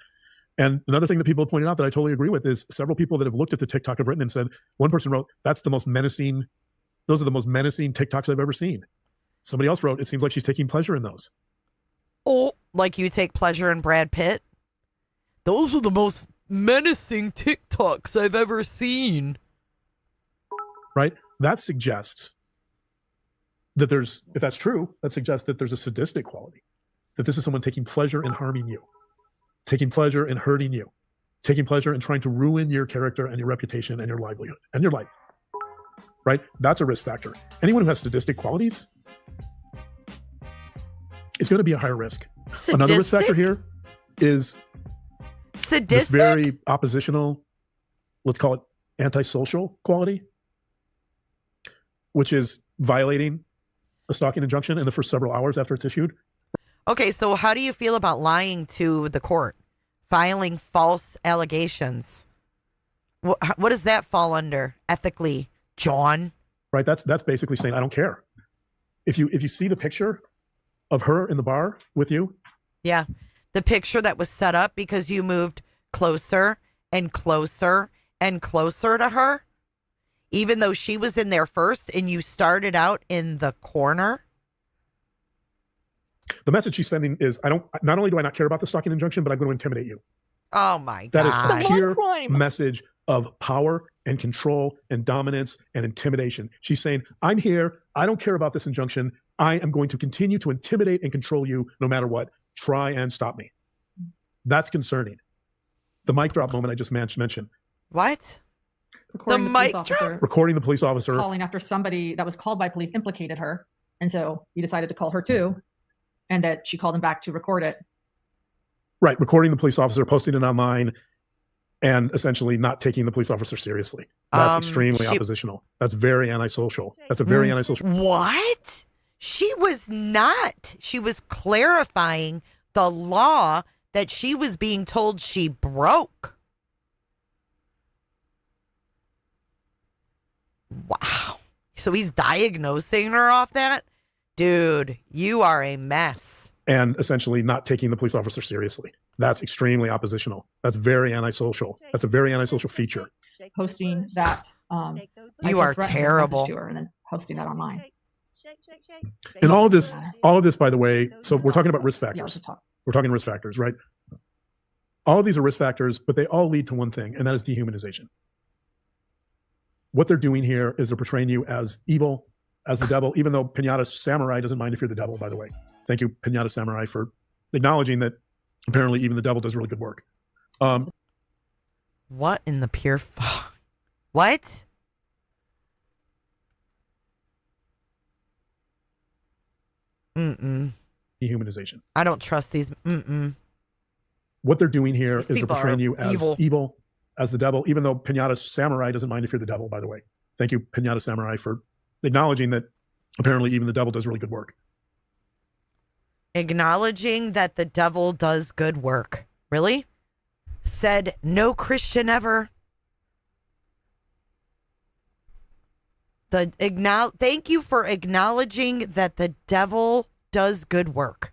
And another thing that people have pointed out that I totally agree with is several people that have looked at the TikTok have written and said, one person wrote, those are the most menacing TikToks I've ever seen. Somebody else wrote, it seems like she's taking pleasure in those.
Oh, like you take pleasure in Brad Pitt? Those are the most menacing TikToks I've ever seen.
Right? That suggests that if that's true, that suggests that there's a sadistic quality. That this is someone taking pleasure in harming you, taking pleasure in hurting you, taking pleasure in trying to ruin your character and your reputation and your livelihood and your life. Right? That's a risk factor. Anyone who has sadistic qualities is going to be a higher risk.
Sadistic?
Another risk factor here is
sadistic?
This very oppositional, let's call it antisocial quality, which is violating a stalking injunction in the first several hours after it's issued.
Okay, so how do you feel about lying to the court? Filing false allegations? What does that fall under ethically, John?
Right, that's basically saying I don't care. If you see the picture of her in the bar with you.
Yeah, the picture that was set up because you moved closer and closer and closer to her, even though she was in there first and you started out in the corner.
The message she's sending is, not only do I not care about the stalking injunction, but I'm going to intimidate you.
Oh my God.
That is a clear message of power and control and dominance and intimidation. She's saying, I'm here. I don't care about this injunction. I am going to continue to intimidate and control you no matter what. Try and stop me. That's concerning. The mic drop moment I just mentioned.
What?
Recording the police officer.
Recording the police officer.
Calling after somebody that was called by police implicated her. And so he decided to call her too. And that she called him back to record it.
Right. Recording the police officer, posting it online, and essentially not taking the police officer seriously. That's extremely oppositional. That's very antisocial. That's a very antisocial.
What? She was not. She was clarifying the law that she was being told she broke. Wow. So he's diagnosing her off that? Dude, you are a mess.
And essentially not taking the police officer seriously. That's extremely oppositional. That's very antisocial. That's a very antisocial feature.
Posting that.
You are terrible.
To her and then posting that online.
And all of this, by the way, so we're talking about risk factors.
Yeah, let's just talk.
We're talking risk factors, right? All of these are risk factors, but they all lead to one thing, and that is dehumanization. What they're doing here is they're portraying you as evil, as the devil, even though Pinata Samurai doesn't mind if you're the devil, by the way. Thank you, Pinata Samurai, for acknowledging that apparently even the devil does really good work.
What in the pure fuck? What?
Dehumanization.
I don't trust these.
What they're doing here is they're portraying you as
evil,
as the devil, even though Pinata Samurai doesn't mind if you're the devil, by the way. Thank you, Pinata Samurai, for acknowledging that apparently even the devil does really good work.
Acknowledging that the devil does good work. Really? Said no Christian ever. Thank you for acknowledging that the devil does good work.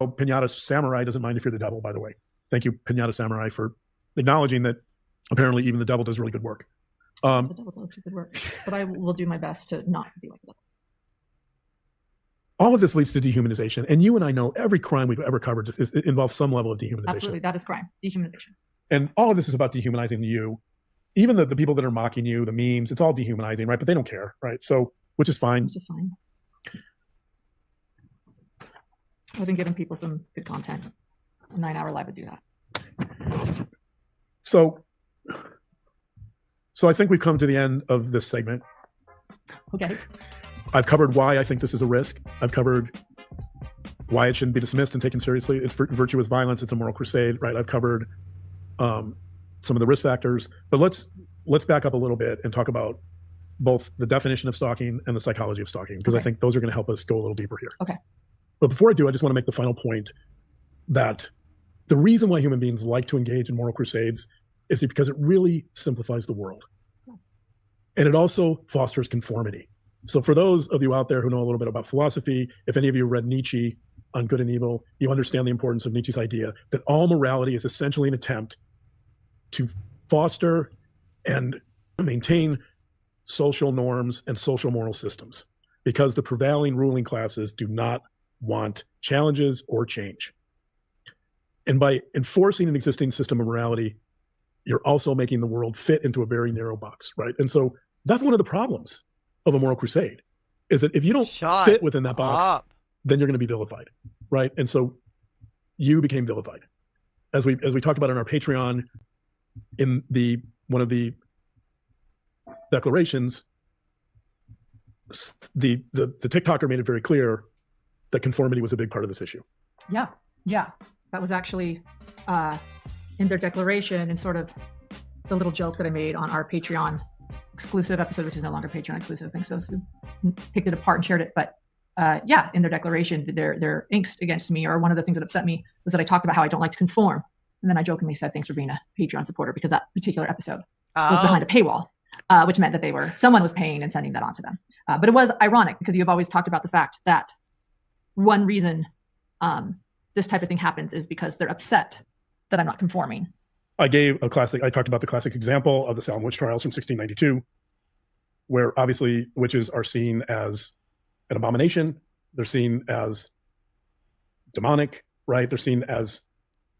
Oh, Pinata Samurai doesn't mind if you're the devil, by the way. Thank you, Pinata Samurai, for acknowledging that apparently even the devil does really good work.
The devil does do good work, but I will do my best to not be like that.
All of this leads to dehumanization, and you and I know every crime we've ever covered involves some level of dehumanization.
Absolutely, that is crime, dehumanization.
And all of this is about dehumanizing you. Even the people that are mocking you, the memes, it's all dehumanizing, right? But they don't care, right? So, which is fine.
Which is fine. I've been giving people some good content. A 9-hour live would do that.
So I think we've come to the end of this segment.
Okay.
I've covered why I think this is a risk. I've covered why it shouldn't be dismissed and taken seriously. It's virtuous violence. It's a moral crusade, right? I've covered some of the risk factors, but let's back up a little bit and talk about both the definition of stalking and the psychology of stalking, because I think those are going to help us go a little deeper here.
Okay.
But before I do, I just want to make the final point that the reason why human beings like to engage in moral crusades is because it really simplifies the world. Yes. And it also fosters conformity. So for those of you out there who know a little bit about philosophy, if any of you read Nietzsche on Good and Evil, you understand the importance of Nietzsche's idea that all morality is essentially an attempt to foster and maintain social norms and social moral systems, because the prevailing ruling classes do not want challenges or change. And by enforcing an existing system of morality, you're also making the world fit into a very narrow box, right? And so that's one of the problems of a moral crusade, is that if you don't fit within that box, then you're going to be vilified, right? And so you became vilified. As we talked about on our Patreon, in one of the declarations, the TikToker made it very clear that conformity was a big part of this issue.
Yeah. That was actually in their declaration, and sort of the little joke that I made on our Patreon exclusive episode, which is no longer Patreon exclusive. Thanks to those who picked it apart and shared it. But in their declaration, their angst against me, or one of the things that upset me, was that I talked about how I don't like to conform. And then I jokingly said, thanks for being a Patreon supporter, because that particular episode was behind a paywall, which meant that someone was paying and sending that on to them. But it was ironic, because you've always talked about the fact that one reason this type of thing happens is because they're upset that I'm not conforming.
I talked about the classic example of the Salem witch trials from 1692, where obviously witches are seen as an abomination. They're seen as demonic, right? They're seen as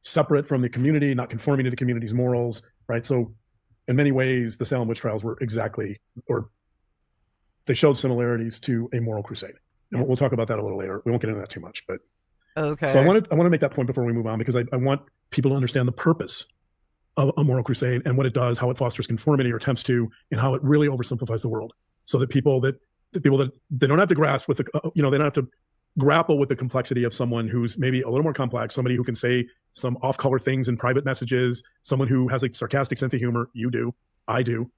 separate from the community, not conforming to the community's morals, right? So in many ways, the Salem witch trials were they showed similarities to a moral crusade. And we'll talk about that a little later. We won't get into that too much, but
okay.
So I want to make that point before we move on, because I want people to understand the purpose of a moral crusade and what it does, how it fosters conformity or attempts to, and how it really oversimplifies the world, so that people that they don't have to grasp with they don't have to grapple with the complexity of someone who's maybe a little more complex, somebody who can say some off-color things in private messages, someone who has a sarcastic sense of humor. You do, I do.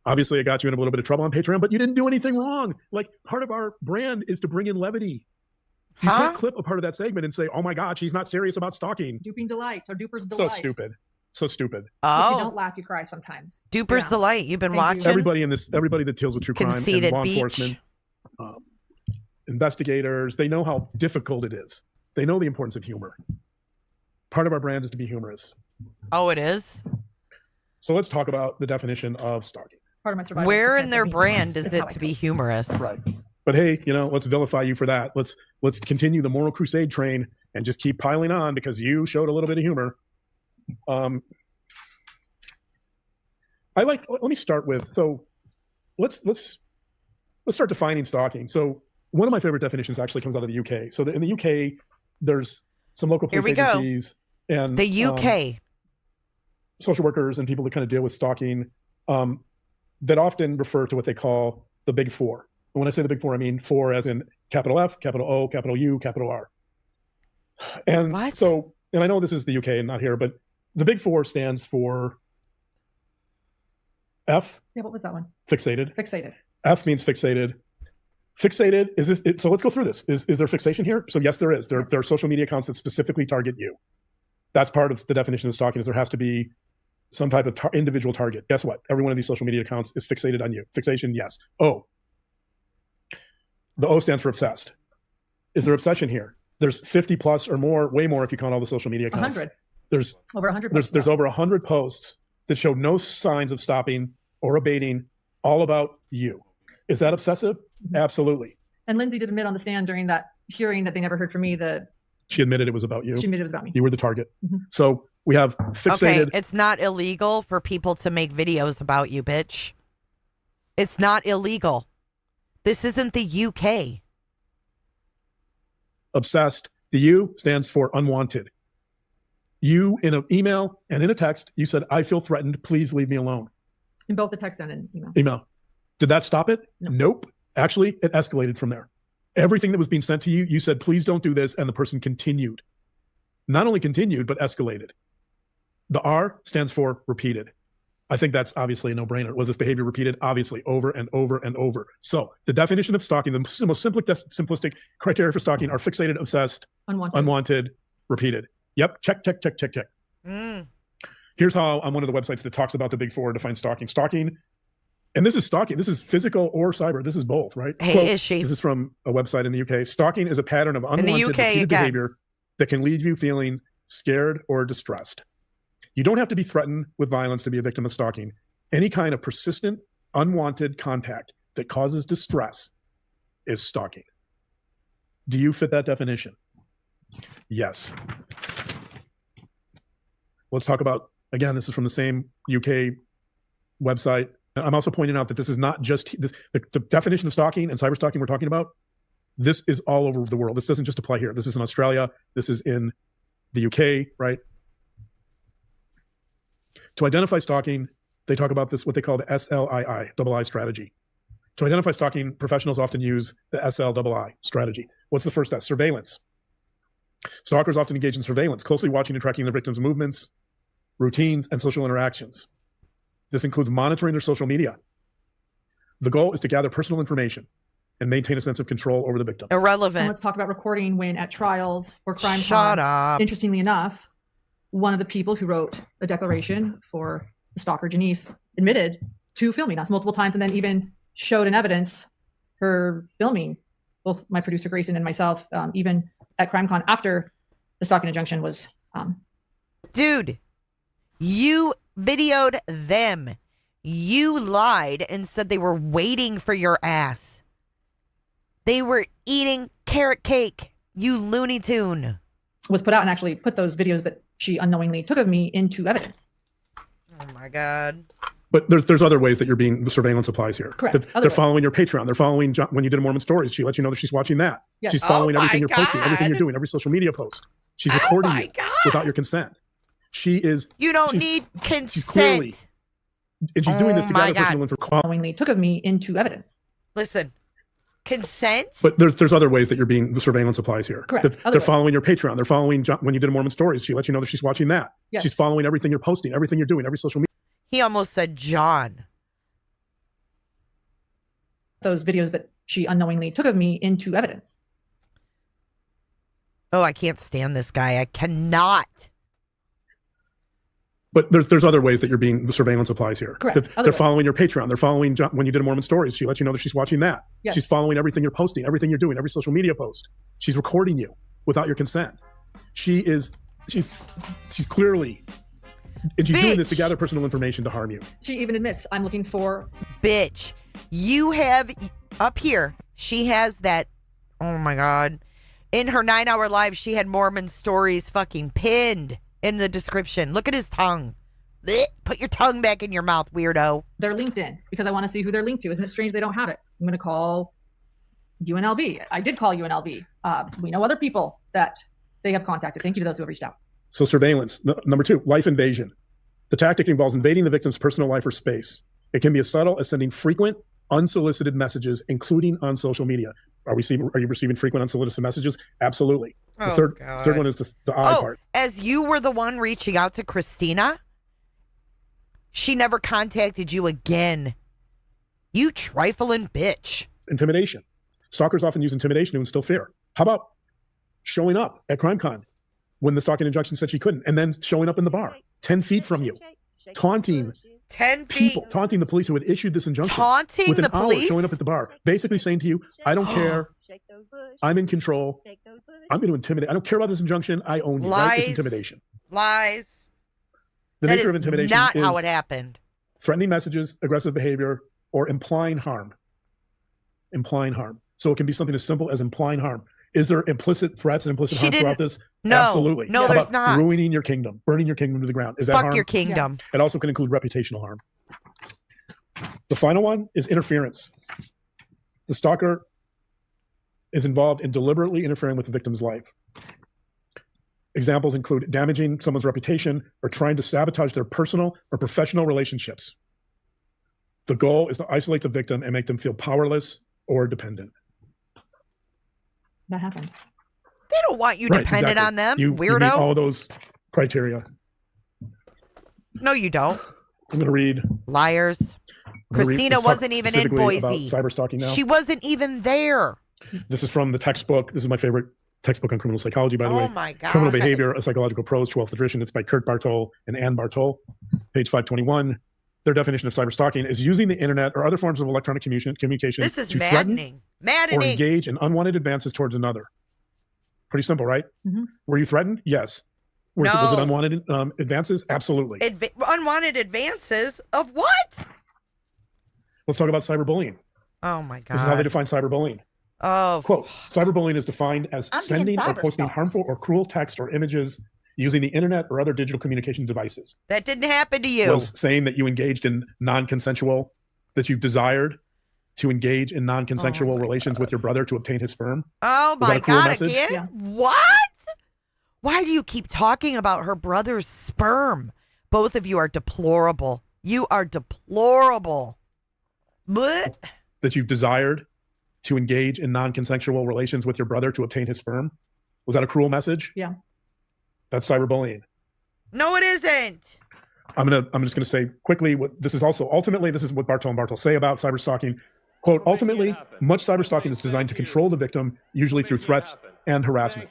Obviously, I got you in a little bit of trouble on Patreon, but you didn't do anything wrong. Like, part of our brand is to bring in levity. You can't clip a part of that segment and say, "Oh my God, she's not serious about stalking."
Duping delight, or Duper's delight.
So stupid.
If you don't laugh, you cry sometimes.
Duper's delight. You've been watching.
Everybody that deals with true crime, and law enforcement, investigators, they know how difficult it is. They know the importance of humor. Part of our brand is to be humorous.
Oh, it is?
So let's talk about the definition of stalking.
Part of my survival.
Where in their brand is it to be humorous?
Right. But hey, let's vilify you for that. Let's continue the moral crusade train and just keep piling on because you showed a little bit of humor. Let me start with, so let's start defining stalking. So one of my favorite definitions actually comes out of the UK. So in the UK, there's some local police agencies and
the UK
social workers and people that kind of deal with stalking that often refer to what they call the Big Four. And when I say the Big Four, I mean four as in capital F, capital O, capital U, capital R. And so, and I know this is the UK and not here, but the Big Four stands for F.
Yeah, what was that one?
Fixated.
Fixated.
F means fixated. Fixated, is this, so let's go through this. Is there fixation here? So yes, there is. There are social media accounts that specifically target you. That's part of the definition of stalking, is there has to be some type of individual target. Guess what? Every one of these social media accounts is fixated on you. Fixation, yes. O. The O stands for obsessed. Is there obsession here? There's 50 plus or more, way more if you count all the social media accounts.
100.
There's
over 100.
There's over 100 posts that show no signs of stopping or abating, all about you. Is that obsessive? Absolutely.
And Lindsay did admit on the stand during that hearing that they never heard from me that
she admitted it was about you.
She admitted it was about me.
You were the target. Mm-hmm. So we have fixated.
Okay, it's not illegal for people to make videos about you, bitch. It's not illegal. This isn't the UK.
Obsessed The U stands for unwanted. You, in an email and in a text, you said, I feel threatened. Please leave me alone.
In both the text and in email.
Email. Did that stop it?
No.
Nope. Actually, it escalated from there. Everything that was being sent to you, you said, please don't do this. And the person continued. Not only continued, but escalated. The R stands for repeated. I think that's obviously a no-brainer. Was this behavior repeated? Obviously, over and over and over. So the definition of stalking, the most simplistic criteria for stalking are fixated, obsessed, unwanted, repeated. Yep, check. Here's how on one of the websites that talks about the big four defines stalking. Stalking, and this is stalking. This is physical or cyber. This is both, right?
Hey,
Quote,
is she?
This is from a website in the UK. Stalking is a pattern of unwanted, repeated behavior that can leave you feeling scared or distressed. You don't have to be threatened with violence to be a victim of stalking. Any kind of persistent, unwanted contact that causes distress is stalking. Do you fit that definition? Yes. Let's talk about, again, this is from the same UK website. I'm also pointing out that this is not just this, the definition of stalking and cyber stalking we're talking about. This is all over the world. This doesn't just apply here. This is in Australia. This is in the UK, right? To identify stalking, they talk about this, what they call the SLII strategy. To identify stalking, professionals often use the SLII strategy. What's the first S? Surveillance. Stalkers often engage in surveillance, closely watching and tracking their victims' movements, routines, and social interactions. This includes monitoring their social media. The goal is to gather personal information and maintain a sense of control over the victim.
Irrelevant.
And let's talk about recording when at trials or crime.
Shut up.
Interestingly enough, one of the people who wrote a declaration for the stalker, Janice, admitted to filming us multiple times and then even showed in evidence her filming both my producer Grayson and myself, even at CrimeCon after the stalking injunction was.
Dude, you videoed them. You lied and said they were waiting for your ass. They were eating carrot cake. You Looney Tune.
Was put out and actually put those videos that she unknowingly took of me into evidence.
Oh my God.
But there's other ways that you're being surveillance applies here.
Correct.
They're following your Patreon. They're following when you did a Mormon Stories. She lets you know that she's watching that.
Yes.
She's following
Oh
everything
my
you're posting, everything you're
God.
doing, every social media post. She's recording you without your consent. She is.
You don't need consent.
She's clearly, and she's doing this to gather personal information.
Unknowingly took of me into evidence.
Listen, consent.
But there's other ways that you're being surveillance applies here.
Correct.
They're following your Patreon. They're following when you did a Mormon Stories. She lets you know that she's watching that.
Yes.
She's following everything you're posting, everything you're doing, every social media.
He almost said John.
Those videos that she unknowingly took of me into evidence.
Oh, I can't stand this guy. I cannot.
But there's other ways that you're being surveillance applies here.
Correct.
They're following your Patreon. They're following when you did a Mormon Stories. She lets you know that she's watching that.
Yes.
She's following everything you're posting, everything you're doing, every social media post. She's recording you without your consent. She's clearly, and she's doing this to gather personal information to harm you.
She even admits, I'm looking for.
Bitch, you have up here, she has that, oh my God. In her 9-hour live, she had Mormon Stories fucking pinned in the description. Look at his tongue. Blech, put your tongue back in your mouth, weirdo.
Their LinkedIn because I want to see who they're linked to. Isn't it strange they don't have it? I'm going to call UNLV. I did call UNLV. We know other people that they have contacted. Thank you to those who have reached out.
So surveillance. Number 2, life invasion. The tactic involves invading the victim's personal life or space. It can be as subtle as sending frequent, unsolicited messages, including on social media. Are you receiving frequent unsolicited messages? Absolutely. The third one is the I part.
As you were the one reaching out to Christina, she never contacted you again. You trifling bitch.
Intimidation. Stalkers often use intimidation to instill fear. How about showing up at CrimeCon when the stalking injunction said she couldn't, and then showing up in the bar 10 feet from you, taunting
10
people, taunting the police who had issued this injunction.
Taunting
within
the
hours,
police?
showing up at the bar, basically saying to you, I don't care. I'm in control. I'm going to intimidate. I don't care about this injunction. I own you. Right? It's intimidation.
Lies.
The
That
nature
is
of intimidation
not
is
how it happened.
threatening messages, aggressive behavior, or implying harm. Implying harm. So it can be something as simple as implying harm. Is there implicit threats and implicit harm throughout this?
No.
Absolutely.
No,
How
there's
about
not.
ruining your kingdom, burning your kingdom to the ground. Is that
Fuck
harm?
your kingdom.
It also can include reputational harm. The final one is interference. The stalker is involved in deliberately interfering with the victim's life. Examples include damaging someone's reputation or trying to sabotage their personal or professional relationships. The goal is to isolate the victim and make them feel powerless or dependent.
That happens.
They don't want you dependent on them,
You
weirdo.
meet all those criteria.
No, you don't.
I'm going to read.
Liars. Christina wasn't even in Boise.
Cyber stalking now.
She wasn't even there.
This is from the textbook. This is my favorite textbook on criminal psychology, by the way.
Oh my God.
Criminal Behavior, A Psychological Approach, 12th edition. It's by Kurt Bartol and Ann Bartol, page 521. Their definition of cyber stalking is using the internet or other forms of electronic communication
This is
to
maddening.
threaten or engage in unwanted advances towards another. Pretty simple, right?
Mm-hmm.
Were you threatened? Yes. Was it unwanted advances? Absolutely.
Unwanted advances of what?
Let's talk about cyberbullying.
Oh my God.
This is how they define cyberbullying.
Oh.
Quote, cyberbullying is defined as sending or posting harmful or cruel text or images using the internet or other digital communication devices.
That didn't happen to you.
Was saying that you engaged in non-consensual, that you desired to engage in non-consensual relations with your brother to obtain his sperm?
Oh
Was that
my
a cruel
God,
message?
again?
Yeah.
What? Why do you keep talking about her brother's sperm? Both of you are deplorable. You are deplorable. Blech.
That you desired to engage in non-consensual relations with your brother to obtain his sperm? Was that a cruel message?
Yeah.
That's cyberbullying.
No, it isn't.
I'm just gonna say quickly what this is also ultimately this is what Bartol and Bartol say about cyber stalking. Quote, ultimately, much cyber stalking is designed to control the victim, usually through threats and harassment.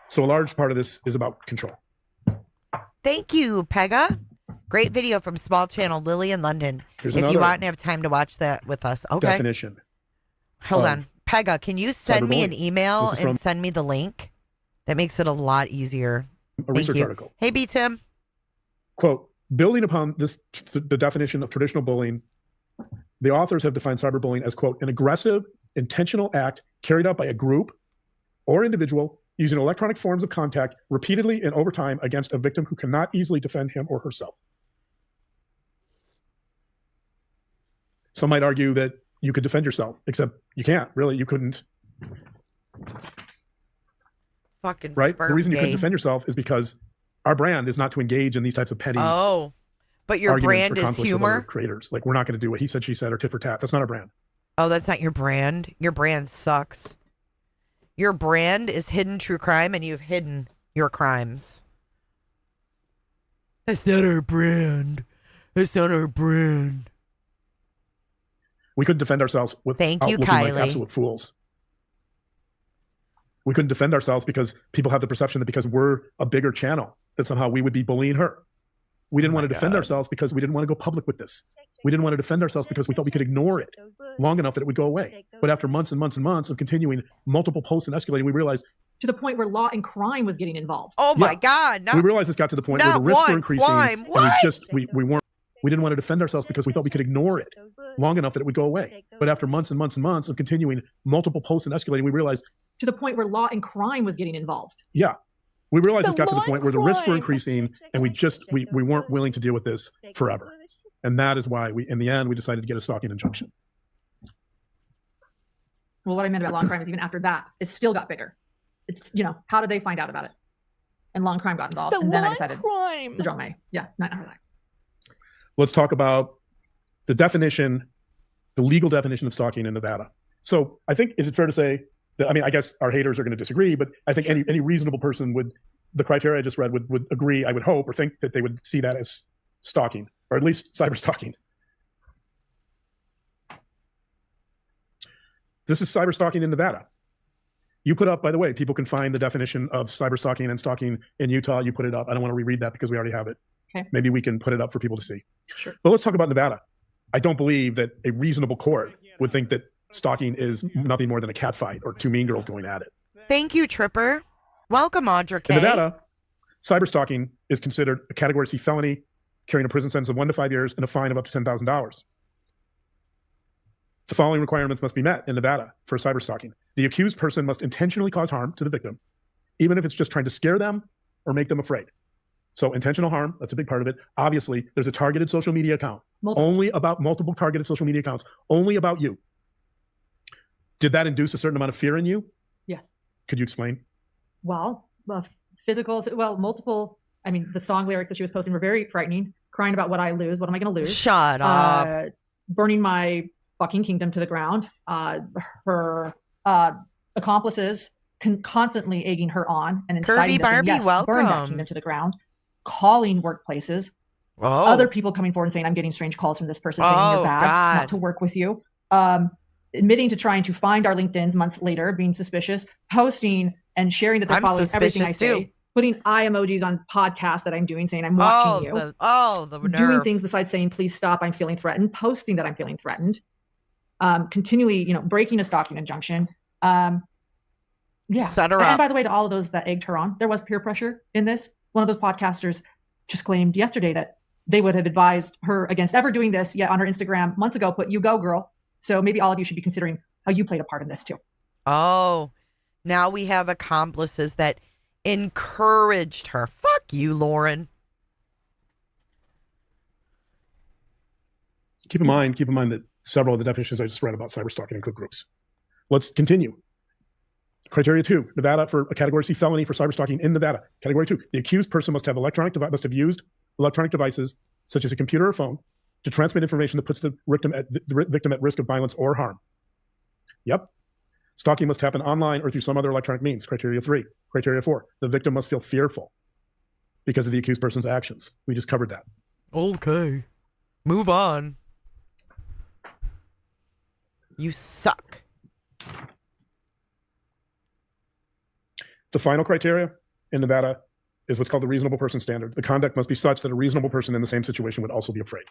So a large part of this is about control.
Thank you, Pega. Great video from Small Channel Lily in London.
Here's
if you
another
want and have time to watch that with us. Okay.
definition.
Hold
of
on. Pega, can you send me an
cyberbullying.
email
This is from-
and send me the link? That makes it a lot easier.
A
Thank
research
you.
article.
Hey, B. Tim.
Quote, building upon this, the definition of traditional bullying, the authors have defined cyberbullying as, quote, an aggressive, intentional act carried out by a group or individual using electronic forms of contact repeatedly and over time against a victim who cannot easily defend him or herself. Some might argue that you could defend yourself, except you can't, really. You couldn't.
Fucking
Right?
sperm
The reason you
gay.
couldn't defend yourself is because our brand is not to engage in these types of petty
Oh, but your
arguments
brand
or
is
conflicts with other
humor?
creators. Like, we're not going to do what he said, she said, or tit for tat. That's not our brand.
Oh, that's not your brand? Your brand sucks. Your brand is hidden true crime, and you've hidden your crimes. That's not our brand. That's not our brand.
We couldn't defend ourselves without
Thank you,
looking like
Kylie.
absolute fools. We couldn't defend ourselves because people have the perception that because we're a bigger channel, that somehow we would be bullying her. We didn't want to defend ourselves because we didn't want to go public with this. We didn't want to defend ourselves because we thought we could ignore it long enough that it would go away. But after months and months and months of continuing multiple posts and escalating, we realized
To the point where law and crime was getting involved.
Oh my God.
we realized this got to the point where the
not
risks were
one
increasing,
crime.
and
What?
we didn't want to defend ourselves because we thought we could ignore it long enough that it would go away. But after months and months and months of continuing multiple posts and escalating, we realized
To the point where law and crime was getting involved.
we realized
The
this got to the
law
point
and
where the risks were
crime.
increasing, and we weren't willing to deal with this forever. And that is why in the end we decided to get a stalking injunction.
Well, what I meant about law and crime is even after that, it still got bigger. It's, how did they find out about it? And law and crime got involved.
The
and then I
law
decided
and crime.
to draw my, not after that.
Let's talk about the definition, the legal definition of stalking in Nevada. So I think, is it fair to say that, I guess our haters are going to disagree, but I think any reasonable person would, the criteria I just read would agree, I would hope, or think that they would see that as stalking, or at least cyber stalking. This is cyber stalking in Nevada. You put up, by the way, people can find the definition of cyber stalking and stalking in Utah. You put it up. I don't want to reread that because we already have it.
Okay.
Maybe we can put it up for people to see.
Sure.
But let's talk about Nevada. I don't believe that a reasonable court would think that stalking is nothing more than a cat fight or two mean girls going at it.
Thank you, Tripper. Welcome, Audra K.
In Nevada, cyber stalking is considered a Category C felony, carrying a prison sentence of 1 to 5 years and a fine of up to $10,000. The following requirements must be met in Nevada for cyber stalking. The accused person must intentionally cause harm to the victim, even if it's just trying to scare them or make them afraid. So intentional harm, that's a big part of it. Obviously, there's a targeted social media account, multiple targeted social media accounts, only about you. Did that induce a certain amount of fear in you?
Yes.
Could you explain?
Well, physical, multiple. I mean, the song lyrics that she was posting were very frightening. Crying about what I lose. What am I going to lose?
Shut up.
Burning my fucking kingdom to the ground. Her accomplices constantly egging her on and inciting
Curvy
this, and
Barbie,
yes, burn that
welcome.
kingdom to the ground. Calling workplaces.
Oh.
Other people coming forward and saying, I'm getting strange calls from this person saying
Oh,
you're bad,
God.
not to work with you. Admitting to trying to find our LinkedIns months later, being suspicious, posting and sharing that they're
I'm
following everything I
suspicious,
say,
too.
putting eye emojis on podcasts that I'm doing, saying I'm watching you.
The nerve.
Doing things besides saying, please stop, I'm feeling threatened, posting that I'm feeling threatened, continually, breaking a stalking injunction.
Set her
And
up.
by the way, to all of those that egged her on, there was peer pressure in this. One of those podcasters just claimed yesterday that they would have advised her against ever doing this, yet on her Instagram months ago put, you go, girl. So maybe all of you should be considering how you played a part in this too.
Oh, now we have accomplices that encouraged her. Fuck you, Lauren.
Keep in mind that several of the definitions I just read about cyberstalking include groups. Let's continue. Criteria 2, Nevada for a Category C felony for cyberstalking in Nevada. Category 2, the accused person must have used electronic devices such as a computer or phone to transmit information that puts the victim at risk of violence or harm. Yep. Stalking must happen online or through some other electronic means. Criteria 3. Criteria 4, the victim must feel fearful because of the accused person's actions. We just covered that.
Okay. Move on. You suck.
The final criteria in Nevada is what's called the reasonable person standard. The conduct must be such that a reasonable person in the same situation would also be afraid.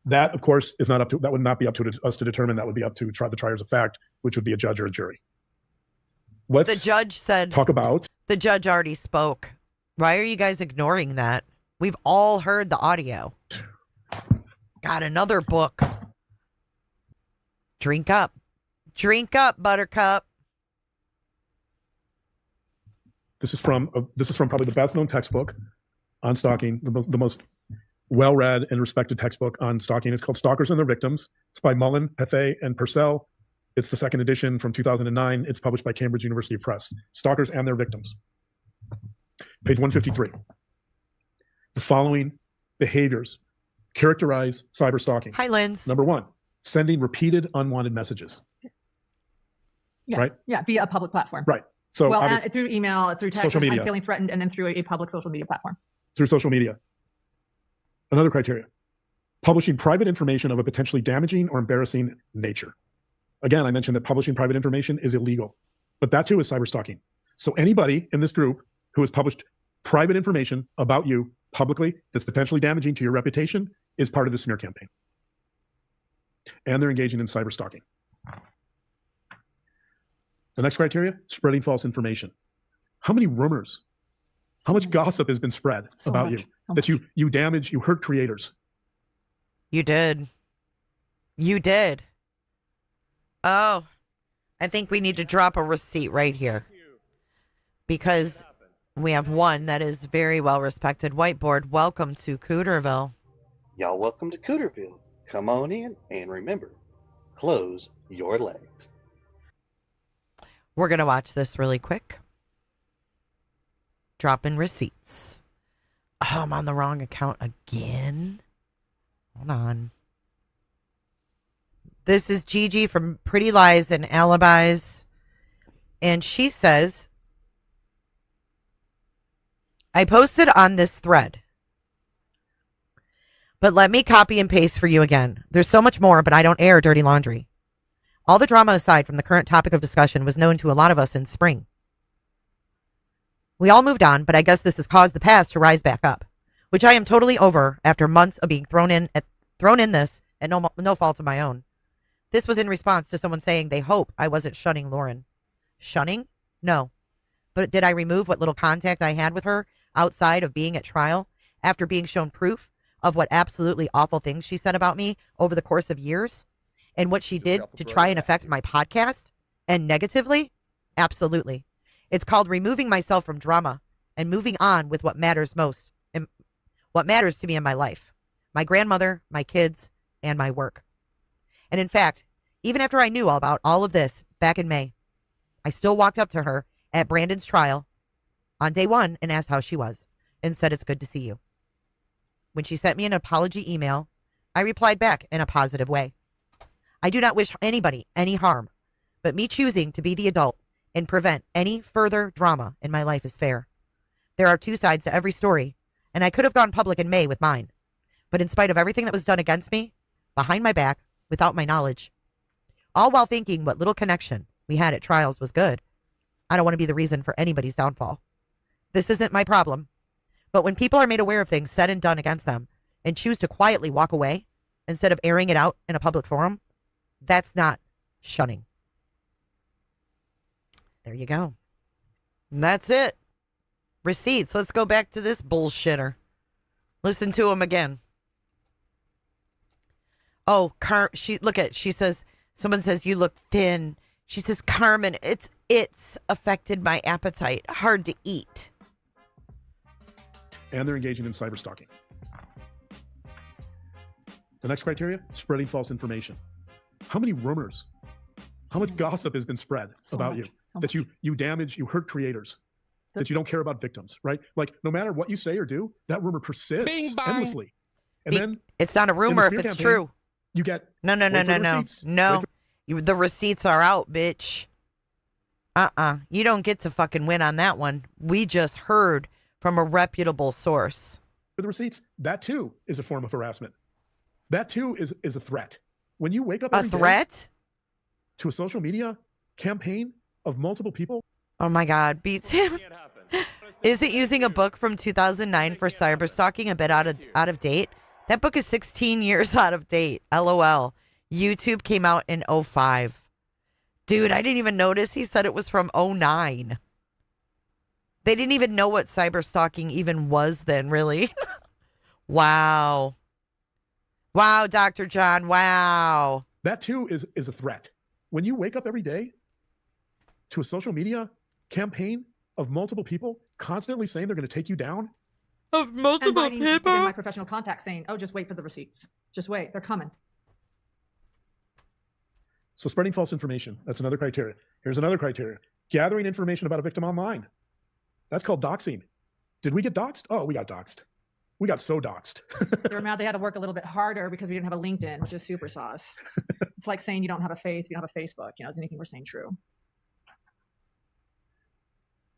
That, of course, that would not be up to us to determine. That would be up to the triers of fact, which would be a judge or a jury.
The judge said.
Talk about.
The judge already spoke. Why are you guys ignoring that? We've all heard the audio. Got another book. Drink up. Drink up, Buttercup.
This is from probably the best known textbook on stalking, the most well-read and respected textbook on stalking. It's called Stalkers and Their Victims. It's by Mullen, Pethe, and Purcell. It's the second edition from 2009. It's published by Cambridge University Press. Stalkers and Their Victims. Page 153. The following behaviors characterize cyberstalking.
Hi, Linz.
Number 1, sending repeated unwanted messages.
Yeah.
Right?
Yeah, via a public platform.
Right. So
through email, through text,
social media.
I'm feeling threatened, and then through a public social media platform.
Through social media. Another criteria, publishing private information of a potentially damaging or embarrassing nature. Again, I mentioned that publishing private information is illegal, but that too is cyberstalking. So anybody in this group who has published private information about you publicly that's potentially damaging to your reputation is part of the smear campaign. And they're engaging in cyberstalking. The next criteria, spreading false information. How many rumors, how much gossip has been spread about you that you damage, you hurt creators?
You did. You did. Oh, I think we need to drop a receipt right here because we have one that is very well respected. Whiteboard, welcome to Cooterville.
Y'all welcome to Cooterville. Come on in and remember, close your legs.
We're going to watch this really quick. Drop in receipts. Oh, I'm on the wrong account again. Hold on. This is Gigi from Pretty Lies and Alibis. And she says, I posted on this thread, but let me copy and paste for you again. There's so much more, but I don't air dirty laundry. All the drama aside from the current topic of discussion was known to a lot of us in spring. We all moved on, but I guess this has caused the past to rise back up, which I am totally over after months of being thrown in this at no fault of my own. This was in response to someone saying they hope I wasn't shunning Lauren. Shunning? No. But did I remove what little contact I had with her outside of being at trial after being shown proof of what absolutely awful things she said about me over the course of years? And what she did to try and affect my podcast and negatively? Absolutely. It's called removing myself from drama and moving on with what matters most and what matters to me in my life. My grandmother, my kids, and my work. And in fact, Even after I knew all about all of this back in May, I still walked up to her at Brandon's trial on day 1 and asked how she was and said, it's good to see you. When she sent me an apology email, I replied back in a positive way. I do not wish anybody any harm, but me choosing to be the adult and prevent any further drama in my life is fair. There are 2 sides to every story, and I could have gone public in May with mine. But in spite of everything that was done against me, behind my back, without my knowledge, all while thinking what little connection we had at trials was good, I don't want to be the reason for anybody's downfall. This isn't my problem. But when people are made aware of things said and done against them and choose to quietly walk away instead of airing it out in a public forum, that's not shunning. There you go. And that's it. Receipts. Let's go back to this bullshitter. Listen to him again. Oh, she says, someone says, you look thin. She says, Carmen, it's affected my appetite. Hard to eat.
And they're engaging in cyber stalking. The next criteria, spreading false information. How many rumors, how much gossip has been spread about you? That you damage, you hurt creators, that you don't care about victims, right? Like, no matter what you say or do, that rumor persists endlessly. And then
it's not a rumor if it's true.
You get
no. The receipts are out, bitch. You don't get to fucking win on that one. We just heard from a reputable source.
For the receipts, that too is a form of harassment. That too is a threat. When you wake up every day to a social media campaign of multiple people.
Oh my God, beats him. Is it using a book from 2009 for cyber stalking a bit out of date? That book is 16 years out of date. LOL. YouTube came out in 2005. Dude, I didn't even notice he said it was from 2009. They didn't even know what cyber stalking even was then, really. Wow. Wow, Dr. John. Wow.
That too is a threat. When you wake up every day to a social media campaign of multiple people constantly saying they're going to take you down.
Of multiple people?
In my professional contacts saying, oh, just wait for the receipts. Just wait. They're coming.
So spreading false information, that's another criteria. Here's another criteria. Gathering information about a victim online. That's called doxing. Did we get doxed? Oh, we got doxed. We got so doxed.
They were mad they had to work a little bit harder because we didn't have a LinkedIn, which is super sauce. It's like saying you don't have a face if you don't have a Facebook. You know, is anything we're saying true?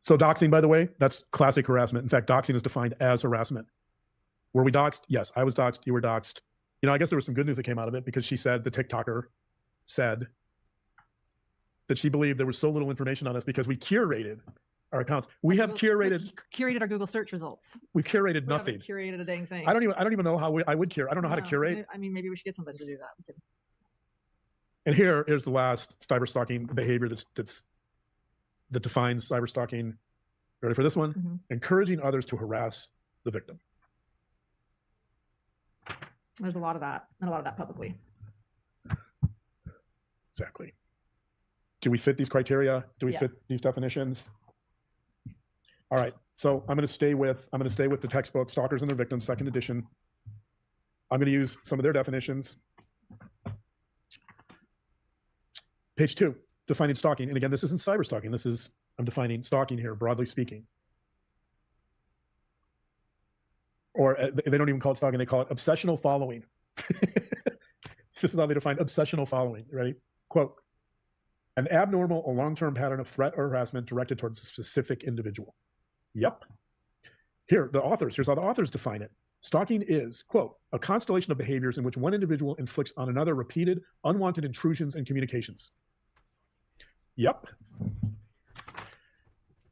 So doxing, by the way, that's classic harassment. In fact, doxing is defined as harassment. Were we doxed? Yes, I was doxed. You were doxed. You know, I guess there was some good news that came out of it because she said, the TikToker said that she believed there was so little information on us because we curated our accounts. We have curated
our Google search results.
We've curated nothing.
Curated a dang thing.
I don't even know how I would curate. I don't know how to curate.
I mean, maybe we should get something to do that.
And here's the last cyber stalking behavior that defines cyber stalking. Ready for this one? Mm-hmm. Encouraging others to harass the victim.
There's a lot of that, and a lot of that publicly.
Exactly. Do we fit these criteria? Do we fit these definitions? All right. So I'm going to stay with the textbook, Stalkers and Their Victims, second edition. I'm going to use some of their definitions. Page 2, defining stalking. And again, this isn't cyber stalking. I'm defining stalking here, broadly speaking. Or they don't even call it stalking. They call it obsessional following. This is how they define obsessional following. Ready? Quote, an abnormal or long-term pattern of threat or harassment directed towards a specific individual. Yep. Here's how the authors define it. Stalking is, quote, a constellation of behaviors in which one individual inflicts on another repeated, unwanted intrusions and communications. Yep.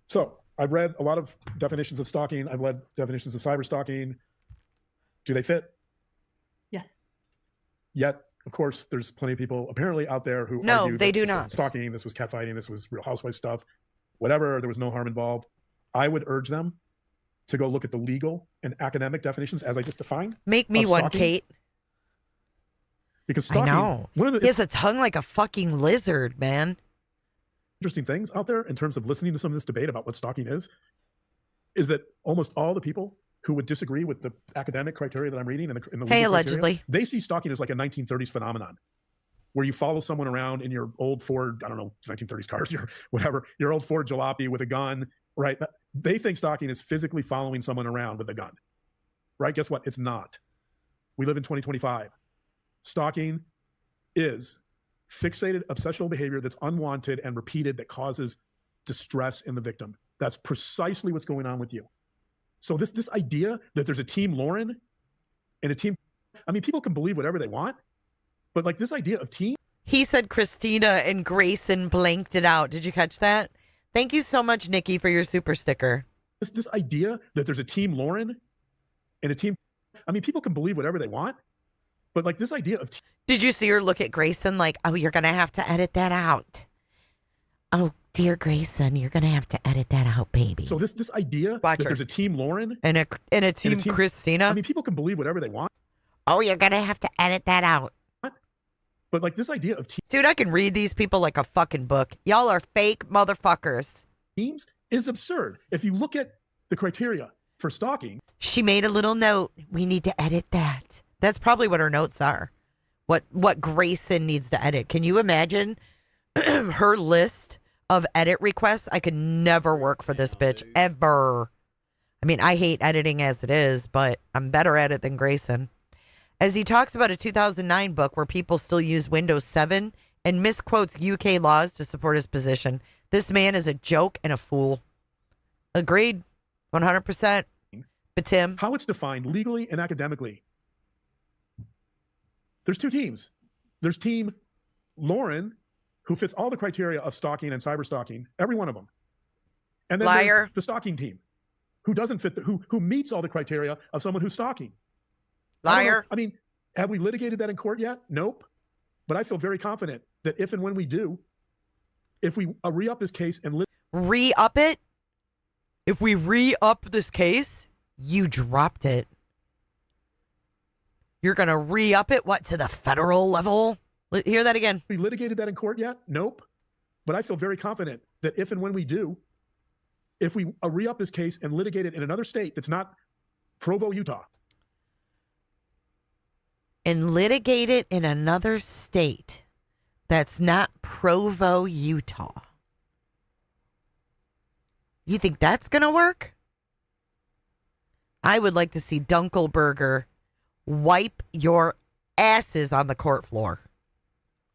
So I've read a lot of definitions of stalking. I've read definitions of cyber stalking. Do they fit?
Yes.
Yet, of course, there's plenty of people apparently out there who
no,
argue
they
that
do
this
not.
wasn't stalking, this was catfighting, this was Real Housewife stuff, whatever. There was no harm involved. I would urge them to go look at the legal and academic definitions as I just defined.
Make me one, Kate.
Because stalking,
I know. He has a tongue like a fucking lizard, man.
Interesting things out there in terms of listening to some of this debate about what stalking is that almost all the people who would disagree with the academic criteria that I'm reading and the legal
allegedly,
criteria, they see stalking as like a 1930s phenomenon. where you follow someone around in your old Ford, I don't know, 1930s cars, your whatever, your old Ford Jalopy with a gun, right? They think stalking is physically following someone around with a gun, right? Guess what? It's not. We live in 2025. Stalking is fixated obsessional behavior that's unwanted and repeated that causes distress in the victim. That's precisely what's going on with you. So this idea that there's a team Lauren and a team, I mean, people can believe whatever they want, but like this idea of team.
He said Christina and Grayson blanked it out. Did you catch that? Thank you so much, Nikki, for your super sticker.
This idea that there's a team Lauren and a team, I mean, people can believe whatever they want, but like this idea of
Did you see her look at Grayson like, oh, you're going to have to edit that out? Oh, dear Grayson, you're going to have to edit that out, baby.
So this idea that there's a team Lauren
and a team Christina.
I mean, people can believe whatever they want.
Oh, you're going to have to edit that out.
But like this idea of
Dude, I can read these people like a fucking book. Y'all are fake motherfuckers.
Teams is absurd. If you look at the criteria for stalking.
She made a little note. We need to edit that. That's probably what her notes are. What Grayson needs to edit. Can you imagine her list of edit requests? I could never work for this bitch ever. I mean, I hate editing as it is, but I'm better at it than Grayson. As he talks about a 2009 book where people still use Windows 7 and misquotes UK laws to support his position, this man is a joke and a fool. Agreed. 100%. But Tim.
How it's defined legally and academically. There's two teams. There's team Lauren, who fits all the criteria of stalking and cyber stalking, every one of them. And then there's the stalking team, who doesn't fit, who meets all the criteria of someone who's stalking.
Liar.
I mean, have we litigated that in court yet? Nope. But I feel very confident that if and when we do, if we re-up this case and
re-up it? If we re-up this case, you dropped it. You're going to re-up it, what, to the federal level? Hear that again.
We litigated that in court yet? Nope. But I feel very confident that if and when we do, if we re-up this case and litigate it in another state that's not Provo, Utah.
And litigate it in another state that's not Provo, Utah. You think that's going to work? I would like to see Dunkelberger wipe your asses on the court floor.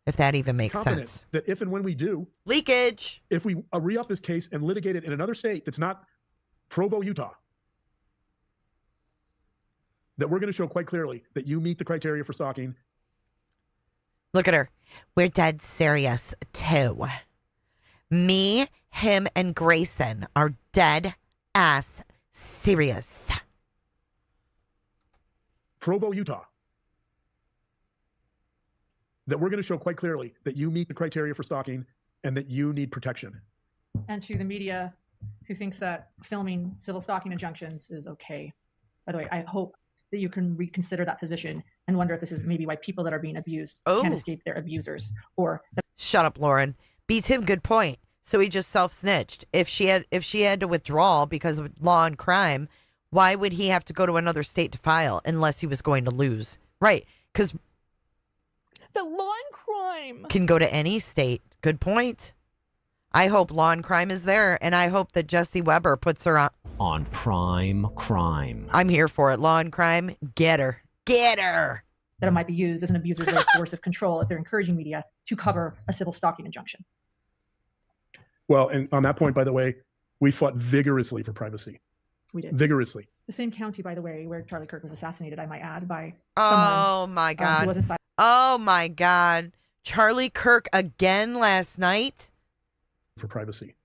If that even makes sense.
That if and when we do.
Leakage.
If we re-up this case and litigate it in another state that's not Provo, Utah. That we're going to show quite clearly that you meet the criteria for stalking.
Look at her. We're dead serious, too. Me, him, and Grayson are dead ass serious.
Provo, Utah. That we're going to show quite clearly that you meet the criteria for stalking and that you need protection.
And to the media who thinks that filming civil stalking injunctions is okay. By the way, I hope that you can reconsider that position and wonder if this is maybe why people that are being abused can't escape their abusers. Or
shut up, Lauren. Beats him. Good point. So he just self-snitched. If she had to withdraw because of law and crime, why would he have to go to another state to file unless he was going to lose? Right? Because
the law and crime
can go to any state. Good point. I hope law and crime is there, and I hope that Jesse Weber puts her
on prime crime.
I'm here for it. Law and crime, get her. Get her.
That it might be used as an abuser's way of coercive control if they're encouraging media to cover a civil stalking injunction.
Well, and on that point, by the way, we fought vigorously for privacy.
We did.
Vigorously.
The same county, by the way, where Charlie Kirk was assassinated, I might add, by
someone.
Oh,
my God.
Who was inside.
Oh, my God. Charlie Kirk again last night?
For privacy.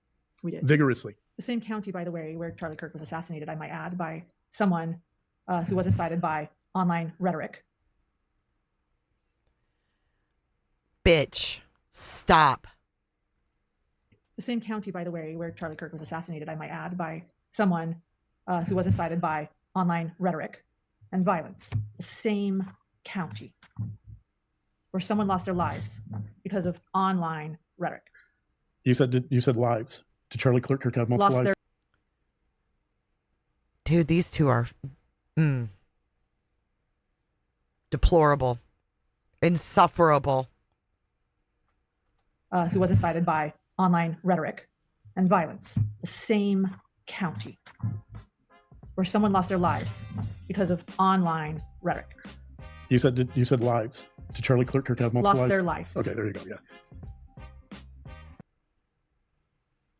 We did.
Vigorously.
The same county, by the way, where Charlie Kirk was assassinated, I might add, by someone who was incited by online rhetoric.
Bitch. Stop.
The same county, by the way, where Charlie Kirk was assassinated, I might add, by someone who was incited by online rhetoric and violence. The same county where someone lost their lives because of online rhetoric.
You said lives. Did Charlie Kirk have multiple lives?
Dude, these two are deplorable, insufferable.
who was incited by online rhetoric and violence. The same county where someone lost their lives because of online rhetoric.
You said lives. Did Charlie Kirk have multiple
Lost
lives?
their life.
Okay, there you go. Yeah.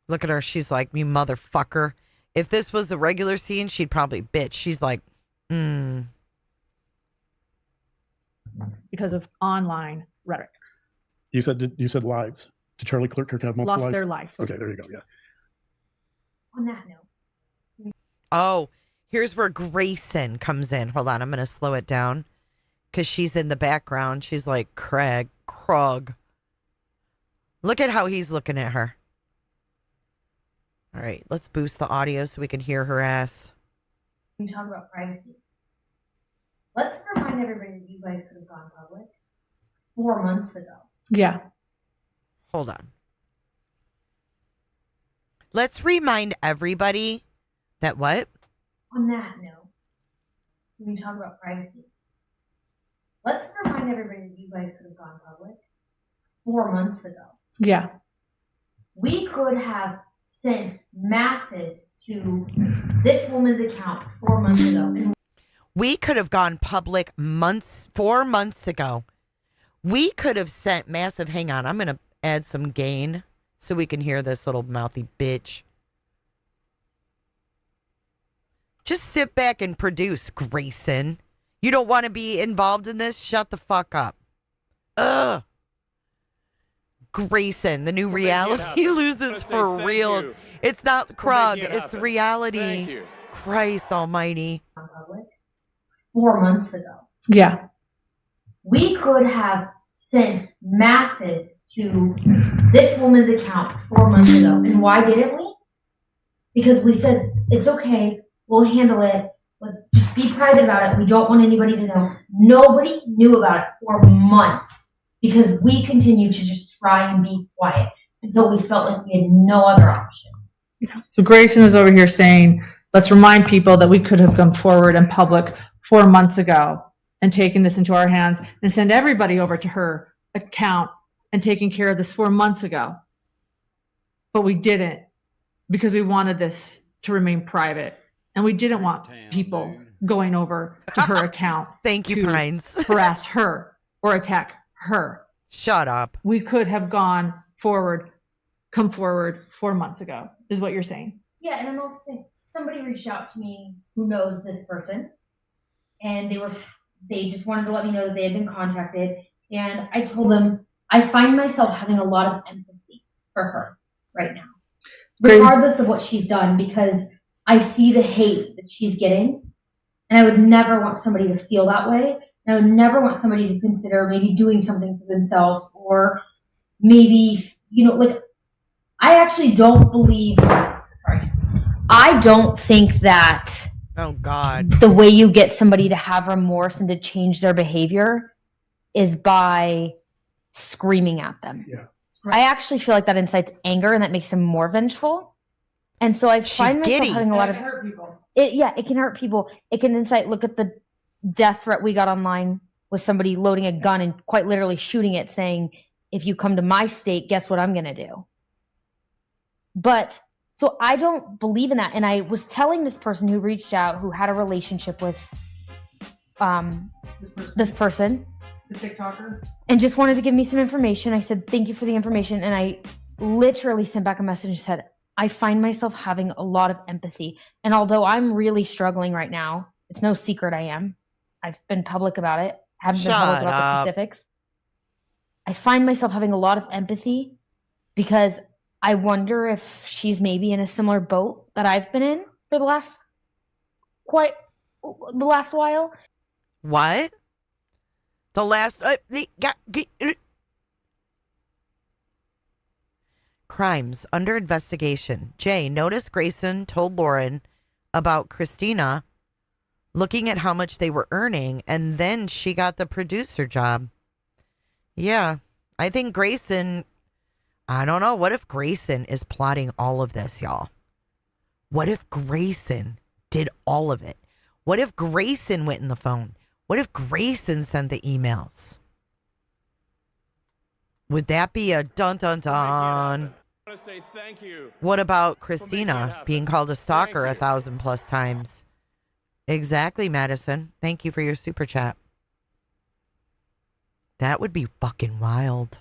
Look at her. She's like, you motherfucker. If this was a regular scene, she'd probably bitch. She's like,
because of online rhetoric.
You said lives. Did Charlie Kirk have multiple
Lost
lives?
their life.
Okay, there you go. Yeah.
On that note.
oh, here's where Grayson comes in. Hold on. I'm going to slow it down because she's in the background. She's like, Krug. Look at how he's looking at her. All right, let's boost the audio so we can hear her ass.
We talk about privacy. Let's remind everybody that you guys could have gone public 4 months ago.
Yeah.
Hold on. Let's remind everybody that what?
On that note, when we talk about privacy, let's remind everybody that you guys could have gone public 4 months ago.
Yeah.
We could have sent masses to this woman's account 4 months ago. And
we could have gone public 4 months ago. We could have sent massive. Hang on, I'm going to add some gain so we can hear this little mouthy bitch. Just sit back and produce, Grayson. You don't want to be involved in this? Shut the fuck up. Ugh. Grayson, the new reality loses for real.
You.
It's not Krug,
it
it's
happen.
reality. Christ almighty.
4 months ago.
Yeah.
We could have sent masses to this woman's account 4 months ago. And why didn't we? Because we said, it's okay, we'll handle it. Let's just be private about it. We don't want anybody to know. Nobody knew about it for months because we continued to just try and be quiet until we felt like we had no other option.
So Grayson is over here saying, let's remind people that we could have come forward in public 4 months ago and taken this into our hands and send everybody over to her account and taking care of this 4 months ago. But we didn't because we wanted this to remain private. And we didn't want people going over to her account.
Thank you,
to
Pines.
harass her or attack her.
Shut up.
We could have come forward 4 months ago, is what you're saying.
Yeah, and I'm also saying somebody reached out to me who knows this person, and they just wanted to let me know that they had been contacted. And I told them I find myself having a lot of empathy for her right now, regardless of what she's done, because I see the hate that she's getting, and I would never want somebody to feel that way. And I would never want somebody to consider maybe doing something to themselves, or maybe, like, I actually don't believe, I don't think that
oh God,
the way you get somebody to have remorse and to change their behavior is by screaming at them.
Yeah.
I actually feel like that incites anger and that makes them more vengeful. And so I find myself having a lot of
hurt people.
It can hurt people. It can incite. Look at the death threat we got online with somebody loading a gun and quite literally shooting it, saying, if you come to my state, guess what I'm going to do? But so I don't believe in that. And I was telling this person who reached out, who had a relationship with this person,
the TikToker,
and just wanted to give me some information. I said, thank you for the information. And I literally sent back a message and said, I find myself having a lot of empathy. And although I'm really struggling right now, it's no secret I am. I've been public about it. Haven't been public about the specifics. I find myself having a lot of empathy because I wonder if she's maybe in a similar boat that I've been in for the last while.
What? The last crimes under investigation. Jay, notice Grayson told Lauren about Christina looking at how much they were earning, and then she got the producer job. Yeah, I think Grayson, I don't know. What if Grayson is plotting all of this, y'all? What if Grayson did all of it? What if Grayson went in the phone? What if Grayson sent the emails? Would that be a dun dun dun?
I want to say thank you.
What about Christina being called a stalker 1,000+ times? Exactly, Madison. Thank you for your super chat. That would be fucking wild.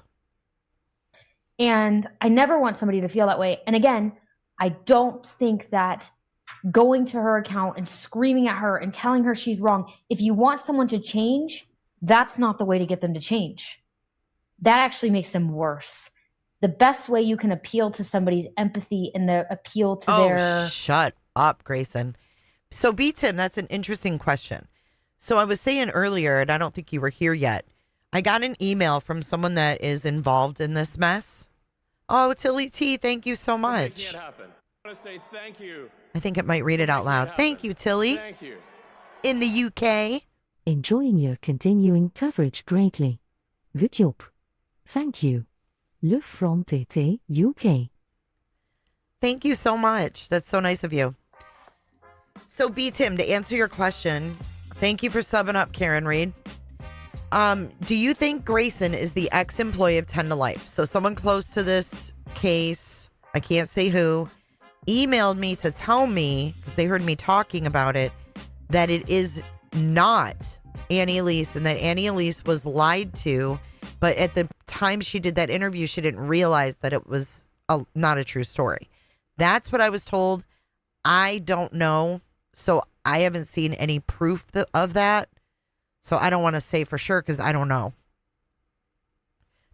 And I never want somebody to feel that way. And again, I don't think that going to her account and screaming at her and telling her she's wrong, if you want someone to change, that's not the way to get them to change. That actually makes them worse. The best way you can appeal to somebody's empathy and the appeal to their...
Shut up, Grayson. So, B-Tim, that's an interesting question. So I was saying earlier, and I don't think you were here yet, I got an email from someone that is involved in this mess. Oh, Tilly T, thank you so much.
I want to say thank you.
I think it might read it out loud. Thank you, Tilly.
Thank you.
In the UK.
Enjoying your continuing coverage greatly. Good job. Thank you. Le Front TT UK.
Thank you so much. That's so nice of you. So, B-Tim, to answer your question, thank you for subbing up, Karen Reed. Do you think Grayson is the ex-employee of 10 to Life? So someone close to this case, I can't say who, emailed me to tell me, because they heard me talking about it, that it is not Annie Elise and that Annie Elise was lied to. But at the time she did that interview, she didn't realize that it was not a true story. That's what I was told. I don't know. So I haven't seen any proof of that. So I don't want to say for sure because I don't know.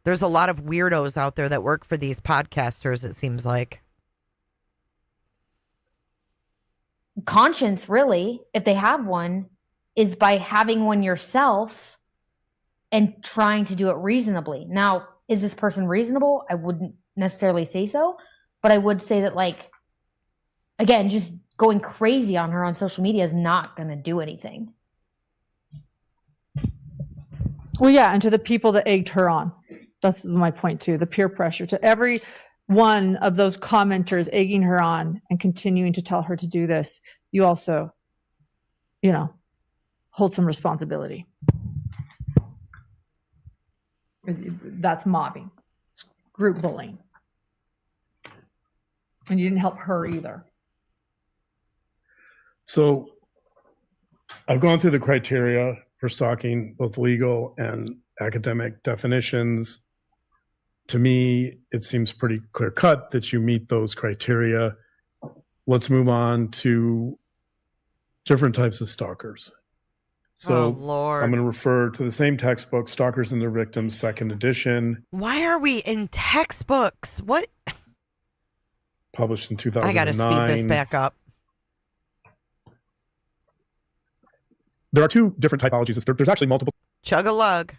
There's a lot of weirdos out there that work for these podcasters, it seems like.
Conscience, really, if they have one, is by having one yourself and trying to do it reasonably. Now, is this person reasonable? I wouldn't necessarily say so, but I would say that, like, again, just going crazy on her on social media is not going to do anything.
Well, yeah, and to the people that egged her on. That's my point too, the peer pressure. To every one of those commenters egging her on and continuing to tell her to do this, you also, hold some responsibility. That's mobbing. It's group bullying. And you didn't help her either.
So I've gone through the criteria for stalking, both legal and academic definitions. To me, it seems pretty clear cut that you meet those criteria. Let's move on to different types of stalkers. So
Lord.
I'm going to refer to the same textbook, Stalkers and Their Victims, second edition.
Why are we in textbooks? What?
Published in 2009.
I got to speed this back up.
There are two different typologies. There's actually multiple
Chug-a-lug.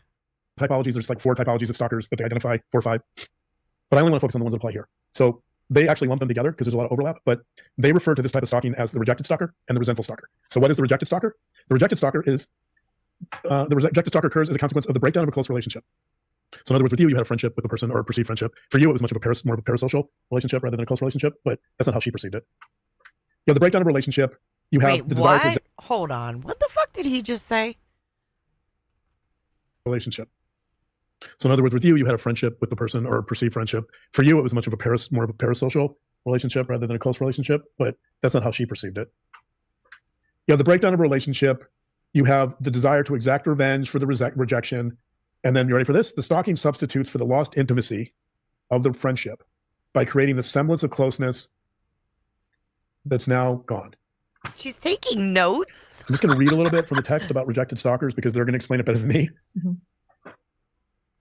typologies. There's like 4 typologies of stalkers that they identify, 4 or 5. But I only want to focus on the ones that apply here. So they actually lump them together because there's a lot of overlap, but they refer to this type of stalking as the rejected stalker and the resentful stalker. So what is the rejected stalker? The rejected stalker is, the rejected stalker occurs as a consequence of the breakdown of a close relationship. So in other words, with you, you had a friendship with a person or a perceived friendship. For you, it was much of a more of a parasocial relationship rather than a close relationship, but that's not how she perceived it. You have the breakdown of a relationship. You have
Wait,
the desire
what?
to
Hold on. What the fuck did he just say?
relationship. So in other words, with you, you had a friendship with the person or a perceived friendship. For you, it was much of a more of a parasocial relationship rather than a close relationship, but that's not how she perceived it. You have the breakdown of a relationship. You have the desire to exact revenge for the rejection. And then, you ready for this? The stalking substitutes for the lost intimacy of the friendship by creating the semblance of closeness that's now gone.
She's taking notes.
I'm just going to read a little bit from the text about rejected stalkers because they're going to explain it better than me.
Mm-hmm.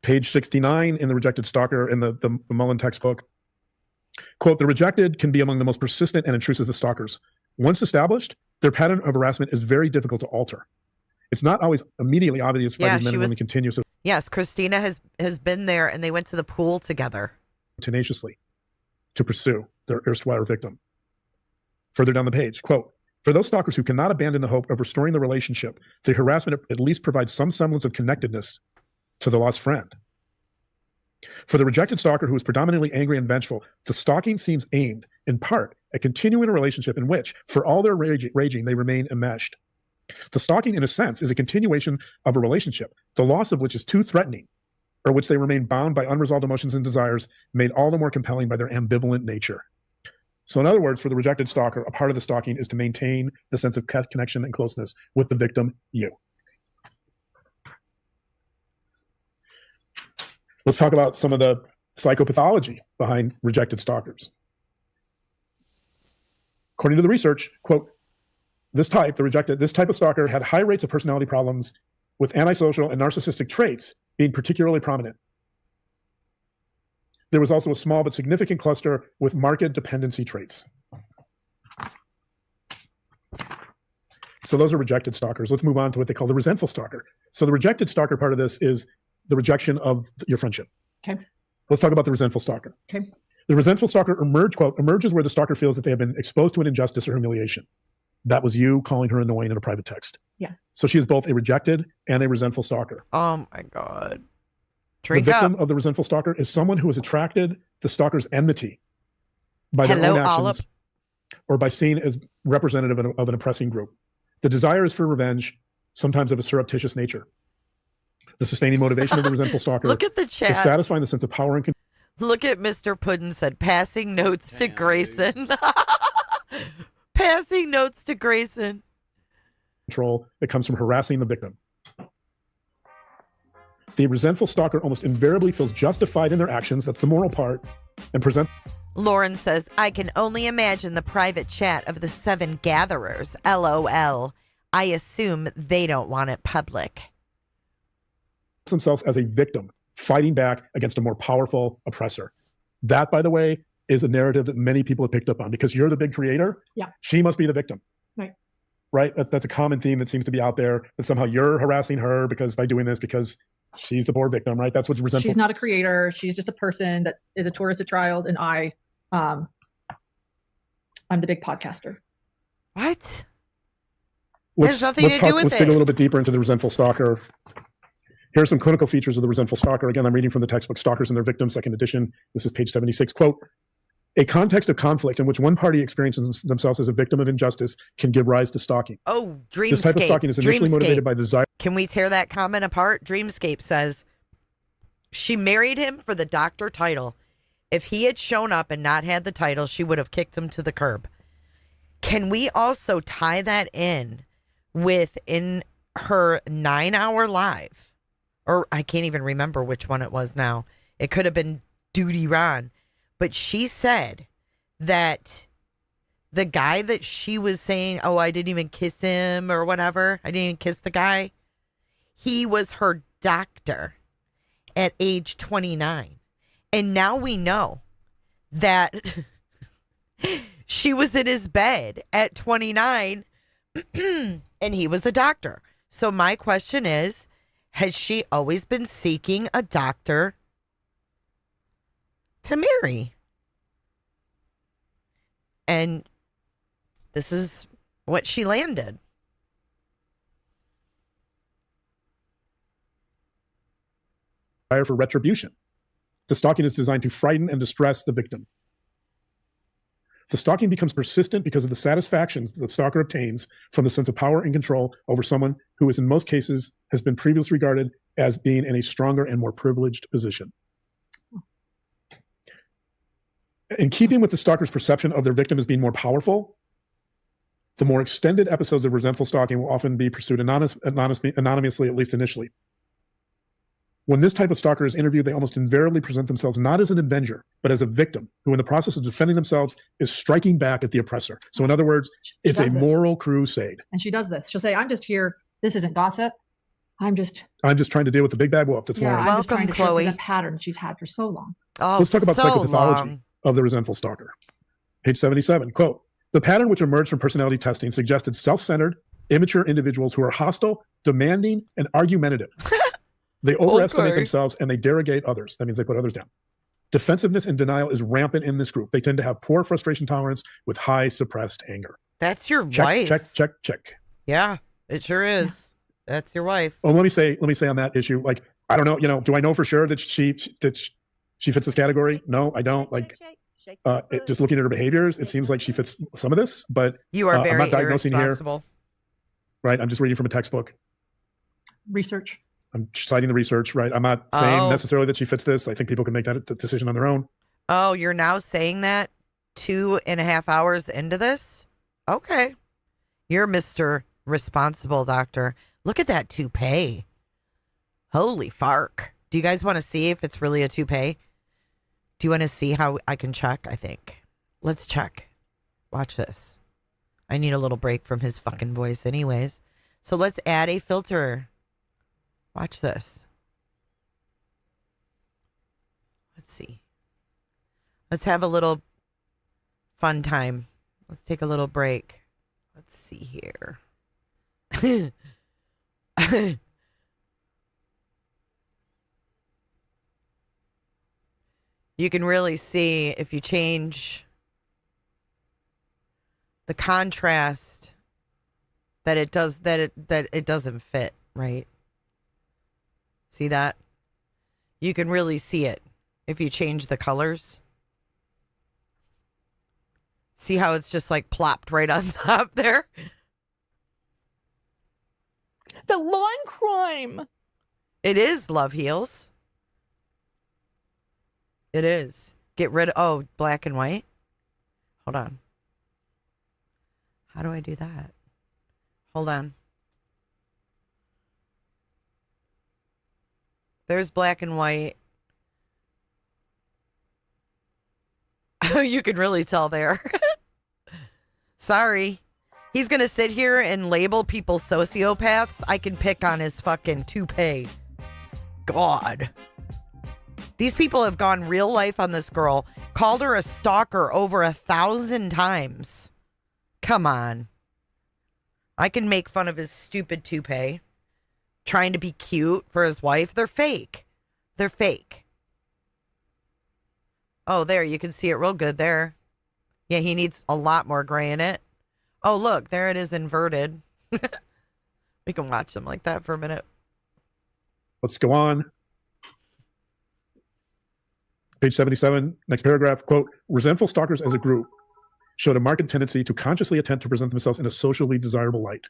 Page 69 in the rejected stalker in the Mullen textbook. Quote, the rejected can be among the most persistent and intrusive of stalkers. Once established, their pattern of harassment is very difficult to alter. It's not always immediately obvious why these men and women continue so
Yes, Christina has been there and they went to the pool together.
tenaciously to pursue their erstwhile victim. Further down the page, quote, for those stalkers who cannot abandon the hope of restoring the relationship, the harassment at least provides some semblance of connectedness to the lost friend. For the rejected stalker who is predominantly angry and vengeful, the stalking seems aimed, in part, at continuing a relationship in which, for all their raging, they remain enmeshed. The stalking, in a sense, is a continuation of a relationship, the loss of which is too threatening
or which they remain bound by unresolved emotions and desires, made all the more compelling by their ambivalent nature. So in other words, for the rejected stalker, a part of the stalking is to maintain the sense of connection and closeness with the victim, you. Let's talk about some of the psychopathology behind rejected stalkers. According to the research, quote, this type of stalker had high rates of personality problems with antisocial and narcissistic traits being particularly prominent. There was also a small but significant cluster with marked dependency traits. So those are rejected stalkers. Let's move on to what they call the resentful stalker. So the rejected stalker part of this is the rejection of your friendship.
Okay.
Let's talk about the resentful stalker.
Okay.
The resentful stalker emerges where the stalker feels that they have been exposed to an injustice or humiliation. That was you calling her annoying in a private text.
Yeah.
So she is both a rejected and a resentful stalker.
Oh my God.
The victim of the resentful stalker is someone who has attracted the stalker's enmity by their own actions or by seen as representative of an oppressing group. The desire is for revenge, sometimes of a surreptitious nature. The sustaining motivation of the resentful stalker
Look at the chat.
is satisfying the sense of power and control.
Look at Mr. Puddin said, passing notes to Grayson. Passing notes to Grayson.
Control that comes from harassing the victim. The resentful stalker almost invariably feels justified in their actions, that's the moral part, and presents.
Lauren says, I can only imagine the private chat of the 7 gatherers. LOL. I assume they don't want it public.
Themselves as a victim, fighting back against a more powerful oppressor. That, by the way, is a narrative that many people have picked up on because you're the big creator.
Yeah.
She must be the victim.
Right.
Right? That's a common theme that seems to be out there, that somehow you're harassing her because she's the poor victim, right? That's what's resentful.
She's not a creator. She's just a person that is a tourist at trials, and I'm the big podcaster.
What?
Let's dig a little bit deeper into the resentful stalker. Here are some clinical features of the resentful stalker. Again, I'm reading from the textbook Stalkers and Their Victims, second edition. This is page 76. Quote, a context of conflict in which one party experiences themselves as a victim of injustice can give rise to stalking.
Oh, Dreamscape.
This type of stalking is initially motivated by desire.
Can we tear that comment apart? Dreamscape says, she married him for the doctor title. If he had shown up and not had the title, she would have kicked him to the curb. Can we also tie that in her 9-hour live? Or I can't even remember which one it was now. It could have been Duty Ron. But she said that the guy that she was saying, oh, I didn't even kiss him or whatever. I didn't even kiss the guy. He was her doctor at age 29. And now we know that she was in his bed at 29 and he was a doctor. So my question is, has she always been seeking a doctor to marry? And this is what she landed.
Desire for retribution. The stalking is designed to frighten and distress the victim. The stalking becomes persistent because of the satisfactions the stalker obtains from the sense of power and control over someone who is in most cases has been previously regarded as being in a stronger and more privileged position. In keeping with the stalker's perception of their victim as being more powerful, the more extended episodes of resentful stalking will often be pursued anonymously, at least initially. When this type of stalker is interviewed, they almost invariably present themselves not as an avenger, but as a victim who, in the process of defending themselves, is striking back at the oppressor. So in other words, it's a moral crusade.
And she does this. She'll say, I'm just here. This isn't gossip. I'm just
trying to deal with the big bad wolf that's Lauren.
I'm just trying to Chloe. The patterns she's had for so long.
Oh,
let's talk about
so
psychopathology
long.
Of the resentful stalker. Page 77, quote, the pattern which emerged from personality testing suggested self-centered, immature individuals who are hostile, demanding, and argumentative. They overestimate themselves and they derogate others. That means they put others down. Defensiveness and denial is rampant in this group. They tend to have poor frustration tolerance with high suppressed anger.
That's your
wife. Check.
Yeah, it sure is. Yeah. That's your wife.
Oh, let me say on that issue, like, I don't know, do I know for sure that she fits this category? No, I don't. Like, just looking at her behaviors, it seems like she fits some of this, but
you are very
I'm not diagnosing
irresponsible.
Here. Right, I'm just reading from a textbook.
Research.
I'm citing the research, right? I'm not saying necessarily that she fits this. I think people can make that decision on their own.
Oh, you're now saying that 2.5 hours into this? Okay. You're Mr. Responsible Doctor. Look at that toupee. Holy fark. Do you guys want to see if it's really a toupee? Do you want to see how I can check? I think. Let's check. Watch this. I need a little break from his fucking voice anyways. So let's add a filter. Watch this. Let's see. Let's have a little fun time. Let's take a little break. Let's see here. You can really see if you change the contrast that it doesn't fit, right? See that? You can really see it if you change the colors. See how it's just like plopped right on top there?
The lawn crime.
It is Love Heals. It is. Get rid of, black and white. Hold on. How do I do that? Hold on. There's black and white. Oh, you can really tell there. Sorry. He's going to sit here and label people sociopaths. I can pick on his fucking toupee. God. These people have gone real life on this girl, called her a stalker over 1,000 times. Come on. I can make fun of his stupid toupee. Trying to be cute for his wife. They're fake. They're fake. Oh, there. You can see it real good there. Yeah, he needs a lot more gray in it. Oh, look. There it is inverted. We can watch them like that for a minute.
Let's go on. Page 77, next paragraph, quote, resentful stalkers as a group showed a marked tendency to consciously attempt to present themselves in a socially desirable light.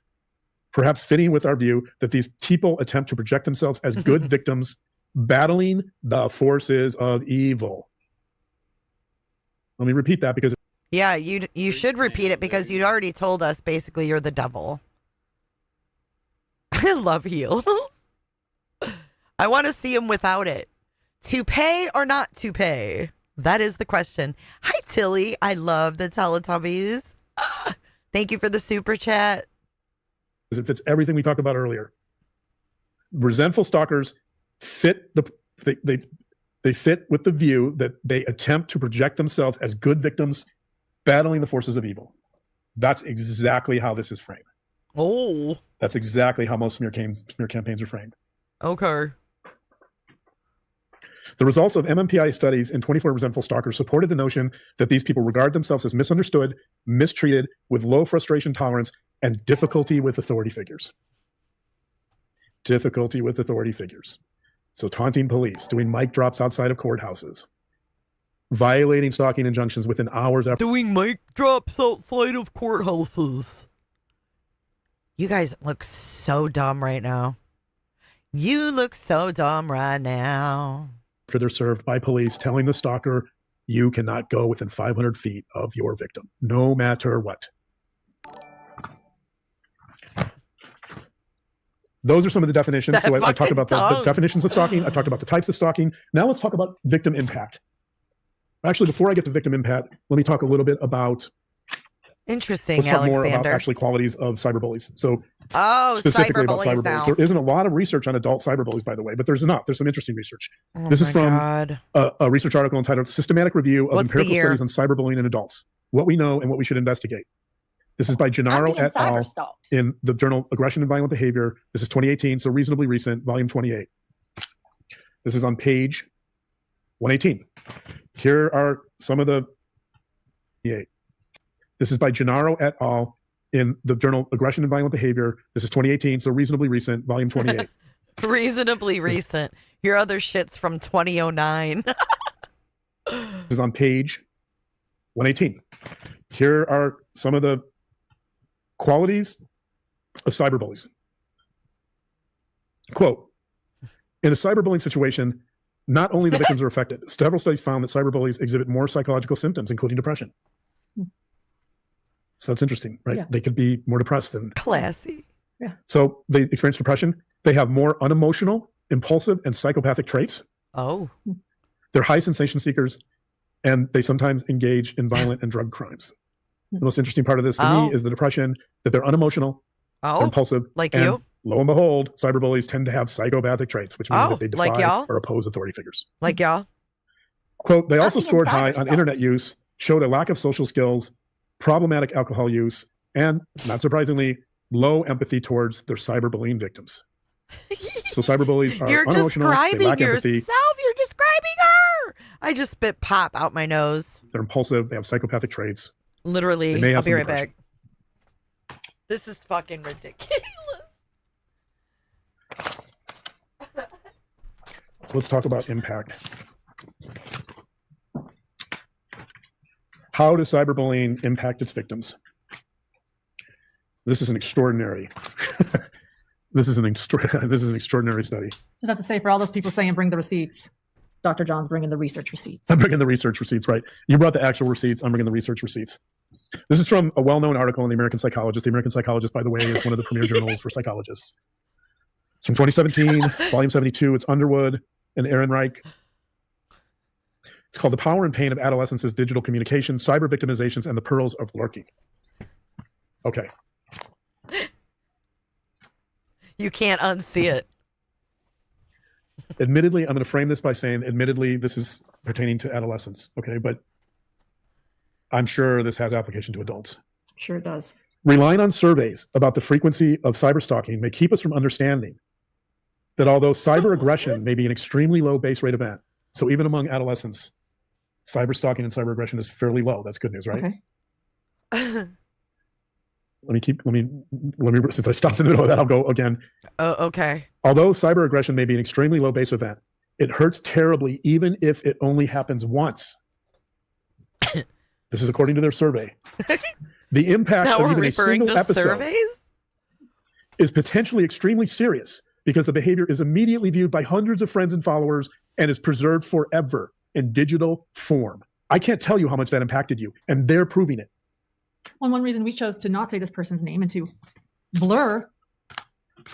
Perhaps fitting with our view that these people attempt to project themselves as good victims battling the forces of evil. Let me repeat that because...
Yeah, you should repeat it because you already told us basically you're the devil. I love heels. I want to see him without it. To pay or not to pay? That is the question. Hi, Tilly. I love the Teletubbies. Thank you for the super chat.
It fits everything we talked about earlier. Resentful stalkers fit they fit with the view that they attempt to project themselves as good victims battling the forces of evil. That's exactly how this is framed.
Oh.
That's exactly how most smear campaigns are framed.
Okay.
The results of MMPI studies in 24 resentful stalkers supported the notion that these people regard themselves as misunderstood, mistreated, with low frustration tolerance, and difficulty with authority figures. Difficulty with authority figures. So taunting police, doing mic drops outside of courthouses, violating stalking injunctions within hours after...
Doing mic drops outside of courthouses. You guys look so dumb right now. You look so dumb right now.
After they're served by police, telling the stalker, you cannot go within 500 feet of your victim, no matter what. Those are some of the definitions. So I talked about the definitions of stalking. I talked about the types of stalking. Now let's talk about victim impact. Actually, before I get to victim impact, let me talk a little bit about...
Interesting,
let's talk
Alexander.
more about actually qualities of cyberbullies. So
specifically about
cyberbullies
now.
There isn't a lot of research on adult cyberbullies, by the way, but there's enough. There's some interesting research.
Oh
this is
my
from
God.
A research article entitled Systematic Review of
What's the
Empirical
year?
Studies on Cyberbullying in Adults, What We Know and What We Should Investigate. This is by Gennaro et al. In the journal Aggression and Violent Behavior. This is 2018, so reasonably recent, volume 28. This is on page 118. Here are some of the... This is by Gennaro et al. In the journal Aggression and Violent Behavior. This is 2018, so reasonably recent, volume 28.
Reasonably recent. Your other shit's from 2009.
This is on page 118. Here are some of the qualities of cyberbullies. Quote, In a cyberbullying situation, not only the victims are affected, several studies found that cyberbullies exhibit more psychological symptoms, including depression. So that's interesting, right?
Yeah.
They could be more depressed than
classy.
Yeah.
So they experience depression. They have more unemotional, impulsive, and psychopathic traits.
Oh.
They're high sensation seekers, and they sometimes engage in violent and drug crimes. The most interesting part of this to me is the depression, that they're unemotional, impulsive,
like
and
you.
Lo and behold, cyberbullies tend to have psychopathic traits, which means that they defy
like y'all?
or oppose authority figures.
Like y'all.
Quote, they also
Nothing in
scored high on
cyberstalking.
internet use, showed a lack of social skills, problematic alcohol use, and, not surprisingly, low empathy towards their cyberbullying victims. So cyberbullies are
You're
unemotional, they
describing
lack empathy,
yourself. You're describing her. I just spit pop out my nose.
they're impulsive, they have psychopathic traits.
Literally.
They may have
I'll be
some
right
depression.
back. This is fucking ridiculous.
Let's talk about impact. How does cyberbullying impact its victims? This is an extraordinary. This is an extraordinary study.
Just have to say, for all those people saying bring the receipts, Dr. John's bringing the research receipts.
I'm bringing the research receipts, right? You brought the actual receipts. I'm bringing the research receipts. This is from a well-known article in the American Psychologist. The American Psychologist, by the way, is one of the premier journals for psychologists. It's from 2017, volume 72. It's Underwood and Ehrenreich. It's called The Power and Pain of Adolescence's Digital Communication, Cyber Victimizations, and the Perils of Lurking. Okay.
You can't unsee it.
Admittedly, I'm going to frame this by saying, admittedly, this is pertaining to adolescents, okay? But I'm sure this has application to adults.
Sure it does.
Relying on surveys about the frequency of cyberstalking may keep us from understanding that although cyber aggression may be an extremely low base rate event, so even among adolescents, cyberstalking and cyber aggression is fairly low. That's good news, right?
Okay.
Since I stopped in the middle of that, I'll go again.
Okay.
Although cyber aggression may be an extremely low base event, it hurts terribly even if it only happens once. This is according to their survey. The impact
Now
of
we're
even a
referring
single
to
episode
surveys?
is potentially extremely serious because the behavior is immediately viewed by hundreds of friends and followers and is preserved forever in digital form. I can't tell you how much that impacted you, and they're proving it.
Well, one reason we chose to not say this person's name and to blur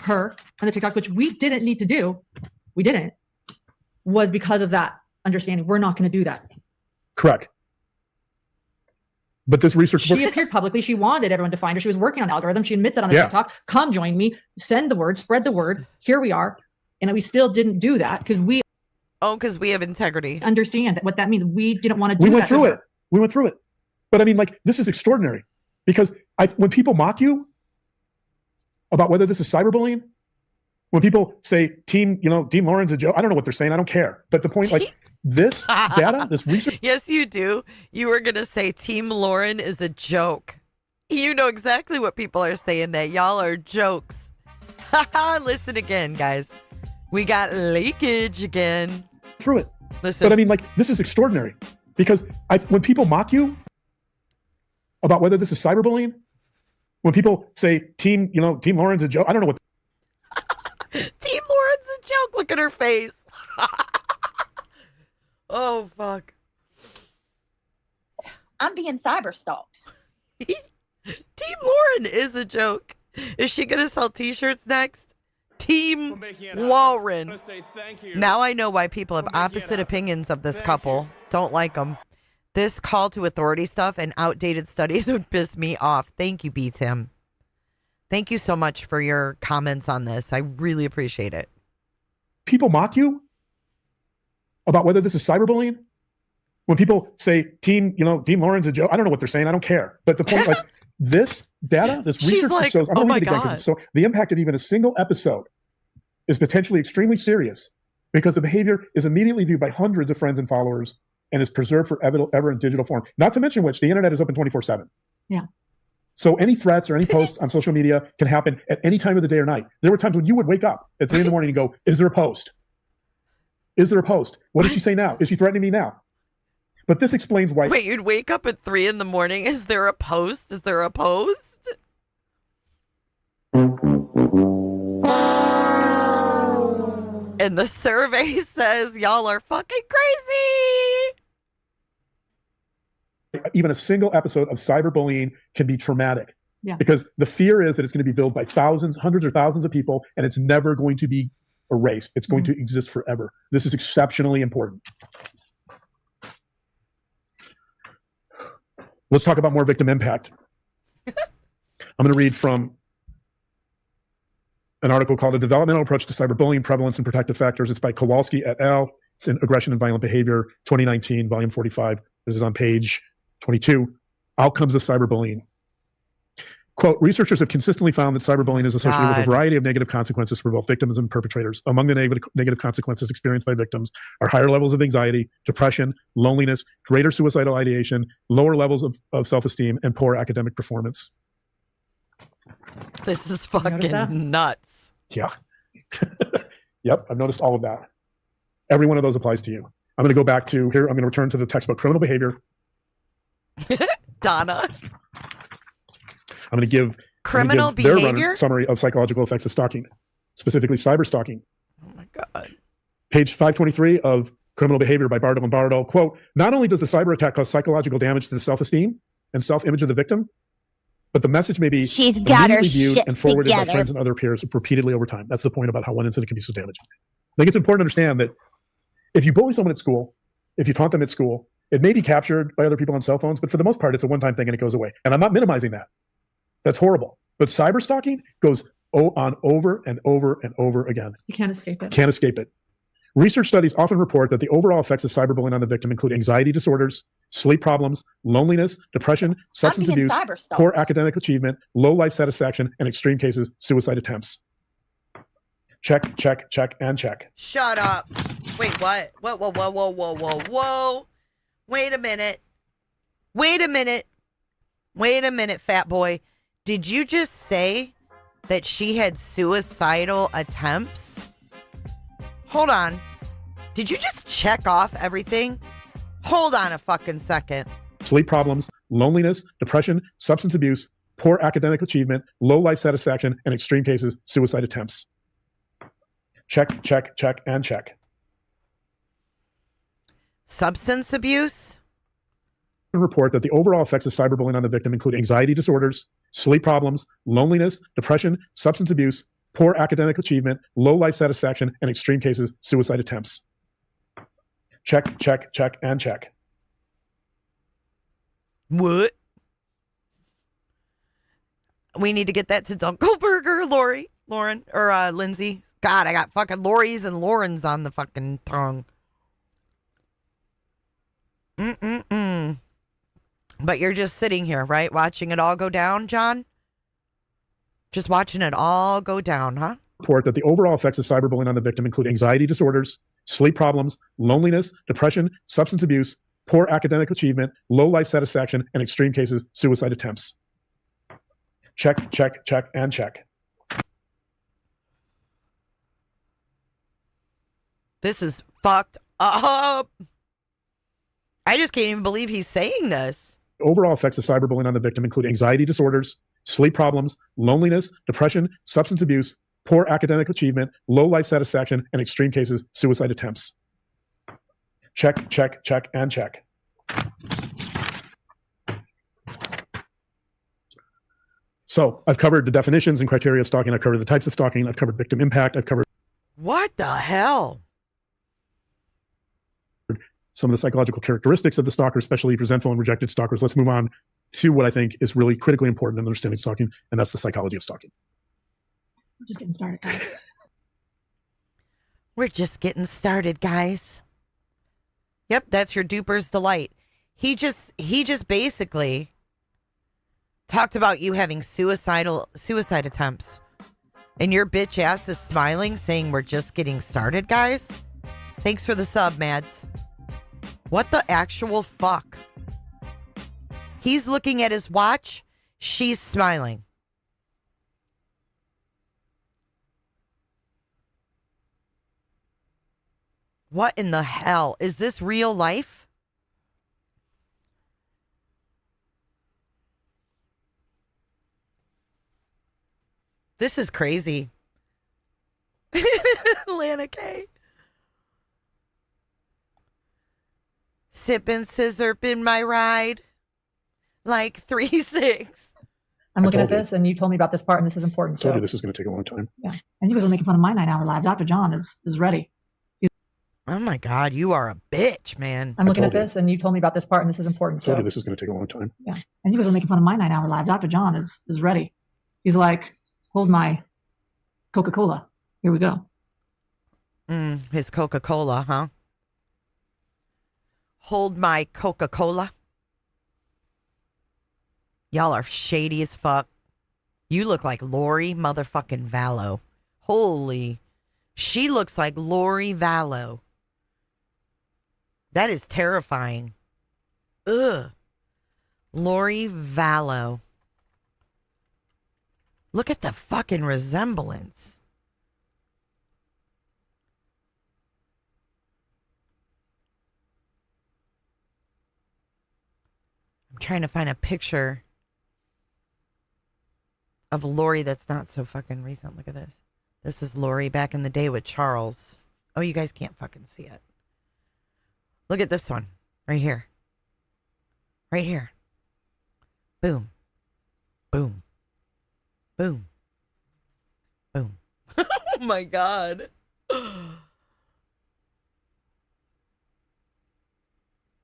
her and the TikToks, which we didn't need to do, was because of that understanding. We're not going to do that.
Correct. But this research...
She appeared publicly. She wanted everyone to find her. She was working on algorithms. She admits it on the TikTok. Come join me. Send the word. Spread the word. Here we are. And we still didn't do that because we...
because we have integrity.
Understand what that means. We didn't want to do that.
We went through it. But I mean, like, this is extraordinary because when people mock you about whether this is cyberbullying, when people say Team Lauren's a joke, I don't know what they're saying. I don't care. But the point, like, this data, this research.
Yes, you do. You were going to say Team Lauren is a joke. You know exactly what people are saying, that y'all are jokes. Listen again, guys. We got leakage again.
Through it.
Listen.
But I mean, like, this is extraordinary because when people mock you about whether this is cyberbullying, when people say Team Lauren's a joke, I don't know what.
Team Lauren's a joke. Look at her face. Oh, fuck.
I'm being cyber stalked.
Team Lauren is a joke. Is she going to sell t-shirts next? Team Lauren. Now I know why people have opposite opinions of this couple. Don't like them. This call to authority stuff and outdated studies would piss me off. Thank you, B. Tim. Thank you so much for your comments on this. I really appreciate it.
People mock you about whether this is cyberbullying. When people say Team Lauren's a joke, I don't know what they're saying. I don't care. But the point, like, this data, this research
like,
shows, I'm going to read it again
God.
because so the impact of even a single episode is potentially extremely serious because the behavior is immediately viewed by hundreds of friends and followers and is preserved forever in digital form. Not to mention which the internet is open 24/7.
Yeah.
So any threats or any posts on social media can happen at any time of the day or night. There were times when you would wake up at 3 a.m. and go, is there a post? Is there a post? What does she say now? Is she threatening me now? But this explains why.
Wait, you'd wake up at 3 a.m. Is there a post? Is there a post? And the survey says y'all are fucking crazy.
Even a single episode of cyberbullying can be traumatic.
Yeah.
Because the fear is that it's going to be viewed by thousands, hundreds or thousands of people, and it's never going to be erased. It's going to exist forever. This is exceptionally important. Let's talk about more victim impact. I'm going to read from an article called A Developmental Approach to Cyberbullying, Prevalence and Protective Factors. It's by Kowalski et al. It's in Aggression and Violent Behavior, 2019, volume 45. This is on page 22. Outcomes of cyberbullying. Quote, researchers have consistently found that cyberbullying is associated with a variety of negative consequences for both victims and perpetrators. Among the negative consequences experienced by victims are higher levels of anxiety, depression, loneliness, greater suicidal ideation, lower levels of self-esteem, and poor academic performance.
This is fucking nuts.
Yeah. Yep, I've noticed all of that. Every one of those applies to you. I'm going to go back to here. I'm going to return to the textbook, Criminal Behavior.
Donna.
I'm going to give
Criminal
their
Behavior
summary of psychological effects of stalking, specifically cyber stalking.
Oh my God.
Page 523 of Criminal Behavior by Bardell and Bardell. Quote, not only does the cyber attack cause psychological damage to the self-esteem and self-image of the victim, but the message may be
she's got her
viewed
shit
and forwarded by
together.
friends and other peers repeatedly over time. That's the point about how one incident can be so damaging. I think it's important to understand that if you bully someone at school, if you taunt them at school, it may be captured by other people on cell phones, but for the most part, it's a one-time thing and it goes away. And I'm not minimizing that. That's horrible. But cyber stalking goes on over and over and over again.
You can't escape it.
Can't escape it. Research studies often report that the overall effects of cyberbullying on the victim include anxiety disorders, sleep problems, loneliness, depression, substance abuse, poor academic achievement, low life satisfaction, and extreme cases, suicide attempts. Check, check, check, and check.
Shut up. Wait, what? Whoa, whoa, whoa, whoa, whoa, whoa, whoa. Wait a minute. Wait a minute. Wait a minute, fat boy. Did you just say that she had suicidal attempts? Hold on. Did you just check off everything? Hold on a fucking second.
Sleep problems, loneliness, depression, substance abuse, poor academic achievement, low life satisfaction, and extreme cases, suicide attempts. Check, check, check, and check.
Substance abuse?
Report that the overall effects of cyberbullying on the victim include anxiety disorders, sleep problems, loneliness, depression, substance abuse, poor academic achievement, low life satisfaction, and extreme cases, suicide attempts. Check, check, check, and check.
What? We need to get that to Dunkelberger, Lauren, or Lindsay. God, I got fucking Lori's and Lauren's on the fucking tongue. But you're just sitting here, right? Watching it all go down, John? Just watching it all go down, huh?
Report that the overall effects of cyberbullying on the victim include anxiety disorders, sleep problems, loneliness, depression, substance abuse, poor academic achievement, low life satisfaction, and extreme cases, suicide attempts. Check, check, check, and check.
This is fucked up. I just can't even believe he's saying this.
Overall effects of cyberbullying on the victim include anxiety disorders, sleep problems, loneliness, depression, substance abuse, poor academic achievement, low life satisfaction, and extreme cases, suicide attempts. Check, check, check, and check. So I've covered the definitions and criteria of stalking. I've covered the types of stalking. I've covered victim impact. I've covered
What the hell?
some of the psychological characteristics of the stalker, especially resentful and rejected stalkers. Let's move on to what I think is really critically important in understanding stalking, and that's the psychology of stalking.
We're just getting started, guys.
We're just getting started, guys. Yep, that's your duper's delight. He just basically talked about you having suicide attempts. And your bitch ass is smiling, saying we're just getting started, guys. Thanks for the sub, Mads. What the actual fuck? He's looking at his watch. She's smiling. What in the hell? Is this real life? This is crazy. Lana K. Sipping scissor in my ride. Like 3-6.
I'm looking at
told you.
this, and you told me about this part, and this is important.
I told
So
you this is going to take a long time.
yeah, and you guys are making fun of my 9-hour live. Dr. John is ready.
Oh my God, you are a bitch, man.
I'm looking at
told you.
this, and you told me about this part, and this is important.
I told
So
you this is going to take a long time.
yeah, and you guys are making fun of my 9-hour live. Dr. John is ready. He's like, hold my Coca-Cola. Here we go.
His Coca-Cola, huh? Hold my Coca-Cola. Y'all are shady as fuck. You look like Lori motherfucking Vallow. Holy. She looks like Lori Vallow. That is terrifying. Ugh. Lori Vallow. Look at the fucking resemblance. I'm trying to find a picture of Lori that's not so fucking recent. Look at this. This is Lori back in the day with Charles. Oh, you guys can't fucking see it. Look at this one. Right here. Right here. Boom. Boom. Boom. Boom. Oh my God.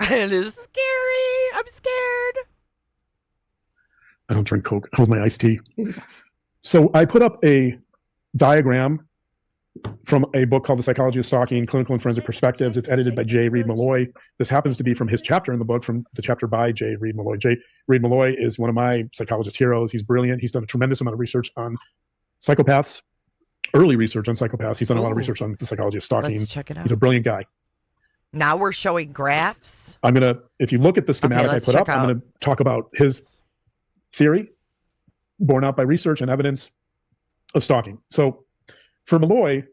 It is scary. I'm scared.
I don't drink Coke. Hold my iced tea. So I put up a diagram from a book called The Psychology of Stalking, Clinical and Forensic Perspectives. It's edited by J. Reed Malloy. This happens to be from his chapter in the book, from the chapter by J. Reed Malloy. J. Reed Malloy is one of my psychologist heroes. He's brilliant. He's done a tremendous amount of research on psychopaths, early research on psychopaths. He's done a lot of research on the psychology of stalking.
Let's check it out.
He's a brilliant guy.
Now we're showing graphs.
I'm going to, if you look at the schematic I put up, I'm going to talk about his theory borne out by research and evidence of stalking. So for Malloy,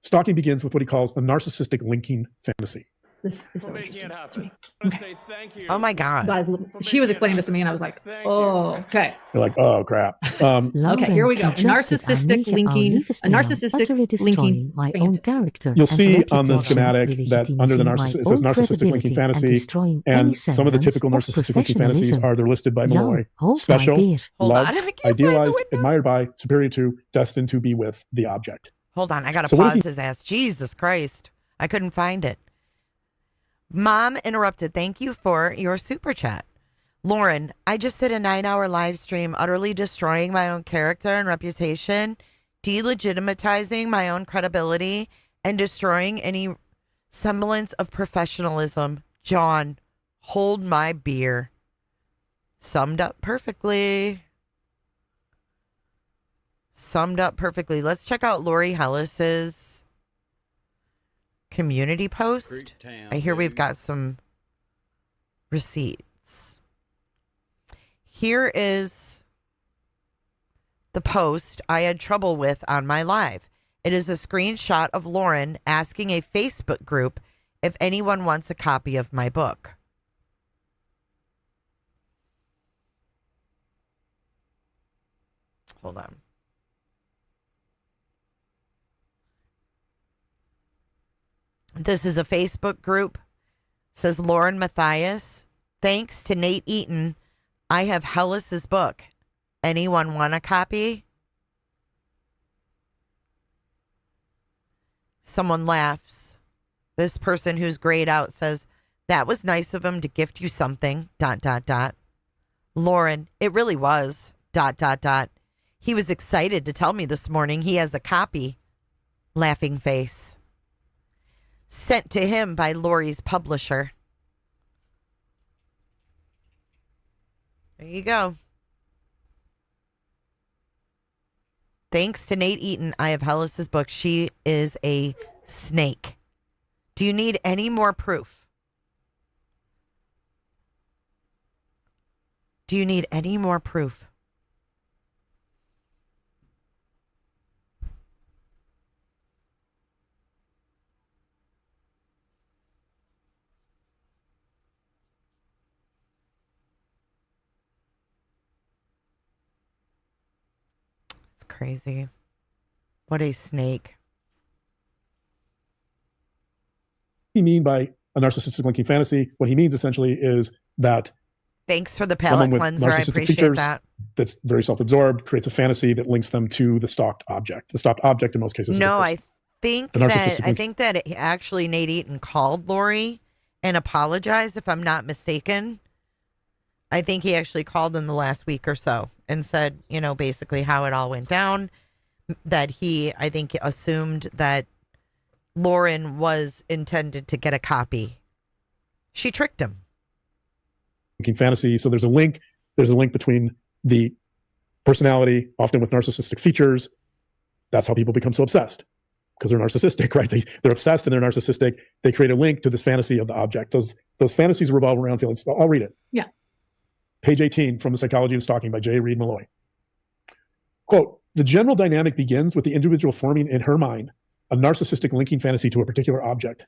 stalking begins with what he calls a narcissistic linking fantasy.
This is so interesting to me.
Say thank you.
Oh my God.
Guys, she was explaining this to me, and I was like, oh, okay.
You're like, oh crap.
Okay, here we go. Narcissistic linking. A narcissistic linking
my own character.
You'll see on the schematic that under the narcissist, it says narcissistic linking fantasy, and some of the typical narcissistic linking fantasies are they're listed by Malloy. Special, loved, idealized, admired by, superior to, destined to be with the object.
Hold on, I gotta pause his ass. Jesus Christ. I couldn't find it. Mom interrupted. Thank you for your super chat. Lauren, I just did a 9-hour live stream, utterly destroying my own character and reputation, delegitimizing my own credibility, and destroying any semblance of professionalism. John, hold my beer. Summed up perfectly. Summed up perfectly. Let's check out Lori Hellis's community post. I hear we've got some receipts. Here is the post I had trouble with on my live. It is a screenshot of Lauren asking a Facebook group if anyone wants a copy of my book. Hold on. This is a Facebook group. Says Lauren Matthias. Thanks to Nate Eaton, I have Hellis's book. Anyone want a copy? Someone laughs. This person who's grayed out says, that was nice of him to gift you something, ... Lauren, it really was, ... He was excited to tell me this morning he has a copy. Laughing face. Sent to him by Lori's publisher. There you go. Thanks to Nate Eaton, I have Hellis's book. She is a snake. Do you need any more proof? Do you need any more proof? Crazy. What a snake.
What do you mean by a narcissistic linking fantasy, what he means essentially is that
Thanks for the
someone
palate
with
cleanser. I
narcissistic
appreciate
features
that.
that's very self-absorbed creates a fantasy that links them to the stalked object. The stalked object in most cases.
No,
is
I think
The
that
narcissistic
I think that it, actually Nate Eaton called Lori and apologized, if I'm not mistaken. I think he actually called in the last week or so and said, you know, basically how it all went down. That he, I think, assumed that Lauren was intended to get a copy. She tricked him.
Fantasy. So there's a link. There's a link between the personality, often with narcissistic features. That's how people become so obsessed, because they're narcissistic, right? They're obsessed and they're narcissistic. They create a link to this fantasy of the object. Those fantasies revolve around feelings. I'll read it.
Yeah.
Page 18 from The Psychology of Stalking by J. Reed Malloy. Quote, the general dynamic begins with the individual forming in her mind a narcissistic linking fantasy to a particular object.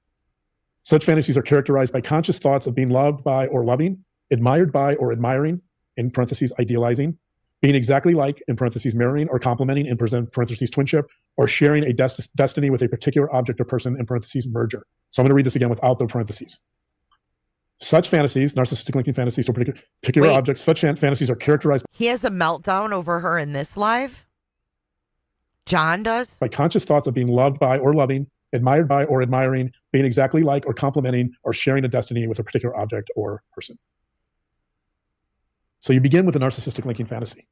Such fantasies are characterized by conscious thoughts of being loved by or loving, admired by or admiring, in parentheses, idealizing, being exactly like, in parentheses, mirroring or complementing, in parentheses, twinship, or sharing a destiny with a particular object or person, in parentheses, merger. So I'm going to read this again without the parentheses. Such fantasies, narcissistic linking fantasies to a particular objects, such fantasies are characterized.
He has a meltdown over her in this live? John does?
By conscious thoughts of being loved by or loving, admired by or admiring, being exactly like or complementing, or sharing a destiny with a particular object or person. So you begin with a narcissistic linking fantasy.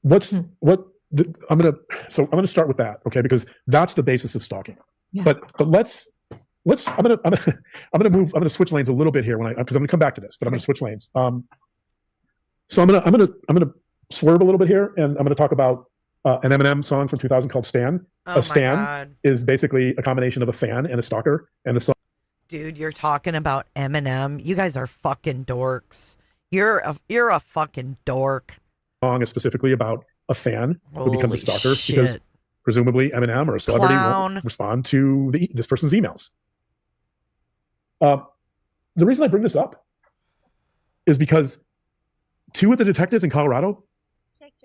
I'm going to start with that, okay? Because that's the basis of stalking. Yeah. But I'm going to switch lanes a little bit here because I'm going to come back to this, but I'm going to switch lanes. So I'm going to swerve a little bit here, and I'm going to talk about an Eminem song from 2000 called Stan.
Oh,
a Stan is basically a combination of a fan and a stalker, and the song.
Dude, you're talking about Eminem. You guys are fucking dorks. You're a fucking dork.
Song is specifically about a fan who becomes a stalker
shit.
Because presumably Eminem or a celebrity
Clown.
won't respond to this person's emails. The reason I bring this up is because two of the detectives in Colorado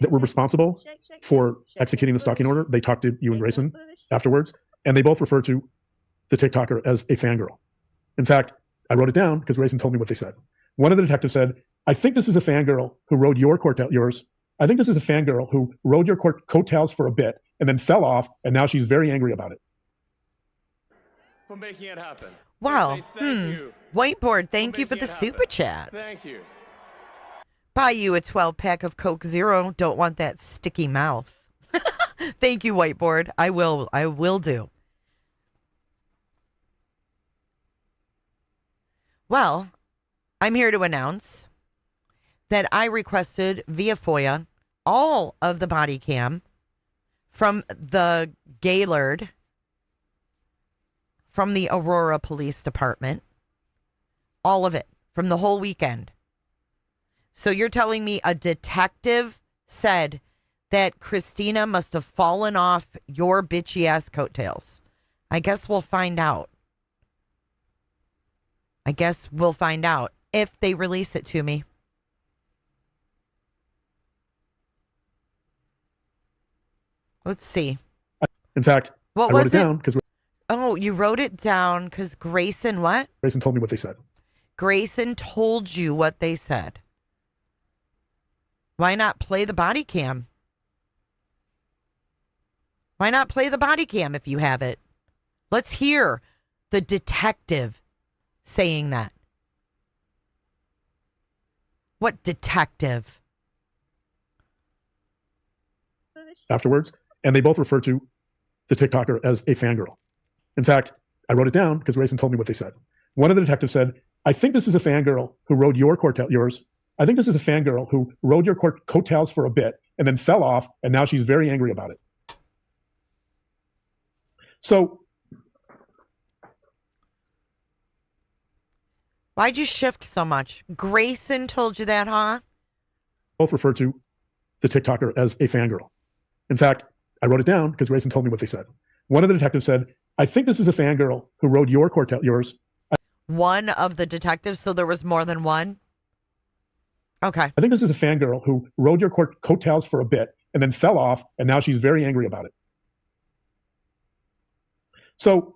that were responsible for executing the stalking order, they talked to you and Grayson afterwards, and they both referred to the TikToker as a fangirl. In fact, I wrote it down because Grayson told me what they said. One of the detectives said, I think this is a fangirl who rode yours. I think this is a fangirl who rode your coattails for a bit and then fell off, and now she's very angry about it.
For making it happen.
Wow.
Thank you.
Whiteboard, thank you for the super chat.
Thank you.
Buy you a 12-pack of Coke Zero. Don't want that sticky mouth. Thank you, Whiteboard. I will do. Well, I'm here to announce that I requested via FOIA all of the body cam from the Gaylord, from the Aurora Police Department. All of it from the whole weekend. So you're telling me a detective said that Christina must have fallen off your bitchy ass coattails? I guess we'll find out. If they release it to me. Let's see.
In fact,
what
I
was
wrote it down because.
Oh, you wrote it down because Grayson what?
Grayson told me what they said.
Grayson told you what they said. Why not play the body cam? Why not play the body cam if you have it? Let's hear the detective saying that. What detective?
Afterwards, and they both referred to the TikToker as a fangirl. In fact, I wrote it down because Grayson told me what they said. One of the detectives said, I think this is a fangirl who rode yours. I think this is a fangirl who rode your coattails for a bit and then fell off, and now she's very angry about it. So,
why'd you shift so much? Grayson told you that, huh?
Both refer to the TikToker as a fangirl. In fact, I wrote it down because Grayson told me what they said. One of the detectives said, I think this is a fangirl who rode yours.
One of the detectives, so there was more than one? Okay.
I think this is a fangirl who rode your coattails for a bit and then fell off, and now she's very angry about it. So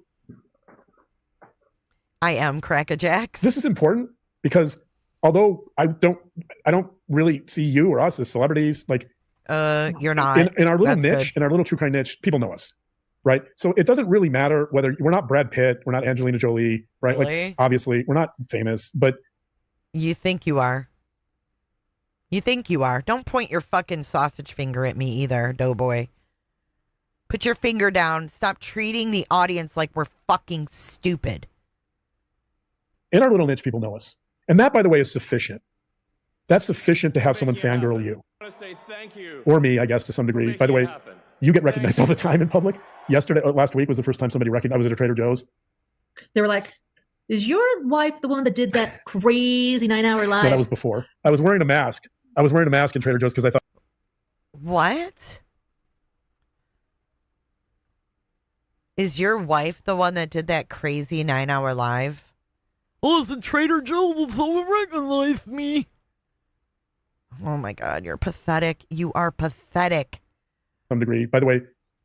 I am Crack-a-Jacks.
This is important because although I don't really see you or us as celebrities, like
you're not
in our little
That's
niche,
good.
in our little true crime niche, people know us, right? So it doesn't really matter whether we're not Brad Pitt, we're not Angelina Jolie, right?
Really?
Like obviously we're not famous, but
You think you are. You think you are. Don't point your fucking sausage finger at me either, doughboy. Put your finger down. Stop treating the audience like we're fucking stupid.
in our little niche, people know us. And that, by the way, is sufficient. That's sufficient to have someone fangirl you.
I want to say thank you.
Or me, I guess, to some degree. By the way, you get recognized all the time in public. Last week was the first time somebody recognized. I was at a Trader Joe's.
They were like, "Is your wife the one that did that crazy 9-hour live?"
No, that was before. I was wearing a mask. I was wearing a mask in Trader Joe's because I thought.
What? Is your wife the one that did that crazy 9-hour live? Oh, it's a Trader Joe's and someone recognized me. Oh my God, you're pathetic. You are pathetic.
Some degree. By the way,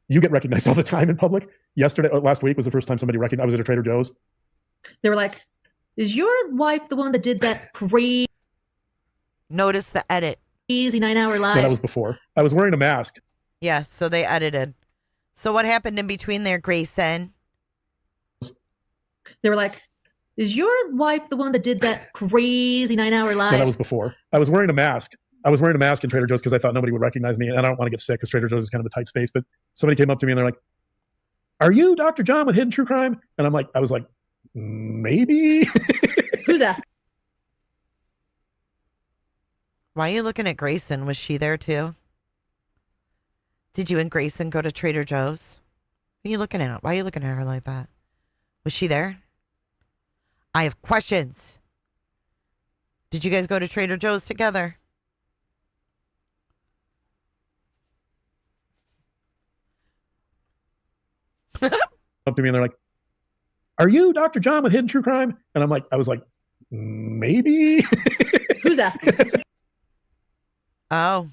you get recognized all the time in public. Last week was the first time somebody recognized. I was at a Trader Joe's.
They were like, "Is your wife the one that did that crazy?"
Notice the edit.
Crazy 9-hour live.
No, that was before. I was wearing a mask.
Yeah, so they edited. So what happened in between there, Grayson?
They were like, "Is your wife the one that did that crazy 9-hour live?"
No, that was before. I was wearing a mask. I was wearing a mask in Trader Joe's because I thought nobody would recognize me, and I don't want to get sick because Trader Joe's is kind of a tight space. But somebody came up to me and they're like, "Are you Dr. John with Hidden True Crime?" And I was like, maybe.
Who's asking?
Why are you looking at Grayson? Was she there too? Did you and Grayson go to Trader Joe's? What are you looking at? Why are you looking at her like that? Was she there? I have questions. Did you guys go to Trader Joe's together?
Up to me and they're like, "Are you Dr. John with Hidden True Crime?" And I was like, maybe.
Who's asking?
Oh,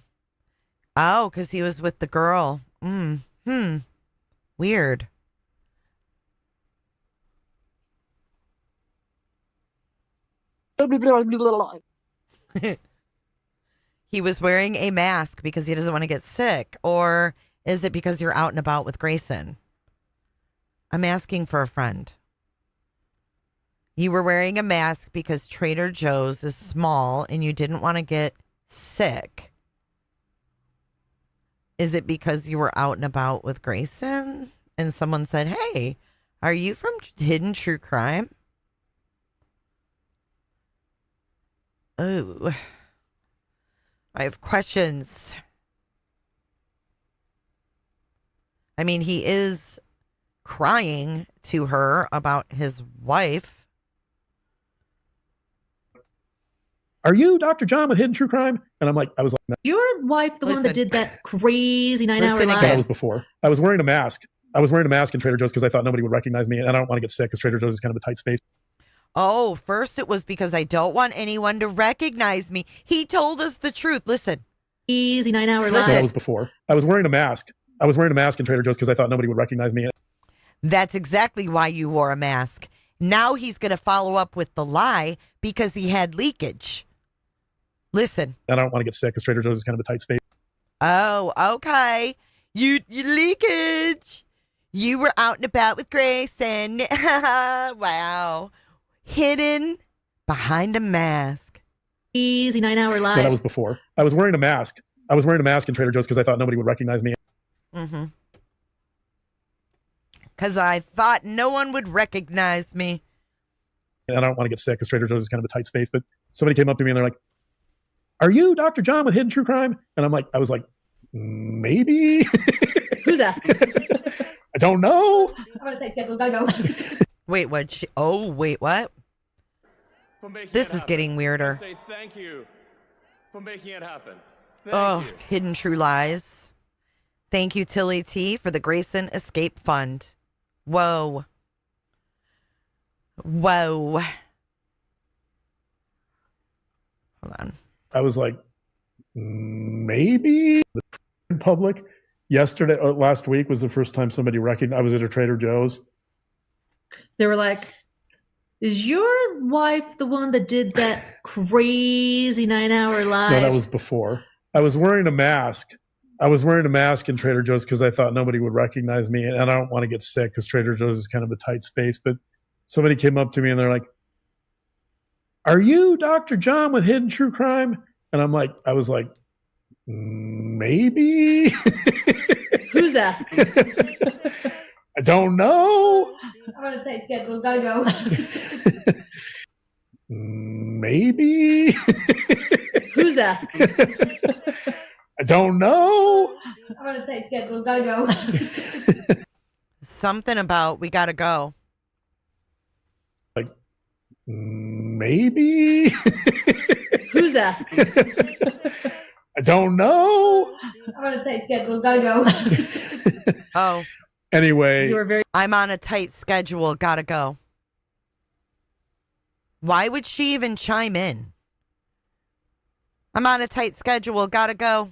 because he was with the girl. Weird. He was wearing a mask because he doesn't want to get sick, or is it because you're out and about with Grayson? I'm asking for a friend. You were wearing a mask because Trader Joe's is small and you didn't want to get sick. Is it because you were out and about with Grayson and someone said, "Hey, are you from Hidden True Crime?" Oh, I have questions. I mean, he is crying to her about his wife.
"Are you Dr. John with Hidden True Crime?" And I was like, no.
Your wife the one that did that crazy 9-hour live?
No, that was before. I was wearing a mask. I was wearing a mask in Trader Joe's because I thought nobody would recognize me, and I don't want to get sick because Trader Joe's is kind of a tight space.
Oh, first it was because I don't want anyone to recognize me. He told us the truth. Listen.
Easy 9-hour live.
No, that was before. I was wearing a mask. I was wearing a mask in Trader Joe's because I thought nobody would recognize me.
That's exactly why you wore a mask. Now he's going to follow up with the lie because he had leakage. Listen.
And I don't want to get sick because Trader Joe's is kind of a tight space.
Oh, okay. You leakage. You were out and about with Grayson. Wow. Hidden behind a mask.
Easy 9-hour live.
No, that was before. I was wearing a mask. I was wearing a mask in Trader Joe's because I thought nobody would recognize me.
Mm-hmm. Because I thought no one would recognize me.
And I don't want to get sick because Trader Joe's is kind of a tight space. But somebody came up to me and they're like, "Are you Dr. John with Hidden True Crime?" And I was like, maybe.
Who's asking?
I don't know.
I'm gonna say, we gotta go.
Wait, what? Wait, what? This is getting weirder.
Say thank you for making it happen.
Oh, Hidden True Lies. Thank you, Tilly T, for the Grayson Escape Fund. Whoa. Hold on.
I was like, maybe. In public. Last week was the first time somebody recognized. I was at a Trader Joe's.
They were like, Is your wife the one that did that crazy 9-hour live?
No, that was before. I was wearing a mask. I was wearing a mask in Trader Joe's because I thought nobody would recognize me, and I don't want to get sick because Trader Joe's is kind of a tight space. But somebody came up to me and they're like, "Are you Dr. John with Hidden True Crime?" And I was like, maybe.
Who's asking?
I don't know.
I'm on a tight schedule. Gotta go.
Maybe.
Who's asking?
I don't know.
I'm on a tight schedule. Gotta go.
Something about we gotta go.
Like, maybe.
Who's asking?
I don't know.
I'm on a tight schedule. Gotta go.
Oh.
Anyway.
You were very.
I'm on a tight schedule. Gotta go. Why would she even chime in? I'm on a tight schedule. Gotta go.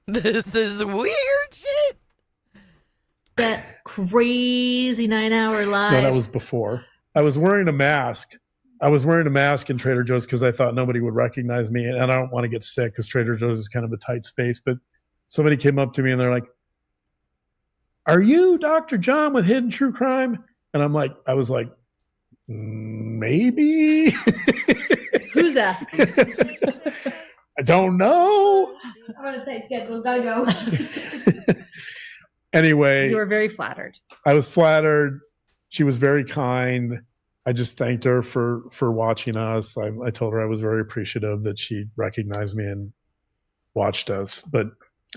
This is weird shit.
That crazy 9-hour live.
No, that was before. I was wearing a mask. I was wearing a mask in Trader Joe's because I thought nobody would recognize me, and I don't want to get sick because Trader Joe's is kind of a tight space. But somebody came up to me and they're like, "Are you Dr. John with Hidden True Crime?" And I was like, maybe.
Who's asking?
I don't know.
I'm on a tight schedule. Gotta go.
Anyway.
You were very flattered.
I was flattered. She was very kind. I just thanked her for watching us. I told her I was very appreciative that she recognized me and watched us. But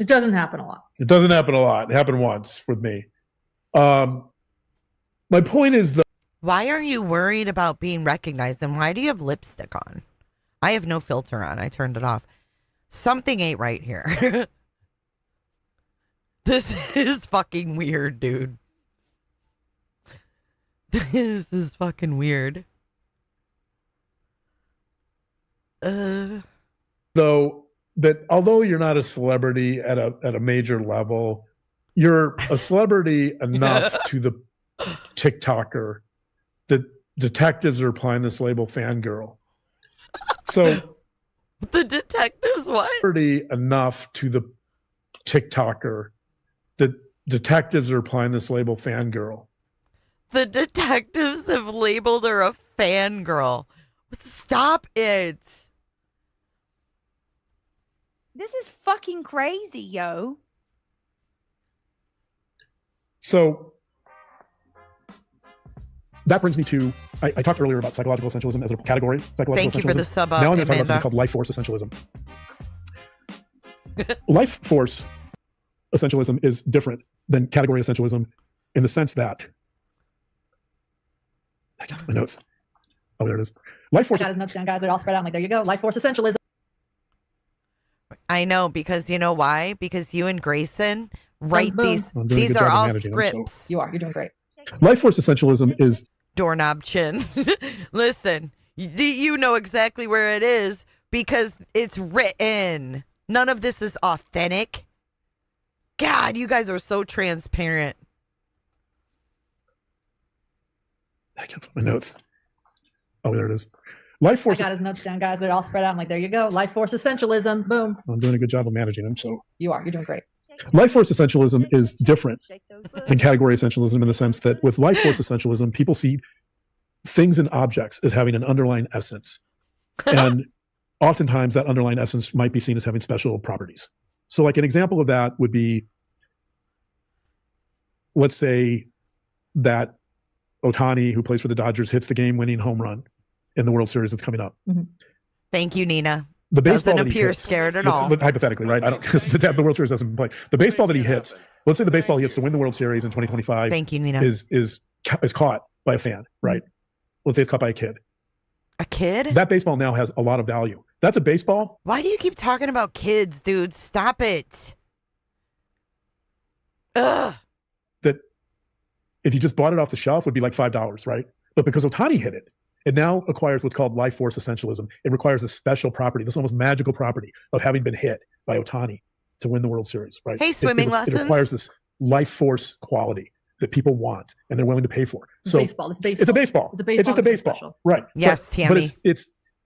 it doesn't happen a lot.
It doesn't happen a lot. It happened once with me. My point is,
why are you worried about being recognized, and why do you have lipstick on? I have no filter on. I turned it off. Something ain't right here. This is fucking weird, dude. This is fucking weird.
though, that although you're not a celebrity at a major level, you're a celebrity enough to the TikToker that detectives are applying this label fangirl. So
the detectives what?
Celebrity enough to the TikToker that detectives are applying this label fangirl.
The detectives have labeled her a fangirl. Stop it.
This is fucking crazy, yo.
So that brings me to, I talked earlier about psychological essentialism as a category.
Thank you for the sub up,
now I'm going to talk about
Amanda.
something called life force essentialism. Life force essentialism is different than category essentialism in the sense that, I got my notes. Oh, there it is. Life force.
I got his notes down, guys. They're all spread out. I'm like, there you go. Life force essentialism.
I know, because you know why? Because you and Grayson write
Boom.
these.
I'm doing a
These
good
are
job of
all
managing them, so-
scripts.
You are. You're doing great.
Life force essentialism is
Doorknob chin. Listen, you know exactly where it is because it's written. None of this is authentic. God, you guys are so transparent.
I can't find my notes. Oh, there it is. Life force.
I got his notes down, guys. They're all spread out. I'm like, there you go. Life force essentialism. Boom.
I'm doing a good job of managing them. So
You are. You're doing great.
life force essentialism is different than category essentialism in the sense that with life force essentialism, people see things and objects as having an underlying essence. And oftentimes that underlying essence might be seen as having special properties. So like an example of that would be, let's say that Ohtani, who plays for the Dodgers, hits the game-winning home run in the World Series that's coming up.
Thank you, Nina.
The baseball
Doesn't
that he
appear
hits-
scared at
the-
all.
the- hypothetically, right? I don't because the World Series doesn't play. The baseball that he hits, let's say the baseball he hits to win the World Series in 2025.
Thank you, Nina.
Is caught by a fan, right? Let's say it's caught by a kid.
A kid?
That baseball now has a lot of value. That's a baseball.
Why do you keep talking about kids, dude? Stop it. Ugh.
That if you just bought it off the shelf would be like $5, right? But because Ohtani hit it, It now acquires what's called life force essentialism. It requires a special property, this almost magical property of having been hit by Ohtani to win the World Series, right?
Hey, swimming
it
lessons.
requires this life force quality that people want and they're willing to pay for.
It's
So
baseball. It's baseball.
it's a baseball.
It's a baseball.
It's just a
that's
baseball,
special.
right?
Yes, Tammy.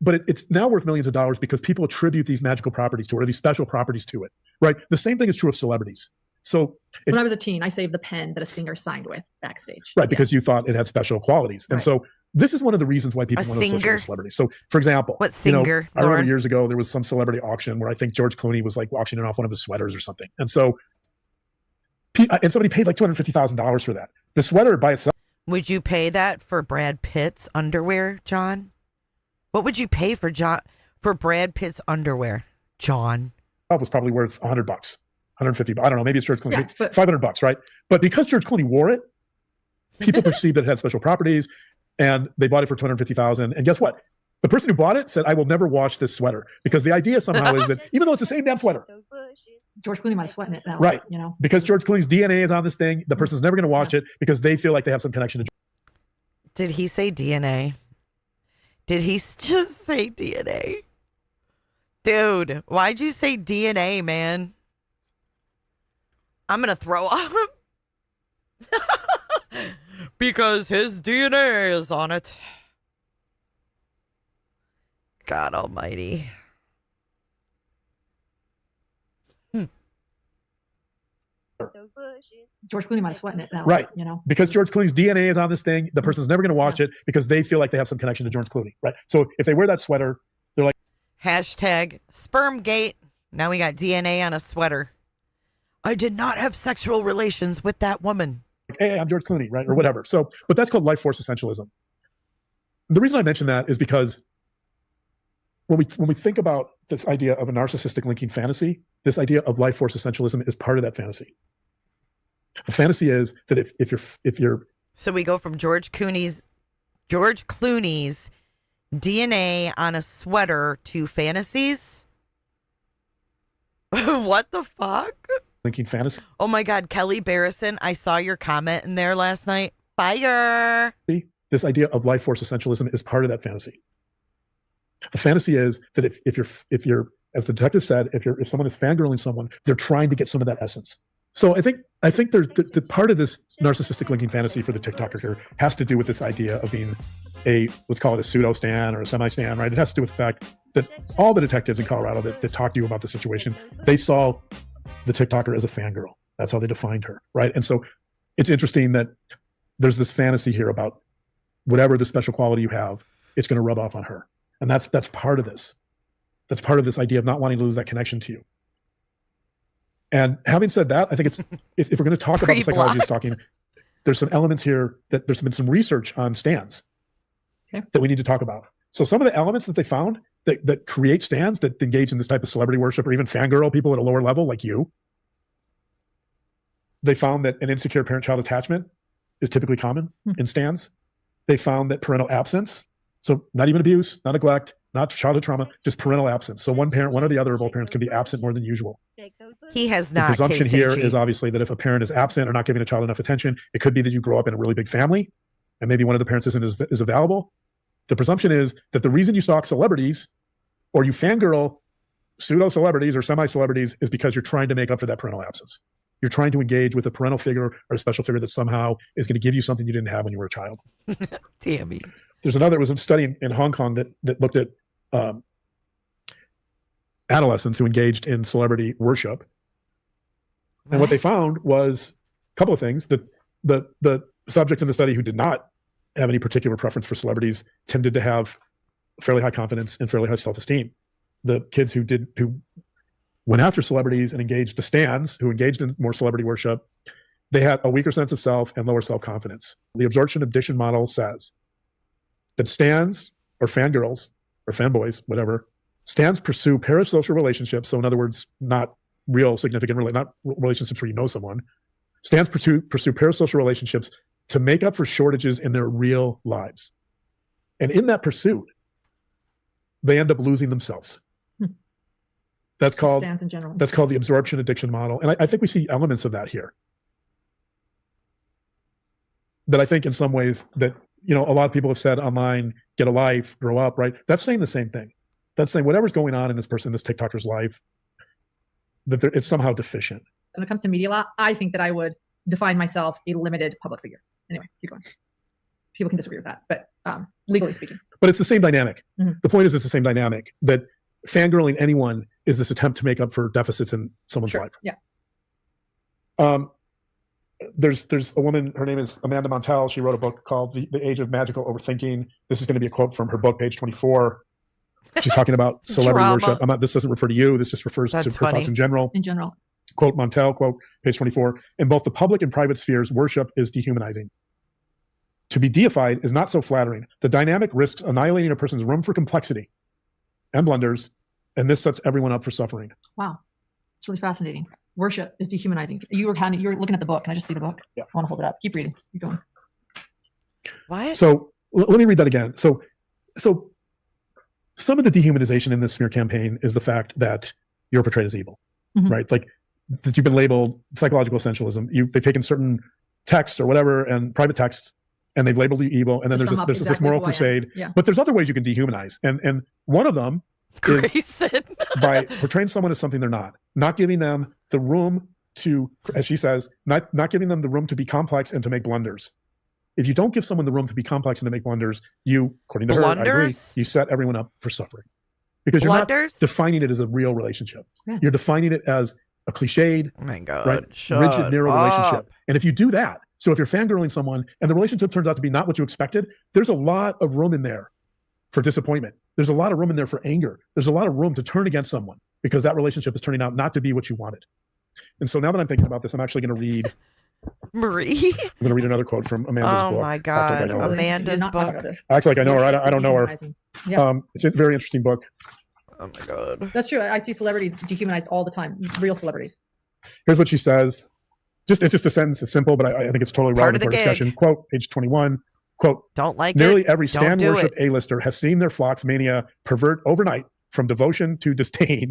But it's now worth millions of dollars because people attribute these magical properties to it, or these special properties to it, right? The same thing is true of celebrities. So
When I was a teen, I saved the pen that a singer signed with backstage.
right, because you thought it had special qualities. And
Right.
so this is one of the reasons why people
A
want to associate
singer?
with celebrities. So for example,
What singer,
I remember
Lauren?
years ago, there was some celebrity auction where I think George Clooney was like auctioning off one of his sweaters or something. And so, and somebody paid like $250,000 for that. The sweater by itself.
Would you pay that for Brad Pitt's underwear, John? What would you pay for Brad Pitt's underwear, John?
Was probably worth $100, $150. I don't know. Maybe it's George Clooney.
Yeah,
Maybe
but-
$500, right? But because George Clooney wore it, people perceived that it had special properties, and they bought it for $250,000. And guess what? The person who bought it said, "I will never wash this sweater," because the idea somehow is that even though it's the same damn sweater,
George Clooney might have sweating it that
right?
way, you know.
Because George Clooney's DNA is on this thing, the person's never going to wash it because they feel like they have some connection to.
Did he say DNA? Did he just say DNA? Dude, why'd you say DNA, man? I'm going to throw up. Because his DNA is on it. God almighty.
George Clooney might have sweating it that
Right.
way, you know.
Because George Clooney's DNA is on this thing, the person's never going to wash it because they feel like they have some connection to George Clooney, right? So if they wear that sweater, they're like,
Hashtag Spermgate. Now we got DNA on a sweater. I did not have sexual relations with that woman.
"Hey, I'm George Clooney," right? Or whatever. So, but that's called life force essentialism. The reason I mention that is because when we think about this idea of a narcissistic linking fantasy, this idea of life force essentialism is part of that fantasy. The fantasy is that if you're
So we go from George Clooney's DNA on a sweater to fantasies. What the fuck?
linking fantasy,
Oh my God, Kelly Barrison, I saw your comment in there last night. Fire.
this idea of life force essentialism is part of that fantasy. The fantasy is that if you're, as the detective said, if someone is fangirling someone, they're trying to get some of that essence. So I think there's the part of this narcissistic linking fantasy for the TikToker here has to do with this idea of being let's call it a pseudo stan or a semi stan, right? It has to do with the fact that all the detectives in Colorado that talked to you about the situation, they saw the TikToker as a fangirl. That's how they defined her, right? And so it's interesting that there's this fantasy here about whatever the special quality you have, it's going to rub off on her. And that's part of this. That's part of this idea of not wanting to lose that connection to you. And having said that, I think it's if we're going to talk about the psychology of stalking, there's some elements here that there's been some research on stans that we need to talk about. So some of the elements that they found that create stans that engage in this type of celebrity worship or even fangirl people at a lower level like you, they found that an insecure parent-child attachment is typically common in stans. They found that parental absence, so not even abuse, not neglect, not childhood trauma, just parental absence. So one parent, one or the other of both parents can be absent more than usual.
He has
The
not.
presumption here
KCG.
is obviously that if a parent is absent or not giving a child enough attention, it could be that you grow up in a really big family and maybe one of the parents isn't as available. The presumption is that the reason you stalk celebrities or you fangirl pseudo celebrities or semi celebrities is because you're trying to make up for that parental absence. You're trying to engage with a parental figure or a special figure that somehow is going to give you something you didn't have when you were a child.
Tammy.
There was a study in Hong Kong that looked at adolescents who engaged in celebrity worship. And what they found was a couple of things. The subjects in the study who did not have any particular preference for celebrities tended to have fairly high confidence and fairly high self-esteem. The kids who went after celebrities and engaged the stans, who engaged in more celebrity worship, they had a weaker sense of self and lower self-confidence. The absorption addiction model says that stans or fangirls or fanboys, whatever, stans pursue parasocial relationships. So in other words, not real significant, not relationships where you know someone. Stans pursue parasocial relationships to make up for shortages in their real lives. And in that pursuit, they end up losing themselves. That's called
Stans in general.
That's called the absorption addiction model. And I think we see elements of that here. That I think in some ways that a lot of people have said online, get a life, grow up, right? That's saying the same thing. That's saying whatever's going on in this TikToker's life, that it's somehow deficient.
When it comes to media law, I think that I would define myself a limited public figure. Anyway, keep going. People can disagree with that, but legally speaking.
But it's the same dynamic.
Mm-hmm.
The point is, it's the same dynamic, that fangirling anyone is this attempt to make up for deficits in someone's life.
Yeah.
There's a woman, her name is Amanda Montel. She wrote a book called The Age of Magical Overthinking. This is going to be a quote from her book, page 24. She's talking about celebrity worship. This doesn't refer to you. This just refers to her thoughts in general.
In general.
Quote Montel, quote, page 24. In both the public and private spheres, worship is dehumanizing. To be deified is not so flattering. The dynamic risks annihilating a person's room for complexity and blunders, and this sets everyone up for suffering.
Wow. It's really fascinating. Worship is dehumanizing. You're looking at the book. Can I just see the book?
Yeah.
I want to hold it up. Keep reading. Keep going.
What?
So let me read that again. So some of the dehumanization in this smear campaign is the fact that you're portrayed as evil, right? Like that you've been labeled psychological essentialism. They've taken certain texts or whatever and private texts, and they've labeled you evil. And then there's this moral crusade.
Yeah.
But there's other ways you can dehumanize, and one of them is by portraying someone as something they're not giving them the room to, as she says, not giving them the room to be complex and to make blunders. If you don't give someone the room to be complex and to make blunders, you, according to her, I agree, you set everyone up for suffering. Because you're not defining it as a real relationship. Yeah. You're defining it as a cliched,
oh my God,
right, rigid, narrow relationship. And if you do that, so if you're fangirling someone and the relationship turns out to be not what you expected, there's a lot of room in there for disappointment. There's a lot of room in there for anger. There's a lot of room to turn against someone because that relationship is turning out not to be what you wanted. And so now that I'm thinking about this, I'm actually going to read
Marie.
I'm going to read another quote from Amanda's book.
Oh my God, Amanda's book.
I act like I know her. I don't know her.
Yeah.
It's a very interesting book.
Oh my God.
That's true. I see celebrities dehumanized all the time. Real celebrities.
Here's what she says. It's just a sentence. It's simple, but I think it's totally relevant for discussion. Quote, page 21. Quote,
don't like
nearly
it.
every
Don't
stand
do
worship
it.
A-lister has seen their flock's mania pervert overnight from devotion to disdain.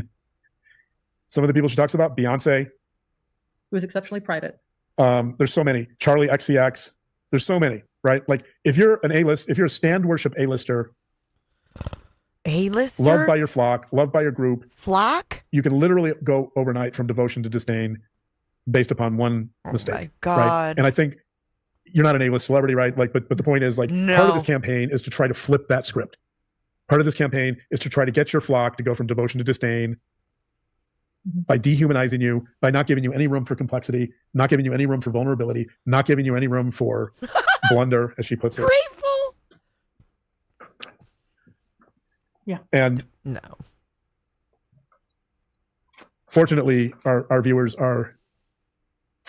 Some of the people she talks about, Beyonce.
Who is exceptionally private.
There's so many. Charlie XCX. There's so many, right? Like if you're a stand worship A-lister, loved by your flock, loved by your group, you can literally go overnight from devotion to disdain based upon one mistake.
My God.
Right? And I think you're not an A-list celebrity, right? Like, but the point is, like, part of this campaign is to try to flip that script. Part of this campaign is to try to get your flock to go from devotion to disdain by dehumanizing you, by not giving you any room for complexity, not giving you any room for vulnerability, not giving you any room for blunder, as she puts it.
Grateful.
Yeah.
And
no.
Fortunately, our viewers are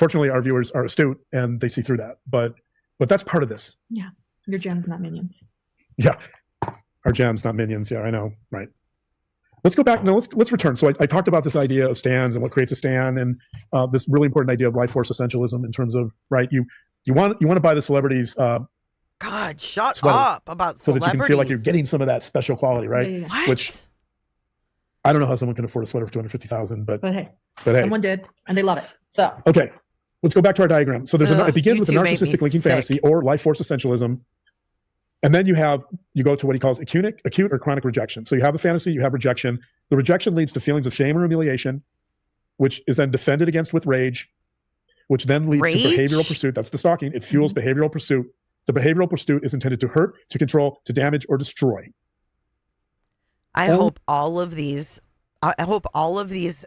astute and they see through that. But that's part of this.
Yeah. Your gems, not minions.
Yeah. Our gems, not minions. Yeah, I know. Right. Let's go back. No, let's return. So I talked about this idea of stands and what creates a stand, and this really important idea of life force essentialism in terms of, right, you want to buy the celebrities.
God, shut up about
so
celebrities.
that you can feel like you're getting some of that special quality, right?
Yeah.
What?
Which I don't know how someone can afford a sweater for $250,000, but
hey,
hey,
someone did, and they love it. So
okay, let's go back to our diagram. So it begins with the narcissistic linking fantasy or life force essentialism. And then you go to what he calls acute or chronic rejection. So you have a fantasy, you have rejection. The rejection leads to feelings of shame or humiliation, which is then defended against with rage, which then leads to behavioral pursuit. That's the stalking. It fuels behavioral pursuit. The behavioral pursuit is intended to hurt, to control, to damage, or destroy.
I hope all of these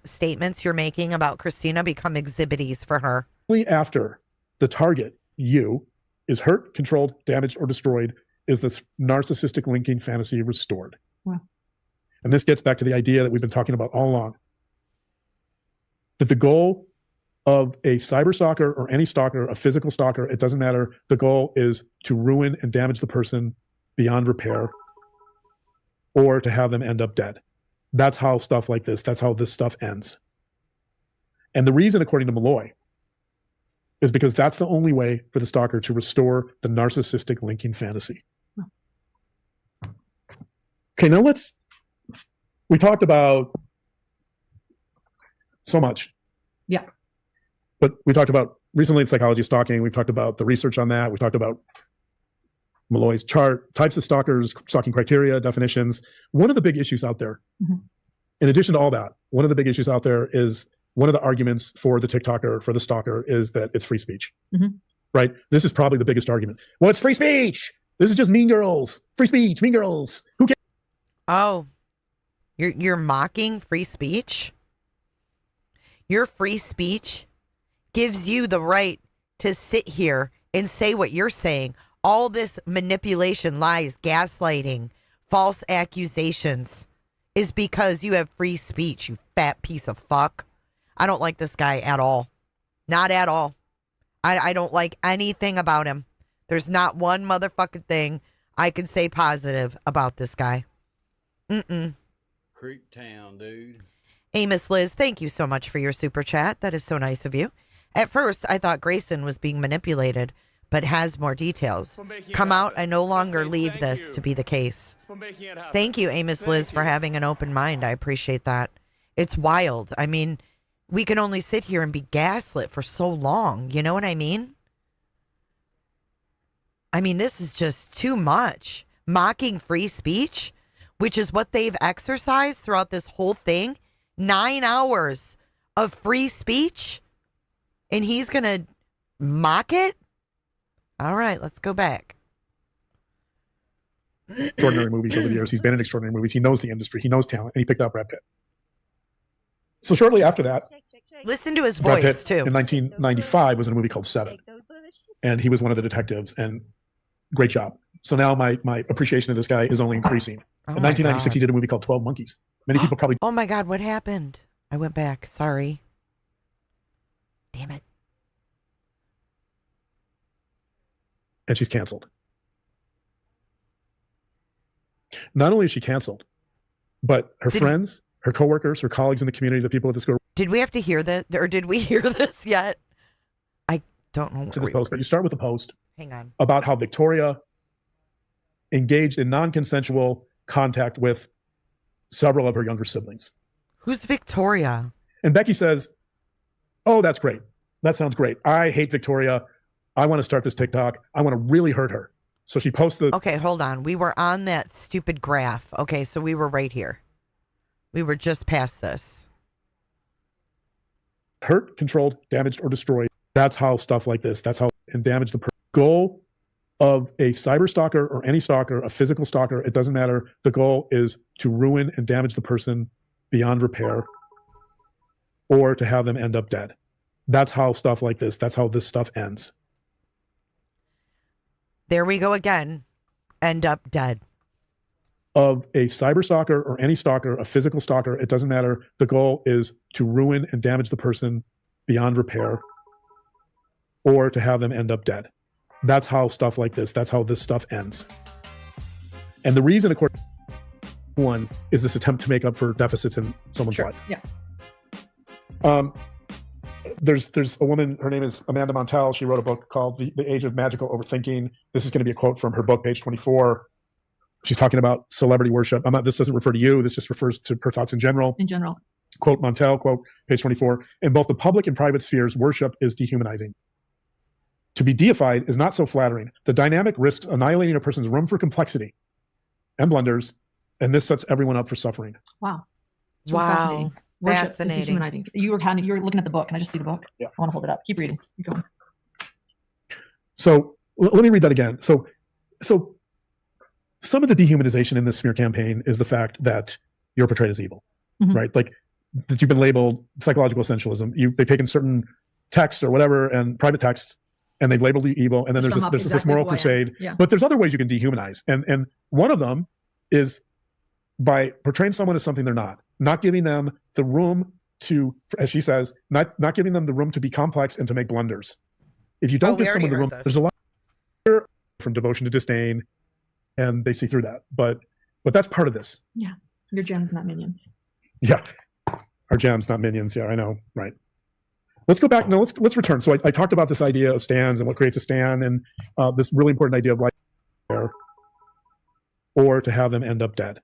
statements you're making about Christina become exhibitors for her.
Only after the target, you, is hurt, controlled, damaged, or destroyed, is this narcissistic linking fantasy restored.
Wow.
And this gets back to the idea that we've been talking about all along. That the goal of a cyber stalker or any stalker, a physical stalker, it doesn't matter. The goal is to ruin and damage the person beyond repair or to have them end up dead. That's how stuff like this, that's how this stuff ends. And the reason, according to Malloy, is because that's the only way for the stalker to restore the narcissistic linking fantasy. Okay, now we talked about so much.
Yeah.
But we talked about recently in psychology of stalking, we've talked about the research on that, we talked about Malloy's chart, types of stalkers, stalking criteria, definitions. One of the big issues out there, in addition to all that, one of the big issues out there is one of the arguments for the TikToker, for the stalker, is that it's free speech. Right? This is probably the biggest argument. Well, it's free speech. This is just Mean Girls. Free speech, Mean Girls. Who cares?
Oh, you're mocking free speech? Your free speech gives you the right to sit here and say what you're saying. All this manipulation, lies, gaslighting, false accusations is because you have free speech, you fat piece of fuck. I don't like this guy at all. Not at all. I don't like anything about him. There's not one motherfucking thing I can say positive about this guy.
Creep Town, dude.
Amos Liz, thank you so much for your super chat. That is so nice of you. At first, I thought Grayson was being manipulated, but has more details. Come out, I no longer leave this to be the case. Thank you, Amos Liz, for having an open mind. I appreciate that. It's wild. I mean, we can only sit here and be gaslit for so long. You know what I mean? I mean, this is just too much. Mocking free speech, which is what they've exercised throughout this whole thing. 9 hours of free speech, and he's going to mock it? All right, let's go back.
Extraordinary movies over the years. He's been in extraordinary movies. He knows the industry. He knows talent, and he picked out Brad Pitt. So shortly after that,
listen to his
Brad
voice,
Pitt,
too.
in 1995, was in a movie called Seven, and he was one of the detectives, and great job. So now my appreciation of this guy is only increasing.
Oh
In
my
1996,
God.
he did a movie called 12 Monkeys. Many people probably...
Oh my God, what happened? I went back. Sorry. Damn it.
And she's canceled. Not only is she canceled, but her friends, her coworkers, her colleagues in the community, the people at the school...
Did we have to hear that, or did we hear this yet? I don't know.
To this post, but you start with the post.
Hang on.
About how Victoria engaged in non-consensual contact with several of her younger siblings.
Who's Victoria?
And Becky says, oh, that's great. That sounds great. I hate Victoria. I want to start this TikTok. I want to really hurt her. So she posts the...
Okay, hold on. We were on that stupid graph. Okay, so we were right here. We were just past this.
Hurt, controlled, damaged, or destroyed. That's how stuff like this, that's how... And damage the person. Goal of a cyber stalker or any stalker, a physical stalker, it doesn't matter. The goal is to ruin and damage the person beyond repair or to have them end up dead. That's how stuff like this, that's how this stuff ends.
There we go again. End up dead.
Of a cyber stalker or any stalker, a physical stalker, it doesn't matter. The goal is to ruin and damage the person beyond repair or to have them end up dead. That's how stuff like this, that's how this stuff ends. And the reason, according to one, is this attempt to make up for deficits in someone's life.
Yeah.
There's a woman, her name is Amanda Montel. She wrote a book called The Age of Magical Overthinking. This is going to be a quote from her book, page 24. She's talking about celebrity worship. This doesn't refer to you. This just refers to her thoughts in general.
In general.
Quote Montel, quote, page 24. In both the public and private spheres, worship is dehumanizing. To be deified is not so flattering. The dynamic risks annihilating a person's room for complexity and blunders, and this sets everyone up for suffering.
Wow. It's
Wow.
fascinating. Worship is
Fascinating.
dehumanizing. You were looking at the book. Can I just see the book?
Yeah.
I want to hold it up. Keep reading. Keep going.
So let me read that again. So some of the dehumanization in this smear campaign is the fact that you're portrayed as evil, right? Like that you've been labeled psychological essentialism. They've taken certain text or whatever and private text, and they've labeled you evil. And then there's this moral crusade.
Yeah.
But there's other ways you can dehumanize, and one of them is by portraying someone as something they're not giving them the room to, as she says, not giving them the room to be complex and to make blunders. If you don't give someone the room, there's a lot from devotion to disdain, and they see through that. But that's part of this.
Yeah. Your gems, not minions.
Yeah. Our gems, not minions. Yeah, I know. Right. Let's go back. No, let's return. So I talked about this idea of stands and what creates a stand, and this really important idea of life there, or to have them end up dead.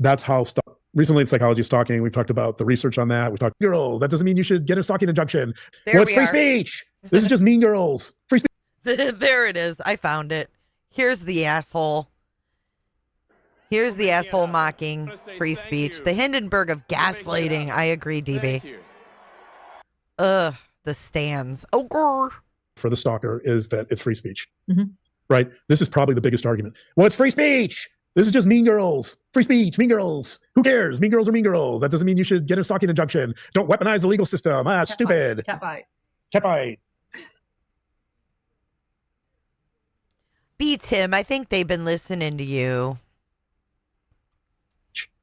That's how stuff. Recently in psychology of stalking, we've talked about the research on that. We talked girls. That doesn't mean you should get a stalking injunction.
There
What's
we
free
are.
speech? This is just Mean Girls. Free speech.
There it is. I found it. Here's the asshole. Here's the asshole mocking free speech. The Hindenburg of gaslighting. I agree, DB. Ugh, the stands. Oh, grr.
For the stalker is that it's free speech.
Mm-hmm.
Right? This is probably the biggest argument. Well, it's free speech. This is just mean girls. Free speech, mean girls. Who cares? Mean girls are mean girls. That doesn't mean you should get a stalking injunction. Don't weaponize the legal system. Ah, stupid.
Cat fight.
Cat fight.
B. Tim, I think they've been listening to you.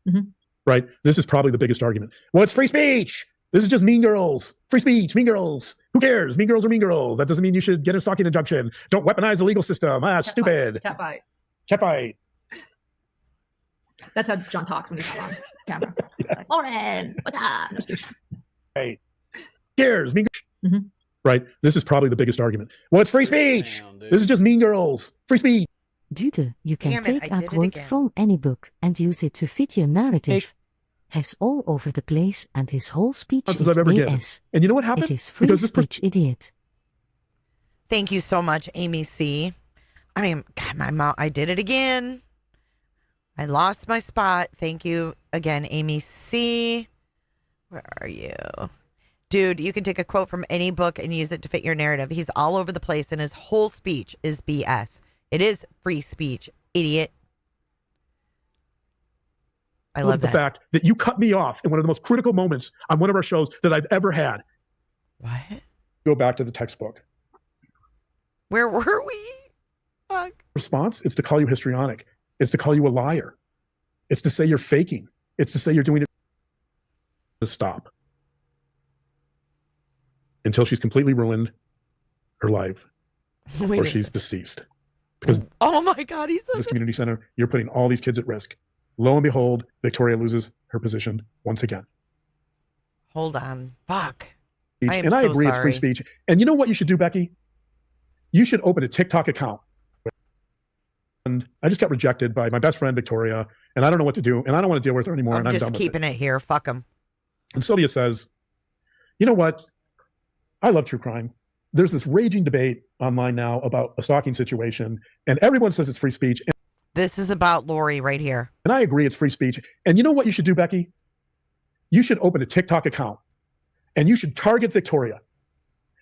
Mm-hmm.
Right? This is probably the biggest argument. Well, it's free speech. This is just mean girls. Free speech, mean girls. Who cares? Mean girls are mean girls. That doesn't mean you should get a stalking injunction. Don't weaponize the legal system. Ah, stupid.
Cat fight.
Cat fight.
That's how John talks when he's on camera. Like, Lauren, what's up?
Hey, cares? Mean
Mm-hmm.
Right? This is probably the biggest argument. Well, it's free speech. This is just mean girls. Free speech.
Dude, you can
Damn it,
take
I
a
did it
quote
again.
from any book and use it to fit your narrative. He's all over the place and his whole speech
Answers
is
I've ever given.
BS.
And you know what happened?
It is free
Because this
speech, idiot.
Thank you so much, Amy C. I mean, God, my mouth, I did it again. I lost my spot. Thank you again, Amy C. Where are you? Dude, you can take a quote from any book and use it to fit your narrative. He's all over the place and his whole speech is BS. It is free speech, idiot. I love
the
that.
fact that you cut me off in one of the most critical moments on one of our shows that I've ever had.
What?
Go back to the textbook.
Where were we? Fuck.
Response, it's to call you histrionic. It's to call you a liar. It's to say you're faking. It's to say you're doing it to stop. Until she's completely ruined her life
Wait
or
a
she's
sec.
deceased. Because
Oh my God, he says
this
it.
community center, you're putting all these kids at risk. Lo and behold, Victoria loses her position once again.
Hold on. Fuck. I am
And I
so
agree it's free
sorry.
speech. And you know what you should do, Becky? You should open a TikTok account. And I just got rejected by my best friend, Victoria, and I don't know what to do, and I don't want to deal with her anymore,
I'm
and I'm
just
done with
keeping it here. Fuck him.
And Sylvia says, you know what? I love true crime. There's this raging debate online now about a stalking situation, and everyone says it's free speech.
This is about Lori right here.
And I agree it's free speech. And you know what you should do, Becky? You should open a TikTok account, and you should target Victoria.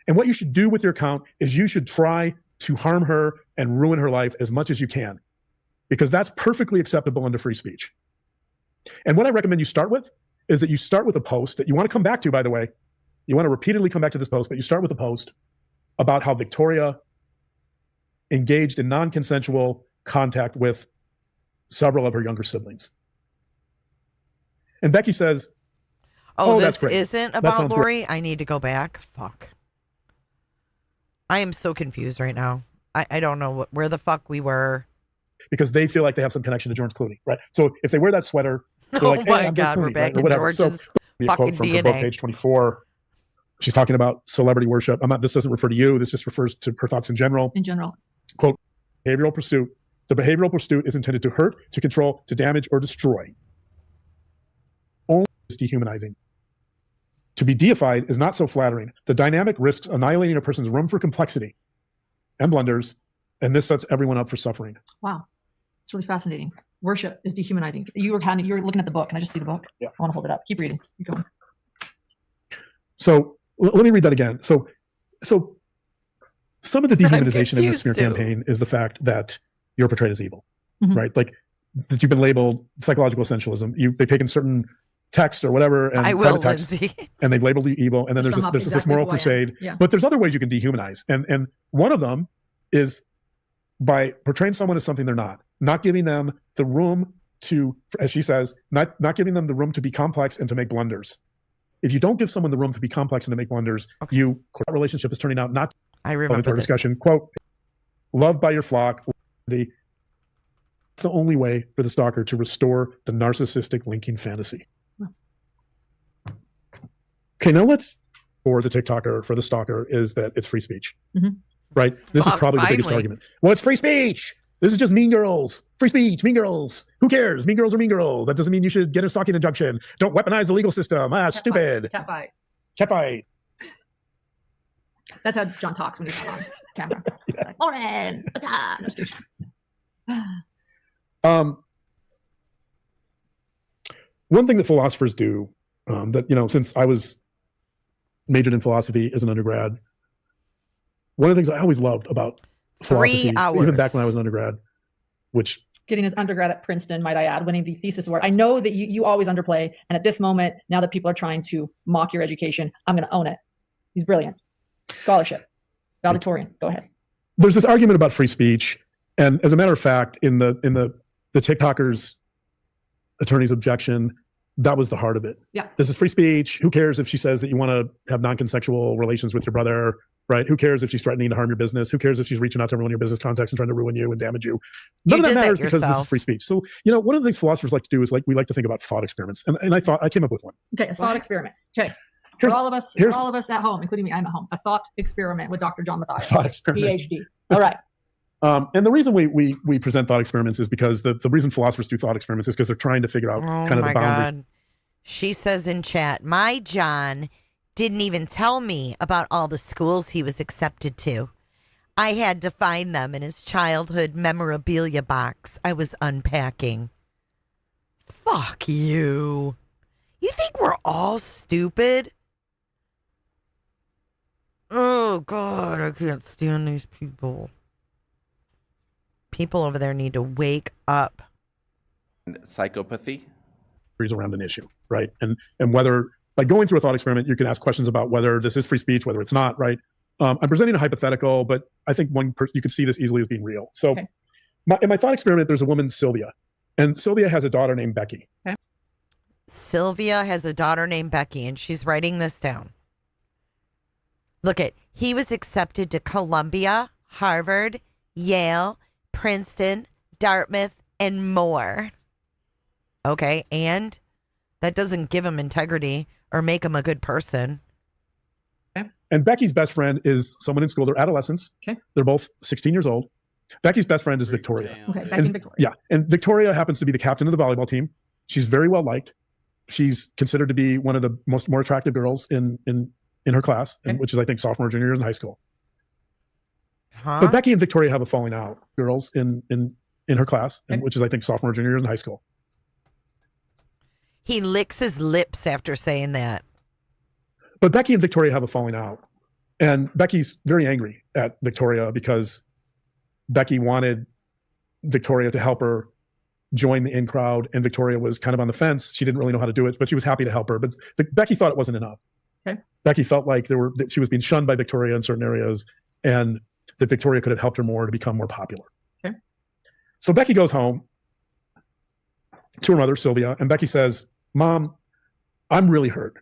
And what you should do with your account is you should try to harm her and ruin her life as much as you can, because that's perfectly acceptable under free speech. And what I recommend you start with is that you start with a post that you want to come back to, by the way. You want to repeatedly come back to this post, but you start with a post about how Victoria engaged in non-consensual contact with several of her younger siblings. And Becky says,
Oh,
that's
this
great.
isn't
That
about
sounds great."
Lori? I need to go back. Fuck. I am so confused right now. I don't know where the fuck we were.
Because they feel like they have some connection to George Clooney, right? So if they wear that sweater, they're
Oh
like,
my
hey, I'm George
God, we're
Clooney,
back
right? Or
in
whatever. So
George's
a
fucking
quote from her book,
DNA.
page 24. She's talking about celebrity worship. This doesn't refer to you. This just refers to her thoughts in general.
In general.
Quote, behavioral pursuit. The behavioral pursuit is intended to hurt, to control, to damage, or destroy. Only is dehumanizing. To be deified is not so flattering. The dynamic risks annihilating a person's room for complexity and blunders, and this sets everyone up for suffering.
Wow. It's really fascinating. Worship is dehumanizing. You were looking at the book. Can I just see the book?
Yeah.
I want to hold it up. Keep reading. Keep going.
So let me read that again. So some of the dehumanization in the smear
confused too.
campaign is the fact that you're portrayed as evil,
Mhm.
right? Like that you've been labeled psychological essentialism. They've taken certain texts or whatever and
I
private
will,
texts,
Lindsay.
and they've labeled you evil. And then
To
there's
sum up
this
exactly
moral
who I am.
crusade.
Yeah.
But there's other ways you can dehumanize, and one of them is by portraying someone as something they're not giving them the room to, as she says, not giving them the room to be complex and to make blunders. If you don't give someone the room to be complex and to make blunders, that relationship is turning out not.
I remember
our
this.
discussion. Quote: "Loved by your flock, it's the only way for the stalker to restore the narcissistic linking fantasy." Okay, now for the TikToker, for the stalker, is that it's free speech,
Mhm.
right? This is probably the biggest
finally.
argument. Well, it's free speech. This is just mean girls. Free speech, mean girls. Who cares? Mean girls are mean girls. That doesn't mean you should get a stalking injunction. Don't weaponize the legal system. Ah, stupid.
Cat fight.
Cat fight.
That's how John talks when he's on camera. Like, Lauren, what's up?
One thing that philosophers do, that, since I was majored in philosophy as an undergrad, one of the things I always loved about philosophy, even back when I was an undergrad, which
getting his undergrad at Princeton, might I add, winning the thesis award. I know that you always underplay. And at this moment, now that people are trying to mock your education, I'm going to own it. He's brilliant. Scholarship. Valedictorian. Go ahead.
There's this argument about free speech. And as a matter of fact, in the TikToker's attorney's objection, that was the heart of it.
Yeah.
This is free speech. Who cares if she says that you want to have non-consensual relations with your brother, right? Who cares if she's threatening to harm your business? Who cares if she's reaching out to ruin your business contacts and trying to ruin you and damage you? None of that matters because this is free speech. So, one of the things philosophers like to do is we like to think about thought experiments. And I came up with one.
Okay, a thought experiment. Okay. For all of us at home, including me, I'm at home. A thought experiment with Dr. John Matthias.
Thought experiment.
PhD. All right.
And the reason we present thought experiments is because the reason philosophers do thought experiments is because they're trying to figure out kind of the boundary.
God. She says in chat, my John didn't even tell me about all the schools he was accepted to. I had to find them in his childhood memorabilia box I was unpacking. Fuck you. You think we're all stupid? Oh, God, I can't stand these people. People over there need to wake up.
Psychopathy?
Around an issue, right? And whether, by going through a thought experiment, you can ask questions about whether this is free speech, whether it's not, right? I'm presenting a hypothetical, but I think you could see this easily as being real. So in my thought experiment, there's a woman, Sylvia, and Sylvia has a daughter named Becky.
Okay.
Sylvia has a daughter named Becky, and she's writing this down. Look he was accepted to Columbia, Harvard, Yale, Princeton, Dartmouth, and more. Okay, and that doesn't give him integrity or make him a good person.
Okay.
And Becky's best friend is someone in school. They're adolescents.
Okay.
They're both 16 years old. Becky's best friend is Victoria.
Okay, Becky and Victoria.
Yeah, and Victoria happens to be the captain of the volleyball team. She's very well liked. She's considered to be one of the more attractive girls in her class, which is, I think, sophomore, junior years in high school.
Huh?
But Becky and Victoria have a falling out, girls in her class, which is, I think, sophomore, junior years in high school.
He licks his lips after saying that.
But Becky and Victoria have a falling out. And Becky's very angry at Victoria because Becky wanted Victoria to help her join the in crowd, and Victoria was kind of on the fence. She didn't really know how to do it, but she was happy to help her. But Becky thought it wasn't enough.
Okay.
Becky felt like that she was being shunned by Victoria in certain areas, and that Victoria could have helped her more to become more popular.
Okay.
So Becky goes home to her mother, Sylvia, and Becky says, Mom, I'm really hurt.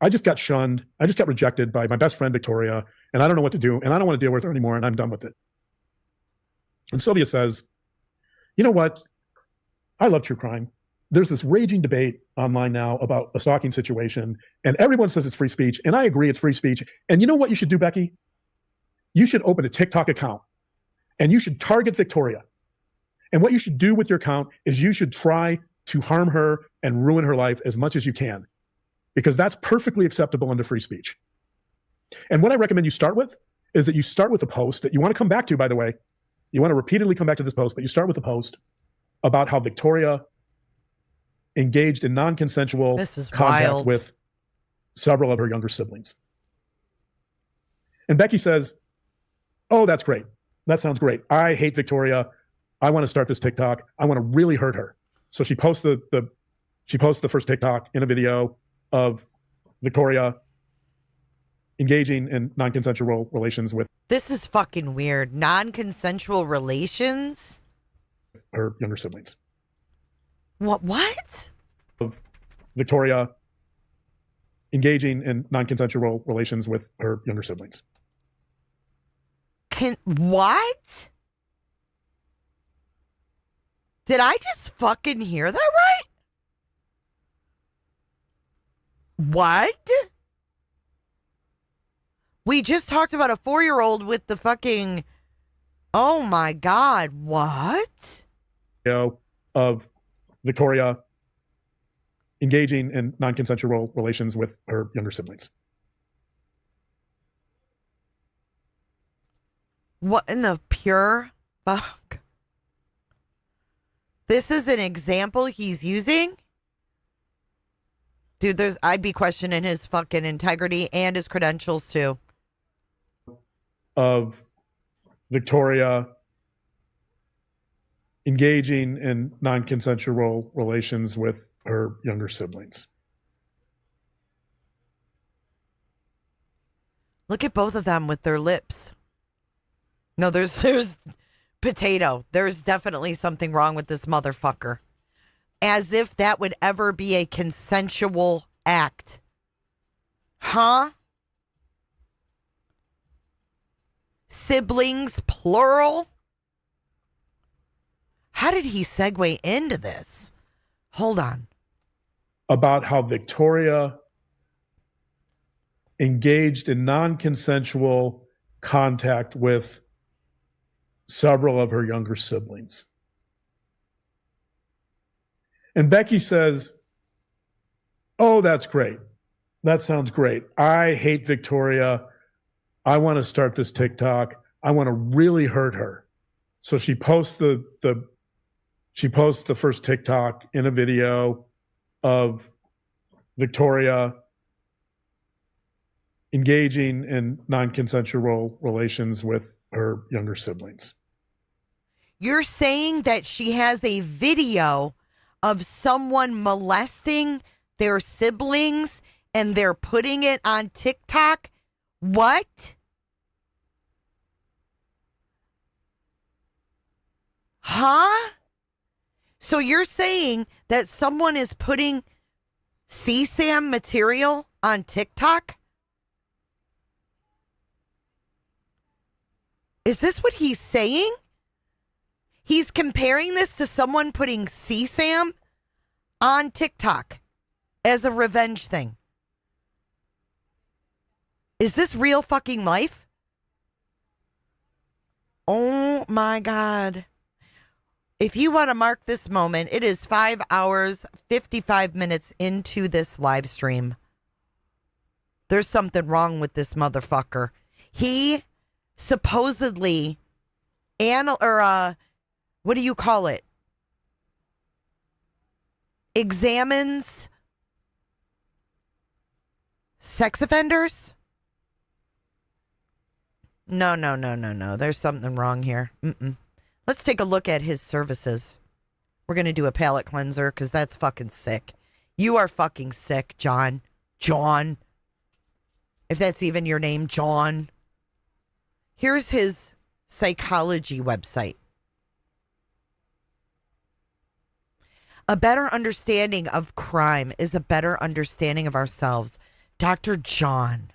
I just got shunned. I just got rejected by my best friend, Victoria, and I don't know what to do, and I don't want to deal with her anymore, and I'm done with it. And Sylvia says, you know what? I love true crime. There's this raging debate online now about a stalking situation, and everyone says it's free speech, and I agree it's free speech. And you know what you should do, Becky? You should open a TikTok account, and you should target Victoria. And what you should do with your account is you should try to harm her and ruin her life as much as you can, because that's perfectly acceptable under free speech. And what I recommend you start with is that you start with a post that you want to come back to, by the way. You want to repeatedly come back to this post, but you start with a post about how Victoria engaged in non-consensual contact with several of her younger siblings. And Becky says, oh, that's great. That sounds great. I hate Victoria. I want to start this TikTok. I want to really hurt her. So she posts the first TikTok in a video of Victoria engaging in non-consensual relations with
This is fucking weird. Non-consensual relations?
Her younger siblings.
What?
Of Victoria engaging in non-consensual relations with her younger siblings.
What? Did I just fucking hear that right? What? We just talked about a 4-year-old with the fucking... Oh my God, what?
Of Victoria engaging in non-consensual relations with her younger siblings.
What in the pure fuck? This is an example he's using? Dude, I'd be questioning his fucking integrity and his credentials too.
Of Victoria engaging in non-consensual relations with her younger siblings.
Look at both of them with their lips. No, there's potato. There's definitely something wrong with this motherfucker. As if that would ever be a consensual act. Huh? Siblings, plural? How did he segue into this? Hold on.
About how Victoria engaged in non-consensual contact with several of her younger siblings. And Becky says, oh, that's great. That sounds great. I hate Victoria. I want to start this TikTok. I want to really hurt her. So she posts the first TikTok in a video of Victoria engaging in non-consensual relations with her younger siblings.
You're saying that she has a video of someone molesting their siblings and they're putting it on TikTok? What? Huh? So you're saying that someone is putting CSAM material on TikTok? Is this what he's saying? He's comparing this to someone putting CSAM on TikTok as a revenge thing. Is this real fucking life? Oh my God. If you want to mark this moment, it is 5 hours, 55 minutes into this live stream. There's something wrong with this motherfucker. He supposedly, what do you call it? Examines sex offenders? No. There's something wrong here. Let's take a look at his services. We're going to do a palate cleanser because that's fucking sick. You are fucking sick, John. John. If that's even your name, John. Here's his psychology website. A better understanding of crime is a better understanding of ourselves. Dr. John.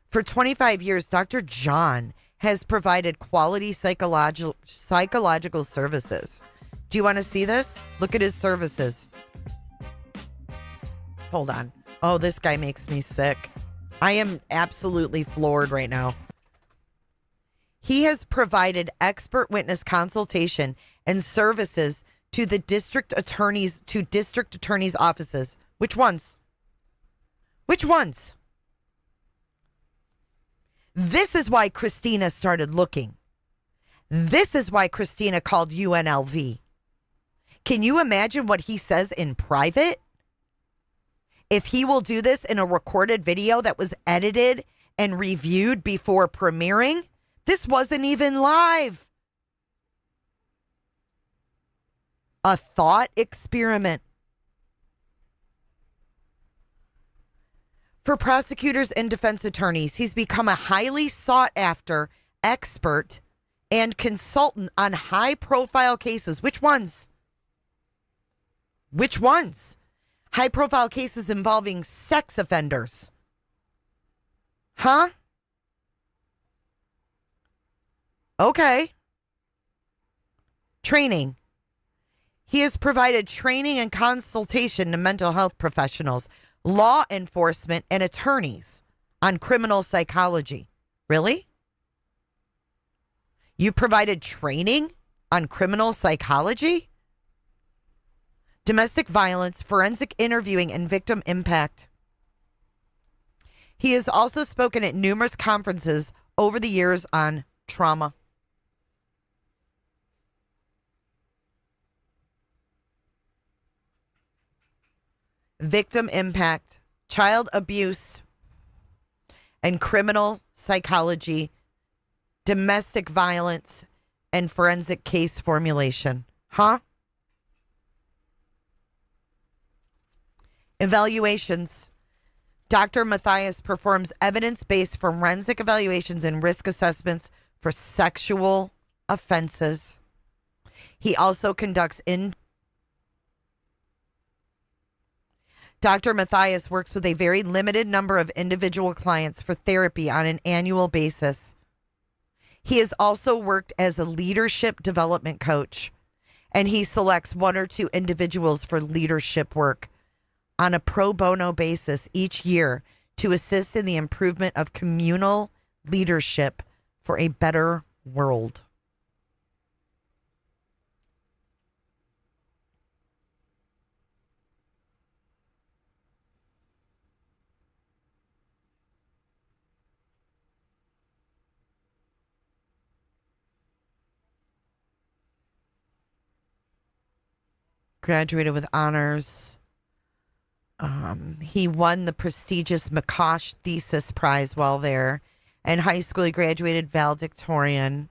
For 25 years, Dr. John has provided quality psychological services. Do you want to see this? Look at his services. Hold on. Oh, this guy makes me sick. I am absolutely floored right now. He has provided expert witness consultation and services to the district attorneys offices. Which ones? Which ones? This is why Christina started looking. This is why Christina called UNLV. Can you imagine what he says in private? If he will do this in a recorded video that was edited and reviewed before premiering, this wasn't even live. A thought experiment. For prosecutors and defense attorneys, he's become a highly sought after expert and consultant on high profile cases. Which ones? Which ones? High profile cases involving sex offenders. Huh? Okay. Training. He has provided training and consultation to mental health professionals, law enforcement, and attorneys on criminal psychology. Really? You provided training on criminal psychology? Domestic violence, forensic interviewing, and victim impact. He has also spoken at numerous conferences over the years on trauma. victim impact, child abuse, and criminal psychology, domestic violence, and forensic case formulation. Huh? Evaluations. Dr. Matthias performs evidence-based forensic evaluations and risk assessments for sexual offenses. He also conducts Dr. Matthias works with a very limited number of individual clients for therapy on an annual basis. He has also worked as a leadership development coach, and he selects 1 or 2 individuals for leadership work on a pro bono basis each year to assist in the improvement of communal leadership for a better world. Graduated with honors. He won the prestigious McCosh Thesis Prize while there. In high school, he graduated valedictorian.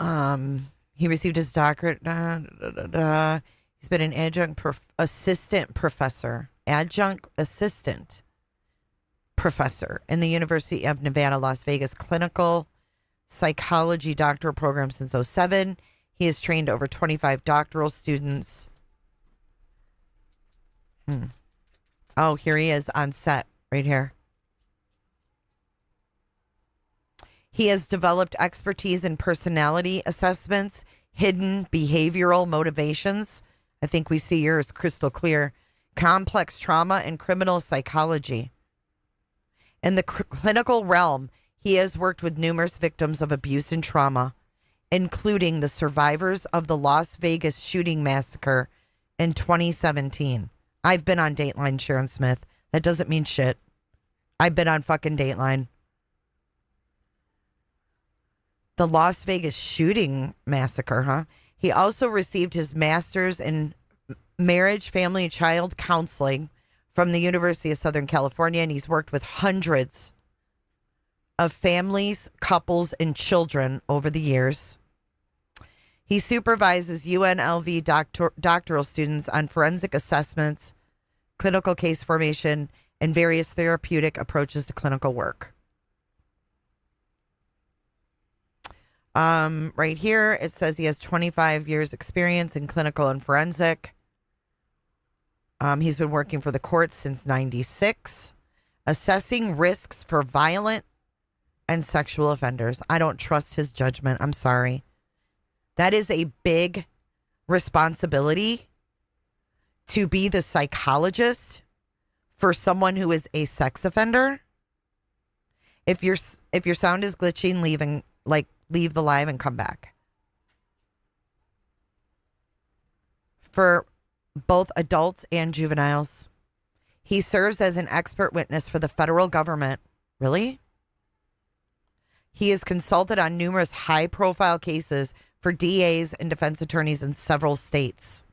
He received his doctorate. He's been an adjunct assistant professor in the University of Nevada, Las Vegas clinical psychology doctoral program since 2007. He has trained over 25 doctoral students. Oh, here he is on set right here. He has developed expertise in personality assessments, hidden behavioral motivations. I think we see yours crystal clear. Complex trauma and criminal psychology. In the clinical realm, he has worked with numerous victims of abuse and trauma, including the survivors of the Las Vegas shooting massacre in 2017. I've been on Dateline, Sharon Smith. That doesn't mean shit. I've been on fucking Dateline. The Las Vegas shooting massacre, huh? He also received his master's in marriage, family, and child counseling from the University of Southern California, and he's worked with hundreds of families, couples, and children over the years. He supervises UNLV doctoral students on forensic assessments, clinical case formation, and various therapeutic approaches to clinical work. Right here, it says he has 25 years experience in clinical and forensic. He's been working for the courts since 96, assessing risks for violent and sexual offenders. I don't trust his judgment. I'm sorry. That is a big responsibility to be the psychologist for someone who is a sex offender. If your sound is glitching, leave the live and come back. For both adults and juveniles. He serves as an expert witness for the federal government. Really? He has consulted on numerous high-profile cases for DAs and defense attorneys in several states.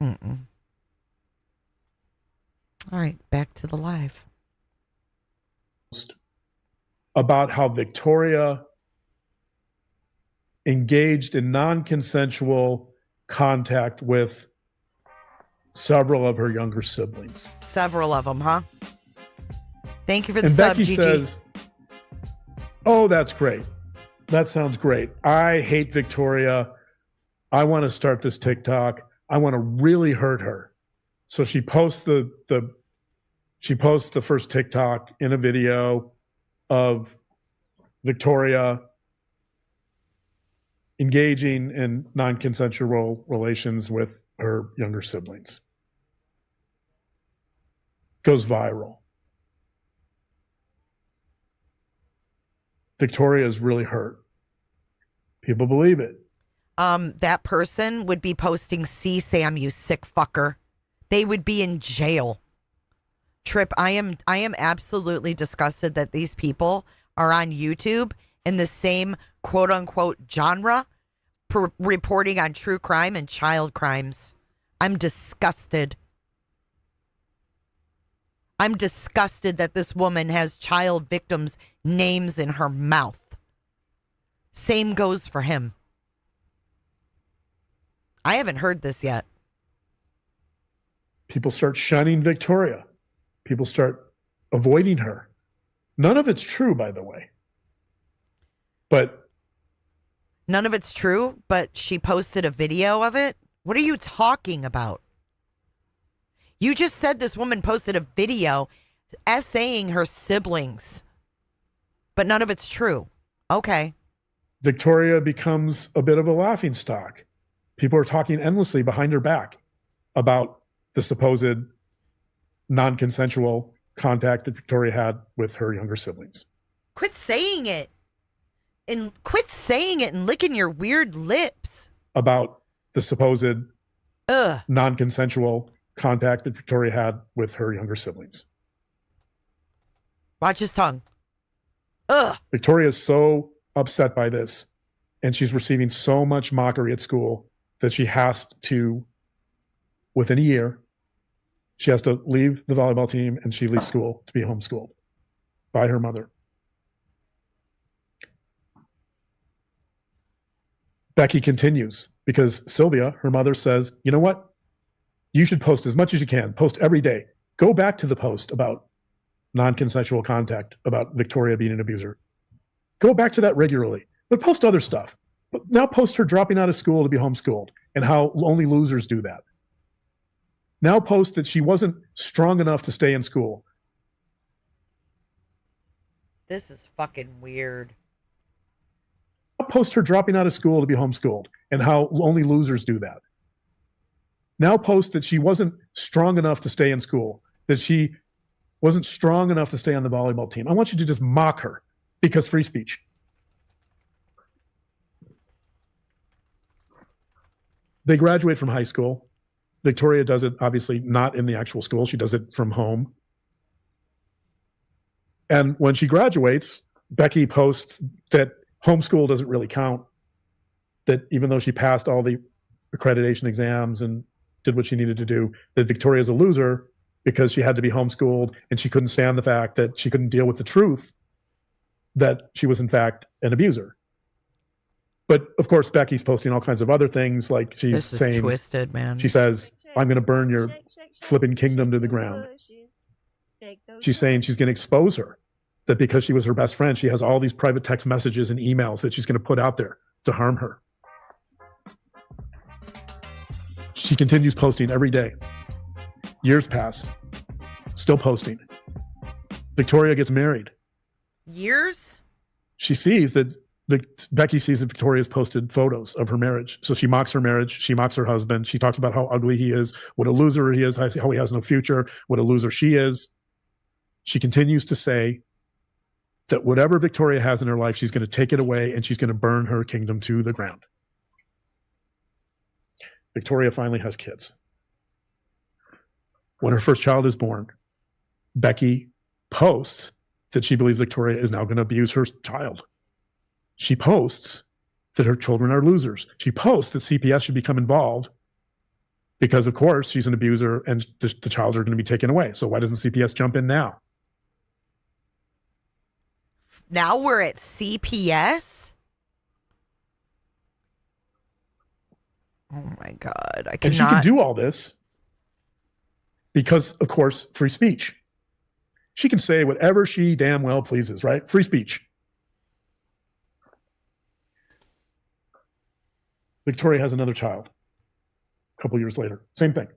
All right, back to the live.
About how Victoria engaged in non-consensual contact with several of her younger siblings.
Several of them, huh? Thank you for the
And
sub,
Becky
Gigi.
says, "Oh, that's great. That sounds great. I hate Victoria. I want to start this TikTok. I want to really hurt her." So she posts the first TikTok in a video of Victoria engaging in non-consensual relations with her younger siblings. Goes viral. Victoria is really hurt. People believe it.
That person would be posting CSAM, you sick fucker. They would be in jail. Trip, I am absolutely disgusted that these people are on YouTube in the same quote unquote genre, reporting on true crime and child crimes. I'm disgusted. I'm disgusted that this woman has child victims' names in her mouth. Same goes for him. I haven't heard this yet.
People start shunning Victoria. People start avoiding her. None of it's true, by the way. But
none of it's true, but she posted a video of it? What are you talking about? You just said this woman posted a video essaying her siblings, but none of it's true. Okay.
Victoria becomes a bit of a laughingstock. People are talking endlessly behind her back about the supposed non-consensual contact that Victoria had with her younger siblings.
Quit saying it. And quit saying it and licking your weird lips.
About the supposed non-consensual contact that Victoria had with her younger siblings.
Watch his tongue. Ugh.
Victoria is so upset by this, and she's receiving so much mockery at school that she has to, within a year, she has to leave the volleyball team and she leaves school to be homeschooled by her mother. Becky continues because Sylvia, her mother, says, you know what? You should post as much as you can. Post every day. Go back to the post about non-consensual contact, about Victoria being an abuser. Go back to that regularly, but post other stuff. But now post her dropping out of school to be homeschooled and how only losers do that. Now post that she wasn't strong enough to stay in school.
This is fucking weird.
Now post her dropping out of school to be homeschooled and how only losers do that. Now post that she wasn't strong enough to stay in school, that she wasn't strong enough to stay on the volleyball team. I want you to just mock her because free speech. They graduate from high school. Victoria does it obviously not in the actual school. She does it from home. And when she graduates, Becky posts that homeschool doesn't really count, that even though she passed all the accreditation exams and did what she needed to do, that Victoria's a loser because she had to be homeschooled and she couldn't stand the fact that she couldn't deal with the truth that she was in fact an abuser. But of course, Becky's posting all kinds of other things, like she's
this is
saying,
twisted, man.
She says, I'm going to burn your flipping kingdom to the ground. She's saying she's going to expose her, that because she was her best friend, she has all these private text messages and emails that she's going to put out there to harm her. She continues posting every day. Years pass, still posting. Victoria gets married.
Years?
She sees that Becky sees that Victoria's posted photos of her marriage. So she mocks her marriage. She mocks her husband. She talks about how ugly he is, what a loser he is, how he has no future, what a loser she is. She continues to say that whatever Victoria has in her life, she's going to take it away and she's going to burn her kingdom to the ground. Victoria finally has kids. When her first child is born, Becky posts that she believes Victoria is now going to abuse her child. She posts that her children are losers. She posts that CPS should become involved because, of course, she's an abuser and the child are going to be taken away. So why doesn't CPS jump in now?
Now we're at CPS? Oh my God. I cannot.
And she can do all this because, of course, free speech. She can say whatever she damn well pleases, right? Free speech. Victoria has another child a couple years later. Same thing.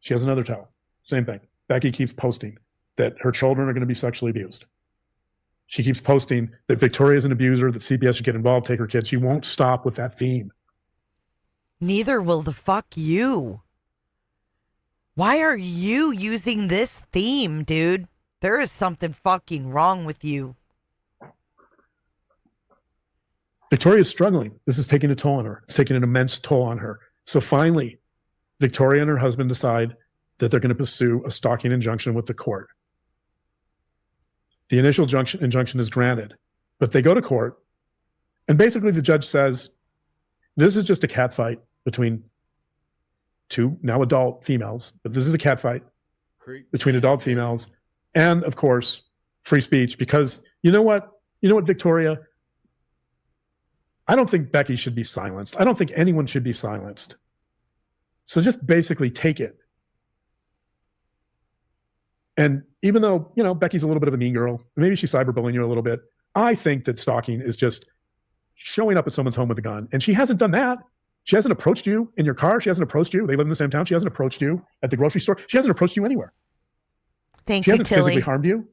She has another child. Same thing. Becky keeps posting that her children are going to be sexually abused. She keeps posting that Victoria is an abuser, that CPS should get involved, take her kids. She won't stop with that theme.
Neither will the fuck you. Why are you using this theme, dude? There is something fucking wrong with you.
Victoria's struggling. This is taking a toll on her. It's taking an immense toll on her. So finally, Victoria and her husband decide that they're going to pursue a stalking injunction with the court. The initial injunction is granted, but they go to court And basically the judge says, this is just a cat fight between two now adult females, but this is a cat fight between adult females. And of course, free speech, because you know what, Victoria? I don't think Becky should be silenced. I don't think anyone should be silenced. So just basically take it. And even though, Becky's a little bit of a mean girl, maybe she's cyberbullying you a little bit, I think that stalking is just showing up at someone's home with a gun. And she hasn't done that. She hasn't approached you in your car. She hasn't approached you. They live in the same town. She hasn't approached you at the grocery store. She hasn't approached you anywhere.
Thank
she
you,
hasn't
Tilly.
physically harmed you.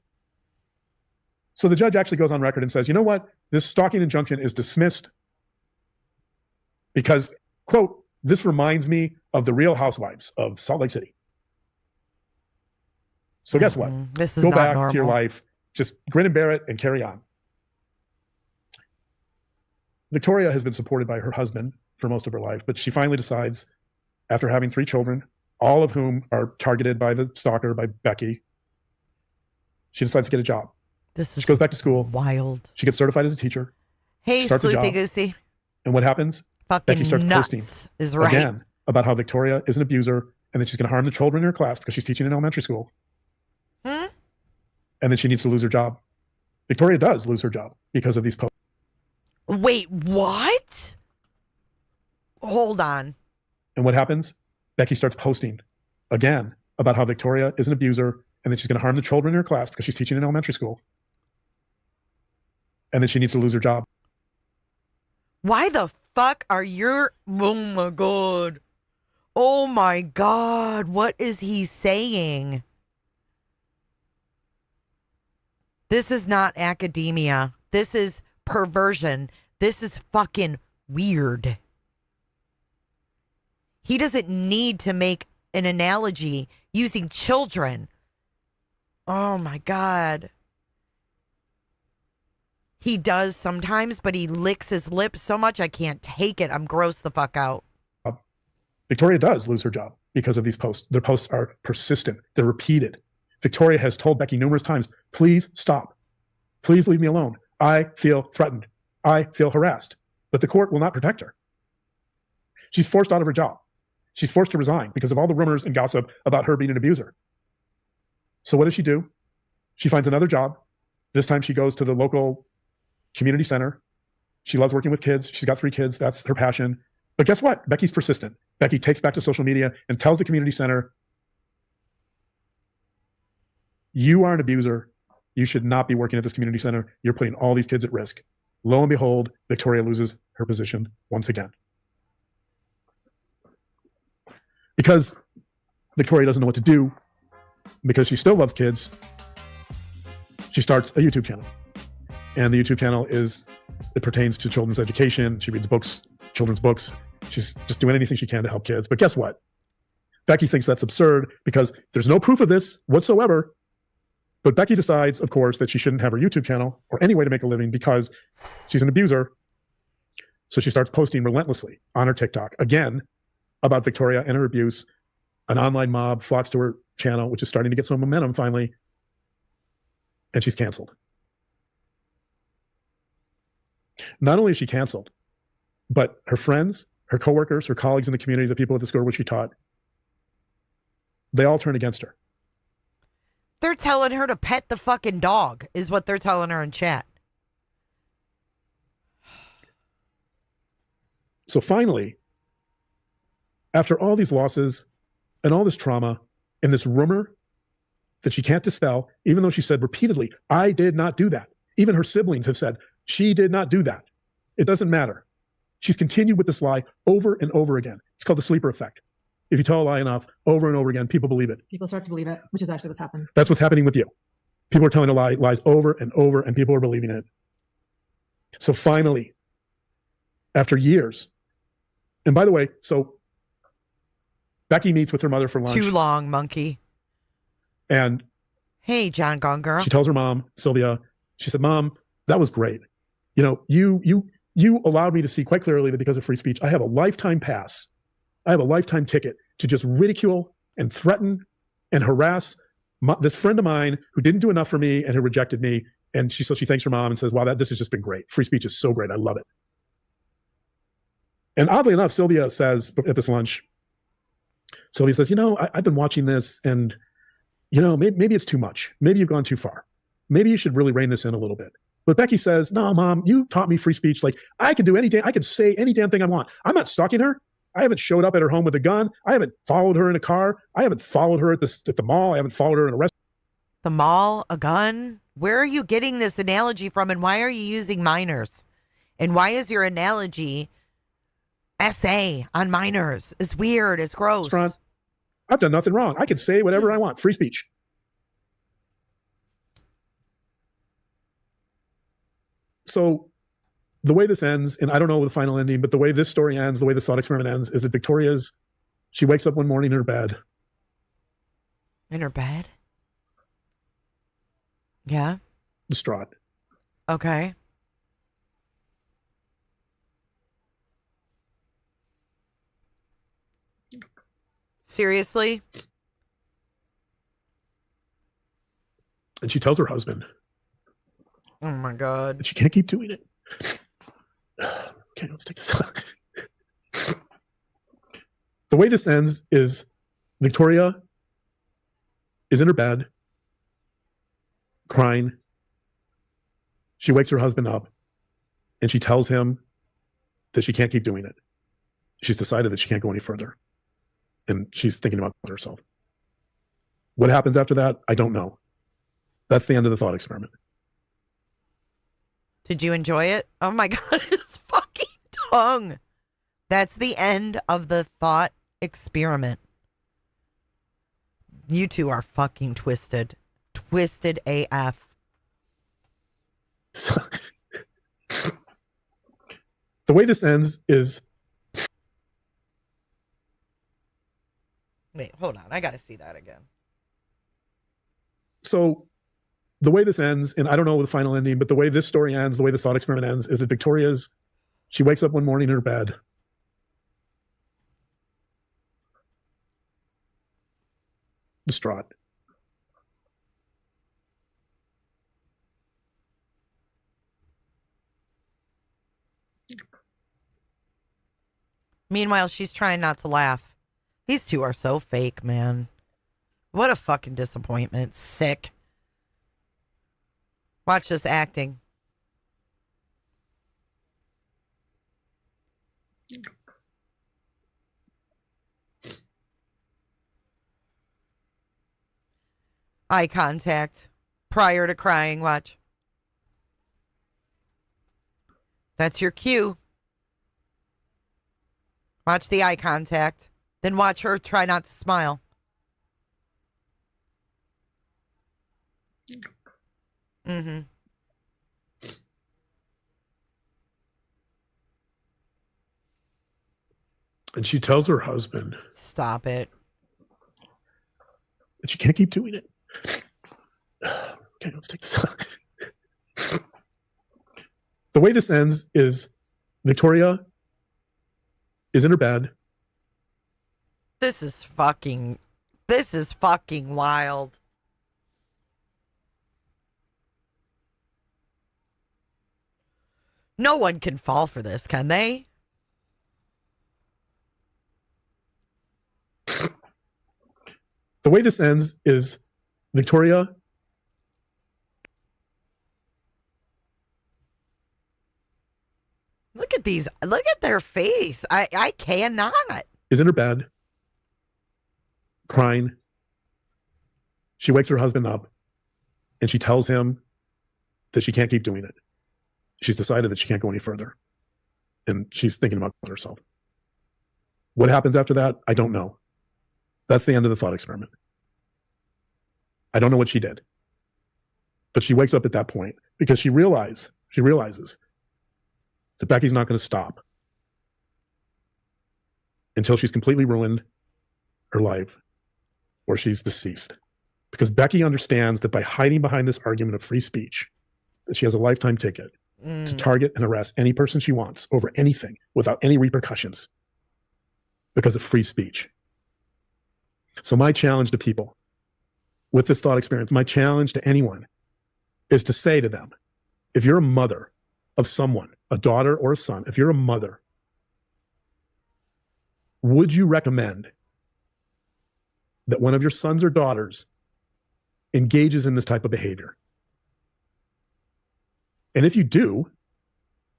So the judge actually goes on record and says, you know what? This stalking injunction is dismissed because, quote, this reminds me of the Real Housewives of Salt Lake City. So guess what?
This is
Go
not
back
normal.
to your life. Just grin and bear it and carry on. Victoria has been supported by her husband for most of her life, but she finally decides, after having 3 children, all of whom are targeted by the stalker, by Becky, she decides to get a job. She goes back to school.
Wild.
She gets certified as a teacher.
Hey,
starts a
Sleuthy
job.
Goosey.
And what happens?
Fucking
Becky starts
nuts
posting
is right.
again about how Victoria is an abuser and that she's going to harm the children in her class because she's teaching in elementary school. And then she needs to lose her job. Victoria does lose her job because of these posts.
Wait, what? Hold on.
And what happens? Becky starts posting again about how Victoria is an abuser and that she's going to harm the children in her class because she's teaching in elementary school. And then she needs to lose her job.
Why the fuck are your... Oh my God. Oh my God. What is he saying? This is not academia. This is perversion. This is fucking weird. He doesn't need to make an analogy using children. Oh my God. He does sometimes, but he licks his lips so much I can't take it. I'm gross the fuck out.
Victoria does lose her job because of these posts. Their posts are persistent. They're repeated. Victoria has told Becky numerous times, please stop. Please leave me alone. I feel threatened. I feel harassed. But the court will not protect her. She's forced out of her job. She's forced to resign because of all the rumors and gossip about her being an abuser. So what does she do? She finds another job. This time she goes to the local community center. She loves working with kids. She's got 3 kids. That's her passion. But guess what? Becky's persistent. Becky takes back to social media and tells the community center, you are an abuser. You should not be working at this community center. You're putting all these kids at risk. Lo and behold, Victoria loses her position once again. Because Victoria doesn't know what to do, because she still loves kids, she starts a YouTube channel. And the YouTube channel it pertains to children's education. She reads books, children's books. She's just doing anything she can to help kids. But guess what? Becky thinks that's absurd because there's no proof of this whatsoever. But Becky decides, of course, that she shouldn't have her YouTube channel or any way to make a living because she's an abuser. So she starts posting relentlessly on her TikTok, again, about Victoria and her abuse. An online mob flocks to her channel, which is starting to get some momentum finally. And she's canceled. Not only is she canceled, but her friends, her coworkers, her colleagues in the community, the people at the school where she taught, they all turn against her.
They're telling her to pet the fucking dog, is what they're telling her in chat.
So finally, after all these losses and all this trauma and this rumor that she can't dispel, even though she said repeatedly, I did not do that. Even her siblings have said, she did not do that. It doesn't matter. She's continued with this lie over and over again. It's called the sleeper effect. If you tell a lie enough, over and over again, people believe it.
People start to believe it, which is actually what's happened.
That's what's happening with you. People are telling lies over and over, and people are believing it. So finally, after years, and by the way, so Becky meets with her mother for lunch.
Too long, monkey.
And
hey, John Gone Girl.
She tells her mom, Sylvia, she said, Mom, that was great. You know, you allowed me to see quite clearly that because of free speech, I have a lifetime pass. I have a lifetime ticket to just ridicule and threaten and harass this friend of mine who didn't do enough for me and who rejected me. And she thanks her mom and says, wow, this has just been great. Free speech is so great. I love it. And oddly enough, Sylvia says at this lunch, Sylvia says, I've been watching this and, maybe it's too much. Maybe you've gone too far. Maybe you should really rein this in a little bit. But Becky says, no, Mom, you taught me free speech. Like, I can do anything. I can say any damn thing I want. I'm not stalking her. I haven't showed up at her home with a gun. I haven't followed her in a car. I haven't followed her at the mall. I haven't followed her in a restaurant.
The mall, a gun? Where are you getting this analogy from, and why are you using minors? And why is your analogy essay on minors? It's weird. It's gross.
I've done nothing wrong. I can say whatever I want. Free speech. So the way this ends, and I don't know the final ending, but the way this story ends, the way this thought experiment ends, is that she wakes up one morning in her bed.
In her bed? Yeah.
Distraught.
Okay. Seriously?
And she tells her husband.
Oh my God.
That she can't keep doing it. Okay, let's take this out. The way this ends is Victoria is in her bed, crying. She wakes her husband up and she tells him that she can't keep doing it. She's decided that she can't go any further. And she's thinking about herself. What happens after that? I don't know. That's the end of the thought experiment.
Did you enjoy it? Oh my God, his fucking tongue. That's the end of the thought experiment. You two are fucking twisted. Twisted AF.
The way this ends is...
Wait, hold on. I got to see that again.
So the way this ends, and I don't know the final ending, but the way this story ends, the way this thought experiment ends, is that she wakes up one morning in her bed. Distraught.
Meanwhile, she's trying not to laugh. These two are so fake, man. What a fucking disappointment. Sick. Watch this acting. Eye contact prior to crying. Watch. That's your cue. Watch the eye contact. Then watch her try not to smile. Mm-hmm.
And she tells her husband.
Stop it.
That she can't keep doing it. Okay, let's take this out. The way this ends is Victoria is in her bed.
This is fucking wild. No one can fall for this, can they?
The way this ends is Victoria
Look at these. Look at their face. I cannot.
is in her bed, crying. She wakes her husband up and she tells him that she can't keep doing it. She's decided that she can't go any further. And she's thinking about herself. What happens after that? I don't know. That's the end of the thought experiment. I don't know what she did. But she wakes up at that point because she realizes that Becky's not going to stop until she's completely ruined her life or she's deceased. Because Becky understands that by hiding behind this argument of free speech, that she has a lifetime ticket to target and arrest any person she wants over anything without any repercussions because of free speech. So my challenge to people with this thought experience, my challenge to anyone is to say to them, if you're a mother of someone, a daughter or a son, if you're a mother, would you recommend that one of your sons or daughters engages in this type of behavior? And if you do,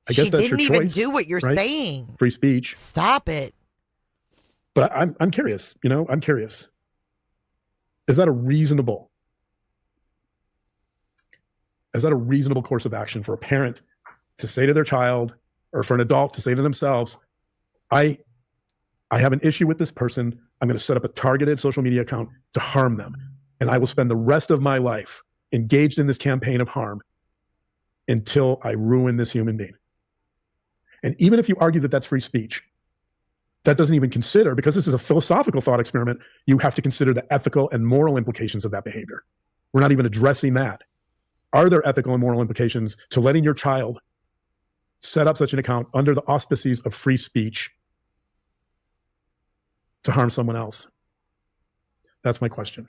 I guess that's your choice.
She didn't even do what you're
right?
saying.
Free speech.
Stop it.
But I'm curious, I'm curious. Is that a reasonable course of action for a parent to say to their child, or for an adult to say to themselves, I have an issue with this person. I'm going to set up a targeted social media account to harm them. And I will spend the rest of my life engaged in this campaign of harm until I ruin this human being. And even if you argue that that's free speech, that doesn't even consider, because this is a philosophical thought experiment, you have to consider the ethical and moral implications of that behavior. We're not even addressing that. Are there ethical and moral implications to letting your child set up such an account under the auspices of free speech to harm someone else? That's my question.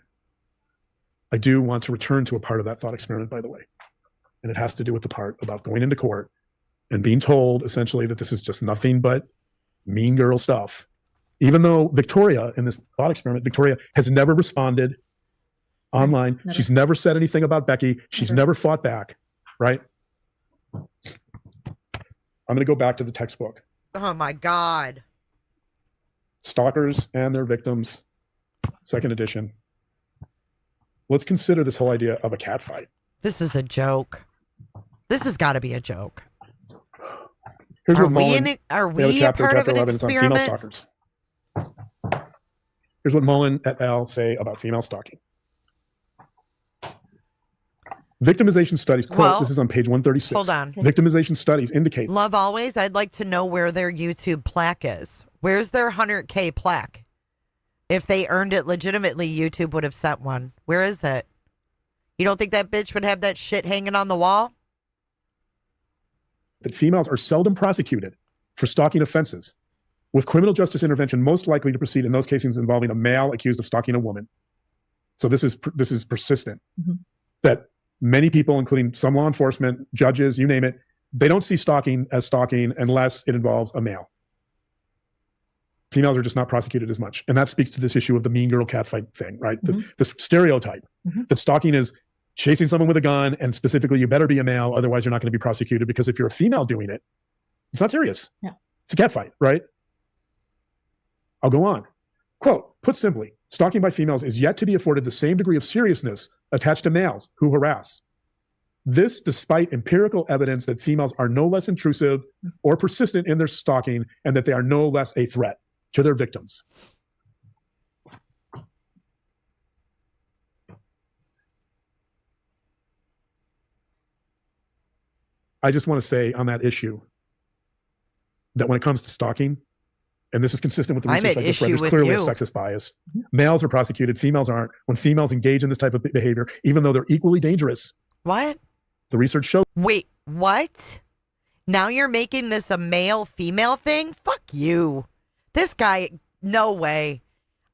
I do want to return to a part of that thought experiment, by the way. And it has to do with the part about going into court and being told essentially that this is just nothing but mean girl stuff. Even though Victoria, in this thought experiment, Victoria has never responded online.
Never.
She's never said anything about Becky. She's never fought back, right? I'm going to go back to the textbook.
Oh my God.
Stalkers and Their Victims, second edition. Let's consider this whole idea of a cat fight.
This is a joke. This has got to be a joke.
Here's
Are
what
we
Mullen,
in it- are we a part of an
11 is on female
experiment?
stalkers. Here's what Mullen et al. Say about female stalking. Victimization studies, quote,
Well,
this is on page 136.
hold on.
Victimization studies indicate
Love always. I'd like to know where their YouTube plaque is. Where's their 100K plaque? If they earned it legitimately, YouTube would have sent one. Where is it? You don't think that bitch would have that shit hanging on the wall?
that females are seldom prosecuted for stalking offenses, with criminal justice intervention most likely to proceed in those cases involving a male accused of stalking a woman. So this is persistent.
Mm-hmm.
That many people, including some law enforcement, judges, you name it, they don't see stalking as stalking unless it involves a male. Females are just not prosecuted as much. And that speaks to this issue of the mean girl catfight thing, right?
Mm-hmm.
This stereotype
Mm-hmm.
that stalking is chasing someone with a gun, and specifically you better be a male, otherwise you're not going to be prosecuted, because if you're a female doing it, it's not serious.
Yeah.
It's a catfight, right? I'll go on. Quote, put simply, stalking by females is yet to be afforded the same degree of seriousness attached to males who harass. This despite empirical evidence that females are no less intrusive or persistent in their stalking, and that they are no less a threat to their victims. I just want to say on that issue that when it comes to stalking, and this is consistent with the research I just read, there's clearly a sexist bias. Males are prosecuted, females aren't. When females engage in this type of behavior, even though they're equally dangerous.
What?
The research shows.
Wait, what? Now you're making this a male-female thing? Fuck you. This guy, no way.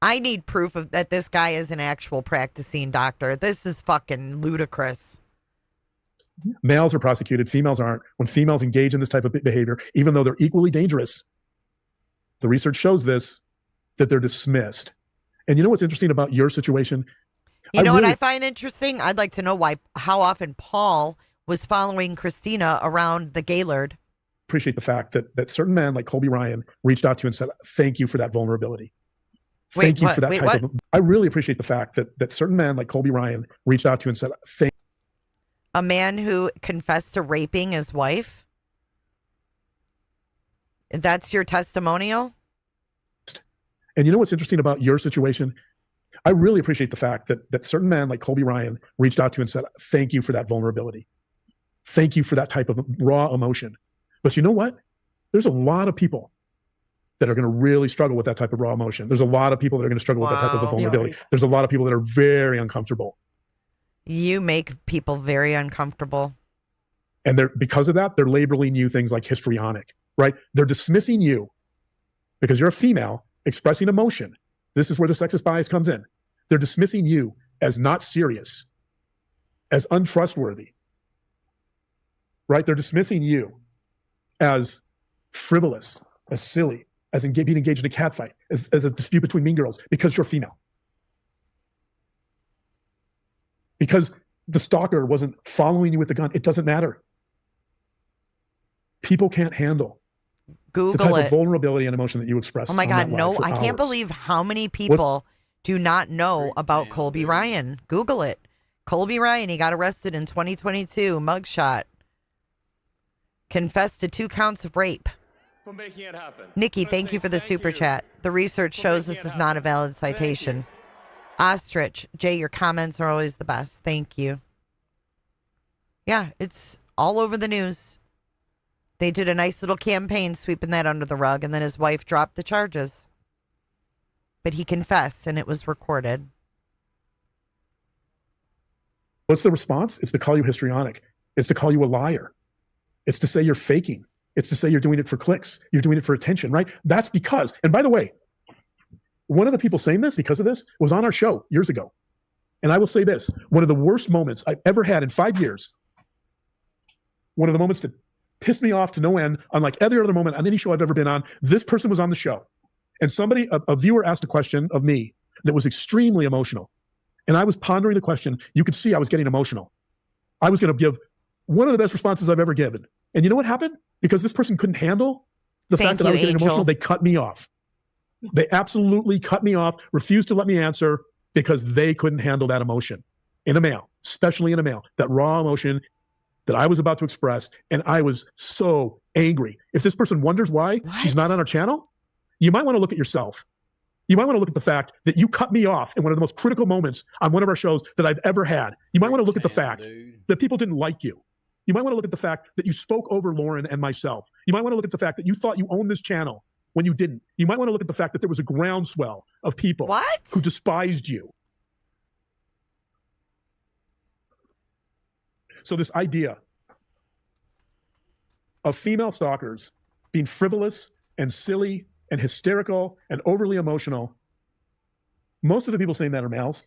I need proof of that this guy is an actual practicing doctor. This is fucking ludicrous.
Males are prosecuted, females aren't. When females engage in this type of behavior, even though they're equally dangerous, the research shows this, that they're dismissed. And you know what's interesting about your situation?
You know what I find interesting? I'd like to know how often Paul was following Christina around the Gaylord.
Appreciate the fact that certain men like Colby Ryan reached out to you and said, thank you for that vulnerability. Thank you for that type of. I really appreciate the fact that certain men like Colby Ryan reached out to you and said, thank you.
A man who confessed to raping his wife? That's your testimonial?
And you know what's interesting about your situation? I really appreciate the fact that certain men like Colby Ryan reached out to you and said, thank you for that vulnerability. Thank you for that type of raw emotion. But you know what? There's a lot of people that are going to really struggle with that type of raw emotion. There's a lot of people that are going to struggle with that type of vulnerability. There's a lot of people that are very uncomfortable.
You make people very uncomfortable.
And because of that, they're labeling you things like histrionic, right? They're dismissing you because you're a female expressing emotion. This is where the sexist bias comes in. They're dismissing you as not serious, as untrustworthy, right? They're dismissing you as frivolous, as silly, as being engaged in a catfight, as a dispute between mean girls because you're female. Because the stalker wasn't following you with the gun. It doesn't matter. People can't handle
Google
the type
it.
of vulnerability and emotion that you express.
Oh my
on
God,
that live
no,
for
I can't
hours.
believe how many people do not know about Colby Ryan. Google it. Colby Ryan, he got arrested in 2022, mugshot. Confessed to 2 counts of rape.
For making it happen.
Nikki, thank you for the super chat. The research shows this is not a valid citation. Ostrich, Jay, your comments are always the best. Thank you. Yeah, it's all over the news. They did a nice little campaign sweeping that under the rug, and then his wife dropped the charges. But he confessed, and it was recorded.
What's the response? It's to call you histrionic. It's to call you a liar. It's to say you're faking. It's to say you're doing it for clicks. You're doing it for attention, right? That's because, and by the way, one of the people saying this because of this was on our show years ago. And I will say this, one of the worst moments I've ever had in 5 years, one of the moments that pissed me off to no end, unlike every other moment on any show I've ever been on, this person was on the show. And somebody, a viewer asked a question of me that was extremely emotional. And I was pondering the question. You could see I was getting emotional. I was going to give one of the best responses I've ever given. And you know what happened? Because this person couldn't handle the fact that I was getting emotional, they cut me off. They absolutely cut me off, refused to let me answer because they couldn't handle that emotion in a male, especially in a male, that raw emotion that I was about to express. And I was so angry. If this person wonders why she's not on our channel, you might want to look at yourself. You might want to look at the fact that you cut me off in one of the most critical moments on one of our shows that I've ever had. You might want to look at the fact that people didn't like you. You might want to look at the fact that you spoke over Lauren and myself. You might want to look at the fact that you thought you owned this channel when you didn't. You might want to look at the fact that there was a groundswell of people who despised you. So this idea of female stalkers being frivolous and silly and hysterical and overly emotional, most of the people saying that are males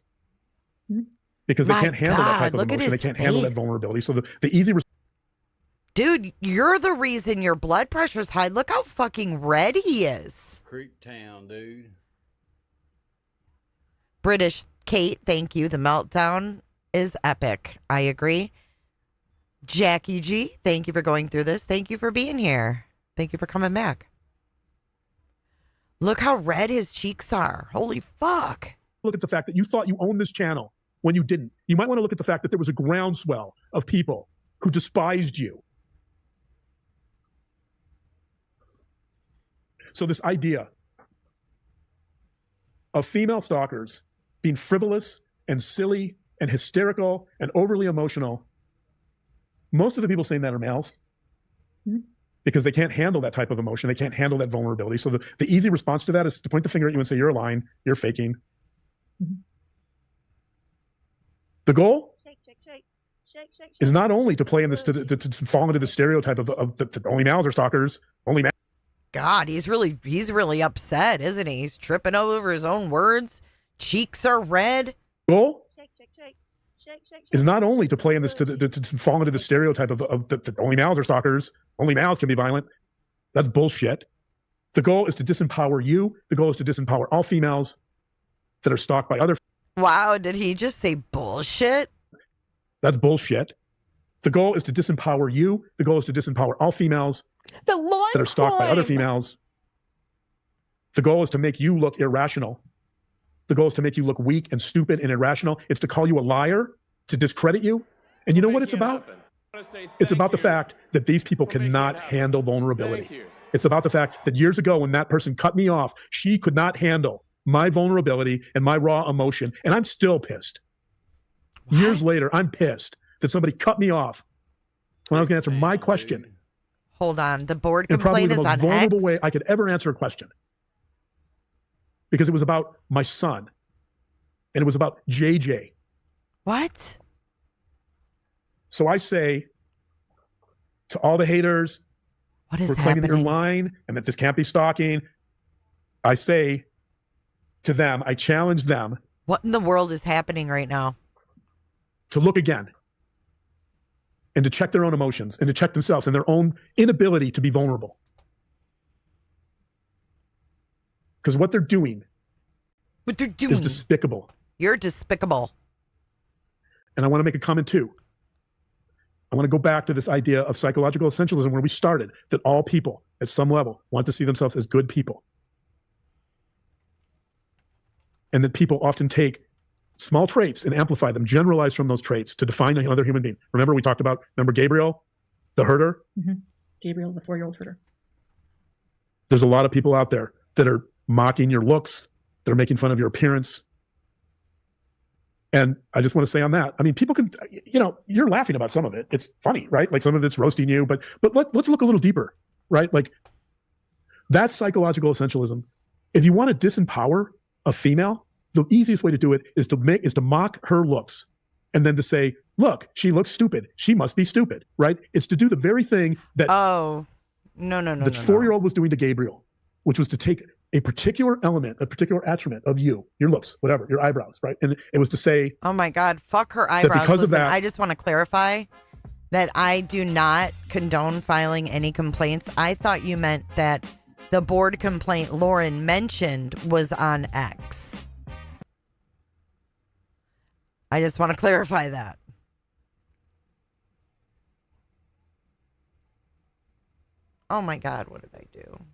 because they can't handle that type of emotion. They can't handle that vulnerability. So the easy
Dude, you're the reason your blood pressure's high. Look how fucking red he is.
Creep town, dude.
British Kate, thank you. The meltdown is epic. I agree. Jackie G, thank you for going through this. Thank you for being here. Thank you for coming back. Look how red his cheeks are. Holy fuck.
Look at the fact that you thought you owned this channel when you didn't. You might want to look at the fact that there was a groundswell of people who despised you. So this idea of female stalkers being frivolous and silly and hysterical and overly emotional, most of the people saying that are males because they can't handle that type of emotion. They can't handle that vulnerability. So the easy response to that is to point the finger at you and say, you're lying, you're faking. The goal is not only to play in this, to fall into the stereotype of that only males are stalkers, only males.
God, he's really upset, isn't he? He's tripping over his own words. Cheeks are red.
Goal is not only to play in this, to fall into the stereotype of that only males are stalkers, only males can be violent. That's bullshit. The goal is to disempower you. The goal is to disempower all females that are stalked by other.
Wow, did he just say bullshit?
That's bullshit. The goal is to disempower you. The goal is to disempower all females that are stalked by other females. The goal is to make you look irrational. The goal is to make you look weak and stupid and irrational. It's to call you a liar, to discredit you. And you know what it's about? It's about the fact that these people cannot handle vulnerability. It's about the fact that years ago when that person cut me off, she could not handle my vulnerability and my raw emotion. And I'm still pissed. Years later, I'm pissed that somebody cut me off when I was going to answer my question.
Hold on. The board
In probably
complaint
the
is
most
on
vulnerable
X.
way I could ever answer a question. Because it was about my son. And it was about JJ.
What?
So I say to all the haters
what is
who are claiming that
happening?
you're lying and that this can't be stalking, I say to them, I challenge them.
What in the world is happening right now?
To look again. and to check their own emotions and to check themselves and their own inability to be vulnerable. Because what they're doing is despicable.
You're despicable.
And I want to make a comment too. I want to go back to this idea of psychological essentialism where we started, that all people at some level want to see themselves as good people. And that people often take small traits and amplify them, generalize from those traits to define another human being. Remember we talked about, Gabriel, the herder?
Mm-hmm. Gabriel, the 4-year-old herder.
There's a lot of people out there that are mocking your looks, that are making fun of your appearance. And I just want to say on that, I mean, people can, you're laughing about some of it. It's funny, right? Like some of it's roasting you, but let's look a little deeper, right? Like that's psychological essentialism. If you want to disempower a female, the easiest way to do it is to mock her looks and then to say, look, she looks stupid. She must be stupid, right? It's to do the very thing that
no,
the 4-year-old was doing to Gabriel, which was to take a particular element, a particular attribute of you, your looks, whatever, your eyebrows, right? And it was to say,
oh my God, fuck her eyebrows.
Because of
Listen,
that,
I just want to clarify that I do not condone filing any complaints. I thought you meant that the board complaint Lauren mentioned was on X. I just want to clarify that. Oh my God, what did I do?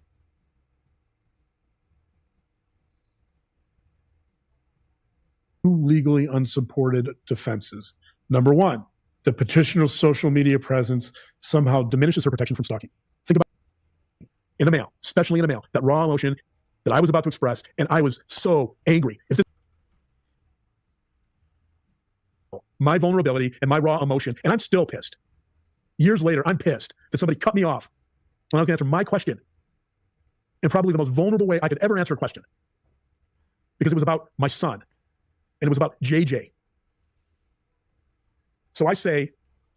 legally unsupported defenses. Number one, the petitioner's social media presence somehow diminishes her protection from stalking. Think about in a mail, especially in a mail, that raw emotion that I was about to express, and I was so angry. If this, my vulnerability and my raw emotion, and I'm still pissed. Years later, I'm pissed that somebody cut me off when I was going to answer my question in probably the most vulnerable way I could ever answer a question, because it was about my son. And it was about JJ. So I say,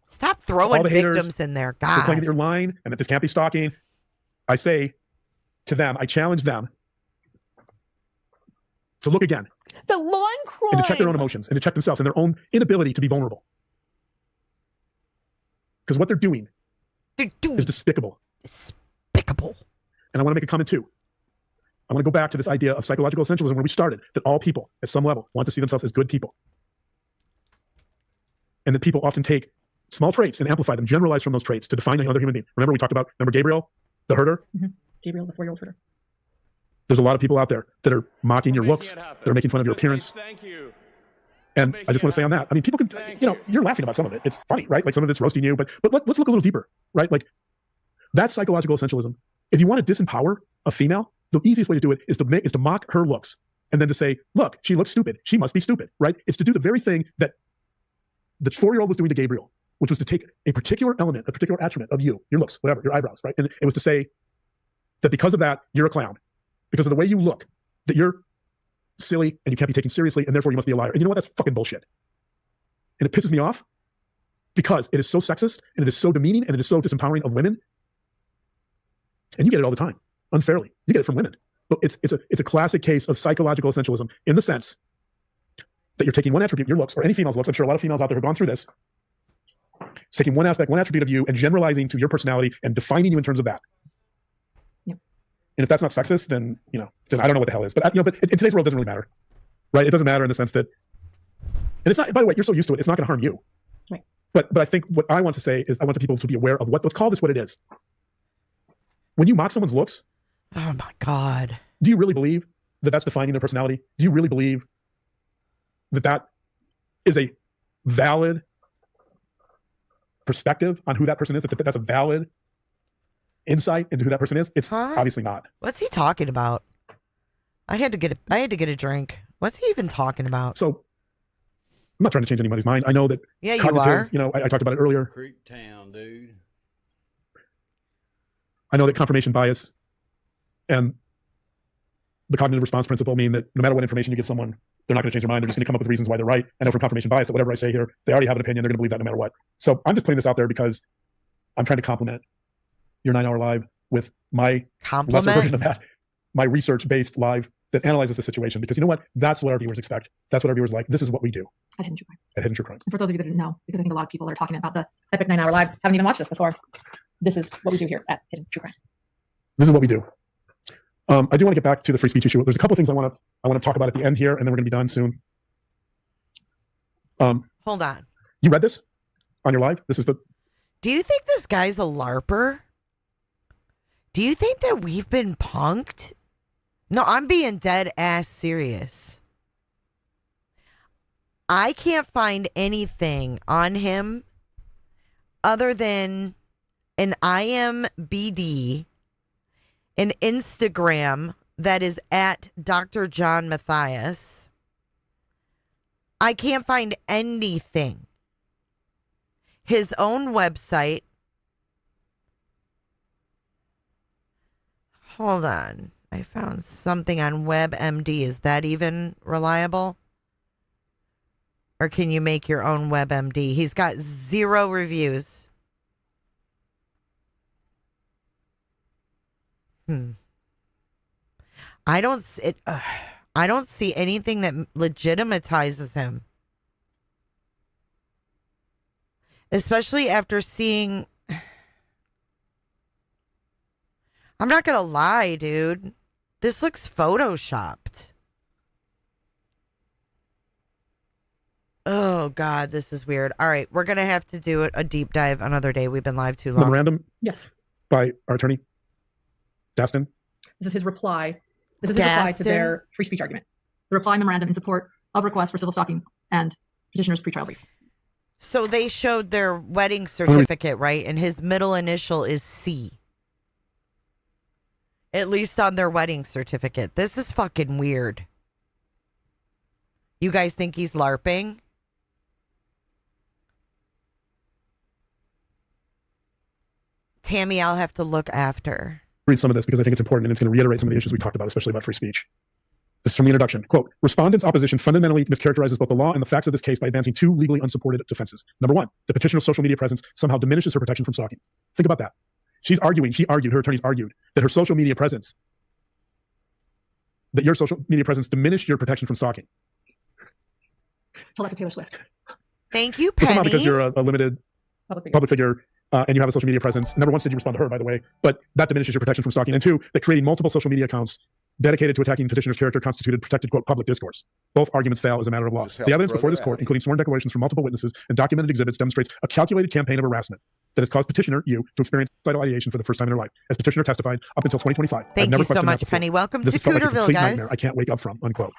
stop throwing
haters,
victims in there. God.
Claiming that you're lying and that this can't be stalking. I say to them, I challenge them to look again.
The line crime.
And to check their own emotions and to check themselves and their own inability to be vulnerable. Because what they're doing is despicable.
Despicable.
And I want to make a comment too. I want to go back to this idea of psychological essentialism where we started, that all people at some level want to see themselves as good people. And that people often take small traits and amplify them, generalize from those traits to define another human being. Remember we talked about, Gabriel, the herder?
Mm-hmm. Gabriel, the 4-year-old herder.
There's a lot of people out there that are mocking your looks, that are making fun of your appearance.
Thank you.
And I just want to say on that, I mean, people can, you're laughing about some of it. It's funny, right? Like some of it's roasting you, but let's look a little deeper, right? Like that's psychological essentialism. If you want to disempower a female, the easiest way to do it is to mock her looks and then to say, look, she looks stupid. She must be stupid, right? It's to do the very thing that the 4-year-old was doing to Gabriel, which was to take a particular element, a particular attribute of you, your looks, whatever, your eyebrows, right? And it was to say that because of that, you're a clown. Because of the way you look, that you're silly and you can't be taken seriously and therefore you must be a liar. And you know what? That's fucking bullshit. And it pisses me off because it is so sexist and it is so demeaning and it is so disempowering of women. And you get it all the time. Unfairly. You get it from women. But it's a classic case of psychological essentialism in the sense that you're taking one attribute, your looks, or any female's looks. I'm sure a lot of females out there have gone through this. It's taking one aspect, one attribute of you and generalizing to your personality and defining you in terms of that.
Yep.
And if that's not sexist, then I don't know what the hell is. But but in today's world, it doesn't really matter, right? It doesn't matter in the sense that, and it's not. By the way, you're so used to it, it's not going to harm you.
Right.
But I think what I want to say is I want the people to be aware of let's call this what it is. When you mock someone's looks,
oh my God,
do you really believe that that's defining their personality? Do you really believe that that is a valid perspective on who that person is? That that's a valid insight into who that person is? It's obviously not.
What's he talking about? I had to get a drink. What's he even talking about?
So I'm not trying to change anybody's mind. I know that.
Yeah, you are.
I talked about it earlier.
Creep town, dude.
I know that confirmation bias and the cognitive response principle mean that no matter what information you give someone, they're not going to change their mind. They're just going to come up with reasons why they're right. I know from confirmation bias that whatever I say here, they already have an opinion. They're going to believe that no matter what. So I'm just putting this out there because I'm trying to complement your 9-hour live with my lesser version of that, my research-based live that analyzes the situation, because you know what? That's what our viewers expect. That's what our viewers like. This is what we do
At Hidden True Crime.
at Hidden True Crime.
And for those of you that didn't know, because I think a lot of people that are talking about the epic 9-hour live haven't even watched this before. This is what we do here at Hidden True Crime.
This is what we do. I do want to get back to the free speech issue. There's a couple things I want to talk about at the end here, and then we're going to be done soon.
Hold on.
You read this on your live? This is the.
Do you think this guy's a LARPer? Do you think that we've been punked? No, I'm being dead ass serious. I can't find anything on him other than an IMBD, an Instagram that is at Dr. John Matthias. I can't find anything. His own website. Hold on. I found something on WebMD. Is that even reliable? Or can you make your own WebMD? He's got 0 reviews. I don't see anything that legitimizes him. Especially after seeing... I'm not going to lie, dude. This looks photoshopped. Oh, God, this is weird. All right, we're going to have to do a deep dive another day. We've been live too long.
Memorandum?
Yes.
By our attorney, Daston?
This is his reply. This is his reply to their free speech argument. The reply memorandum in support of request for civil stalking and petitioner's pretrial brief.
So they showed their wedding certificate, right? And his middle initial is C. At least on their wedding certificate. This is fucking weird. You guys think he's LARPing? Tammy, I'll have to look after.
Read some of this because I think it's important and it's going to reiterate some of the issues we talked about, especially about free speech. This is from the introduction. Quote, respondent's opposition fundamentally mischaracterizes both the law and the facts of this case by advancing 2 legally unsupported defenses. Number 1, the petitioner's social media presence somehow diminishes her protection from stalking. Think about that. She argued, her attorneys argued, that her social media presence, that your social media presence diminished your protection from stalking.
Tell that to Taylor Swift.
Thank you,
So
Penny.
somehow because you're a limited public figure and you have a social media presence, never once did you respond to her, by the way, but that diminishes your protection from stalking. And 2, that creating multiple social media accounts dedicated to attacking petitioner's character constituted protected, quote, public discourse. Both arguments fail as a matter of law. The evidence before this court, including sworn declarations from multiple witnesses and documented exhibits, demonstrates a calculated campaign of harassment that has caused petitioner, you, to experience suicidal ideation for the first time in their life. As petitioner testified, up until 2025.
Thank you so much, Penny. Welcome to Cooterville, guys.
Nightmare I can't wake up from, unquote.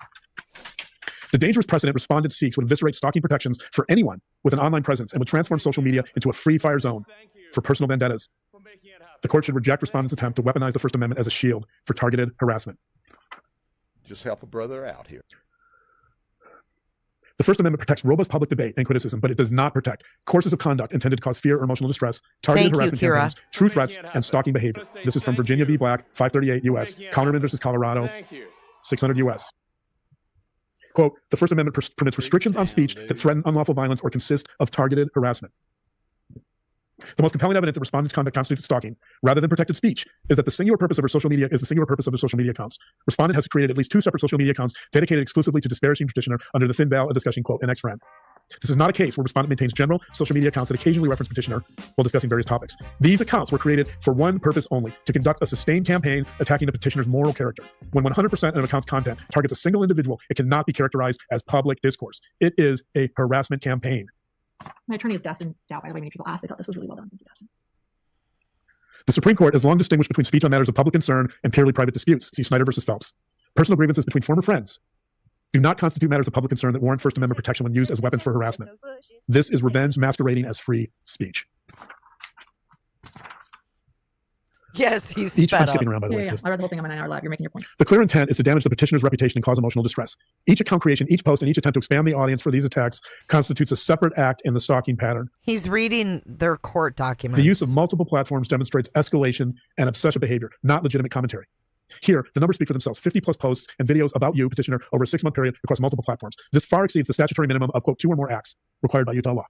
The dangerous precedent respondent seeks would eviscerate stalking protections for anyone with an online presence and would transform social media into a free fire zone for personal vendettas. The court should reject respondent's attempt to weaponize the First Amendment as a shield for targeted harassment.
Just help a brother out here.
The First Amendment protects robust public debate and criticism, but it does not protect courses of conduct intended to cause fear or emotional distress, targeted harassment campaigns, true threats, and stalking behavior. This is from Virginia v. Black, 538 U.S., Counterman versus Colorado, 600 U.S. Quote, the First Amendment permits restrictions on speech that threaten unlawful violence or consist of targeted harassment. The most compelling evidence that respondent's conduct constitutes stalking, rather than protected speech, is that the singular purpose of her social media is the singular purpose of the social media accounts. Respondent has created at least 2 separate social media accounts dedicated exclusively to disparaging petitioner under the thin veil of discussing, quote, an ex-friend. This is not a case where respondent maintains general social media accounts that occasionally reference petitioner while discussing various topics. These accounts were created for one purpose only, to conduct a sustained campaign attacking the petitioner's moral character. When 100% of an account's content targets a single individual, it cannot be characterized as public discourse. It is a harassment campaign.
My attorney is Daston Dow, by the way. Many people asked. They thought this was really well done. Thank you, Daston.
The Supreme Court has long distinguished between speech on matters of public concern and purely private disputes. See Snyder versus Phelps. Personal grievances between former friends do not constitute matters of public concern that warrant First Amendment protection when used as weapons for harassment. This is revenge masquerading as free speech.
Yes, he's
I'm skipping around, by the way.
Yeah. I read the whole thing on my 9-hour live. You're making your point.
The clear intent is to damage the petitioner's reputation and cause emotional distress. Each account creation, each post, and each attempt to expand the audience for these attacks constitutes a separate act in the stalking pattern.
He's reading their court documents.
The use of multiple platforms demonstrates escalation and obsessive behavior, not legitimate commentary. Here, the numbers speak for themselves. 50 plus posts and videos about you, petitioner, over a 6-month period across multiple platforms. This far exceeds the statutory minimum of, quote, 2 or more acts required by Utah law.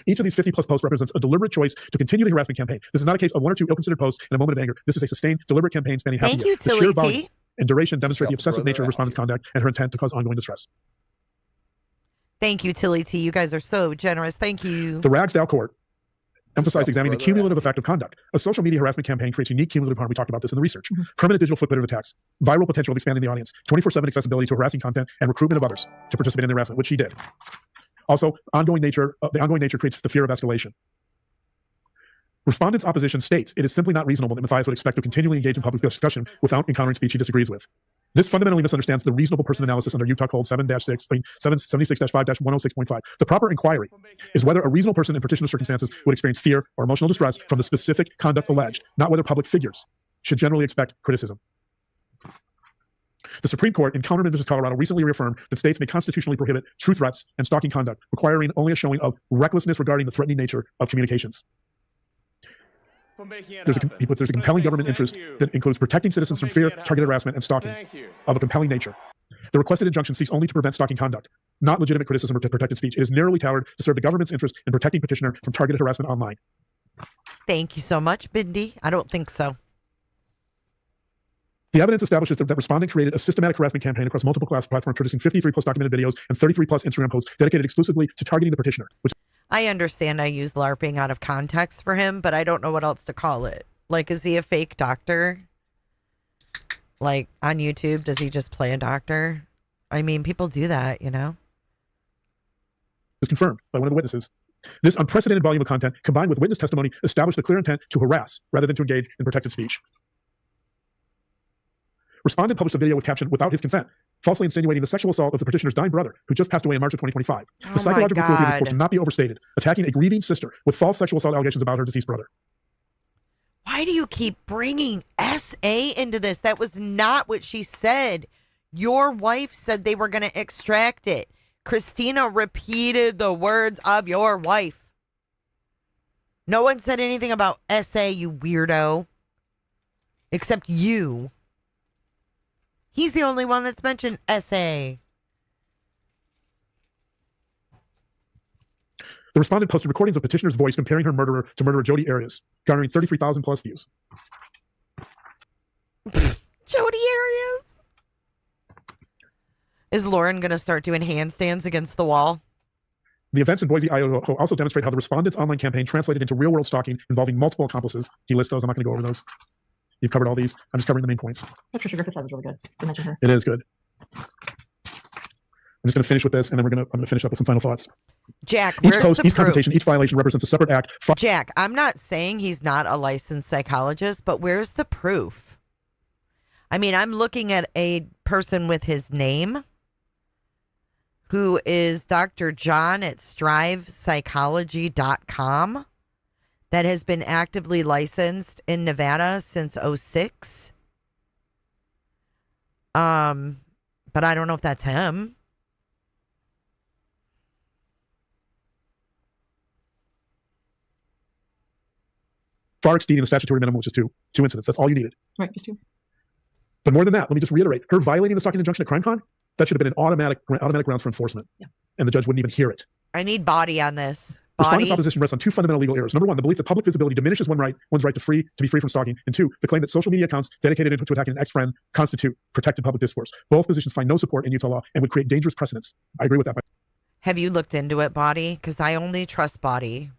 Each of these 50 plus posts represents a deliberate choice to continue the harassment campaign. This is not a case of 1 or 2 ill-considered posts in a moment of anger. This is a sustained, deliberate campaign spanning half a year.
Thank you, Tilly T.
and duration demonstrate the
Help a
obsessive
brother
nature of
out
respondent's conduct and her intent to cause ongoing distress.
Thank you, Tilly T. You guys are so generous. Thank you.
The Ragsdale Court emphasized examining the
brother
cumulative
out
effect of conduct. A social media harassment campaign creates unique cumulative harm. We talked about this in the research. Permanent digital footprint of attacks, viral potential of expanding the audience, 24/7 accessibility to harassing content, and recruitment of others to participate in the harassment, which she did. Also, the ongoing nature creates the fear of escalation. Respondent's opposition states it is simply not reasonable that Matthias would expect to continually engage in public discussion without encountering speech he disagrees with. This fundamentally misunderstands the reasonable person analysis under Utah Code 776-5-106.5. The proper inquiry is whether a reasonable person in particular circumstances would experience fear or emotional distress from the specific conduct alleged, not whether public figures should generally expect criticism. The Supreme Court in Counterman v. Colorado recently reaffirmed that states may constitutionally prohibit true threats and stalking conduct, requiring only a showing of recklessness regarding the threatening nature of communications. There's a compelling government interest that includes protecting citizens from fear, targeted harassment, and stalking of a compelling nature. The requested injunction seeks only to prevent stalking conduct, not legitimate criticism or protected speech. It is narrowly tailored to serve the government's interest in protecting petitioner from targeted harassment online.
Thank you so much, Bindi. I don't think so.
The evidence establishes that respondent created a systematic harassment campaign across multiple platforms, producing 53 plus documented videos and 33 plus Instagram posts dedicated exclusively to targeting the petitioner, which
I understand I use LARPing out of context for him, but I don't know what else to call it. Like, is he a fake doctor? Like, on YouTube, does he just play a doctor? I mean, people do that, you know?
was confirmed by one of the witnesses. This unprecedented volume of content, combined with witness testimony, established the clear intent to harass rather than to engage in protected speech. Respondent published a video with caption, "Without his consent," falsely insinuating the sexual assault of the petitioner's dying brother, who just passed away in March of 2025. The psychological cruelty of this course cannot be overstated, attacking a grieving sister with false sexual assault allegations about her deceased brother.
Why do you keep bringing SA into this? That was not what she said. Your wife said they were going to extract it. Christina repeated the words of your wife. No one said anything about SA, you weirdo. Except you. He's the only one that's mentioned SA.
The respondent posted recordings of petitioner's voice comparing her murderer to murderer Jodi Arias, garnering 33,000 plus views.
Jodi Arias? Is Lauren going to start doing handstands against the wall?
The events in Boise, Idaho also demonstrate how the respondent's online campaign translated into real-world stalking involving multiple accomplices. He lists those. I'm not going to go over those. You've covered all these. I'm just covering the main points.
What Trisha Griffith said was really good. You mentioned her.
It is good. I'm just going to finish with this, and then I'm going to finish up with some final thoughts.
Jack,
each
where's
post,
the
each
proof?
confrontation, each violation represents a separate act.
Jack, I'm not saying he's not a licensed psychologist, but where's the proof? I mean, I'm looking at a person with his name, who is Dr. John at strivepsychology.com, that has been actively licensed in Nevada since 2006. But I don't know if that's him.
Far exceeding the statutory minimum, which is two incidents. That's all you needed.
Right, just two.
But more than that, let me just reiterate: her violating the stalking injunction at CrimeCon, that should have been an automatic grounds for enforcement, and the judge wouldn't even hear it.
I need body on this.
Respondent's opposition rests on two fundamental legal errors. Number one, the belief that public visibility diminishes one's right to be free from stalking. And two, the claim that social media accounts dedicated to attacking an ex-friend constitute protected public discourse. Both positions find no support in Utah law and would create dangerous precedents. I agree with that.
Have you looked into it, Body? Because I only trust Body.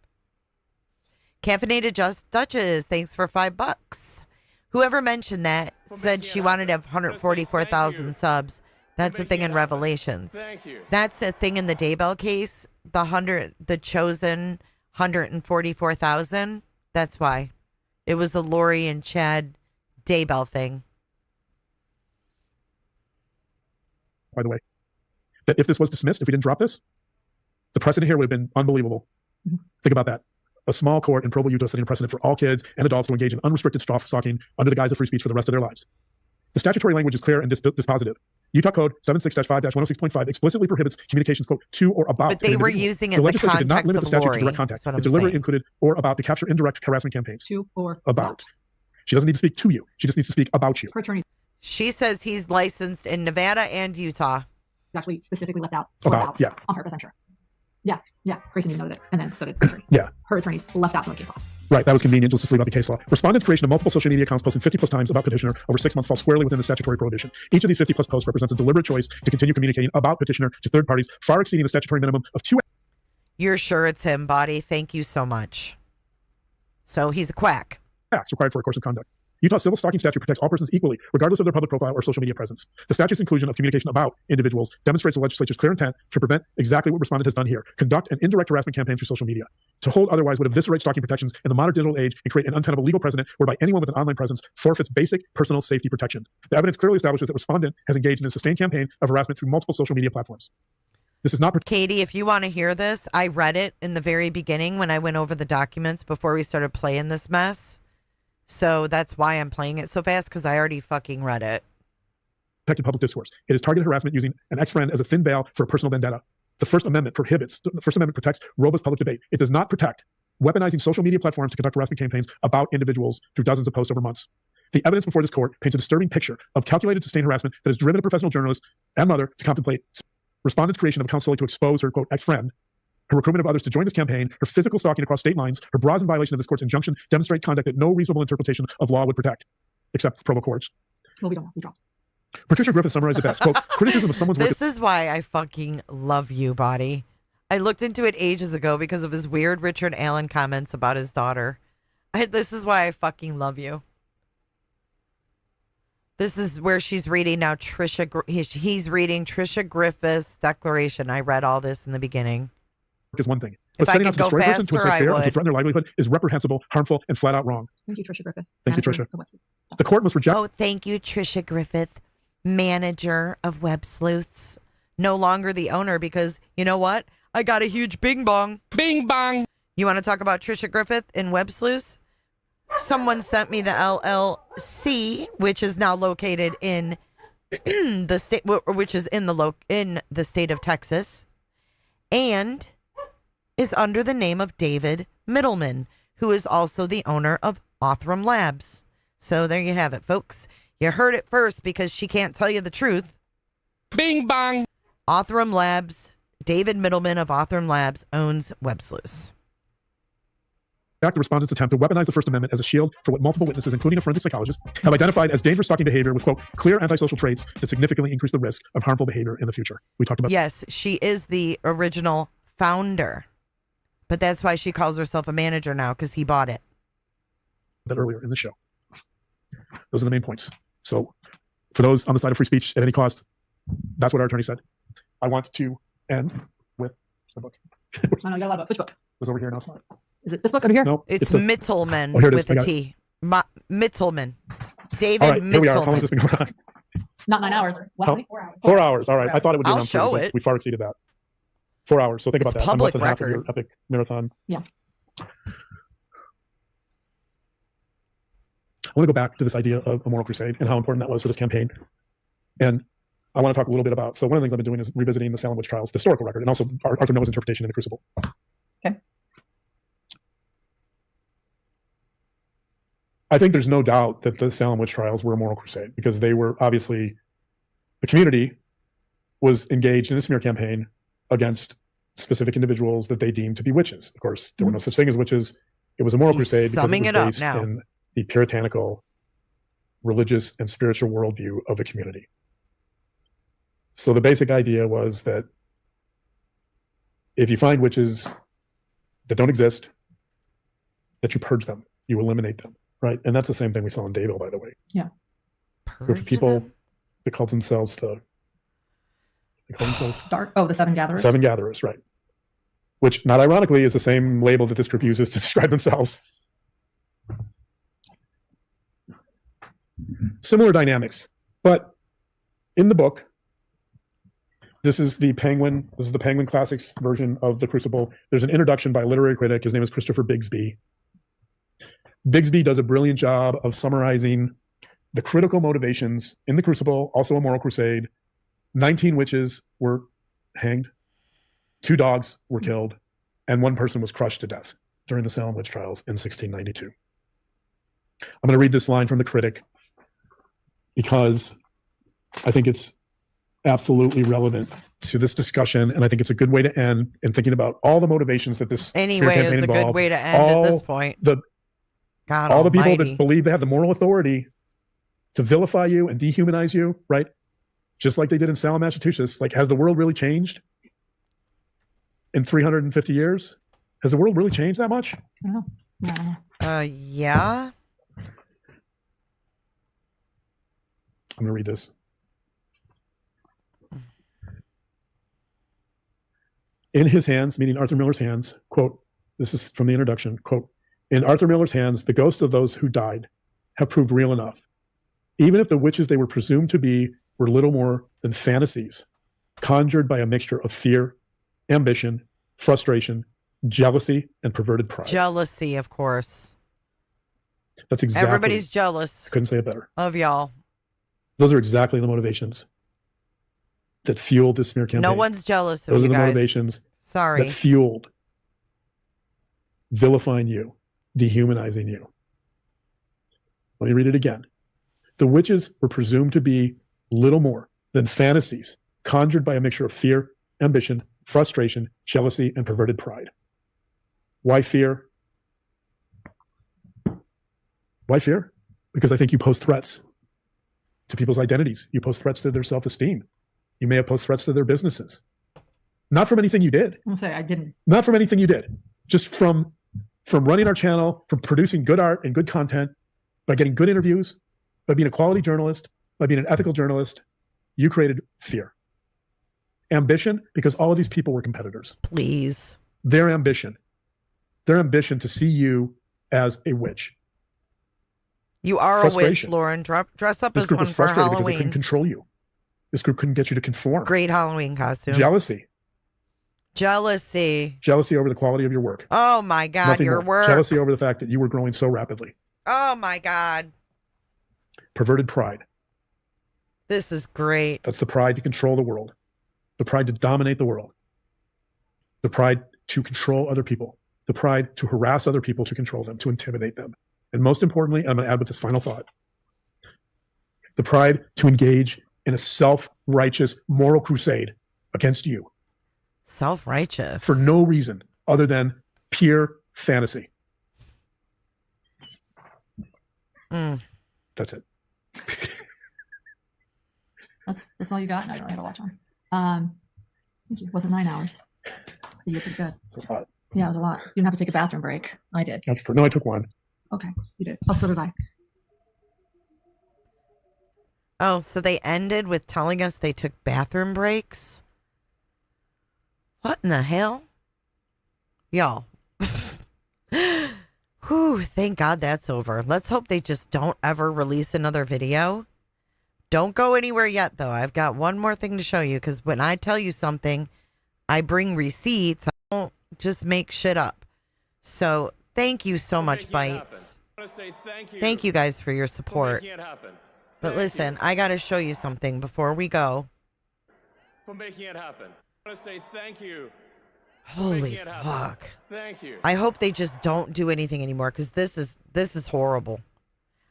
Caffeinated Just Duchess, thanks for $5. Whoever mentioned that said she wanted to have 144,000 subs. That's a thing in Revelations. That's a thing in the Daybell case. The chosen 144,000. That's why. It was the Lori and Chad Daybell thing.
By the way, that if this was dismissed, if we didn't drop this, the precedent here would have been unbelievable. Think about that. A small court in Provo, Utah, setting a precedent for all kids and adults to engage in unrestricted stalking under the guise of free speech for the rest of their lives. The statutory language is clear and dispositive. Utah Code 76-5-106.5 explicitly prohibits communications, quote, to or about.
But they were using it in the
legislature did not
context
limit the
of
statute
Lori.
to direct contact.
That's what
It
I'm
deliberately
saying.
included or about to capture indirect harassment campaigns.
To or
about. She doesn't need to speak to you. She just needs to speak about you.
Her attorney
She says he's licensed in Nevada and Utah.
actually specifically left out.
About, yeah.
On purpose, I'm sure. Yeah. Yeah, Grayson noted it, and then so did attorney.
Yeah.
Her attorneys left out some of the case law.
Right, that was convenient just to leave out the case law. Respondent's creation of multiple social media accounts posting 50 plus times about petitioner over 6 months falls squarely within the statutory prohibition. Each of these 50 plus posts represents a deliberate choice to continue communicating about petitioner to third parties, far exceeding the statutory minimum of 2.
You're sure it's him, Body. Thank you so much. So he's a quack.
Acts required for a course of conduct. Utah's civil stalking statute protects all persons equally, regardless of their public profile or social media presence. The statute's inclusion of communication about individuals demonstrates the legislature's clear intent to prevent exactly what respondent has done here: conduct an indirect harassment campaign through social media. To hold otherwise would eviscerate stalking protections in the modern digital age and create an untenable legal precedent whereby anyone with an online presence forfeits basic personal safety protection. The evidence clearly establishes that respondent has engaged in a sustained campaign of harassment through multiple social media platforms. This is not...
Katie, if you want to hear this, I read it in the very beginning when I went over the documents before we started playing this mess. So that's why I'm playing it so fast, because I already fucking read it.
Protected public discourse. It is targeted harassment using an ex-friend as a thin veil for a personal vendetta. The First Amendment protects robust public debate. It does not protect weaponizing social media platforms to conduct harassment campaigns about individuals through dozens of posts over months. The evidence before this court paints a disturbing picture of calculated sustained harassment that has driven a professional journalist and mother to contemplate respondent's creation of a account solely to expose her, quote, ex-friend. Her recruitment of others to join this campaign, her physical stalking across state lines, her bras in violation of this court's injunction demonstrate conduct that no reasonable interpretation of law would protect, except provo courts.
Well, we dropped.
Patricia Griffith summarized it best. Quote, criticism of someone's work...
This is why I fucking love you, Body. I looked into it ages ago because of his weird Richard Allen comments about his daughter. This is why I fucking love you. This is where she's reading now. He's reading Trisha Griffith's declaration. I read all this in the beginning.
Is one thing.
If
But
I
setting
could
out to
go
destroy a person to
faster,
incite
I
fear and to
would.
threaten their livelihood is reprehensible, harmful, and flat out wrong.
Thank you, Trisha Griffith.
Thank you,
Manager
Trisha.
of Web Sleuth.
The court must reject...
Oh, thank you, Trisha Griffith, manager of Web Sleuths. No longer the owner, because you know what? I got a huge bing bong. Bing bong. You want to talk about Trisha Griffith in Web Sleuths? Someone sent me the LLC, which is now located in the state, which is in the state of Texas, and is under the name of David Middleman, who is also the owner of Othram Labs. So there you have it, folks. You heard it first, because she can't tell you the truth. Bing bong. Othram Labs, David Middleman of Othram Labs owns Web Sleuths.
The respondent's attempt to weaponize the First Amendment as a shield for what multiple witnesses, including a forensic psychologist, have identified as dangerous stalking behavior with, quote, clear antisocial traits that significantly increase the risk of harmful behavior in the future. We talked about...
Yes, she is the original founder, but that's why she calls herself a manager now, because he bought it.
That earlier in the show. Those are the main points. So for those on the side of free speech at any cost, that's what our attorney said. I want to end with the book.
I know, you got a lot of which book?
It's over here now. Sorry.
Is it this book over here?
No,
It's
the...
Mittelman
Oh, here it is.
with
I
a
got it.
T. Mittelman. David
All right, here we are. How long
Mittelman.
has this been going on?
Not 9 hours. What,
How-
4 hours.
4 hours. All right. I thought it would be
I'll
around
show
3, but
it.
we far exceeded that. 4 hours. So think about
It's
that. I'm less
public
than half of your
record.
epic marathon.
Yeah.
I want to go back to this idea of a moral crusade and how important that was for this campaign. And I want to talk a little bit about, so one of the things I've been doing is revisiting the Salem witch trials, the historical record, and also Arthur Noah's interpretation in the Crucible.
Okay.
I think there's no doubt that the Salem witch trials were a moral crusade, because they were obviously, the community was engaged in a smear campaign against specific individuals that they deemed to be witches. Of course, there were no such thing as witches. It was a moral
He's
crusade because it
summing
was
it up
based
now.
in the puritanical, religious, and spiritual worldview of the community. So the basic idea was that if you find witches that don't exist, that you purge them, you eliminate them, right? And that's the same thing we saw in Dayville, by the way.
Yeah.
There were people that called themselves the, they called themselves
Dark. Oh, the Seven Gatherers.
Seven Gatherers, right? Which, not ironically, is the same label that this group uses to describe themselves. Similar dynamics, but in the book, this is the Penguin Classics version of the Crucible. There's an introduction by a literary critic. His name is Christopher Bigsby. Bigsby does a brilliant job of summarizing the critical motivations in the Crucible, also a moral crusade. 19 witches were hanged, 2 dogs were killed, and 1 person was crushed to death during the Salem witch trials in 1692. I'm going to read this line from the critic because I think it's absolutely relevant to this discussion, and I think it's a good way to end. And thinking about all the motivations that this smear
Anyway,
campaign
is a good
involved,
way to end at this point. God
all the people
almighty.
that believe they have the moral authority to vilify you and dehumanize you, right? Just like they did in Salem, Massachusetts. Like, has the world really changed in 350 years? Has the world really changed that much?
No.
Yeah.
I'm going to read this. In his hands, meaning Arthur Miller's hands, quote, this is from the introduction, quote, in Arthur Miller's hands, the ghosts of those who died have proved real enough. Even if the witches they were presumed to be were little more than fantasies, conjured by a mixture of fear, ambition, frustration, jealousy, and perverted pride.
Jealousy, of course.
That's exactly.
Everybody's jealous.
Couldn't say it better.
Of y'all.
Those are exactly the motivations that fueled this smear campaign.
No one's jealous of
Those
you
are the
guys.
motivations
Sorry.
that fueled vilifying you, dehumanizing you. Let me read it again. The witches were presumed to be little more than fantasies conjured by a mixture of fear, ambition, frustration, jealousy, and perverted pride. Why fear? Why fear? Because I think you pose threats to people's identities. You pose threats to their self-esteem. You may have posed threats to their businesses. Not from anything you did.
I'm sorry, I didn't.
Not from anything you did. Just from running our channel, from producing good art and good content, by getting good interviews, by being a quality journalist, by being an ethical journalist. You created fear. Ambition, because all of these people were competitors.
Please.
Their ambition to see you as a witch.
You are a witch, Lauren. Dress up
This
as
group
one
was
for
frustrated because they
Halloween.
couldn't control you. This group couldn't get you to conform.
Great Halloween costume.
Jealousy.
Jealousy.
Jealousy over the quality of your work.
Oh my God,
Nothing
your
more.
work.
Jealousy over the fact that you were growing so rapidly.
Oh my God.
Perverted pride.
This is great.
That's the pride to control the world. The pride to dominate the world. The pride to control other people. The pride to harass other people, to control them, to intimidate them. And most importantly, I'm going to add with this final thought. The pride to engage in a self-righteous moral crusade against you.
Self-righteous.
For no reason other than pure fantasy. That's it.
That's all you got? No, I don't have to watch on. Thank you. It wasn't 9 hours. You did pretty good.
It's a lot.
Yeah, it was a lot. You didn't have to take a bathroom break. I did.
That's true. No, I took one.
Okay, you did. Oh, so did I.
Oh, so they ended with telling us they took bathroom breaks? What in the hell? Y'all. Whew, thank God that's over. Let's hope they just don't ever release another video. Don't go anywhere yet, though. I've got one more thing to show you, because when I tell you something, I bring receipts. I don't just make shit up. So thank you so much, Bites. Thank you guys for your support. But listen, I got to show you something before we go.
For making it happen. I want to say thank you.
Holy fuck.
Thank you.
I hope they just don't do anything anymore, because this is horrible.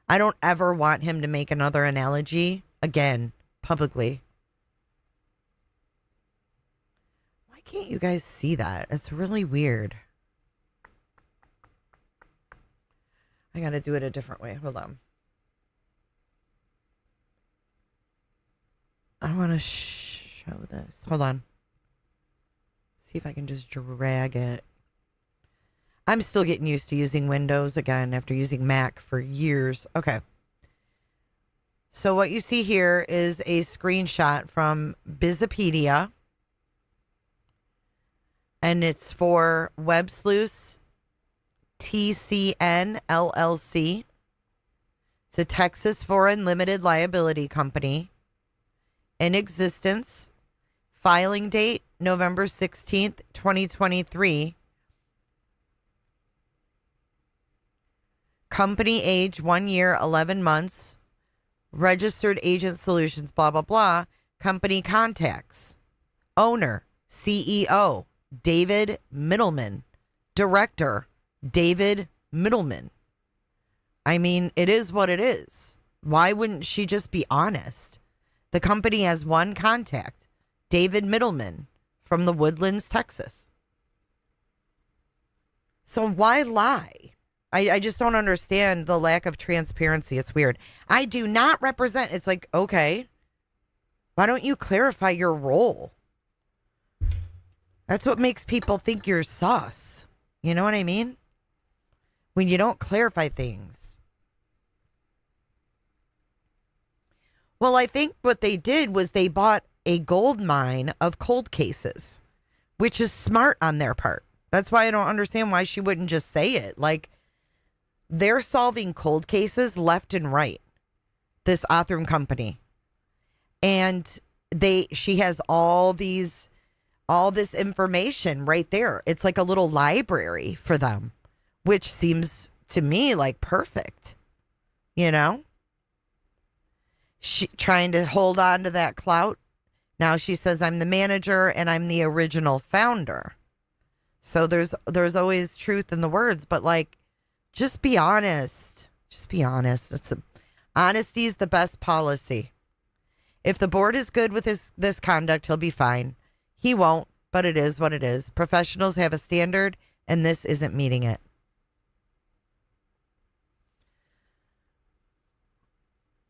I don't ever want him to make another analogy again publicly. Why can't you guys see that? It's really weird. I gotta do it a different way. Hold on. I want to show this. Hold on. See if I can just drag it. I'm still getting used to using Windows again after using Mac for years. Okay. So what you see here is a screenshot from Bizipedia. And it's for WebSleuth TCN LLC. It's a Texas Foreign Limited Liability Company. In existence. Filing date, November 16th, 2023. Company age, 1 year, 11 months. Registered agent solutions, blah, blah, blah. Company contacts. Owner, CEO, David Middleman. Director, David Middleman. I mean, it is what it is. Why wouldn't she just be honest? The company has one contact, David Middleman from the Woodlands, Texas. So why lie? I just don't understand the lack of transparency. It's weird. I do not represent. It's like, okay, why don't you clarify your role? That's what makes people think you're sus. You know what I mean? When you don't clarify things. Well, I think what they did was they bought a gold mine of cold cases, which is smart on their part. That's why I don't understand why she wouldn't just say it. Like, they're solving cold cases left and right, this Othram company. And she has all this information right there. It's like a little library for them, which seems to me like perfect. You know? She trying to hold on to that clout. Now she says, I'm the manager and I'm the original founder. So there's always truth in the words, but like, just be honest. Just be honest. Honesty is the best policy. If the board is good with this conduct, he'll be fine. He won't, but it is what it is. Professionals have a standard, and this isn't meeting it.